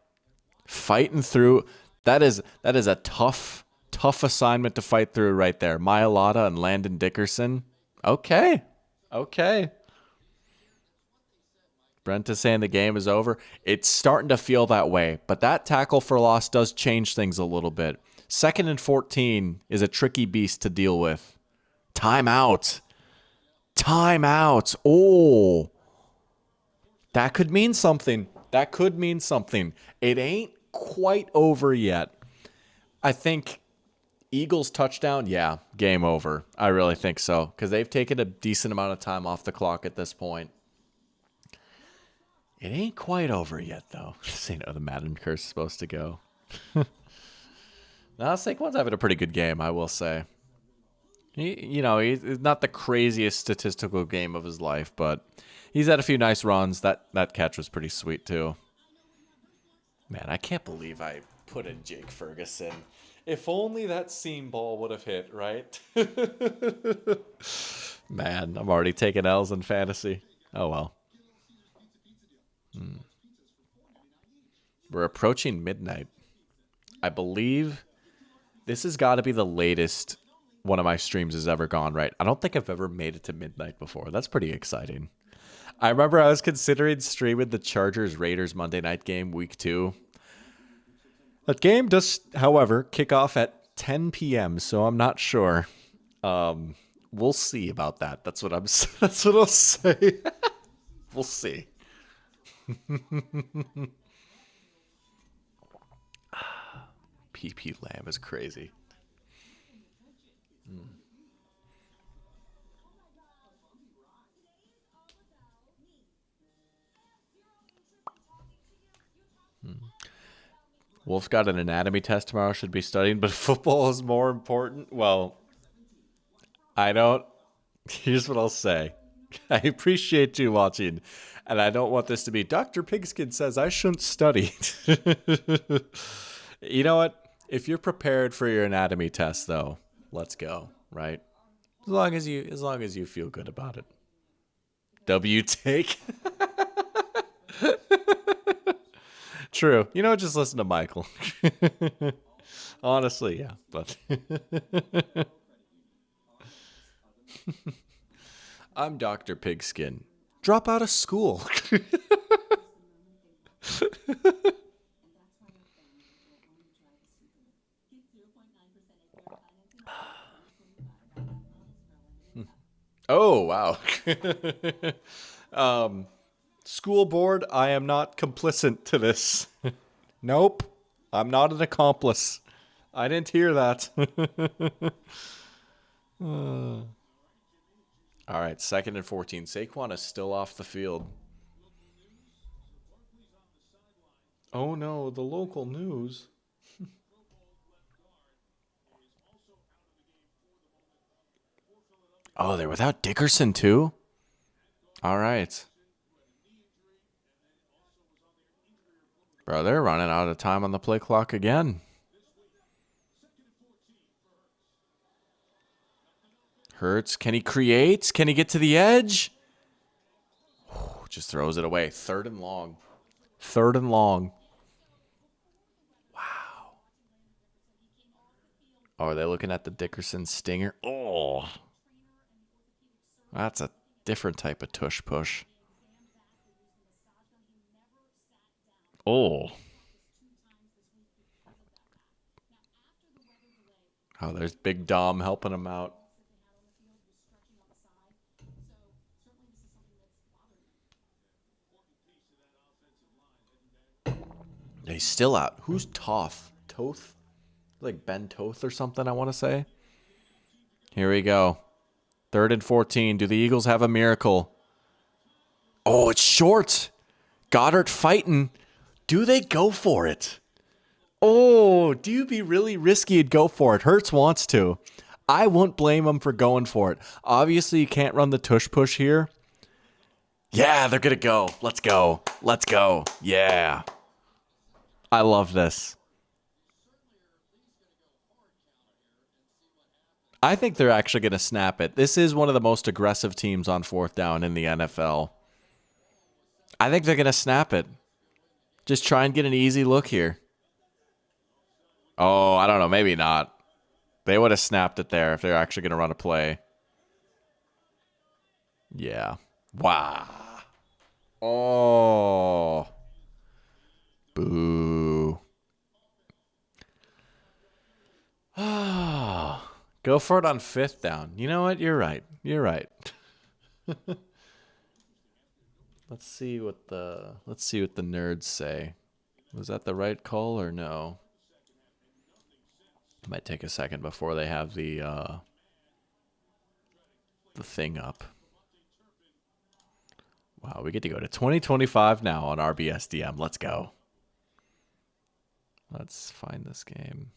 Fighting through. That is a tough Tough assignment to fight through right there. Mailata and Landon Dickerson. Okay. Okay. Brent is saying the game is over. It's starting to feel that way, but that tackle for loss does change things a little bit. 2nd and 14 is a tricky beast to deal with. Timeout. Timeout. Oh. That could mean something. That could mean something. It ain't quite over yet. I think Eagles touchdown, yeah, game over. I really think so, because they've taken a decent amount of time off the clock at this point. It ain't quite over yet, though. So, the Madden curse is supposed to go. Now, Saquon's having a pretty good game, I will say. He's not the craziest statistical game of his life, but he's had a few nice runs. That catch was pretty sweet, too. Man, I can't believe I put in Jake Ferguson. If only that seam ball would have hit, right? Man, I'm already taking L's in fantasy. Oh, well. We're approaching midnight. I believe this has got to be the latest one of my streams has ever gone, right? I don't think I've ever made it to midnight before. That's pretty exciting. I remember I was considering streaming the Chargers-Raiders Monday night game, week 2. That game does, however, kick off at 10 p.m., so I'm not sure. We'll see about that. That's what I'll say. We'll see. PP Lamb is crazy. Wolf's got an anatomy test tomorrow, should be studying, but football is more important. Well, I don't. Here's what I'll say. I appreciate you watching, and I don't want this to be Dr. Pigskin says I shouldn't study. You know what? If you're prepared for your anatomy test, though, let's go, right? As long as you feel good about it. W take. True. Just listen to Michael. Honestly, yeah. But I'm Dr. Pigskin. Drop out of school. Oh, wow. School board, I am not complicit to this. Nope. I'm not an accomplice. I didn't hear that. All right, 2nd and 14. Saquon is still off the field. Oh, no, the local news. Oh, they're without Dickerson, too? All right. Bro, they're running out of time on the play clock again. Hurts. Can he create? Can he get to the edge? Just throws it away. 3rd and long. 3rd and long. Wow. Oh, are they looking at the Dickerson stinger? Oh. That's a different type of tush push. Oh. Oh, there's Big Dom helping him out. He's still out. Who's Toth? Toth? Like Ben Toth or something, I want to say. Here we go. 3rd and 14. Do the Eagles have a miracle? Oh, it's short. Goddard fighting. Do they go for it? Oh, do you be really risky and go for it? Hurts wants to. I won't blame him for going for it. Obviously, you can't run the tush push here. Yeah, they're going to go. Let's go. Let's go. Yeah. I love this. I think they're actually going to snap it. This is one of the most aggressive teams on 4th down in the NFL. I think they're going to snap it. Just try and get an easy look here. Oh, I don't know. Maybe not. They would have snapped it there if they're actually going to run a play. Yeah. Wow. Oh. Boo. Go for it on 5th down. You know what? You're right. You're right. Let's see what the nerds say. Was that the right call or no? It might take a second before they have the thing up. Wow, we get to go to 2025 now on RBSDM. Let's go. Let's find this game.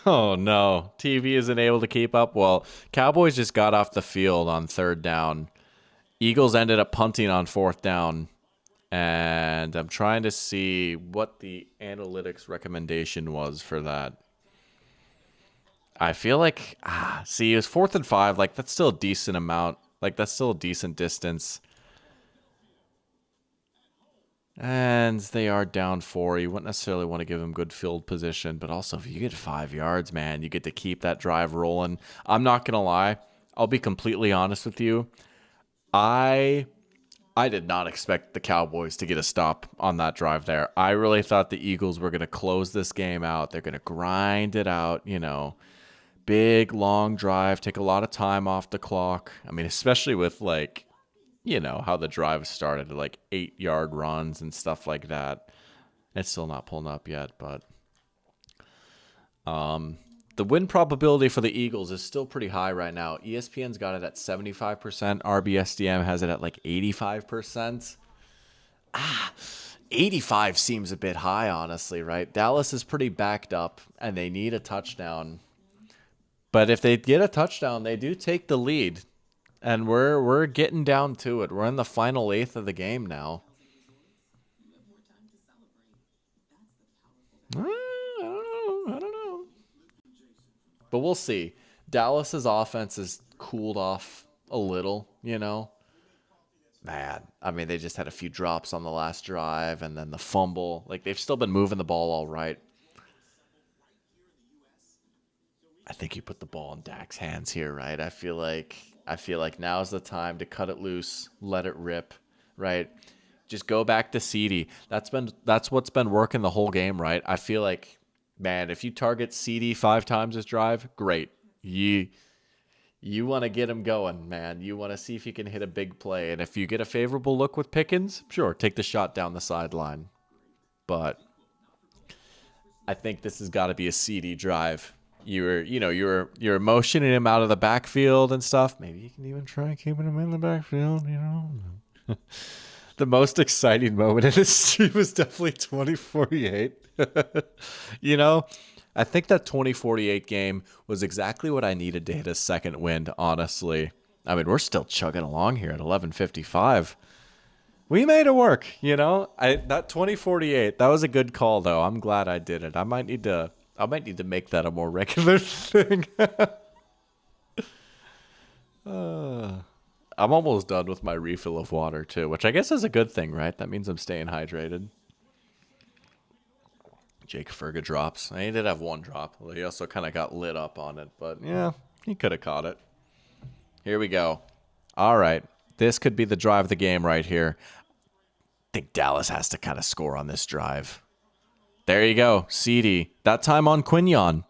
Oh no, TV isn't able to keep up. Well, Cowboys just got off the field on 3rd down. Eagles ended up punting on 4th down. And I'm trying to see what the analytics recommendation was for that. I feel like, see, it was 4th and 5. Like, that's still a decent amount. Like, that's still a decent distance. And they are down 4. You wouldn't necessarily want to give them good field position. But also, if you get 5 yards, man, you get to keep that drive rolling. I'm not going to lie. I'll be completely honest with you. I did not expect the Cowboys to get a stop on that drive there. I really thought the Eagles were going to close this game out. They're going to grind it out, you know. Big, long drive, take a lot of time off the clock. I mean, especially with, like, you know, how the drive started, like 8-yard runs and stuff like that. It's still not pulling up yet, but the win probability for the Eagles is still pretty high right now. ESPN's got it at 75%. RBSDM has it at like 85%. 85 seems a bit high, honestly, right? Dallas is pretty backed up, and they need a touchdown. But if they get a touchdown, they do take the lead. And we're getting down to it. We're in the final 8th of the game now. I don't know. But we'll see. Dallas's offense has cooled off a little, you know. Man, I mean, they just had a few drops on the last drive and then the fumble. Like, they've still been moving the ball all right. I think you put the ball in Dak's hands here, right? I feel like now's the time to cut it loose, let it rip, right? Just go back to CD. That's what's been working the whole game, right? I feel like, man, if you target CD 5 times this drive, great. You want to get him going, man. You want to see if you can hit a big play. And if you get a favorable look with Pickens, sure, take the shot down the sideline. But I think this has got to be a CD drive. You're motioning him out of the backfield and stuff. Maybe you can even try keeping him in the backfield, you know. The most exciting moment in history was definitely 2048. You know, I think that 2048 game was exactly what I needed to hit a second wind, honestly. I mean, we're still chugging along here at 11:55. We made it work, you know. That 2048, that was a good call though. I'm glad I did it. I might need to make that a more regular thing. I'm almost done with my refill of water too, which I guess is a good thing, right? That means I'm staying hydrated. Jake Ferga drops. He did have one drop. He also kind of got lit up on it, but yeah, he could have caught it. Here we go. All right. This could be the drive of the game right here. I think Dallas has to kind of score on this drive. There you go. CD. That time on Quinion.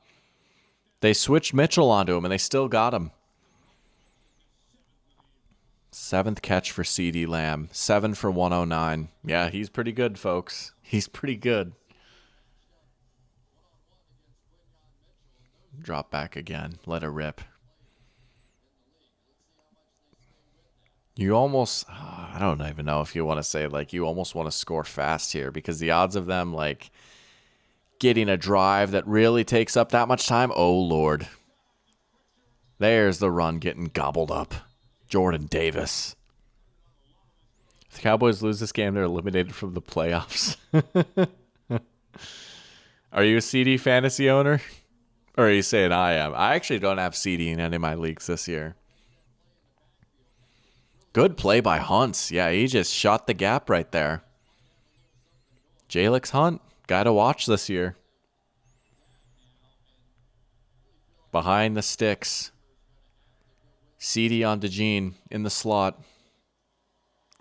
They switched Mitchell onto him, and they still got him. 7th catch for CD Lamb. 7 for 109. Yeah, he's pretty good, folks. He's pretty good. Drop back again. Let it rip. You almost, I don't even know if you want to say, like, you almost want to score fast here because the odds of them, like, getting a drive that really takes up that much time, oh, Lord. There's the run getting gobbled up. Jordan Davis. If the Cowboys lose this game, they're eliminated from the playoffs. Are you a CD fantasy owner? Or are you saying I am? I actually don't have CD in any of my leagues this year. Good play by Hunt. Yeah, he just shot the gap right there. Jalix Hunt, Guy to watch this year. Behind the sticks. CD on DeJean in the slot.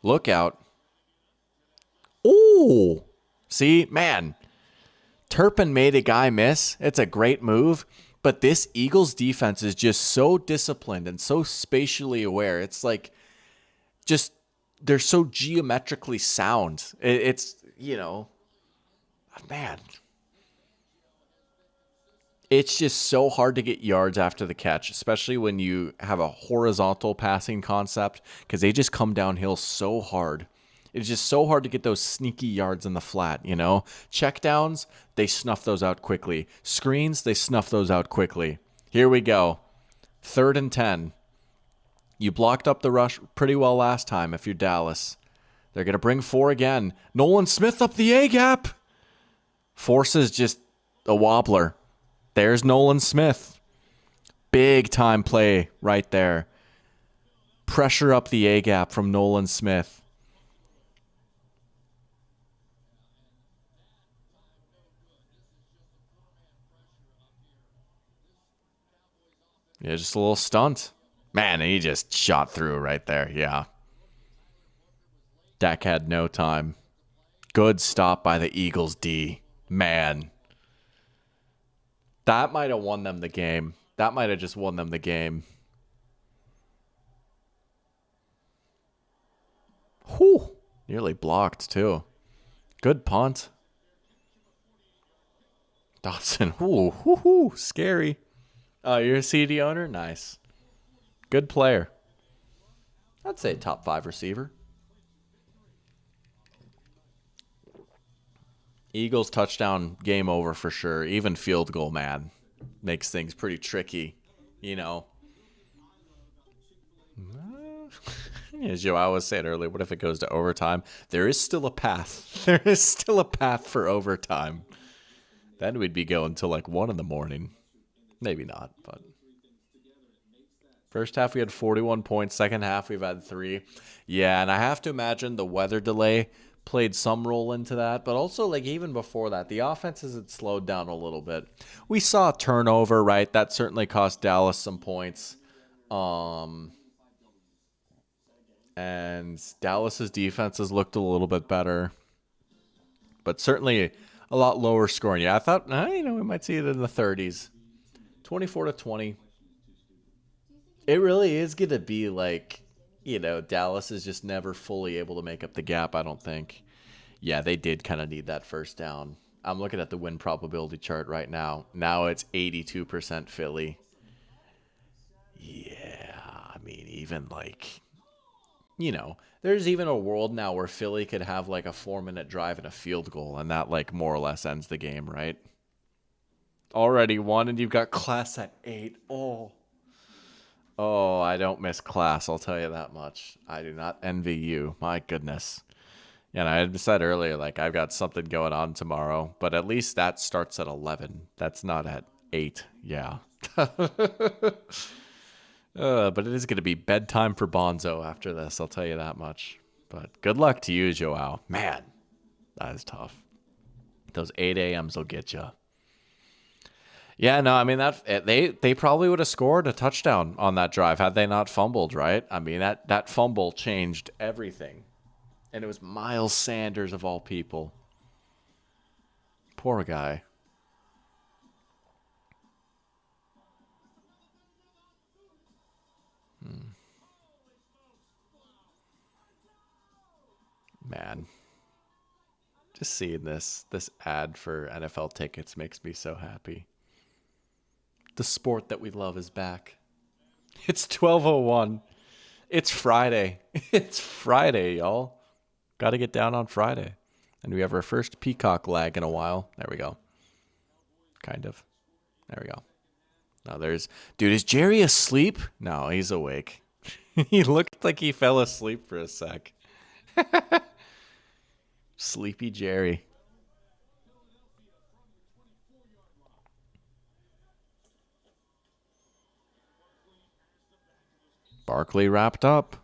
Look out. Ooh. See, man. Turpin made a guy miss. It's a great move. But this Eagles defense is just so disciplined and so spatially aware. It's like just they're so geometrically sound. It's, you know, man. It's just so hard to get yards after the catch, especially when you have a horizontal passing concept because they just come downhill so hard. It's just so hard to get those sneaky yards in the flat, you know? Checkdowns, they snuff those out quickly. Screens, they snuff those out quickly. Here we go. 3rd and 10. You blocked up the rush pretty well last time if you're Dallas. They're going to bring 4 again. Nolan Smith up the A-gap. Forces just a wobbler. There's Nolan Smith. Big time play right there. Pressure up the A-gap from Nolan Smith. Yeah, just a little stunt. Man, he just shot through right there. Yeah. Dak had no time. Good stop by the Eagles D. Man. That might have won them the game. That might have just won them the game. Whew. Nearly blocked, too. Good punt. Dotson. Ooh, scary. Oh, you're a CD owner? Nice. Good player. I'd say top 5 receiver. Eagles touchdown, game over for sure. Even field goal, man. Makes things pretty tricky, you know. As Joao was saying earlier, what if it goes to overtime? There is still a path. There is still a path for overtime. Then we'd be going till like 1 in the morning. Maybe not, but. First half we had 41 points. Second half we've had 3. Yeah, and I have to imagine the weather delay played some role into that, but also like even before that, the offenses had slowed down a little bit. We saw a turnover, right? That certainly cost Dallas some points. And Dallas's defenses looked a little bit better, but certainly a lot lower scoring. Yeah, I thought, we might see it in the 30s. 24-20. It really is going to be like, Dallas is just never fully able to make up the gap, I don't think. Yeah, they did kind of need that first down. I'm looking at the win probability chart right now. Now it's 82% Philly. Yeah, I mean, even like, there's even a world now where Philly could have like a 4-minute drive and a field goal, and that like more or less ends the game, right? Already won, and you've got Class at 8. Oh, I don't miss Class, I'll tell you that much. I do not envy you. My goodness. And I had said earlier, like, I've got something going on tomorrow, but at least that starts at 11. That's not at 8. Yeah. But it is going to be bedtime for Bonzo after this, I'll tell you that much. But good luck to you, Joao. Man, that is tough. Those 8 a.m.s will get you. Yeah, no, I mean, that they probably would have scored a touchdown on that drive had they not fumbled, right? I mean, that fumble changed everything. And it was Miles Sanders, of all people. Poor guy. Man. Just seeing this ad for NFL tickets makes me so happy. The sport that we love is back. It's 12:01. It's Friday. It's Friday, y'all. Got to get down on Friday. And we have our first Peacock lag in a while. There we go. Kind of. There we go. Now dude, is Jerry asleep? No, he's awake. He looked like he fell asleep for a sec. Sleepy Jerry. Barkley wrapped up.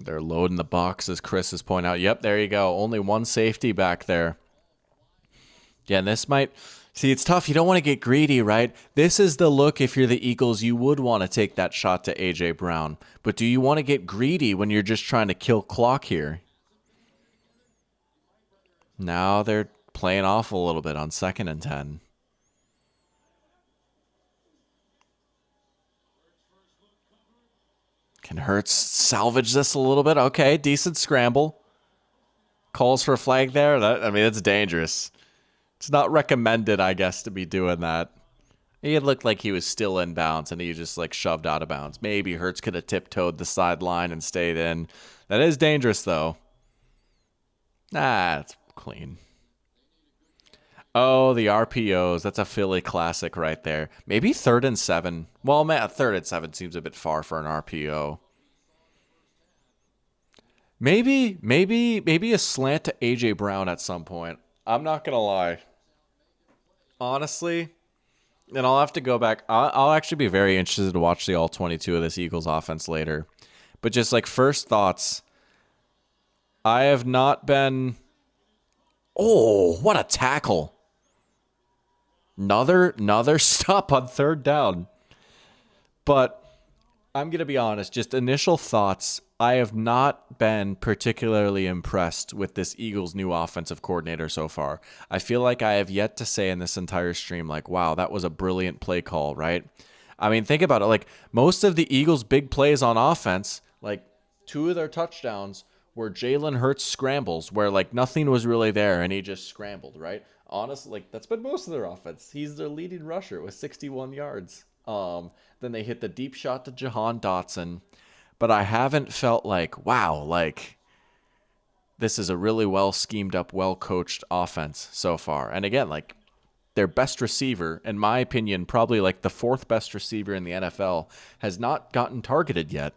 They're loading the box, as Chris is pointing out. Yep, there you go. Only one safety back there. Yeah, and this might... See, it's tough. You don't want to get greedy, right? This is the look, if you're the Eagles, you would want to take that shot to A.J. Brown. But do you want to get greedy when you're just trying to kill clock here? Now they're playing off a little bit on 2nd and 10. Can Hurts salvage this a little bit? Okay, decent scramble. Calls for a flag there. It's dangerous. It's not recommended, I guess, to be doing that. It looked like he was still in bounds, and he just like shoved out of bounds. Maybe Hurts could have tiptoed the sideline and stayed in. That is dangerous, though. It's clean. Oh, the RPOs. That's a Philly classic right there. Maybe 3rd and 7. Well, man, 3rd and 7 seems a bit far for an RPO. Maybe a slant to A.J. Brown at some point. I'm not going to lie. Honestly, and I'll have to go back. I'll actually be very interested to watch the all 22 of this Eagles offense later. But just like first thoughts, I have not been... Oh, what a tackle. Another stop on 3rd down. But I'm going to be honest, just initial thoughts. I have not been particularly impressed with this Eagles' new offensive coordinator so far. I feel like I have yet to say in this entire stream, like, wow, that was a brilliant play call, right? I mean, think about it. Like, most of the Eagles' big plays on offense, like 2 of their touchdowns were Jalen Hurts scrambles where, like, nothing was really there and he just scrambled, right? Honestly, like, that's been most of their offense. He's their leading rusher with 61 yards. Then they hit the deep shot to Jahan Dotson. But I haven't felt like, wow, like this is a really well schemed up, well coached offense so far. And again, like their best receiver, in my opinion, probably like the 4th best receiver in the NFL, has not gotten targeted yet.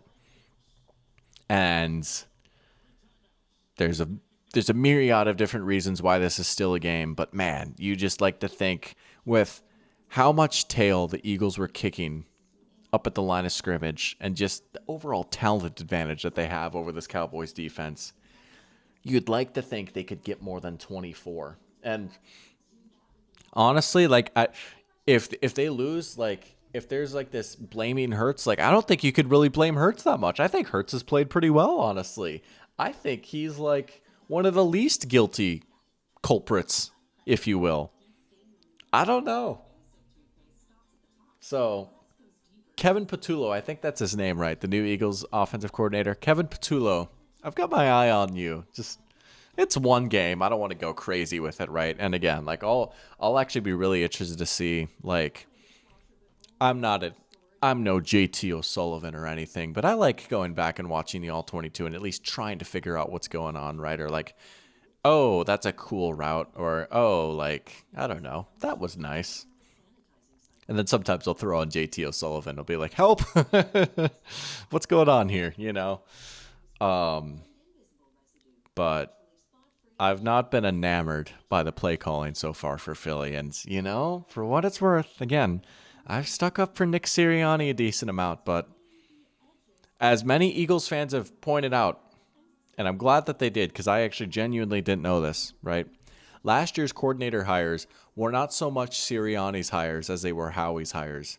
And there's a myriad of different reasons why this is still a game. But man, you just like to think with how much tail the Eagles were kicking up at the line of scrimmage and just the overall talent advantage that they have over this Cowboys defense, you'd like to think they could get more than 24. And honestly, like if they lose, like if there's like this blaming Hurts, like I don't think you could really blame Hurts that much. I think Hurts has played pretty well, honestly. I think he's like one of the least guilty culprits, if you will. I don't know. So Kevin Patullo, I think that's his name, right? The new Eagles offensive coordinator. Kevin Patullo, I've got my eye on you. Just, it's one game. I don't want to go crazy with it, right? And again, like I'll actually be really interested to see, like, I'm no JT O'Sullivan or anything, but I like going back and watching the all 22 and at least trying to figure out what's going on, right? Or like, oh, that's a cool route. Or, oh, like, I don't know. That was nice. And then sometimes I'll throw on JT O'Sullivan. I'll be like, help! What's going on here, you know? But I've not been enamored by the play calling so far for Philly. And, you know, for what it's worth, again, I've stuck up for Nick Sirianni a decent amount. But as many Eagles fans have pointed out, and I'm glad that they did because I actually genuinely didn't know this, right? Last year's coordinator hires were not so much Sirianni's hires as they were Howie's hires.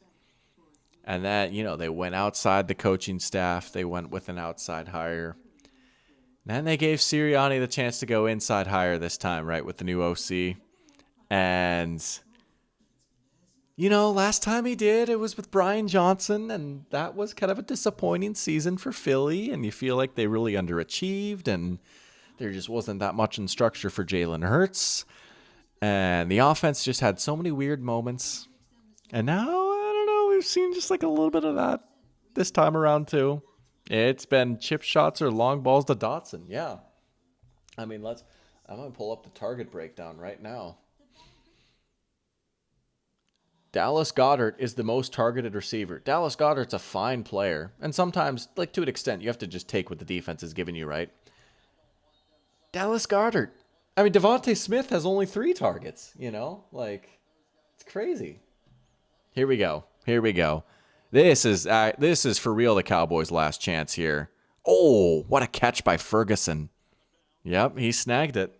And that, you know, they went outside the coaching staff. They went with an outside hire. Then they gave Sirianni the chance to go inside hire this time, right, with the new OC. And, you know, last time he did, it was with Brian Johnson, and that was kind of a disappointing season for Philly, and you feel like they really underachieved, and there just wasn't that much in structure for Jalen Hurts. And the offense just had so many weird moments. And now, I don't know, we've seen just like a little bit of that this time around too. It's been chip shots or long balls to Dotson. Yeah. I mean, I'm going to pull up the target breakdown right now. Dallas Goedert is the most targeted receiver. Dallas Goedert's a fine player. And sometimes, like to an extent, you have to just take what the defense is giving you, right? Dallas Goedert. I mean, Devontae Smith has only 3 targets, you know? Like, it's crazy. Here we go. This is for real the Cowboys' last chance here. Oh, what a catch by Ferguson. Yep, he snagged it.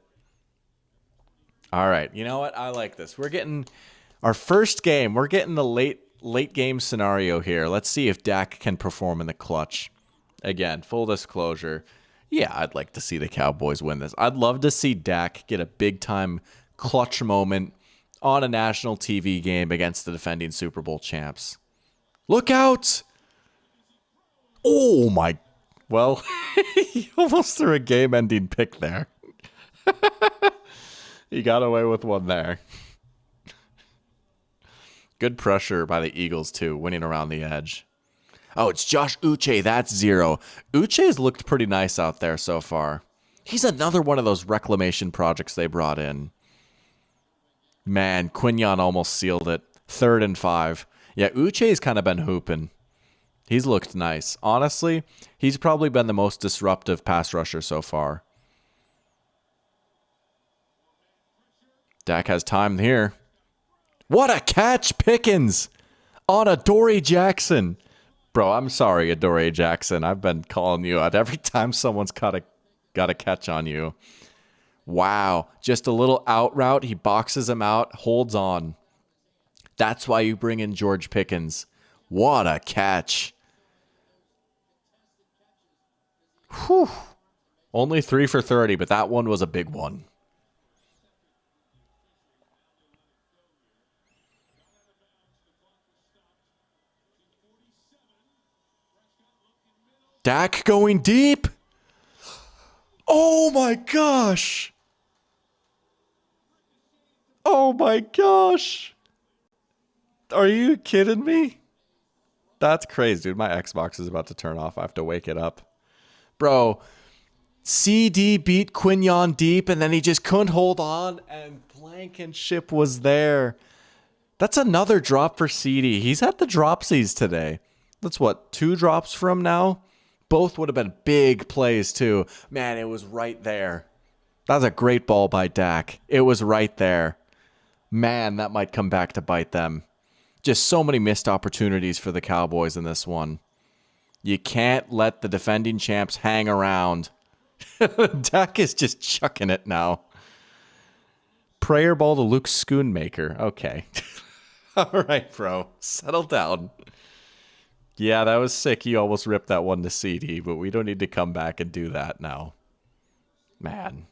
All right. You know what? I like this. We're getting our first game. We're getting the late game scenario here. Let's see if Dak can perform in the clutch. Again, full disclosure. Yeah, I'd like to see the Cowboys win this. I'd love to see Dak get a big time clutch moment on a national TV game against the defending Super Bowl champs. Look out! Oh my. Well, he almost threw a game-ending pick there. He got away with one there. Good pressure by the Eagles, too, winning around the edge. Oh, it's Josh Uche. That's 0. Uche's looked pretty nice out there so far. He's another one of those reclamation projects they brought in. Man, Quignon almost sealed it. 3rd and 5. Yeah, Uche's kind of been hooping. He's looked nice. Honestly, he's probably been the most disruptive pass rusher so far. Dak has time here. What a catch, Pickens, on Adoree Jackson. Bro, I'm sorry, Adoree Jackson. I've been calling you out every time someone's got a catch on you. Wow, just a little out route. He boxes him out, holds on. That's why you bring in George Pickens. What a catch. Whew. Only 3 for 30, but that one was a big one. Dak going deep. Oh my gosh. Oh my gosh. Are you kidding me? That's crazy, dude. My Xbox is about to turn off. I have to wake it up. Bro, CD beat Quignon deep, and then he just couldn't hold on, and Blankenship was there. That's another drop for CD. He's had the dropsies today. That's what, 2 drops from now? Both would have been big plays, too. Man, it was right there. That was a great ball by Dak. It was right there. Man, that might come back to bite them. Just so many missed opportunities for the Cowboys in this one. You can't let the defending champs hang around. Dak is just chucking it now. Prayer ball to Luke Schoonmaker. Okay. All right, bro. Settle down. Yeah, that was sick. He almost ripped that one to CD, but we don't need to come back and do that now. Man.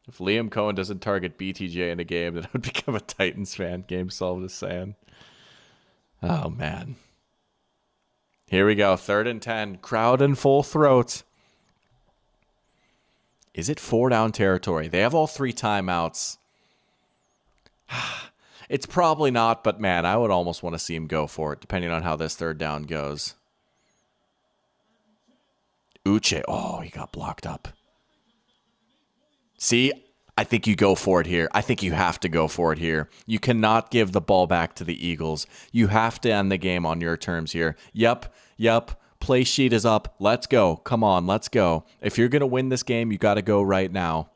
If Liam Cohen doesn't target BTJ in a game, then I would become a Titans fan. Game solved, is saying. Oh, man. Here we go. 3rd and 10. Crowd in full throat. Is it 4 down territory? They have all 3 timeouts. It's probably not, but man, I would almost want to see him go for it, depending on how this 3rd down goes. Uche. Oh, he got blocked up. See, I think you go for it here. I think you have to go for it here. You cannot give the ball back to the Eagles. You have to end the game on your terms here. Yep. Play sheet is up. Let's go. Come on, let's go. If you're going to win this game, you got to go right now.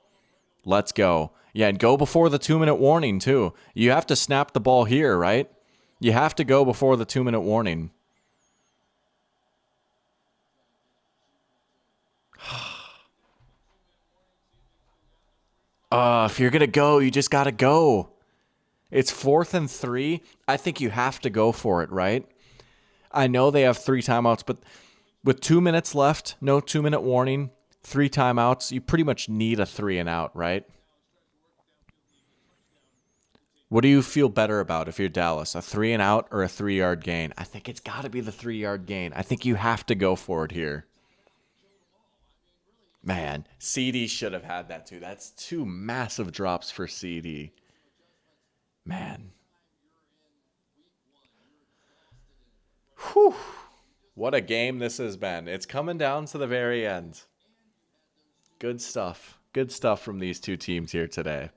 Let's go. Yeah, and go before the 2-minute warning, too. You have to snap the ball here, right? You have to go before the 2-minute warning. If you're going to go, you just got to go. It's 4th and 3. I think you have to go for it, right? I know they have 3 timeouts, but with 2 minutes left, no 2-minute warning, 3 timeouts, you pretty much need a 3 and out, right? What do you feel better about if you're Dallas, a 3 and out or a 3-yard gain? I think it's got to be the 3-yard gain. I think you have to go for it here. Man, CD should have had that too. That's 2 massive drops for CD. Man. Whew. What a game this has been. It's coming down to the very end. Good stuff. Good stuff from these 2 teams here today.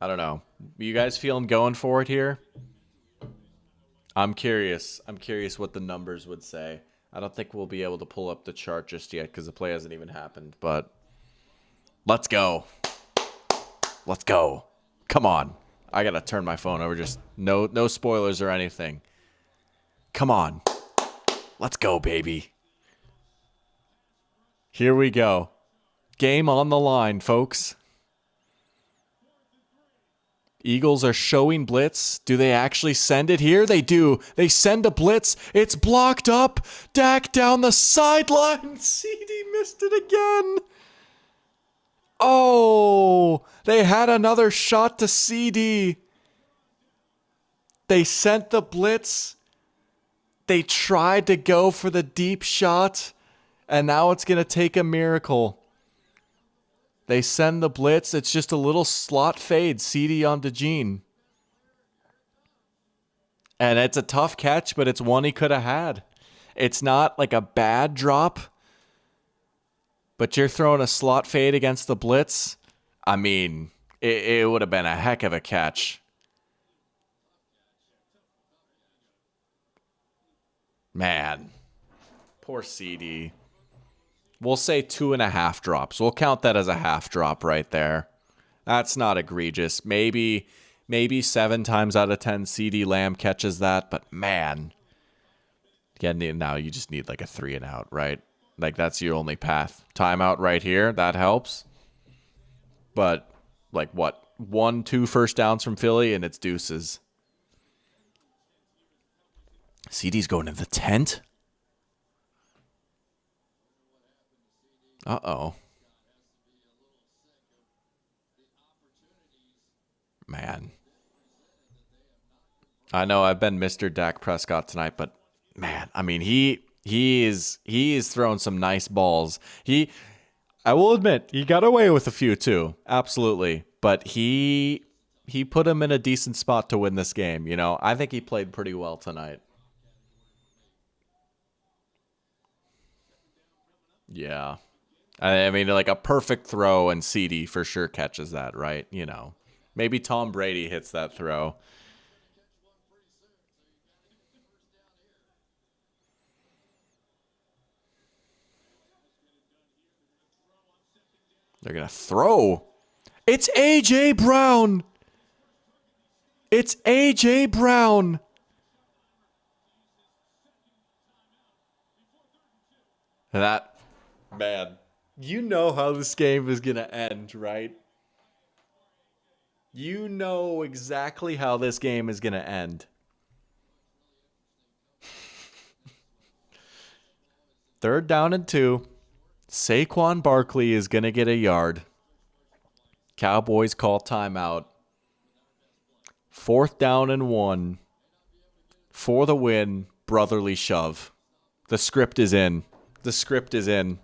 I don't know. You guys feeling going for it here? I'm curious. I'm curious what the numbers would say. I don't think we'll be able to pull up the chart just yet because the play hasn't even happened. But let's go. Let's go. Come on. I got to turn my phone over. Just no spoilers or anything. Come on. Let's go, baby. Here we go. Game on the line, folks. Eagles are showing blitz. Do they actually send it here? They do. They send a blitz. It's blocked up. Dak down the sideline. CD missed it again. Oh, they had another shot to CD. They sent the blitz. They tried to go for the deep shot. And now it's going to take a miracle. They send the blitz. It's just a little slot fade. CD on DeJean. And it's a tough catch, but it's one he could have had. It's not like a bad drop, but you're throwing a slot fade against the blitz. I mean, it would have been a heck of a catch. Man, poor CD. We'll say 2.5 drops. We'll count that as a half drop right there. That's not egregious. Maybe 7 times out of 10 CD Lamb catches that, but man. Again, now you just need like a 3 and out, right? Like that's your only path. Timeout right here, that helps. But like what? 1-2 first downs from Philly and it's deuces. CD's going to the tent? Uh-oh. Man. I know I've been Mr. Dak Prescott tonight, but man, I mean he is throwing some nice balls. I will admit, he got away with a few too. Absolutely. But he put him in a decent spot to win this game, you know. I think he played pretty well tonight. Yeah. I mean, like a perfect throw, and CD for sure catches that, right? You know, maybe Tom Brady hits that throw. They're going to throw. It's A.J. Brown. It's A.J. Brown. That, man, you know how this game is going to end, right? You know exactly how this game is going to end. Third down and 2. Saquon Barkley is going to get a yard. Cowboys call timeout. 4th down and 1. For the win, brotherly shove. The script is in. The script is in.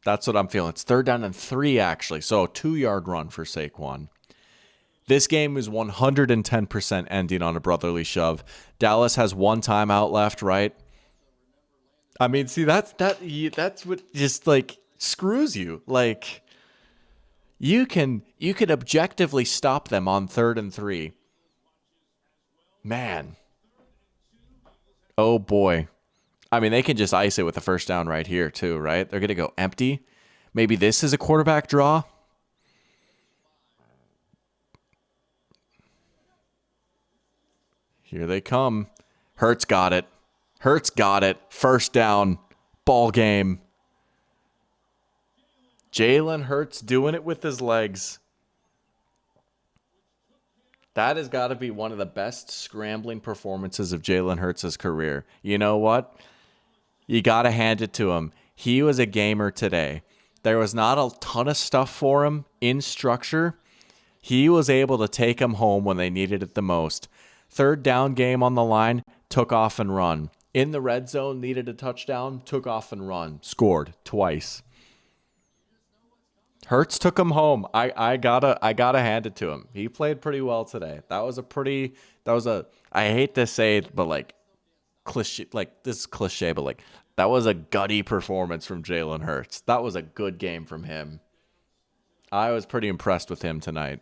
That's what I'm feeling. It's 3rd down and 3, actually. So, 2-yard run for Saquon. This game is 110% ending on a brotherly shove. Dallas has 1 timeout left, right? I mean, see, that's what just like screws you. Like, you can objectively stop them on 3rd and 3. Man. Oh boy. I mean, they can just ice it with the first down right here too, right? They're going to go empty. Maybe this is a quarterback draw. Here they come. Hurts got it. Hurts got it. First down. Ball game. Jalen Hurts doing it with his legs. That has got to be one of the best scrambling performances of Jalen Hurts' career. You know what? You got to hand it to him. He was a gamer today. There was not a ton of stuff for him in structure. He was able to take them home when they needed it the most. 3rd down game on the line, took off and run. In the red zone, needed a touchdown, took off and run. Scored twice. Hurts took him home. I gotta hand it to him. He played pretty well today. I hate to say it, but like cliche, like this is cliche, but like that was a gutty performance from Jalen Hurts. That was a good game from him. I was pretty impressed with him tonight.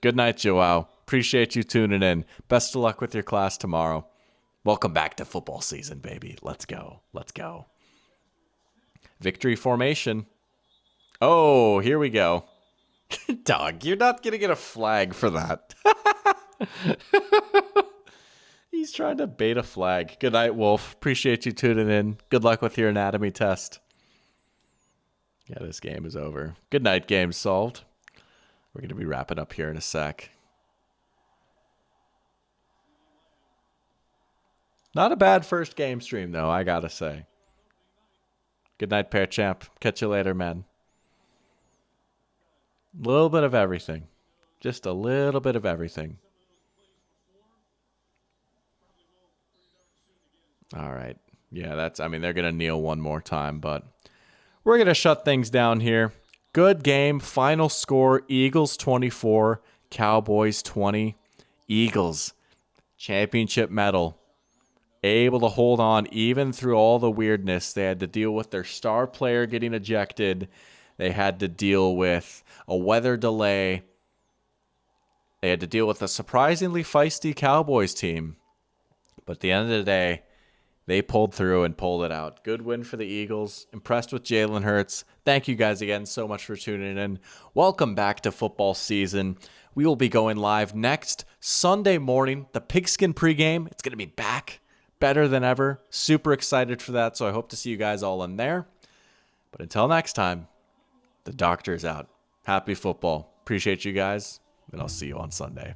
Good night, Joao. Appreciate you tuning in. Best of luck with your class tomorrow. Welcome back to football season, baby. Let's go. Let's go. Victory formation. Oh, here we go. Dog, you're not going to get a flag for that. He's trying to bait a flag. Good night, Wolf. Appreciate you tuning in. Good luck with your anatomy test. Yeah, this game is over. Good night, game solved. We're going to be wrapping up here in a sec. Not a bad first game stream, though, I gotta say. Good night, Pair Champ. Catch you later, man. A little bit of everything. Just a little bit of everything. All right. Yeah, they're going to kneel one more time, but we're going to shut things down here. Good game. Final score, Eagles 24, Cowboys 20. Eagles, championship medal. Able to hold on even through all the weirdness. They had to deal with their star player getting ejected. They had to deal with a weather delay. They had to deal with a surprisingly feisty Cowboys team. But at the end of the day, they pulled through and pulled it out. Good win for the Eagles. Impressed with Jalen Hurts. Thank you guys again so much for tuning in. Welcome back to football season. We will be going live next Sunday morning. The Pigskin pregame. It's going to be back better than ever. Super excited for that. So I hope to see you guys all in there. But until next time, the doctor's out. Happy football. Appreciate you guys. And I'll see you on Sunday.